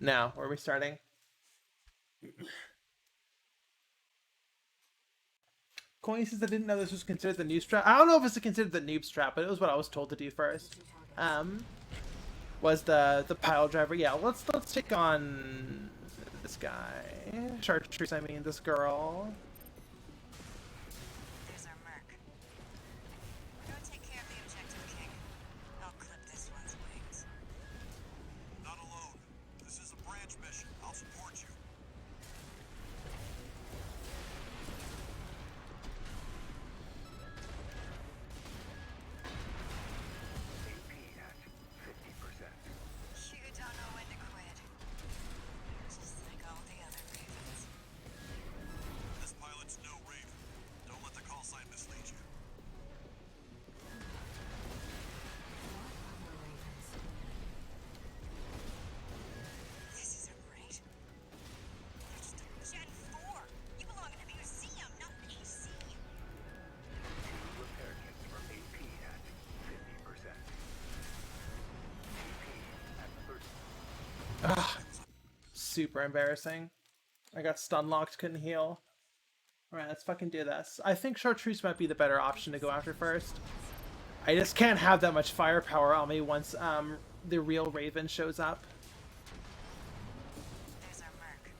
Now, where are we starting? Coin says I didn't know this was considered the noob strap. I don't know if it's considered the noob strap, but it was what I was told to do first. Was the pile driver? Yeah, let's take on this guy, Chartreuse. I mean, this girl. There's our merc. Go take care of the objective, King. I'll clip this one's wings. Not alone. This is a branch mission. I'll support you. AP at 50%. You don't know when to quit. Just like all the other Ravens. This pilot's no Raven. Don't let the call sign mislead you. What other Ravens? This isn't right. You're just a Gen 4. You belong in a museum, not an AC. 2 repair kits from AP at 50%. AP at 30%. Ugh, super embarrassing. I got stun locked, couldn't heal. Alright, let's fucking do this. I think Chartreuse might be the better option to go after first. I just can't have that much firepower on me once the real Raven shows up. There's our merc.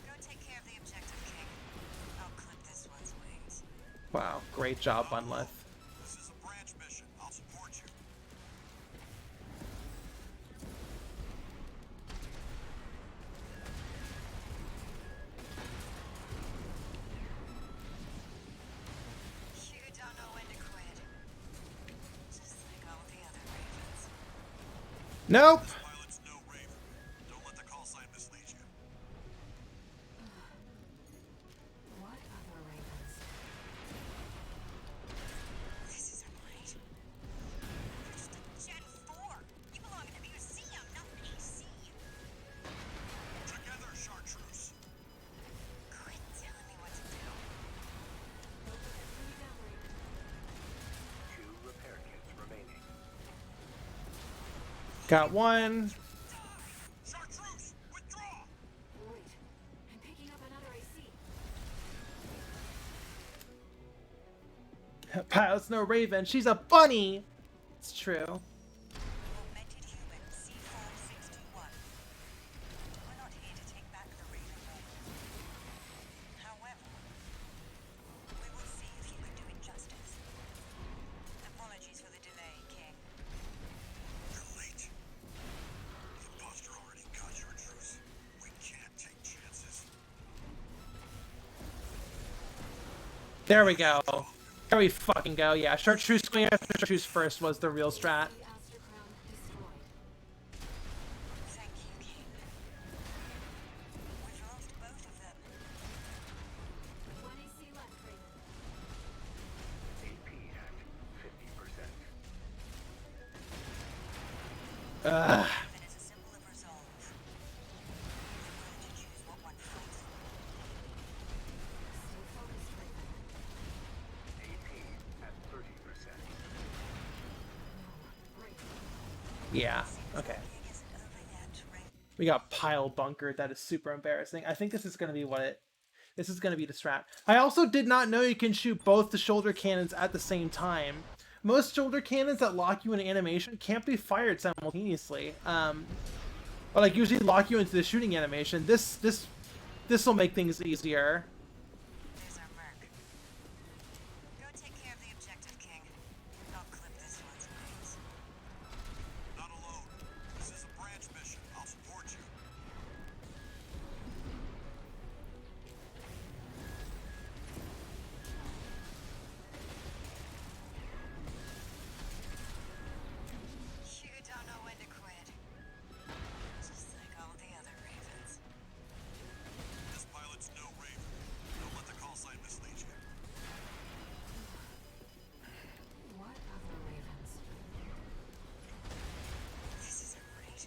Go take care of the objective, King. I'll clip this one's wings. Wow, great job, Bunleth. This is a branch mission. I'll support you. You don't know when to quit. Just like all the other Ravens. Nope! This pilot's no Raven. Don't let the call sign mislead you. What other Ravens? This isn't right. You're just a Gen 4. You belong in a museum, not an AC. Together, Chartreuse! Quit telling me what to do. Don't let them pin you down, Raven. 2 repair kits remaining. Got one. Chartreuse! Withdraw! Wait, I'm picking up another AC. Pilot's no Raven. She's a bunny! It's true. Augmented human C4621. We're not here to take back the Raven. However, we will see if you can There we go. There we fucking go. Yeah, chartreuse going after chartreuse first was the real strat. The Aster Crown destroyed. Thank you, King. We've lost both of them. 1 AC left, Raven. AP at 50%. Ugh. Even as a symbol of resolve. The will to choose what one fights for. Stay focused, Raven. AP at 30%. No, Raven. Yeah. Okay. King isn't over yet, Raven. We got pile bunkered. That is super embarrassing. I think this is gonna be what it. This is gonna be the strat. I also did not know you can shoot both the shoulder cannons at the same time. Most shoulder cannons that lock you in animation can't be fired simultaneously. But like usually lock you into the shooting animation. This will make things easier. There's our merc. Go take care of the objective, King. I'll clip this one's wings. Not alone. This is a branch mission. I'll support you. You don't know when to quit. Just like all the other ravens. This pilot's no Raven. Don't let the call sign mislead you. What other Ravens? This isn't right.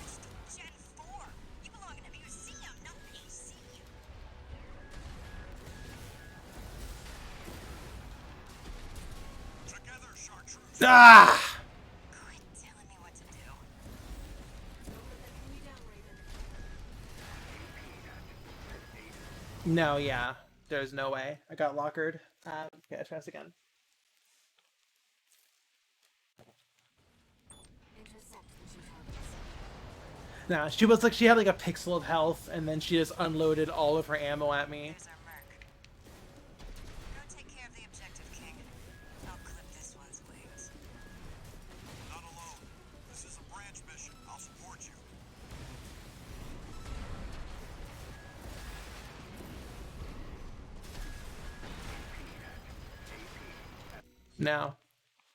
It's the Gen 4. You belong in a museum, not AC. Together, chartreuse. Ah! Quit telling me what to do. Don't let that pin me down, Raven. No, yeah. There's no way. I got lockered. Okay, let's try this again. Intercept the 2 targets. Nah, she was like, she had like a pixel of health, and then she just unloaded all of her ammo at me. There's our merc. Go take care of the objective, King. I'll clip this one's wings. Not alone. This is a branch mission. I'll support you. No.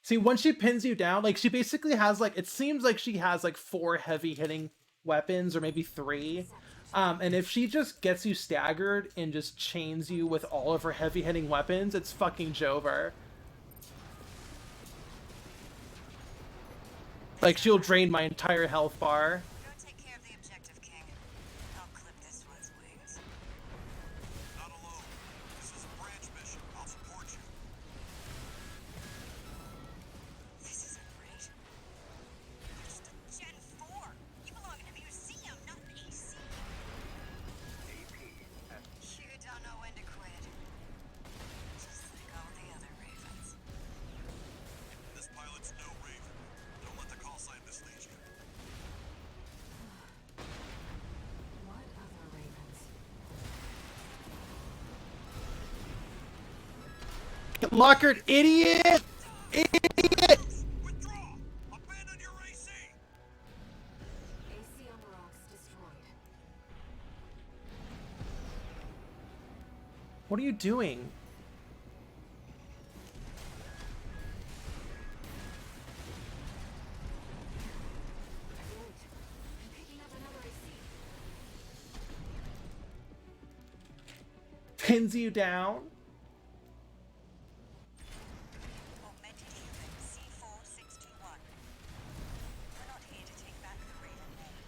See, once she pins you down, like, she basically has, like, it seems like she has, like, 4 heavy hitting weapons, or maybe 3. And if she just gets you staggered and just chains you with all of her heavy hitting weapons, it's fucking Jover. Like, she'll drain my entire health bar. Go take care of the objective, King. I'll clip this one's wings. Not alone. This is a branch mission. I'll support you. This isn't right. It's the Gen 4. You belong in a museum, not AC. You don't know when to quit. Just like all the other ravens. This pilot's no Raven. Don't let the call sign mislead you. What other Ravens? Get lockered, idiot! Idiot! Withdraw! Abandon your AC! AC on the rocks destroyed. What are you doing? Good. I'm picking up another AC. Pins you down? Augmented human C4621. We're not here to take back the Raven name.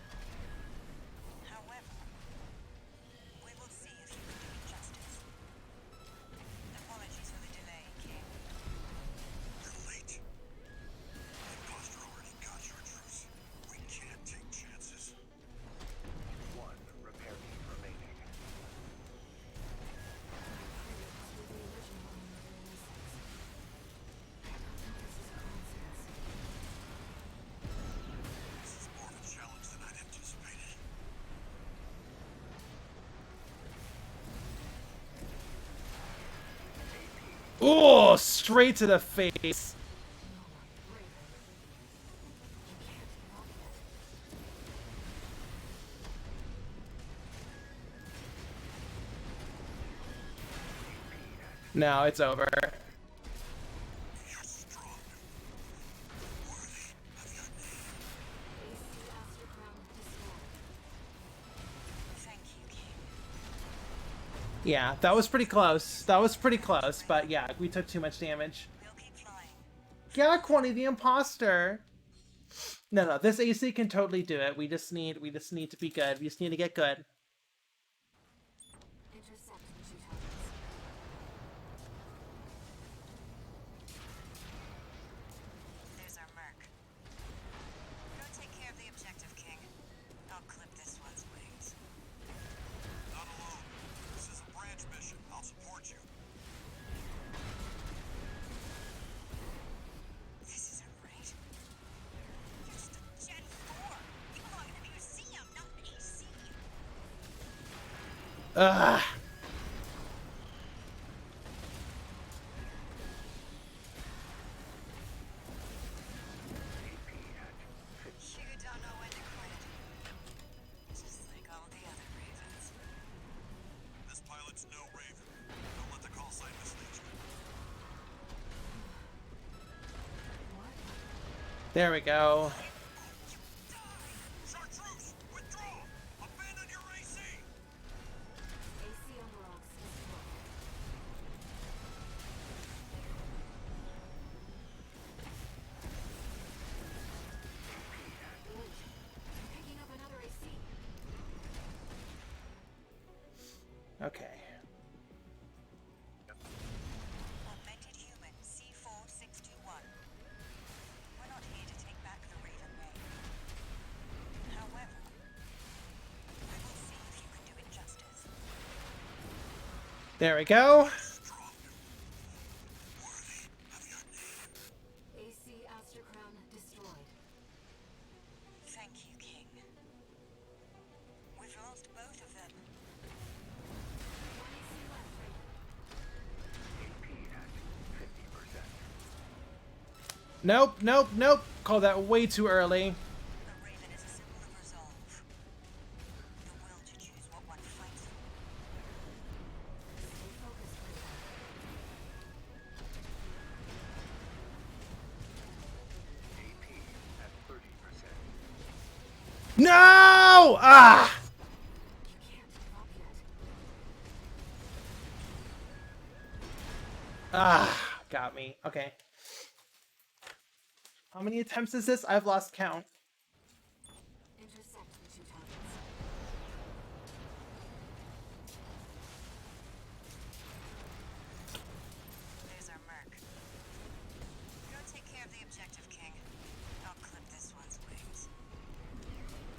However, we will see if you can do it justice. Apologies for the delay, King. You're late. The imposter already got chartreuse. We can't take chances. 1 repair key remaining. This is more of a challenge than I'd anticipated. Oh, straight to the face. No, it's over. You're strong. Worthy of your name. AC Astro Crown destroyed. Thank you, King. Yeah, that was pretty close. That was pretty close, but yeah, we took too much damage. We'll keep flying. Yeah, Quani the imposter. No, this AC can totally do it. We just need to be good. We just need to get good. Intercept the two targets. There's our merc. Go take care of the objective, King. I'll clip this one's wings. Not alone. This is a branch mission. I'll support you. This isn't right. You're just a Gen 4. You belong in a museum, not an AC. Ugh. You don't know when to quit. Just like all the other ravens. This pilot's no Raven. Don't let the call sign mislead you. There we go. Chartreuse, withdraw! Abandon your AC! AC on the rocks destroyed. Wait, I'm picking up another AC. Okay. Augmented human C4621. We're not here to take back the Raven name. However, I will see if you can do it justice. There we go. Strong. Worthy of your name. AC Astro Crown destroyed. Thank you, King. We've lost both of them. One AC left, Raven. Nope. Called that way too early. The Raven is a symbol of resolve. The will to choose what one fights for. Stay focused, Raven. No! Ah! You can't give up yet. Ah, got me. Okay. How many attempts is this? I've lost count. Intercept the two targets. There's our merc. Go take care of the objective, King. I'll clip this one's wings.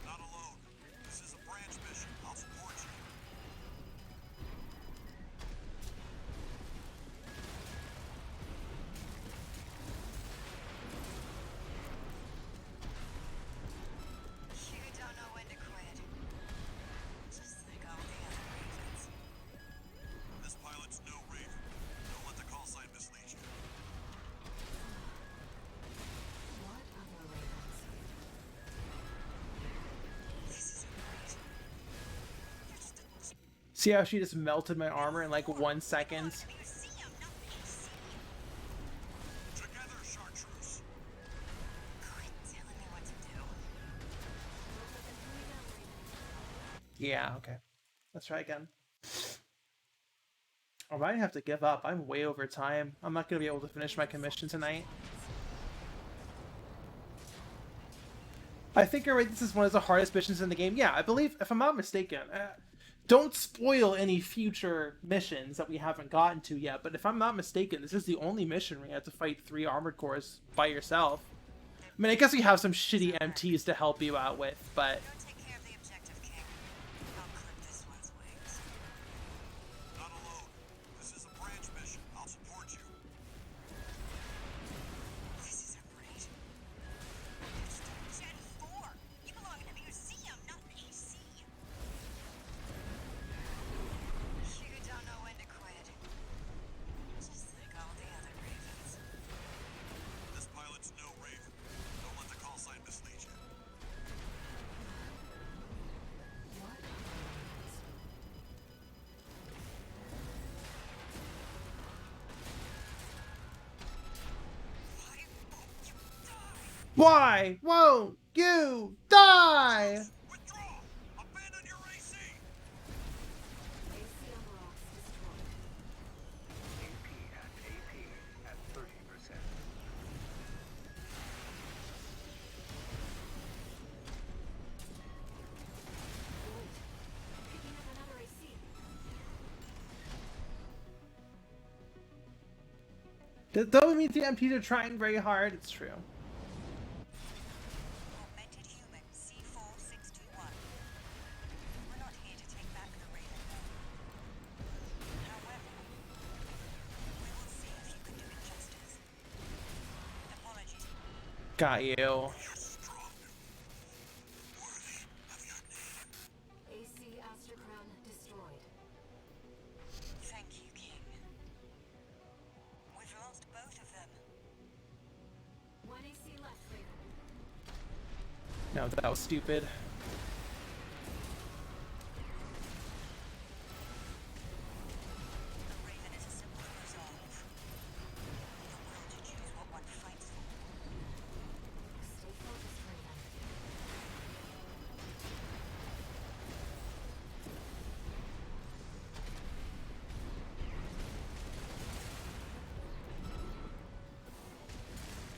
Not alone. This is a branch mission. I'll support you. You don't know when to quit. Just like all the other ravens. This pilot's no Raven. Don't let the call sign mislead you. What other ravens? This isn't right. You're just a See how she just melted my armor in like 1 second? museum, not an AC. Together, Chartreuse. Quit telling me what to do. Yeah, okay. Let's try again. I might have to give up. I'm way over time. I'm not going to be able to finish my commission tonight. I think you're right. This is one of the hardest missions in the game. Yeah, I believe, if I'm not mistaken, don't spoil any future missions that we haven't gotten to yet, but if I'm not mistaken, this is the only mission where you have to fight 3 armored cores by yourself. I mean, I guess we have some shitty MTs to help you out with, but... Go take care of the objective, King. I'll clip this one's wings. Not alone. This is a branch mission. I'll support you. This isn't right. You're just a Gen 4. You belong in a museum, not an AC. You don't know when to quit. Just like all the other ravens. This pilot's no Raven. Don't let the call sign mislead you. Why won't you die? Withdraw! Abandon your AC! AC on the rocks destroyed. AP at 30%. Good. Picking up another AC. Though it means the MPs are trying very hard, it's true. Augmented human C4621. We're not here to take back the Raven though. However, we will see if you can do it justice. Apologies. Got you. You're strong. Worthy of your name. AC Aster Crown destroyed. Thank you, King. We've lost both of them. One AC left, Raven. No, that was stupid. The Raven is a simple resolve. The will to choose what one fights for. Stay focused, Raven.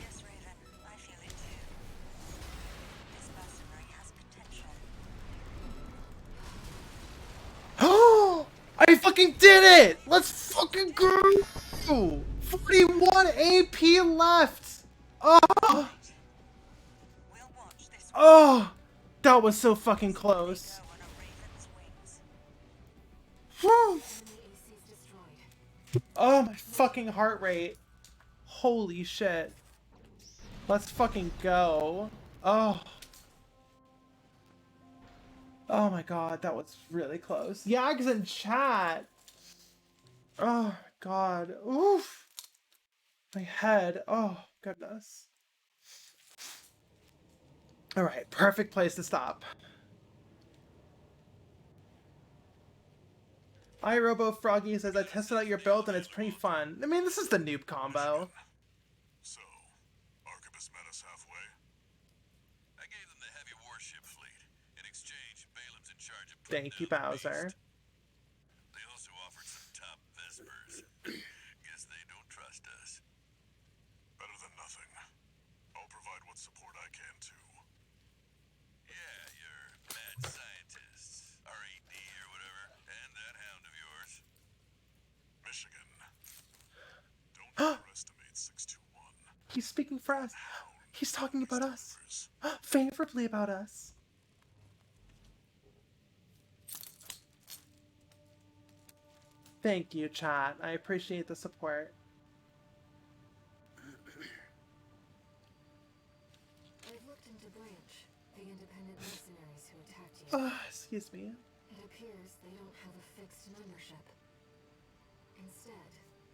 Yes, Raven, I feel it too. This mercenary has potential. Oh! I fucking did it! Let's fucking go! 41 AP left! Oh! We'll watch this Oh! That was so fucking close. go on a Raven's wings. Whew. Enemy ACs destroyed. Oh, my fucking heart rate. Holy shit. Let's fucking go. Oh. Oh my god, that was really close. Yags in chat. Oh my god. Oof. My head. Oh, goodness. Alright, perfect place to stop. iRobo Froggy says, I tested out your build and it's pretty fun. I mean, this is the noob combo. So, Arquebus met us halfway? I gave them the heavy warship fleet. In exchange, Balaam's in charge of putting Thank you, down the Bowser. beast. They also offered some top Vespers. Guess they don't trust us. Better than nothing. I'll provide what support I can too. Yeah, your mad scientists, RED or whatever, and that hound of yours. Michigan. Don't underestimate 621. He's speaking for us. He's talking about us. Delivers. Favorably about us. Thank you, chat. I appreciate the support. I've looked into Branch, the independent mercenaries who attacked you. Excuse me. It appears they don't have a fixed membership. Instead,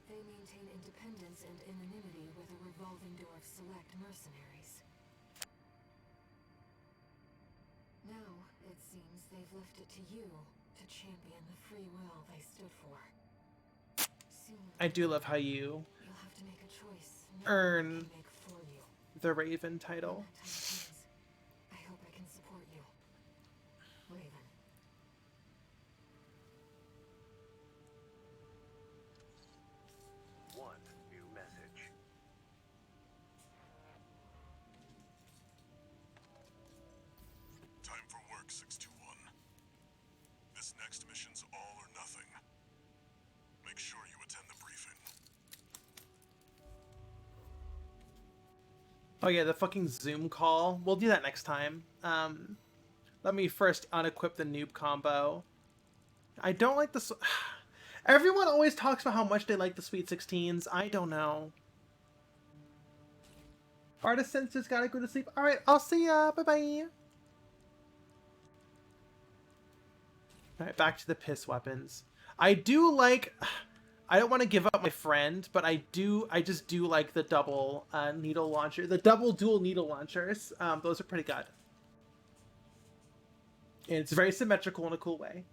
they maintain independence and anonymity with a revolving door of select mercenaries. Now, it seems they've left it to you to champion the free will they stood for. Soon, I do love how you you'll have to make a choice no one earn can make for you. the Raven When title. that time comes, I hope I can support you. Raven. One new message. Time for work, 621. This next mission's all or nothing. Make sure you attend the briefing. Oh yeah, the fucking Zoom call. We'll do that next time. Let me first unequip the noob combo. I don't like this. Everyone always talks about how much they like the Sweet 16s. I don't know. Artisan just gotta go to sleep. Alright, I'll see ya. Bye-bye. Alright, back to the piss weapons. I do like... I don't want to give up my friend, but I just do like the double needle launcher. The double dual needle launchers. Those are pretty good. And it's very symmetrical in a cool way.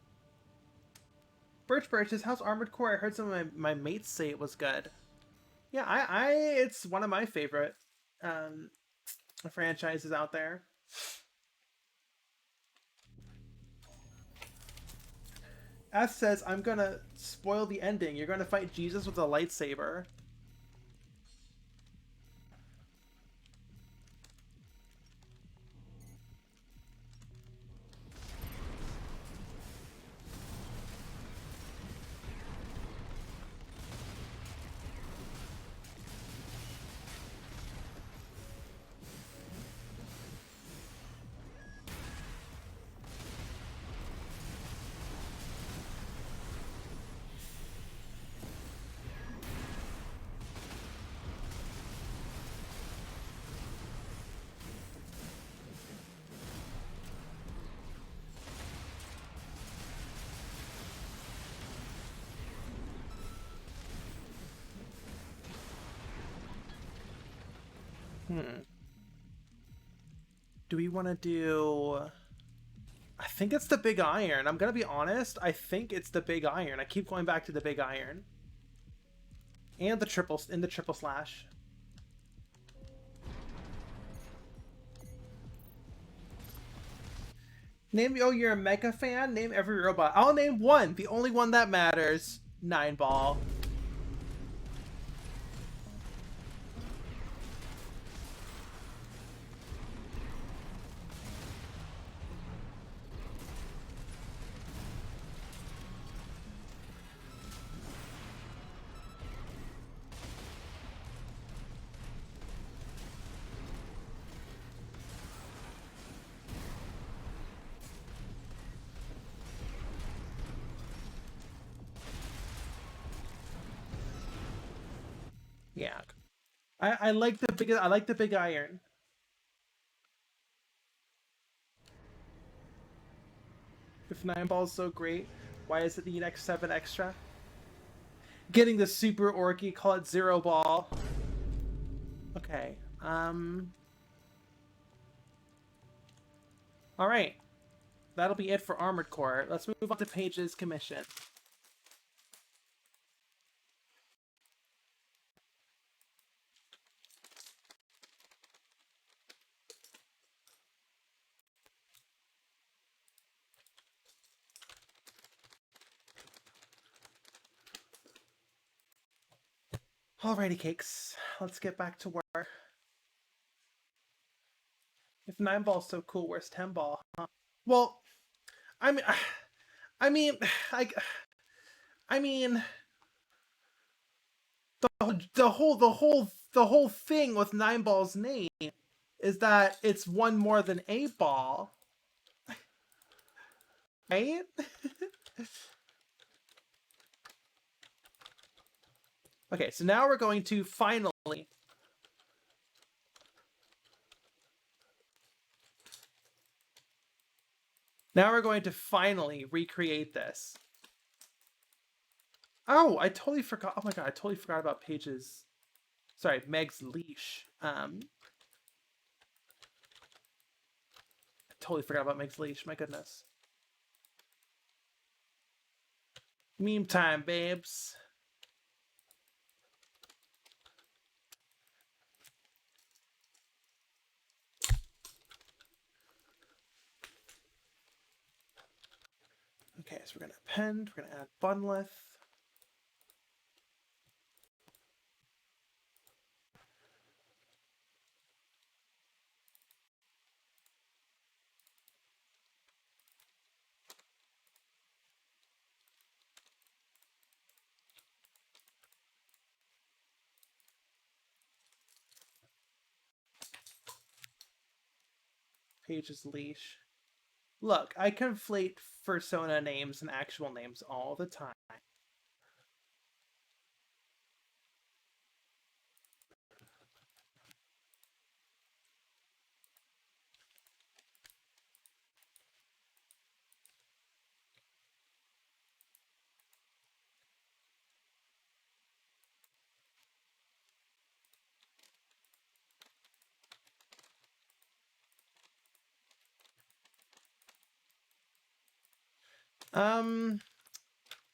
Birch says, how's Armored Core? I heard some of my mates say it was good. Yeah, it's one of my favorite franchises out there. S says, I'm gonna spoil the ending. You're gonna fight Jesus with a lightsaber. Do we want to do... I think it's the big iron. I'm gonna be honest. I think it's the big iron. I keep going back to the big iron. And the triple slash. Name... Oh, you're a Mecha fan? Name every robot. I'll name one. The only one that matters. 9-ball. Yeah. I like the big iron. If 9-ball's so great, why is it the X7 extra? Getting the super orky, call it 0-ball. Okay. Alright. That'll be it for Armored Core. Let's move on to Paige's commission. Alrighty, cakes. Let's get back to work. If 9-ball's so cool, where's 10-ball? Huh? Well, I mean, I mean, the whole thing with 9-ball's name is that it's one more than 8-ball, right? Okay, so now we're going to finally... Now we're going to finally recreate this. Oh, I totally forgot. Oh my god, I totally forgot about Paige's... Sorry, Meg's leash. I totally forgot about Meg's leash, my goodness. Meme time, babes. Okay, so we're going to append, we're going to add bunleth. Paige's leash. Look, I conflate persona names and actual names all the time.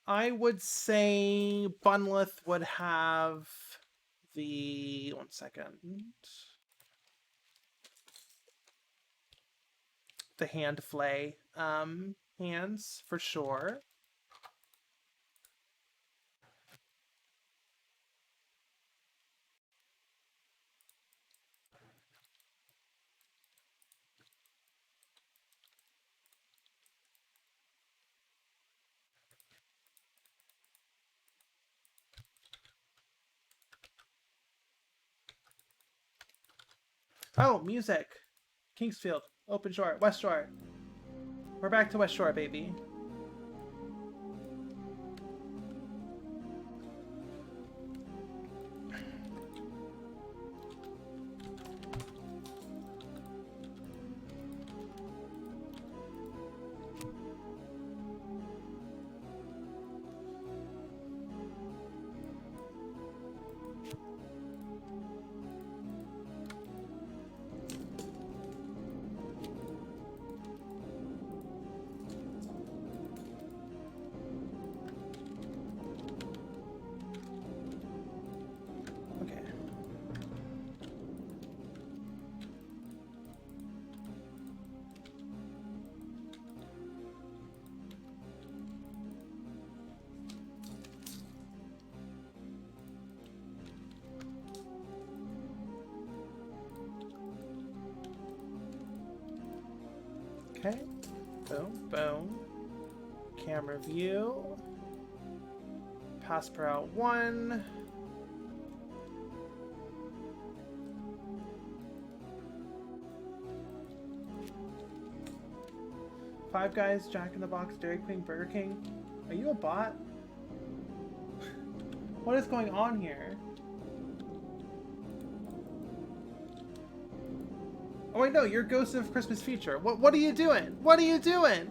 I would say Bunleth would have the... 1 second. the hand flay hands for sure. Oh, music. Kingsfield, Open Shore, West Shore. We're back to West Shore, baby. Okay. Boom, boom. Camera view. Pass per out 1. Five Guys, Jack in the Box, Dairy Queen, Burger King. Are you a bot? What is going on here? Oh wait, no, you're Ghost of Christmas Future. What are you doing? What are you doing?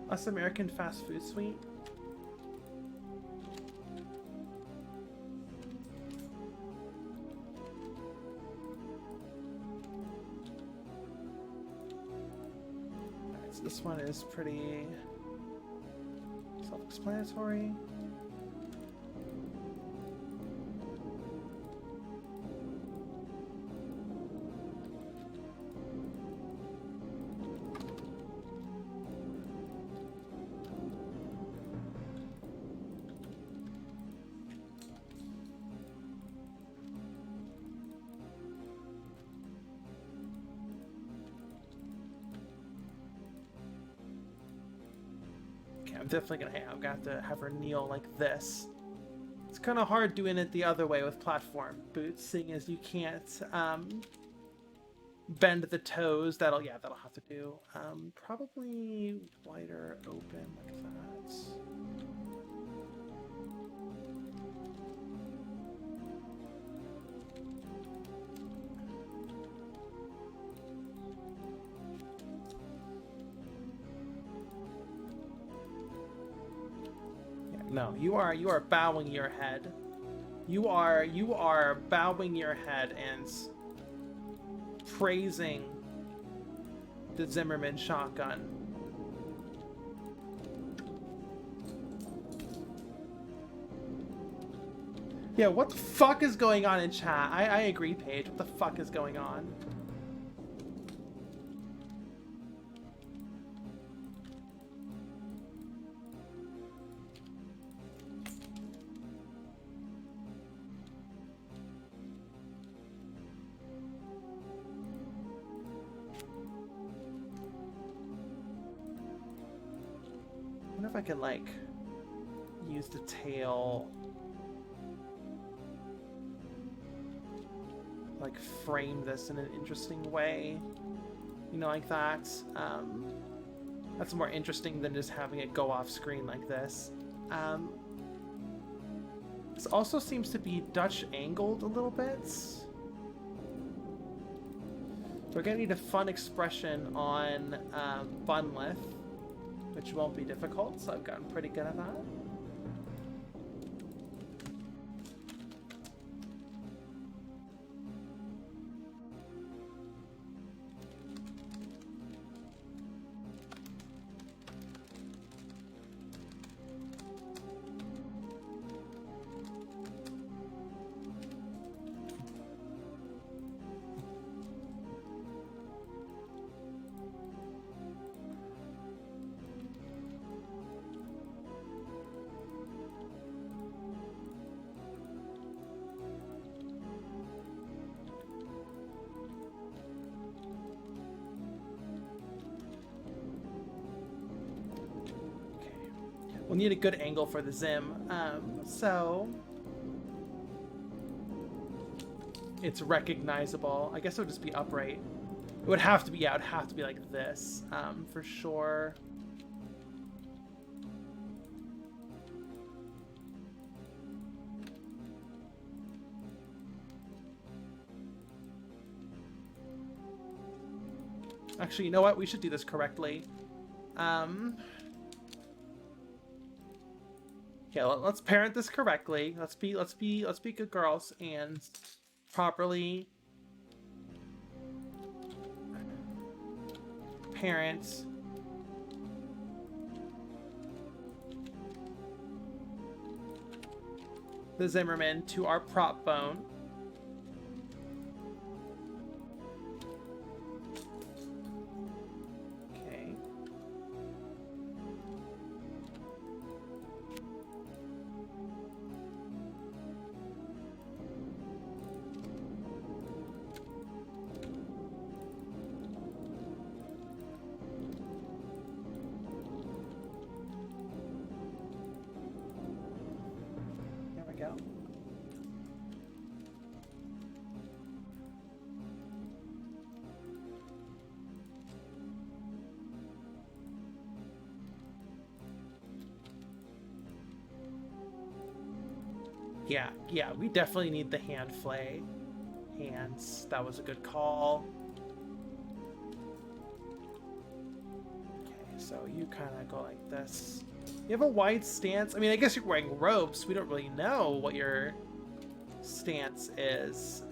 Us American fast food suite. Alright, so this one is pretty self-explanatory. I'm definitely gonna have to have her kneel like this. It's kind of hard doing it the other way with platform boots, seeing as you can't bend the toes. That'll have to do. Probably wider open like that. No, you are bowing your head. You are bowing your head and praising the Zimmerman shotgun. Yeah, what the fuck is going on in chat? I agree, Paige. What the fuck is going on? I wonder if I can, like, use the tail, like, frame this in an interesting way, you know, like that. That's more interesting than just having it go off screen like this. This also seems to be Dutch angled a little bit. We're gonna need a fun expression on Bunlith, which won't be difficult, so I've gotten pretty good at that. We'll need a good angle for the Zim. So it's recognizable. I guess it would just be upright. It would have to be, yeah, it would have to be like this, for sure. Actually, you know what? We should do this correctly. Okay, let's parent this correctly. Let's be good girls and properly parent the Zimmerman to our prop bone. Okay. There we go. Yeah, we definitely need the hand flay. Hands, that was a good call. Okay, so you kind of go like this. You have a wide stance. I mean, I guess you're wearing ropes. We don't really know what your stance is.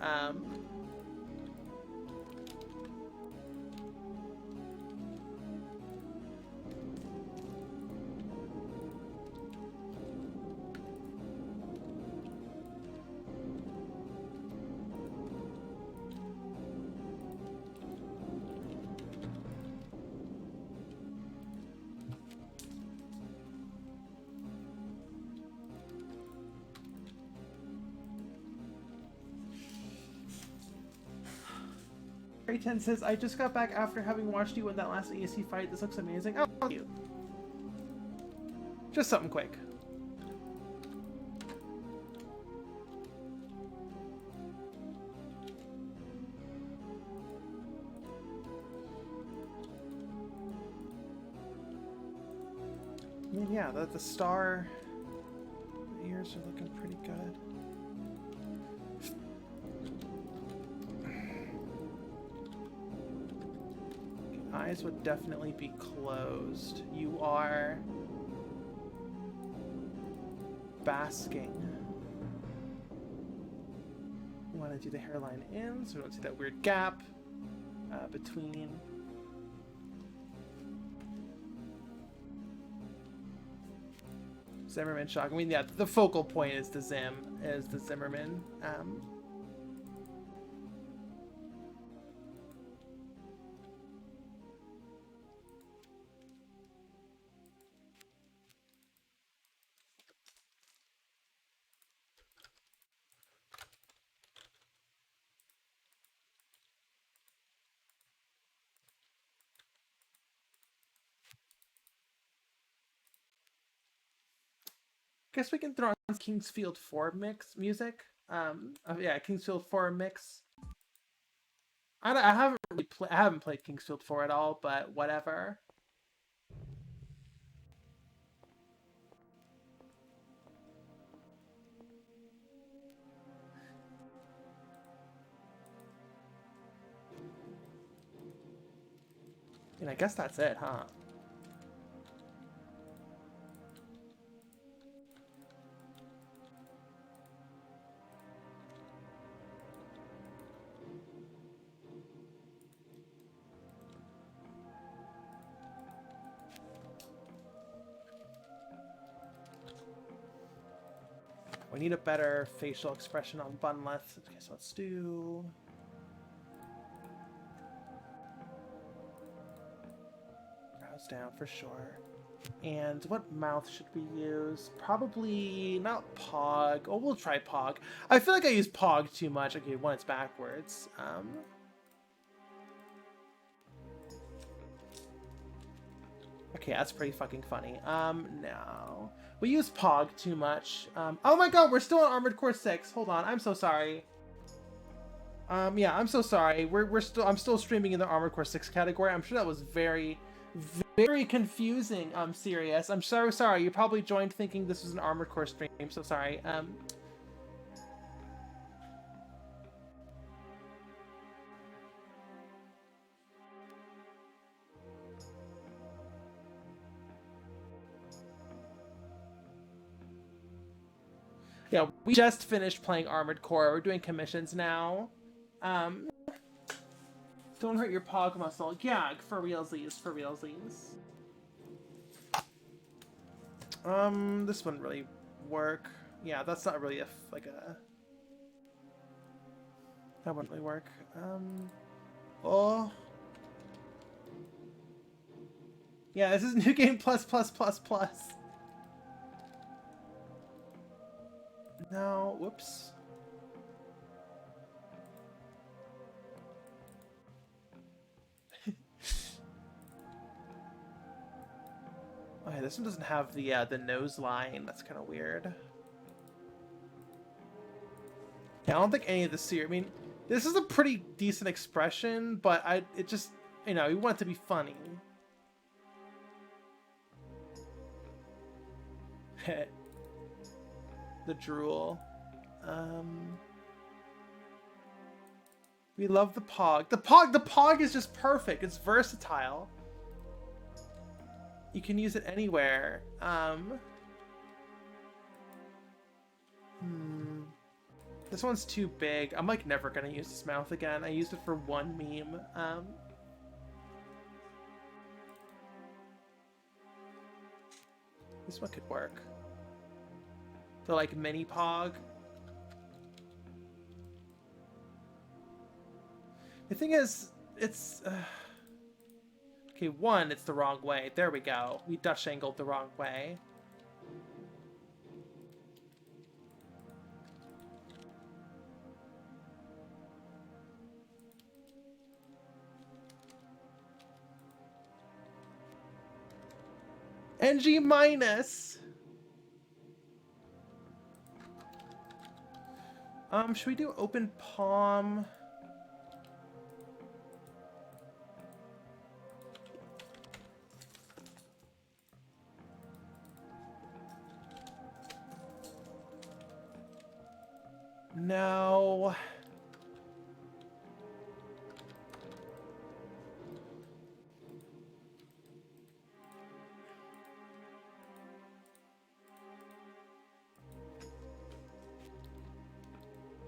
Ray10 says, I just got back after having watched you in that last AC fight. This looks amazing. Oh, thank you. Just something quick. I mean, yeah, the star ears are looking pretty good. Eyes would definitely be closed. You are basking. We want to do the hairline in so we don't see that weird gap between. Zimmerman shock. I mean, yeah, the focal point is the Zimmerman. Guess we can throw on Kingsfield 4 mix music. Yeah, Kingsfield 4 mix. I haven't really I haven't played Kingsfield 4 at all, but whatever. And I guess that's it, huh? We need a better facial expression on Bunleth. Okay, so let's do... brows down for sure. And what mouth should we use? Probably not Pog. Oh, we'll try Pog. I feel like I use Pog too much. Okay, one, it's backwards. Okay, that's pretty fucking funny. No. We use Pog too much. Oh my god, we're still on Armored Core 6. Hold on, I'm so sorry. Yeah, I'm so sorry. I'm still streaming in the Armored Core 6 category. I'm sure that was very, very confusing, Sirius. I'm so sorry. You probably joined thinking this was an Armored Core stream. So sorry. Yeah, we just finished playing Armored Core. We're doing commissions now. Don't hurt your Pog muscle. Yeah, for realsies, for realsies. This wouldn't really work. Yeah, that's not really that wouldn't really work. Oh. Yeah, this is New Game Plus Plus Plus Plus. No, whoops. Okay, this one doesn't have the nose line. That's kind of weird. Yeah, I don't think any of the series. I mean, this is a pretty decent expression, but it just, you know, you want it to be funny. The drool. We love the Pog. The Pog is just perfect. It's versatile. You can use it anywhere. This one's too big. I'm like never gonna use this mouth again. I used it for one meme. This one could work. The like mini Pog. The thing is, it's okay. One, it's the wrong way. There we go. We Dutch angled the wrong way. NG minus. Should we do open palm? No.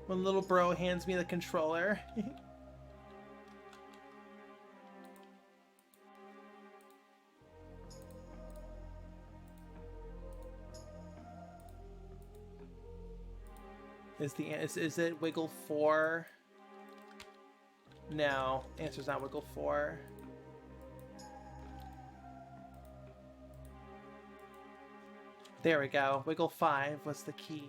When little bro hands me the controller. Is it wiggle 4? No, answer's not wiggle 4. There we go. Wiggle 5 was the key.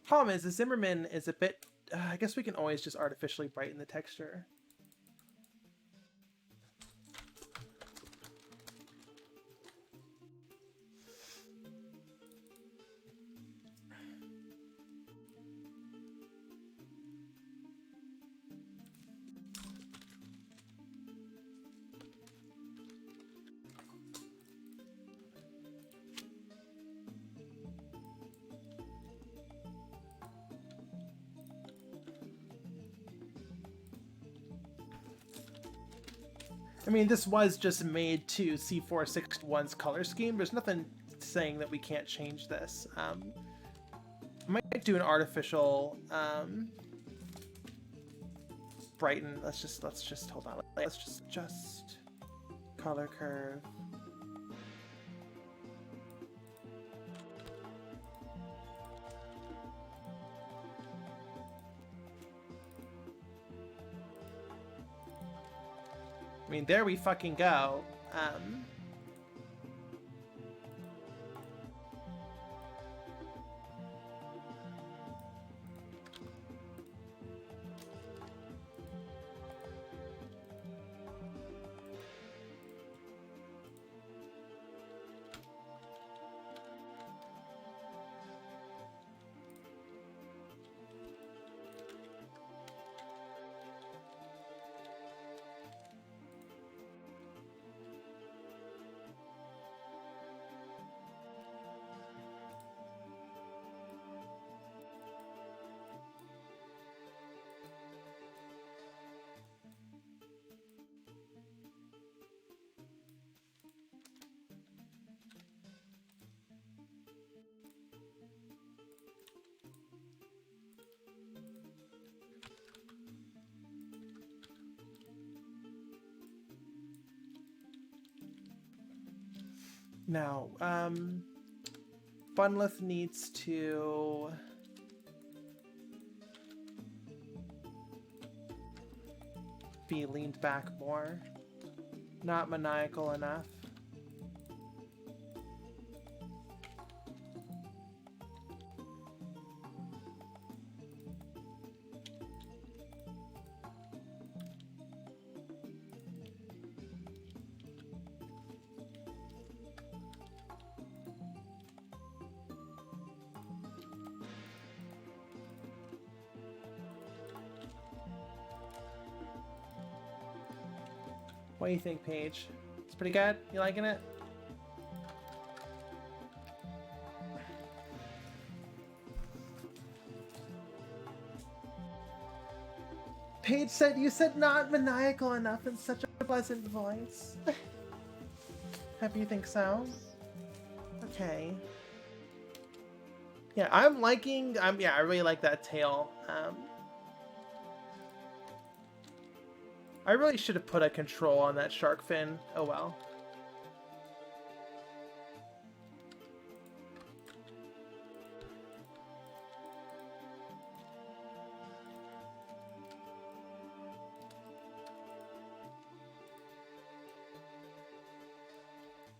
Problem is, the Zimmerman is a bit... I guess we can always just artificially brighten the texture. I mean, this was just made to C461's color scheme. There's nothing saying that we can't change this. I might do an artificial brighten. Let's just hold on. Let's just color curve. I mean, there we fucking go. Now, Bunlith needs to be leaned back more. Not maniacal enough. What do you think, Paige? It's pretty good? You liking it? Paige said you said not maniacal enough in such a pleasant voice. Happy you think so? Okay. Yeah, I'm liking, yeah, I really like that tail. I really should have put a control on that shark fin. Oh well.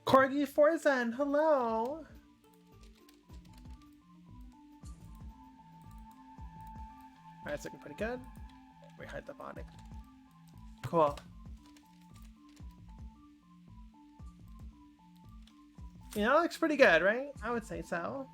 Corgi Forzen, hello! Alright, it's looking pretty good. We hide the body. Cool. Yeah, that looks pretty good, right? I would say so.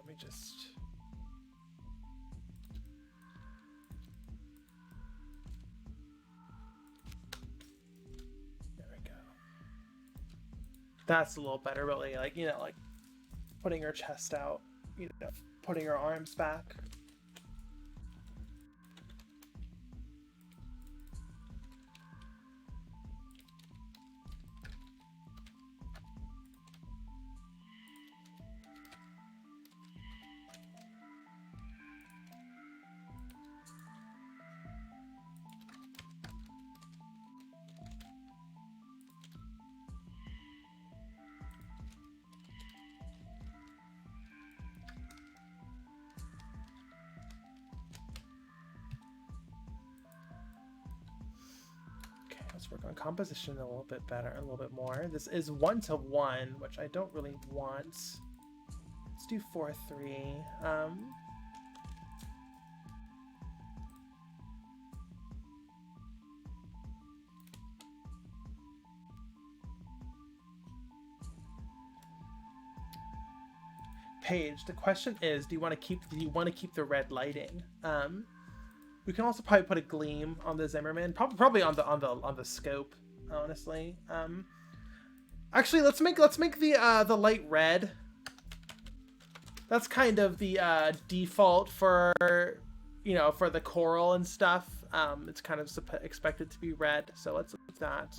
Let me just... There we go. That's a little better, really. Like, you know, like putting her chest out, you know, putting her arms back. Let's work on composition a little bit better, a little bit more. This is 1-to-1, which I don't really want. Let's do 4-3. Paige, the question is, do you want to keep the red lighting? We can also probably put a gleam on the Zimmerman, probably on the scope, honestly. Actually, let's make the light red. That's kind of the default for, you know, for the coral and stuff. It's kind of expected to be red, so let's do that.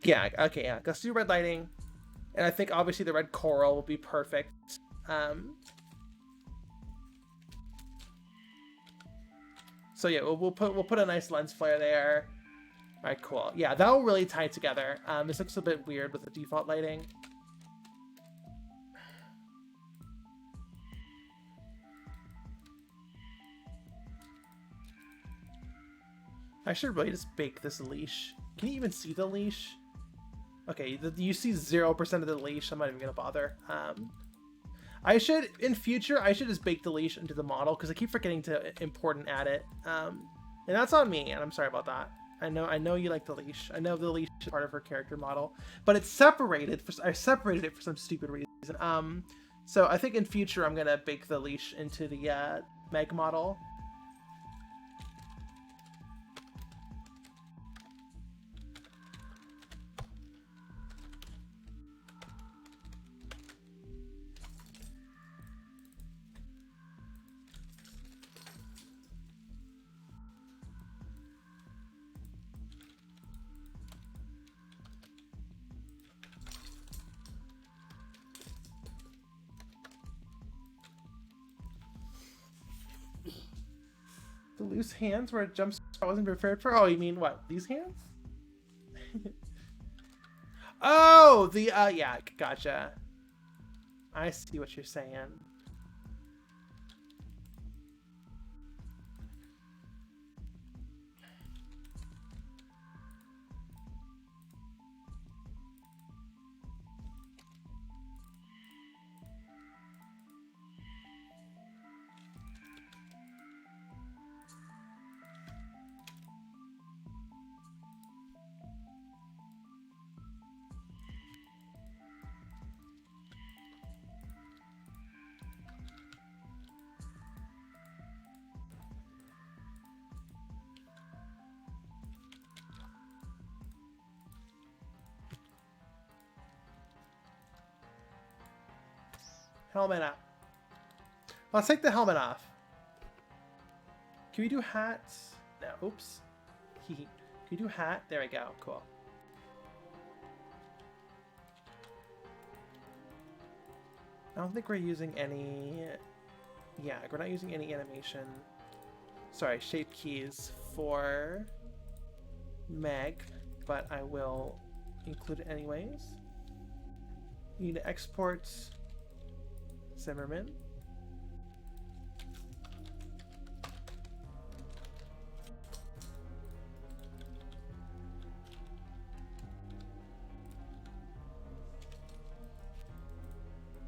Yeah, okay, yeah. Let's do red lighting. And I think obviously the red coral will be perfect. So yeah, we'll put a nice lens flare there. Alright, cool. Yeah, that'll really tie it together. This looks a bit weird with the default lighting. I should really just bake this leash. Can you even see the leash? Okay, you see 0% of the leash. I'm not even gonna bother. I should, in future, I should just bake the leash into the model because I keep forgetting to import and add it. And that's on me, and I'm sorry about that. I know you like the leash. I know the leash is part of her character model, but it's separated. I separated it for some stupid reason. So I think in future I'm gonna bake the leash into the Meg model. The loose hands where it jumps I wasn't prepared for? Oh, you mean what? These hands? Oh, yeah, gotcha. I see what you're saying. Helmet up. Let's take the helmet off. Can we do hats? No, oops. Can we do hat? There we go. Cool. I don't think we're using any... Yeah, we're not using any animation. Sorry, shape keys for Meg, but I will include it anyways. You need to export Zimmerman.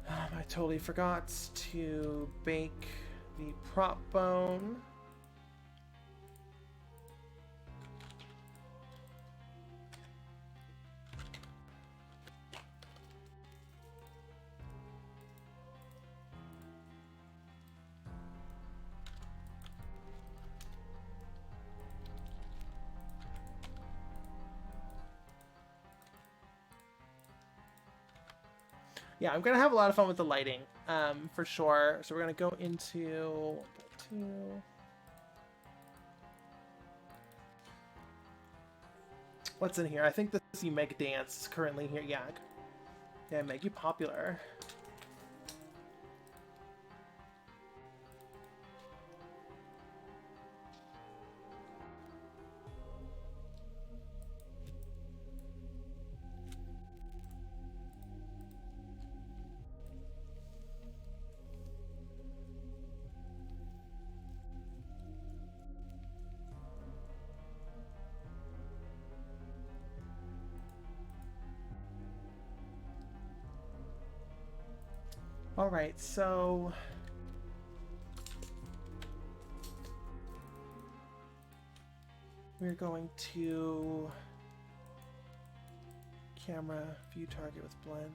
I totally forgot to bake the prop bone. Yeah, I'm gonna have a lot of fun with the lighting, for sure. So we're gonna go into what's in here. I think this is the Meg Dance is currently here. Yeah, make you popular. All right, so we're going to camera view target with blend.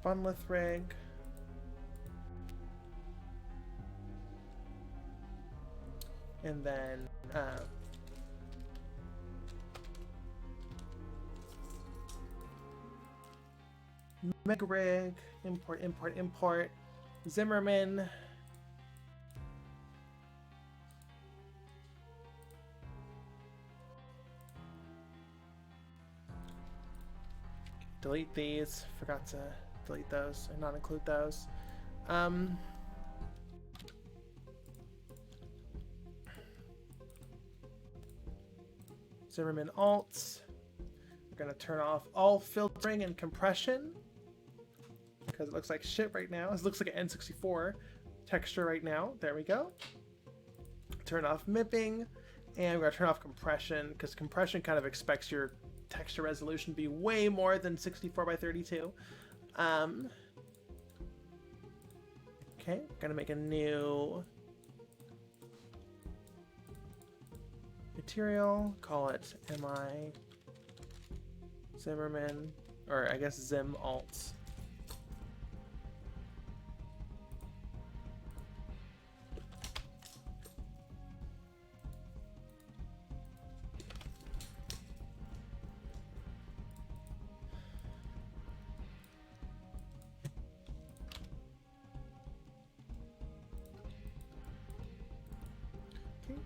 Bunlith rig. And then Mega Rig, import, import, import. Zimmerman. Delete these. Forgot to delete those and not include those. Zimmerman alts. We're gonna turn off all filtering and compression because it looks like shit right now. It looks like an N64 texture right now. There we go. Turn off mipping, and we're gonna turn off compression because compression kind of expects your texture resolution to be way more than 64 by 32. Okay, gonna make a new material, call it MI Zimmerman, or I guess Zim Alts.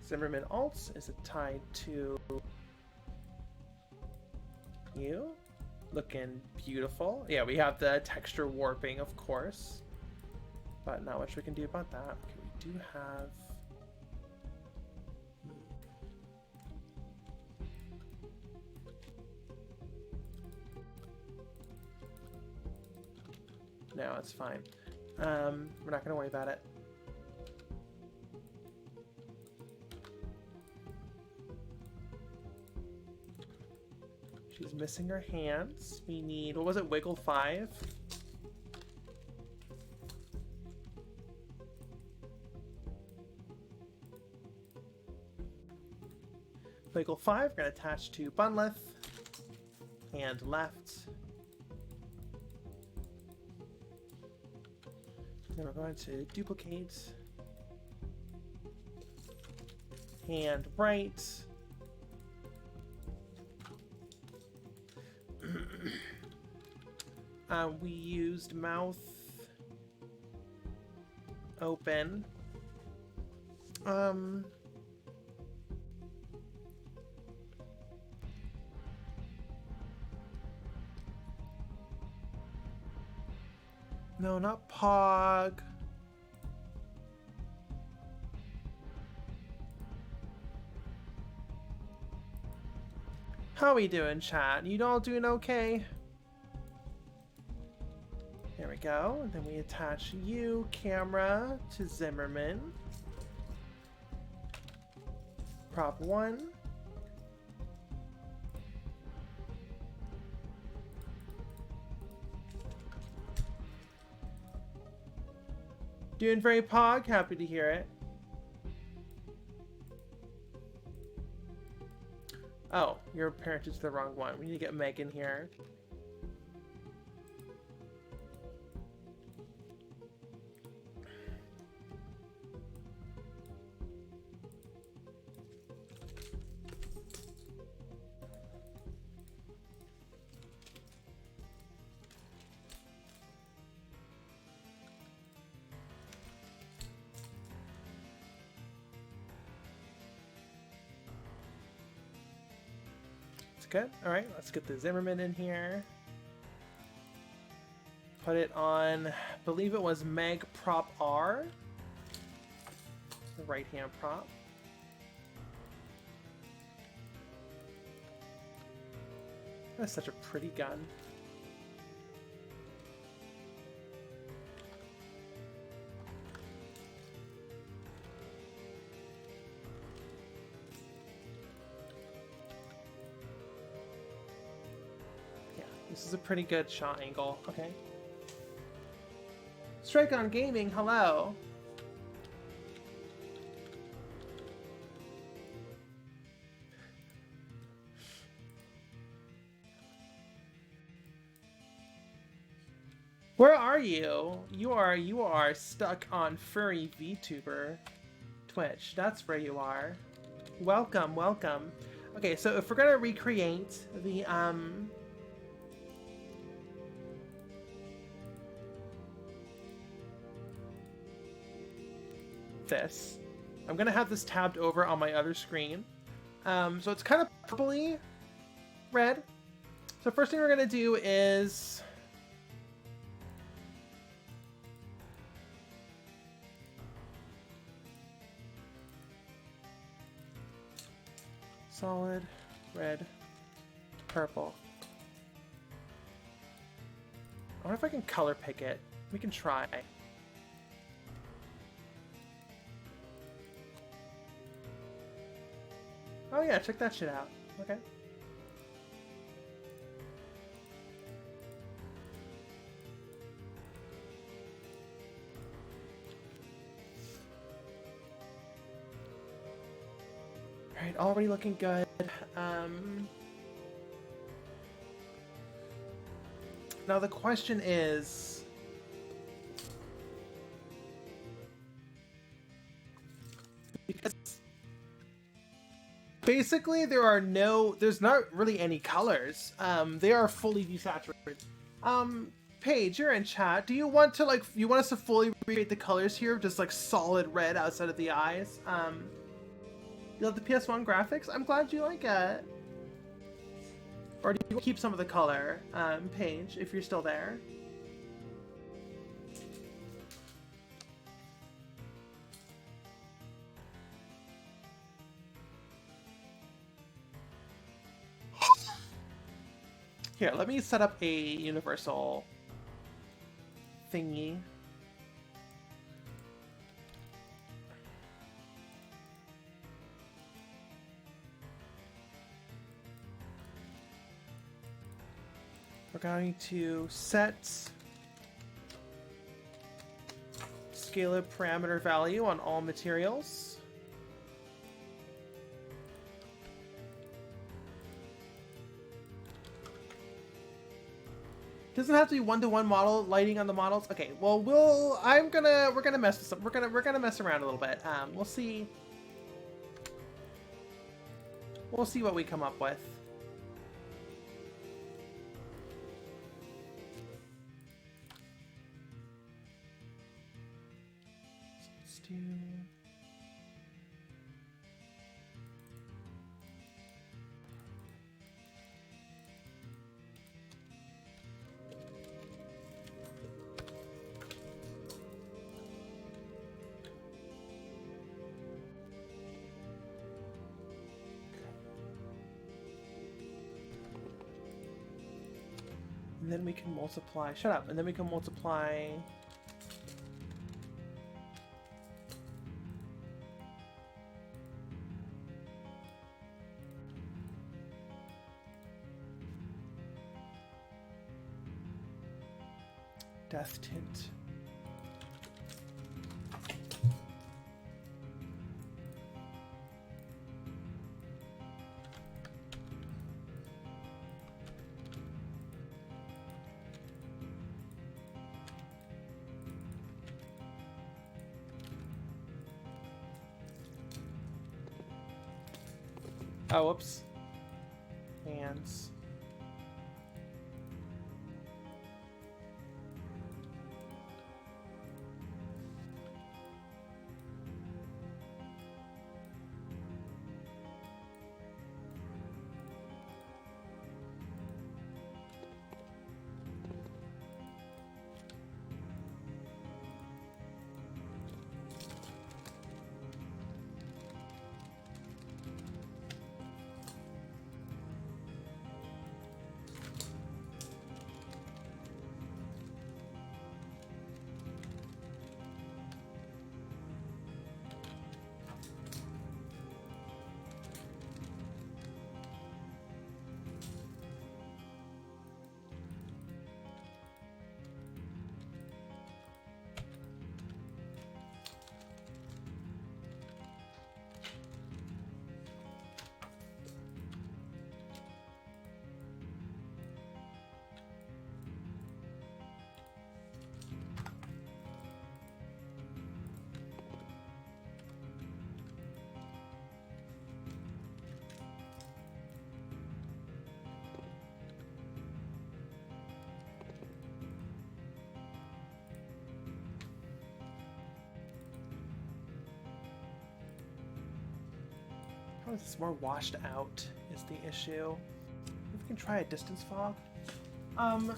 Zimmerman alts is tied to you. Looking beautiful. Yeah, we have the texture warping, of course, but not much we can do about that. Okay, we do have... No, it's fine. We're not gonna worry about it. She's missing her hands. We need, what was it, Wiggle 5? Wiggle 5, we're going to attach to Bunleth. Hand left. Then we're going to duplicate. Hand right. We used mouth open. No, not Pog. How we doing, chat? You all doing okay? There we go. And then we attach you, camera, to Zimmerman. Prop 1. Doing very Pog. Happy to hear it. Oh, your parent is the wrong one. We need to get Megan here. Good. All right, let's get the Zimmerman in here. Put it on, I believe it was Meg Prop R, the right hand prop. That's such a pretty gun. This is a pretty good shot angle. Okay. Strike on Gaming, hello. Where are you? You are stuck on Furry VTuber Twitch. That's where you are. Welcome, welcome. Okay, so if we're gonna recreate the this. I'm gonna have this tabbed over on my other screen. So it's kind of purpley red. So first thing we're gonna do is solid red, purple. I wonder if I can color pick it. We can try. Oh yeah, check that shit out. Okay. Alright, already looking good. Now the question is... Because basically there's not really any colors. They are fully desaturated. Paige, you're in chat. Do you want to you want us to fully recreate the colors here, just like solid red outside of the eyes? You love the PS1 graphics? I'm glad you like it. Or do you keep some of the color, Paige, if you're still there? Here, let me set up a universal thingy. We're going to set scalar parameter value on all materials. Doesn't have to be one-to-one model lighting on the models. Okay, well we're gonna mess with some. We're gonna mess around a little bit. We'll see. We'll see what we come up with. Let's do. And then we can multiply. Shut up. And then we can multiply. Death tint. Oh, whoops. Hands. Oh, it's more washed out is the issue. If we can try a distance fog. I'm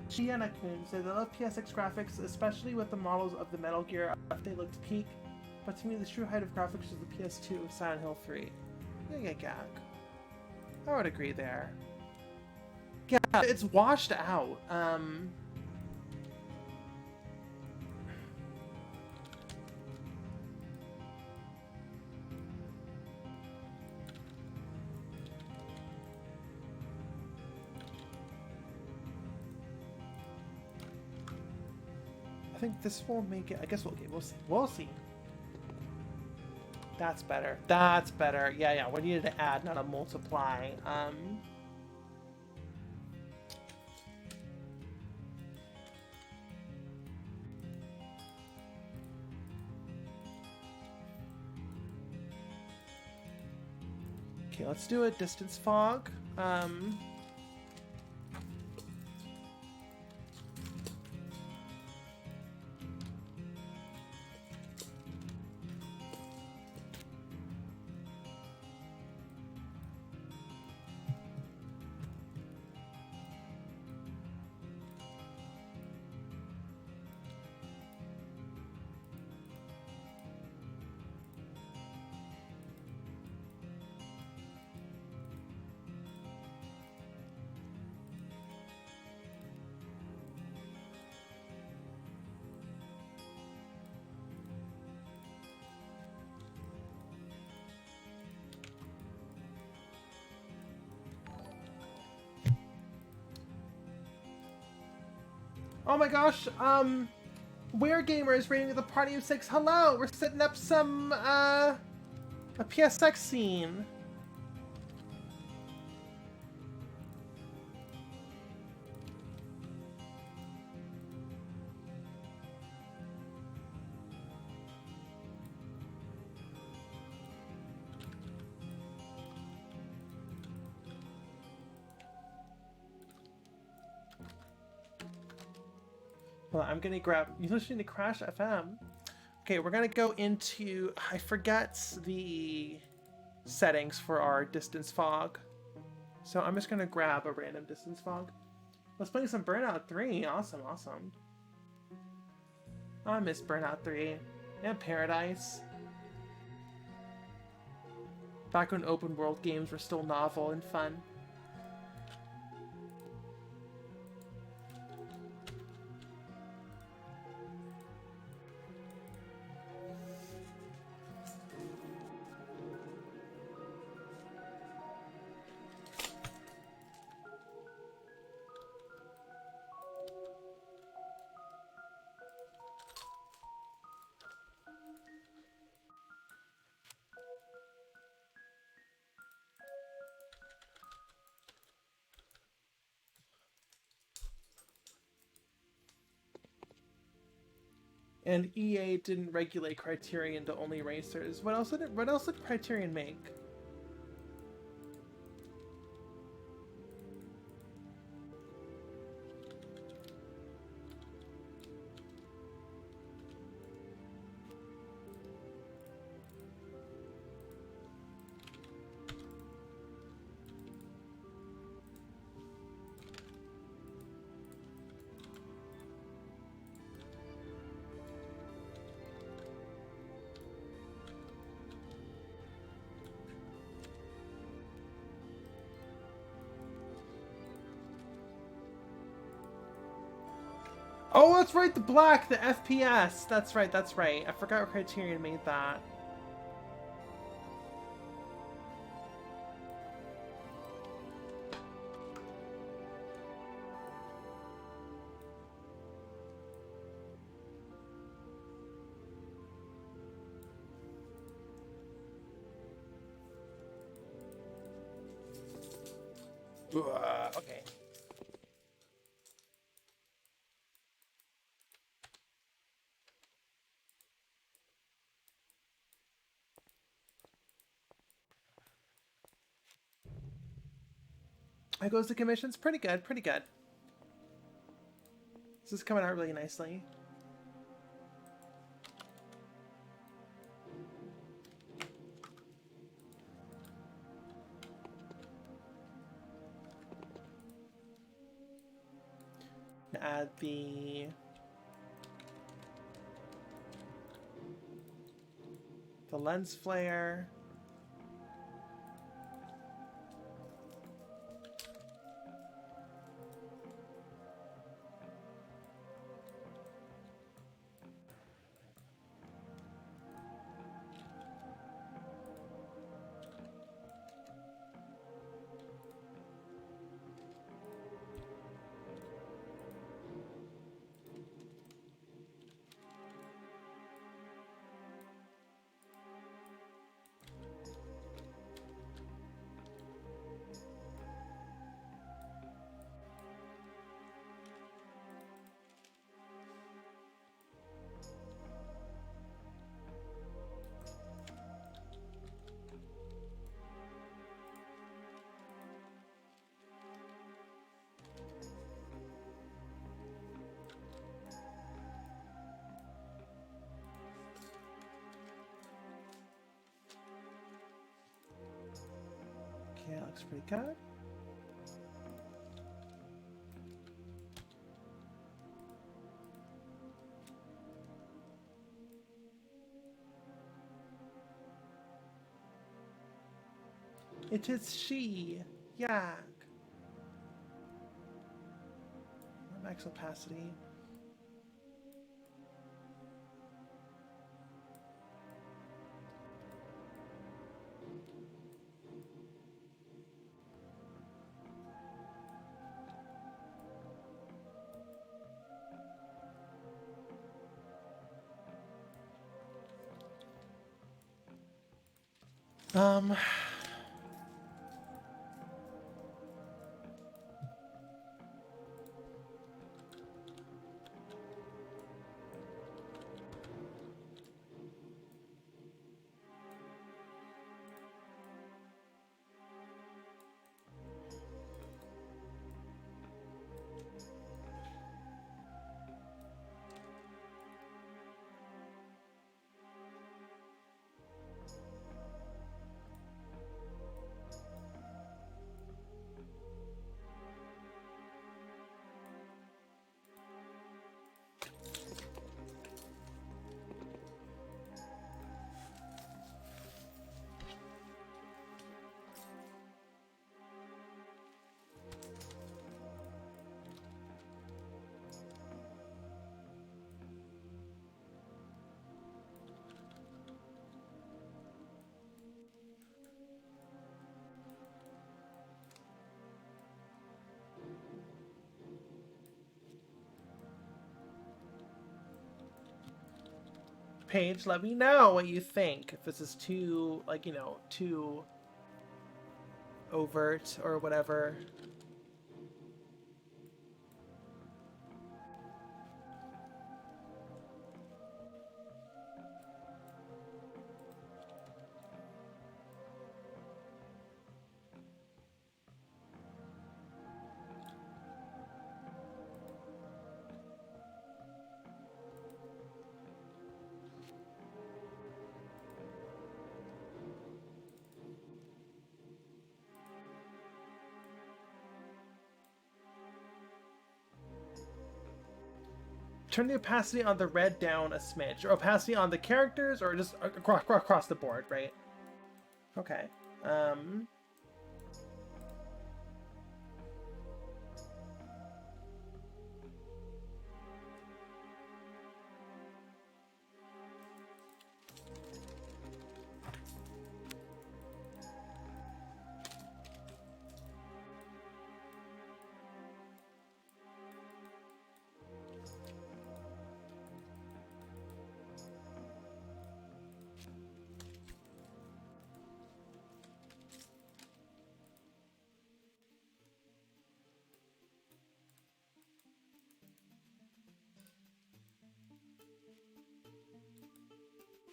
Gianna Kun, says I love PS6 graphics, especially with the models of the Metal Gear. They looked peak, but to me the true height of graphics is the PS2 of Silent Hill 3. Yeah, gag. I would agree there. Yeah, it's washed out. I think this will make it. I guess we'll see. We'll see. That's better. That's better. Yeah. We needed to add, not a multiply. Okay, let's do a distance fog. Oh my gosh, We're Gamers raiding with a party of 6. Hello! We're setting up some, a PSX scene. Well, I'm gonna grab. You're listening to Crash FM. Okay, we're gonna go into. I forget the settings for our distance fog, so I'm just gonna grab a random distance fog. Let's play some Burnout 3. Awesome. I miss Burnout 3 and Paradise. Back when open world games were still novel and fun. And EA didn't regulate Criterion to only racers. What else did Criterion make? Oh, that's right, the black, the FPS. That's right. I forgot Criterion made that. Okay. How goes the commissions? Pretty good. This is coming out really nicely. add the lens flare. Okay, that looks pretty good. It is she, Yak. Max opacity. Um, Paige, let me know what you think. If this is too, like, you know, too overt or whatever. Turn the opacity on the red down a smidge. Or opacity on the characters, or just across the board, right? Okay.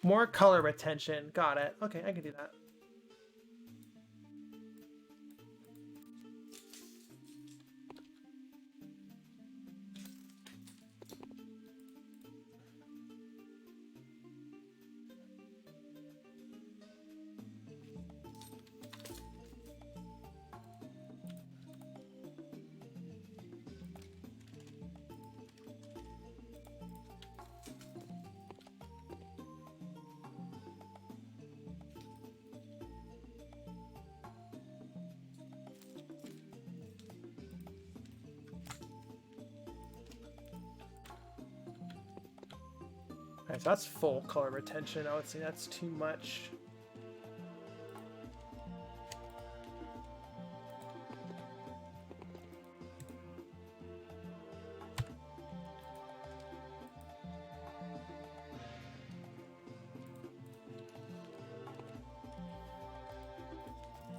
More color retention. Got it. Okay, I can do that. Okay, so that's full color retention. I would say that's too much.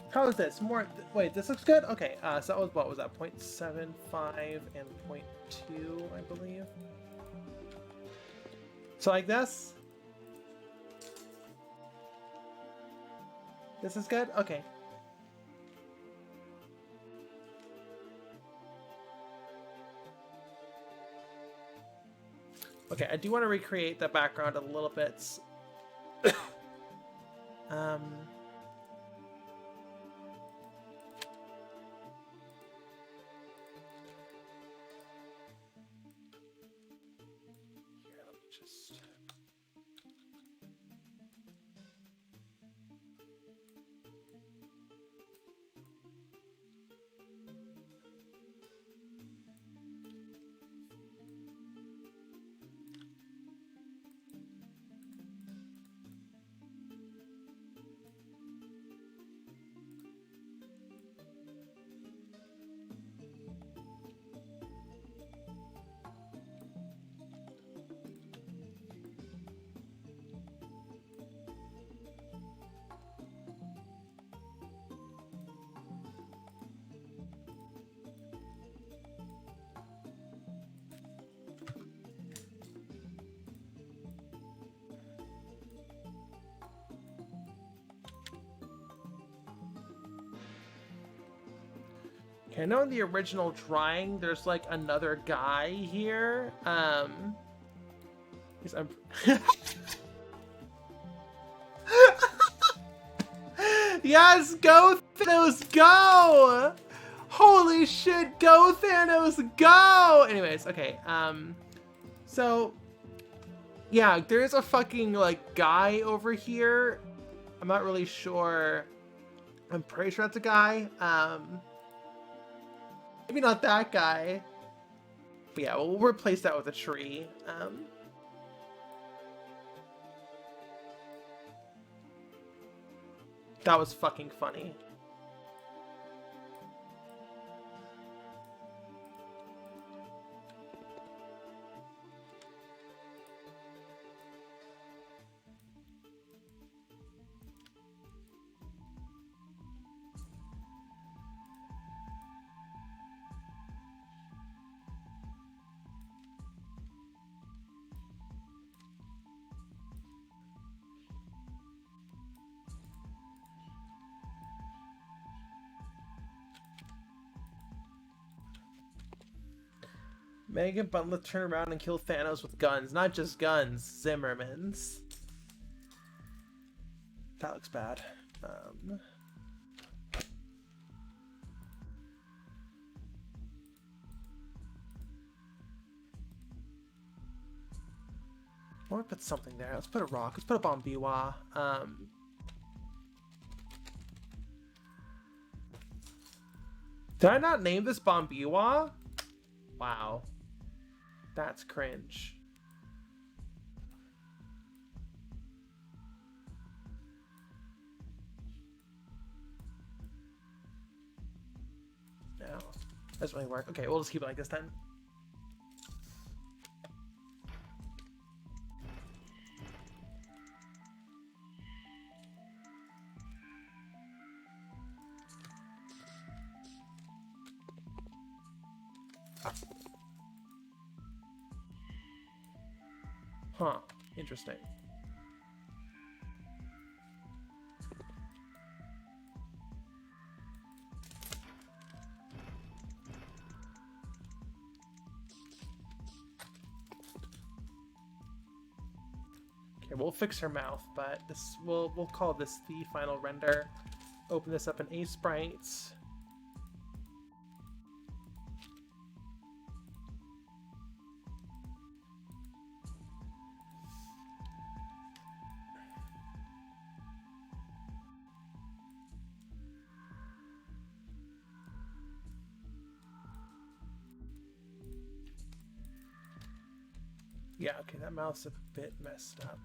How is this? More. Wait, this looks good? Okay, so that was, what was that? 0.75 and 0.2, I believe. So like this? This is good? Okay. Okay, I do want to recreate the background a little bit. Here, let me just... Okay, I know in the original drawing, there's like another guy here. I'm... Yes, go Thanos, go! Holy shit, go Thanos, go! Anyways, okay, so yeah, there's a fucking like guy over here. I'm not really sure. I'm pretty sure that's a guy. Maybe not that guy. But yeah, we'll replace that with a tree. That was fucking funny. Megan Butler turn around and kill Thanos with guns. Not just guns, Zimmermans. That looks bad. I want to put something there. Let's put a rock. Let's put a Bombiwa. Did I not name this Bombiwa? Wow. That's cringe. No. Doesn't really work. Okay, we'll just keep it like this then. Huh. Interesting. Okay, we'll fix her mouth, but this we'll call this the final render. Open this up in A Sprites. Yeah, okay, that mouse a bit messed up.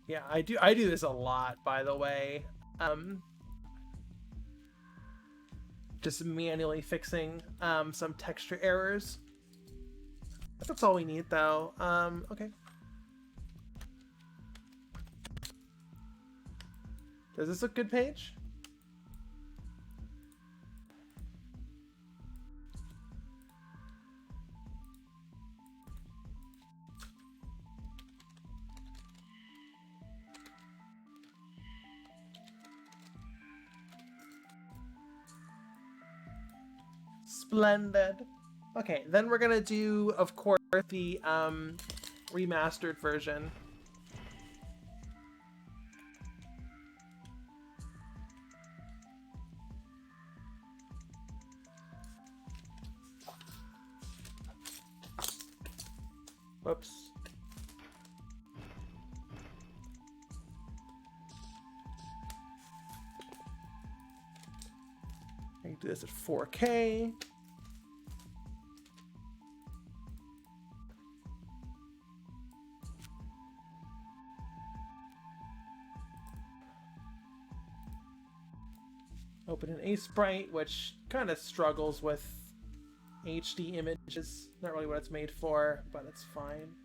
Yeah, I do this a lot, by the way. Just manually fixing some texture errors. That's all we need, though. Okay. Does this look good, Paige? Splendid. Okay, then we're gonna do, of course, the remastered version. Whoops. I can do this at 4K. Open an A-Sprite, which kind of struggles with HD images. Not really what it's made for, but it's fine.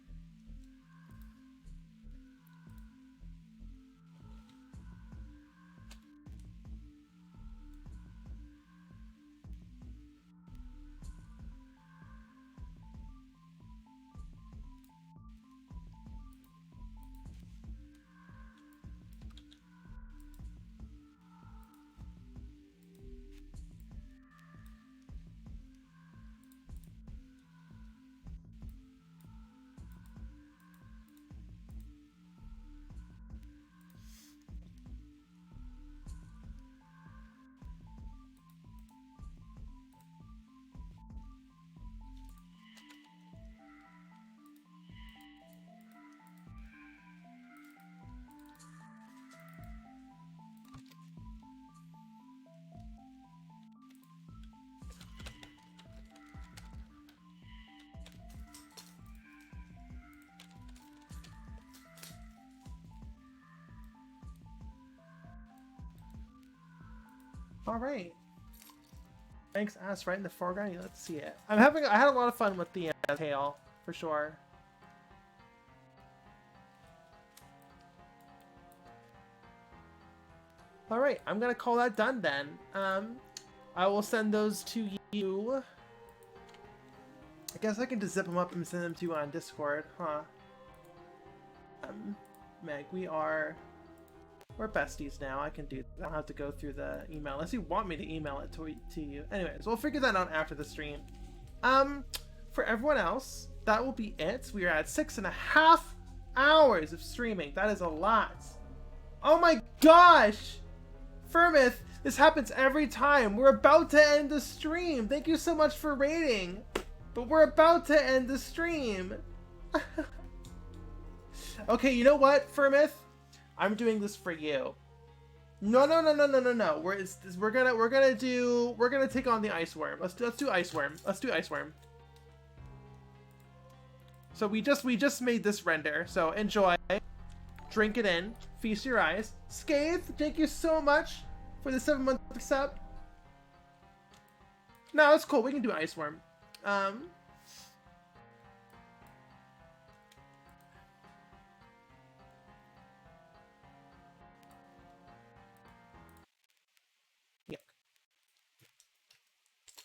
All right. Thanks, ass right in the foreground. Let's see it. I had a lot of fun with the tail, for sure. All right, I'm gonna call that done then. I will send those to you. I guess I can just zip them up and send them to you on Discord, huh? Meg, we're besties now. I can do that. I don't have to go through the email unless you want me to email it to you. Anyways, we'll figure that out after the stream. For everyone else, that will be it. We are at 6.5 hours of streaming. That is a lot. Oh my gosh! Firmith, this happens every time. We're about to end the stream. Thank you so much for rating. But we're about to end the stream. Okay, you know what, Firmith? I'm doing this for you. No. We're gonna take on the ice worm. Let's do ice worm. Let's do ice worm. So we just made this render. So enjoy. Drink it in. Feast your eyes. Scathe, thank you so much for the 7-month sub. No, it's cool. We can do ice worm. Yeah.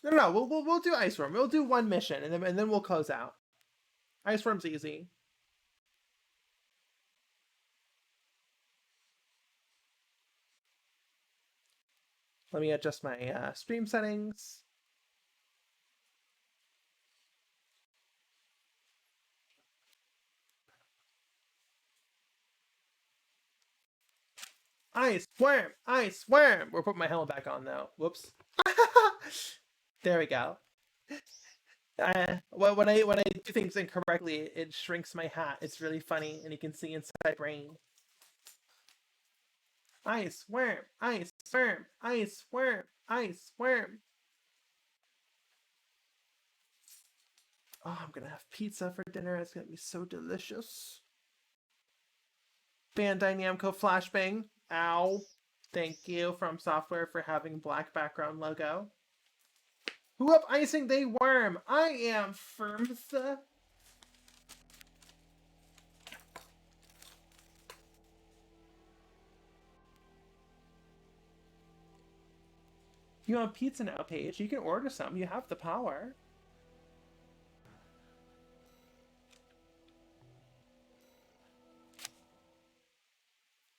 No. We'll do ice worm. We'll do one mission and then we'll close out. Ice worm's easy. Let me adjust my stream settings. Ice worm, ice worm. We're putting my helmet back on though. Whoops. There we go. When I do things incorrectly, it shrinks my hat. It's really funny, and you can see inside my brain. Ice worm, ice worm, ice worm, ice worm. Oh, I'm gonna have pizza for dinner. It's gonna be so delicious. Bandai Namco Flashbang. Ow. Thank you from Software for having black background logo. Who up icing they worm? I am Firmtha. You want pizza now, Paige? You can order some. You have the power.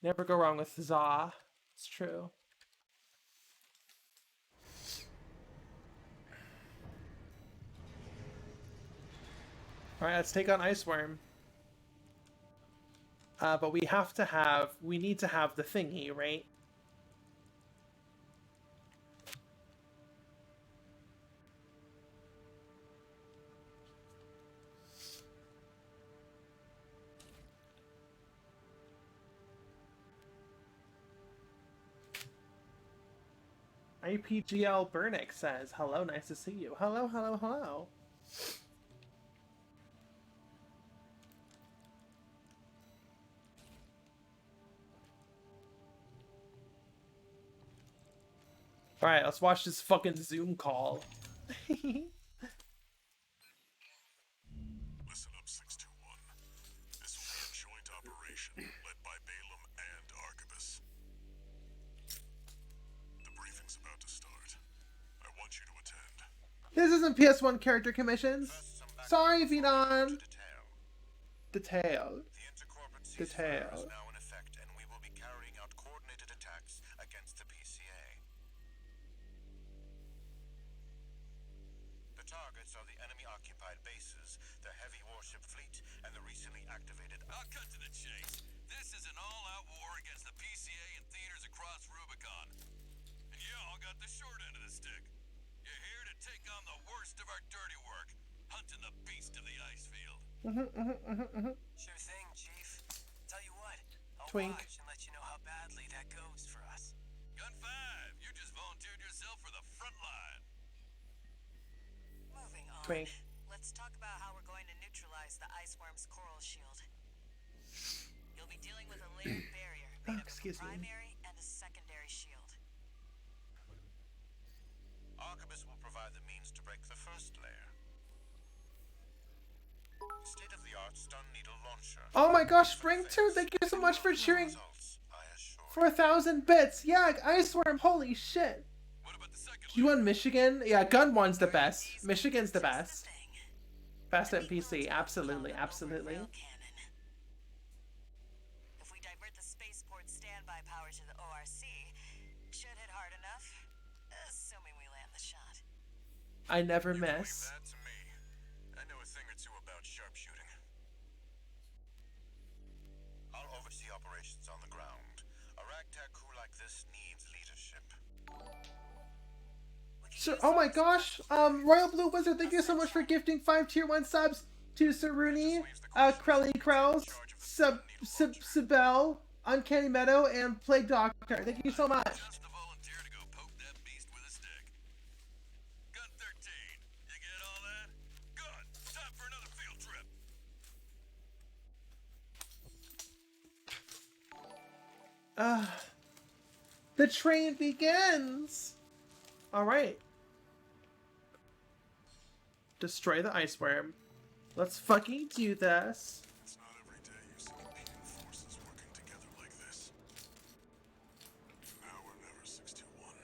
Never go wrong with za. It's true. Alright, let's take on Iceworm. But we need to have the thingy, right? IPGL Burnick says, hello, nice to see you. Hello, hello, hello. Alright, let's watch this fucking Zoom call. Listen up, 621. This will be a joint operation led by Balaam and Arquebus. The briefing's about to start. I want you to attend. This isn't PS1 character commissions. Sorry, Vinon. Detail. The intercorporate ceasefire Detail. is now in effect, and we will be carrying out coordinated attacks against the PCA. The targets are the enemy-occupied bases, the heavy warship fleet, and the recently activated... I'll cut to the chase. This is an all-out war against the PCA and theaters across Rubicon. And y'all got the short end of the stick. You're here to take on the worst of our dirty work, hunting the beast of the ice field. Sure thing, Chief. Tell you what, I'll Twink. watch and let you know how badly that goes for us. Gun 5, you just volunteered yourself for the front line. Moving on. Twink. Let's talk about how we're going to neutralize the iceworm's coral shield. You'll be dealing with a layered barrier made up of a Excuse me. primary and a secondary shield. Arquebus will provide the means to break the first layer. State-of-the-art stun needle launcher. Oh my gosh, Spring2, thank you so much for cheering Results, I assure for 1,000 bits. Yeah, Iceworm, holy shit. What about the second You want Michigan? Yeah, Gun 1's the best. Michigan's the best. Thing. Best NPC, absolutely, absolutely. Rail cannon. If we divert the spaceport standby power to the ORC, should hit hard enough, assuming we land the shot. I never Leave miss. that to me. I know a thing or two about sharpshooting. I'll oversee operations on the ground. A ragtag crew like this needs leadership. So, oh my gosh, Royal Blue Wizard, thank you so much for gifting 5 tier 1 subs to Saruni, Krelly Krells, Sibel, Uncanny Meadow, and Plague Doctor. Thank you so much. Just the volunteer to go poke that beast with a stick. Gun 13, you get all that? Good. Time for another field trip. The train begins! Alright. Destroy the Iceworm. Let's fucking do this. It's not every day you see competing forces working together like this. Now or never, 621.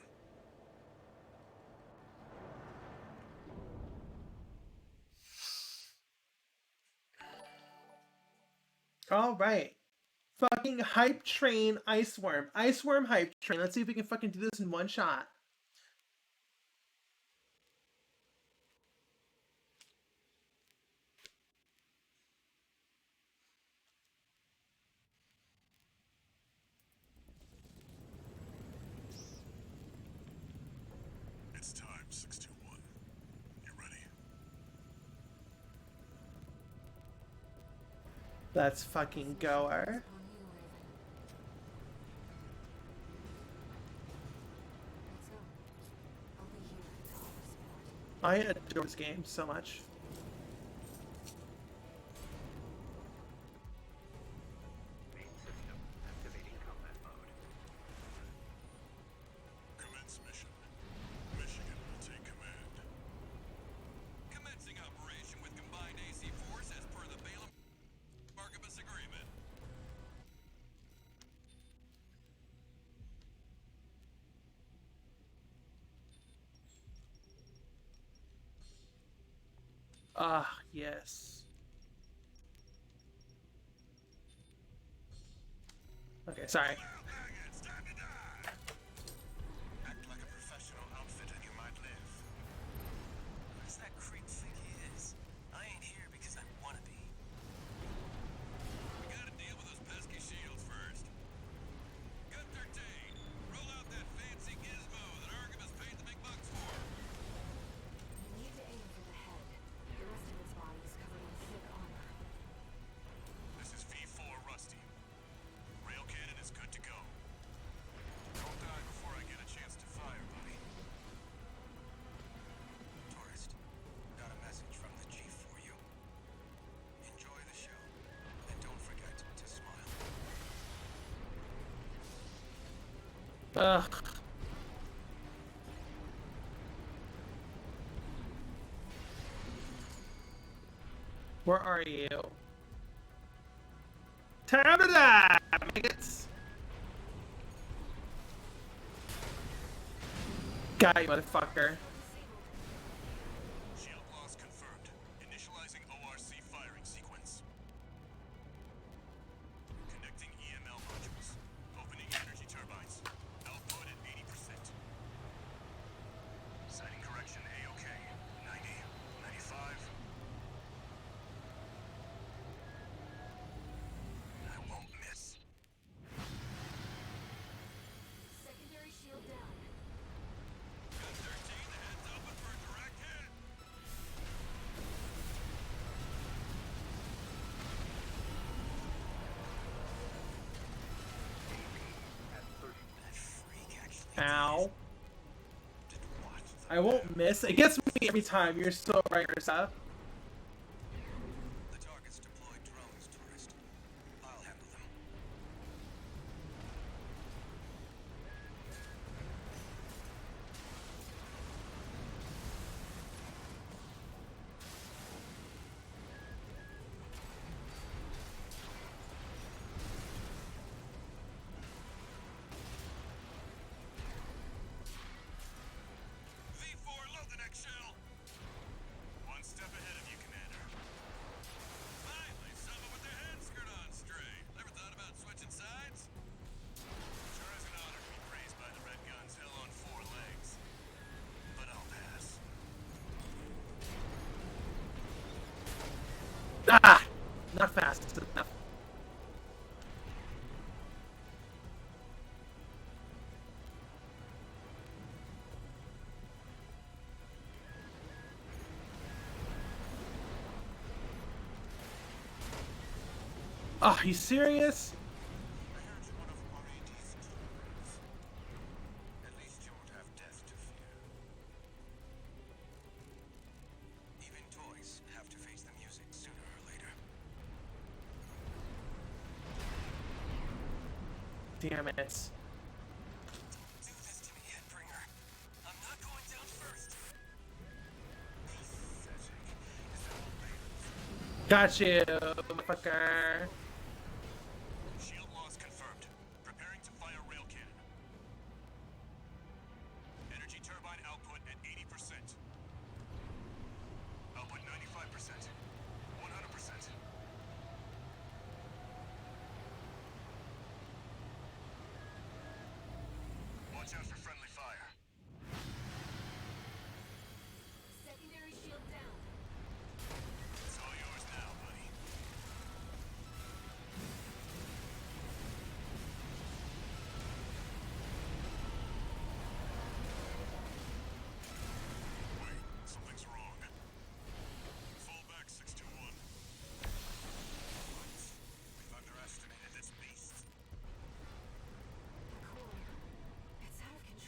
Alright. Fucking hype train Iceworm. Iceworm hype train. Let's see if we can fucking do this in one shot. It's time, 621. You ready? Let's fucking go her. On you, Raven. I adore this game so much. Main system activating combat mode. Commence mission. Michigan will take command. Commencing operation with combined AC force as per the Balaam Archibus agreement. Ah, yes. Okay, sorry. It's time to die. Act like a professional outfit and you might live. Who does that creep think he is? I ain't here because I wanna be. We gotta deal with those pesky shields first. Gun 13, roll out that fancy gizmo that Archibus paid the big bucks for. You need to aim for the head. The rest of his body is covered in thick armor. This is V4 Rusty. Rail cannon is good to go. Don't die before I get a chance to fire, buddy. Tourist, got a message from the chief for you. Enjoy the show, and don't forget to smile. Ugh. Where are you? Time to die, maggots! Got you, motherfucker. Shield loss confirmed. Initializing ORC firing sequence. Connecting EML modules. Opening energy turbines. Output at 80%. Sighting correction A-OK. 90, 95. I won't miss. Secondary shield down. Gun 13, the head's open for a direct hit. At 30. That freak actually Ow. did what? I won't miss. It gets me every time. You're so right, yourself. The target's deployed drones, tourist. I'll handle them. V4, load the next shell. One step ahead of you, Commander. Finally, someone with their head skirt on straight. Ever thought about switching sides? Sure is an honor to be praised by the Red Guns hell on four legs. But I'll pass. Ah! Not fast enough. Ah, you serious? I heard you're one of RAD's troopers. At least you won't have death to fear. Even toys have to face the music sooner or later. Damn it. Do this to me, Headbringer. I'm not going down first. Pathetic. Is that all Ravens? Got you, motherfucker. Shield loss confirmed. Preparing to fire rail cannon. Energy turbine output at 80%. Output 95%. 100%. Watch out for friendly fire. Secondary shield down. It's all yours now, buddy. Wait, something's wrong. Fall back, 621. What? We've underestimated this beast. Core. It's out of control.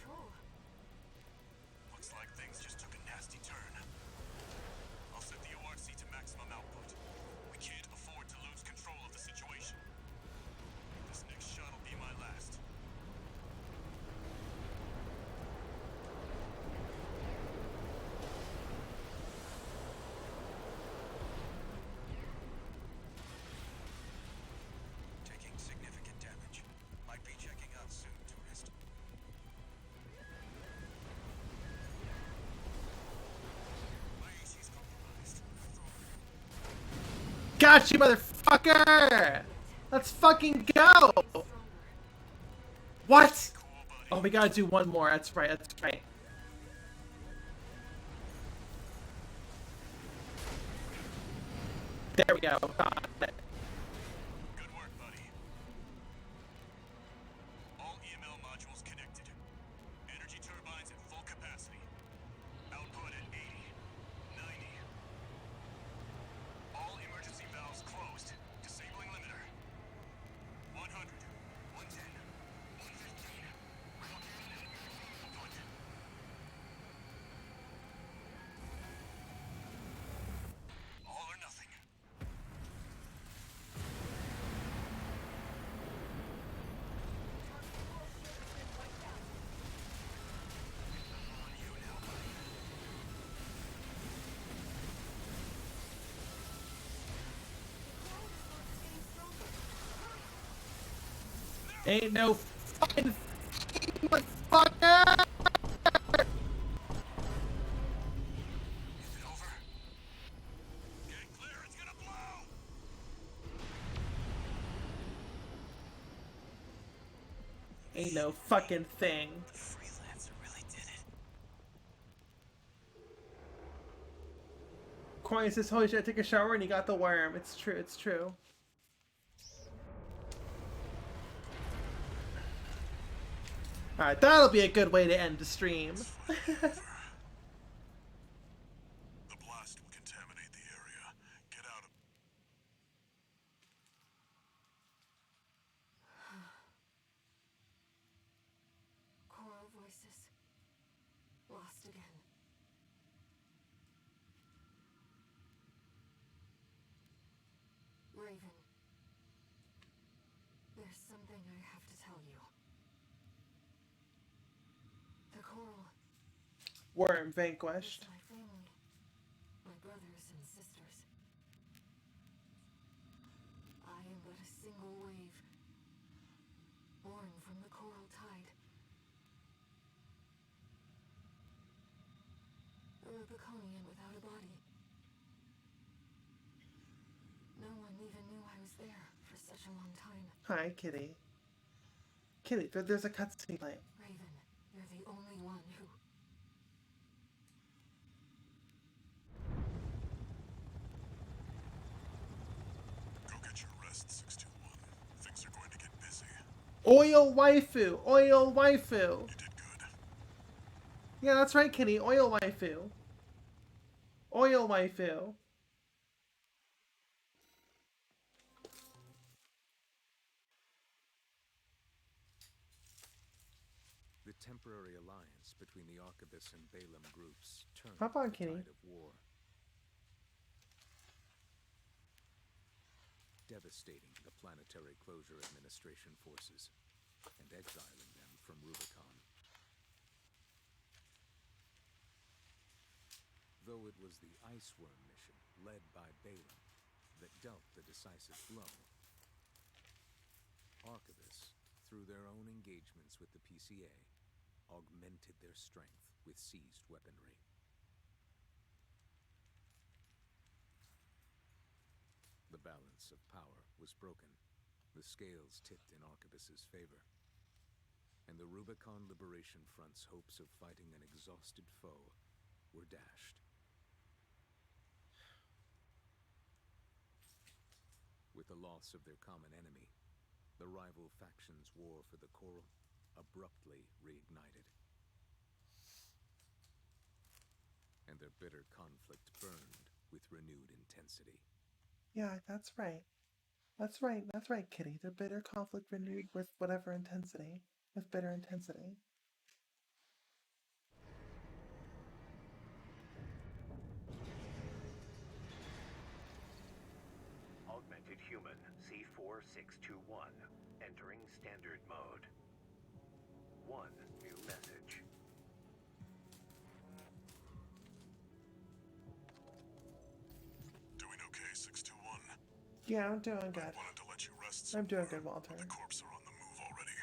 got you, motherfucker! Let's fucking go! What? Oh, we gotta do one more. That's right, that's right. There we go. Got it. Good work, buddy. All EML modules connected. Energy turbines at full capacity. Output at 80, 90. All emergency valves closed. Disabling limiter. 100, 110, 115. Output. All or nothing. Ain't no fucking motherfucker! Is it over? Get clear, it's gonna blow! Ain't no fucking thing. Freelancer really did it. Corny says, holy shit, I took a shower and you got the worm. It's true, it's true. Alright, that'll be a good way to end the stream. The blast will contaminate the area. Get out of... Choral voices. Lost again. Raven. There's something I have to tell you. The Coral Worm is vanquished. my family. My brothers and sisters. I am but a single wave. Born from the Coral Tide. A Rubiconian without a body. No one even knew I was there for such a long time. Hi, Kitty. Kitty, there's a cutscene playing. Raven, you're the only one who... Go get your rest, 621. Things are going to get busy. Oil waifu! Oil waifu! You did good. Yeah, that's right, Kitty. Oil waifu. Oil waifu. The temporary alliance between the Arquebus and Balaam groups turned Hop on, the Kitty. tide of war, devastating the Planetary Closure Administration forces and exiling them from Rubicon. Though it was the Iceworm mission led by Balaam that dealt the decisive blow, Arquebus, through their own engagements with the PCA, augmented their strength with seized weaponry. The balance of power was broken. The scales tipped in Arquebus's favor, and the Rubicon Liberation Front's hopes of fighting an exhausted foe were dashed. With the loss of their common enemy, the rival factions' war for the Coral abruptly reignited. And their bitter conflict burned with renewed intensity. Yeah, that's right. That's right, that's right, Kitty. The bitter conflict renewed with whatever intensity. With bitter intensity. Augmented human C4621 entering standard mode. One new message. Doing okay, 621? Yeah, I'm doing good. Wanted to let you rest I'm doing some good, more, Walter. but the corps are on the move already.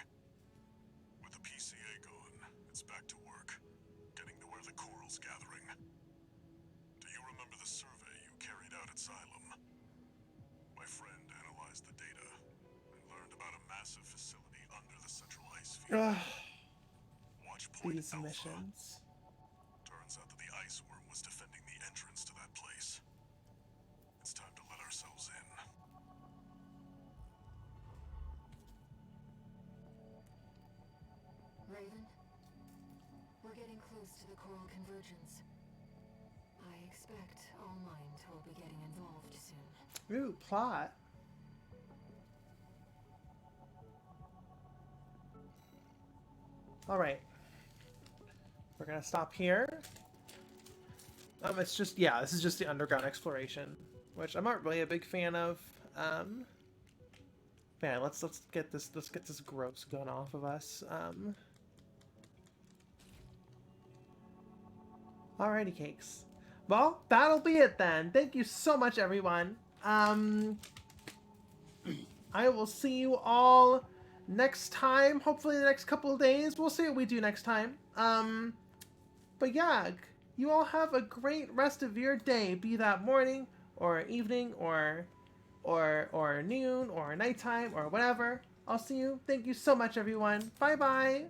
With the PCA gone, it's back to work, getting to where the Coral's gathering. Do you remember the survey you carried out at Xylem? Ugh, Watch point these Alpha. missions. Turns out that the ice worm was defending the entrance to that place. It's time to let ourselves in. Raven, we're getting close to the coral convergence. I expect All Mind will be getting involved soon. Ooh, plot. Alright. We're gonna stop here. It's just, yeah, this is just the underground exploration, which I'm not really a big fan of. Man, let's get this gross gun off of us. Alrighty, cakes. Well, that'll be it then. Thank you so much, everyone. I will see you all next time. Hopefully, the next couple of days. We'll see what we do next time. But yeah, you all have a great rest of your day. Be that morning or evening or noon or nighttime or whatever. I'll see you. Thank you so much, everyone. Bye bye.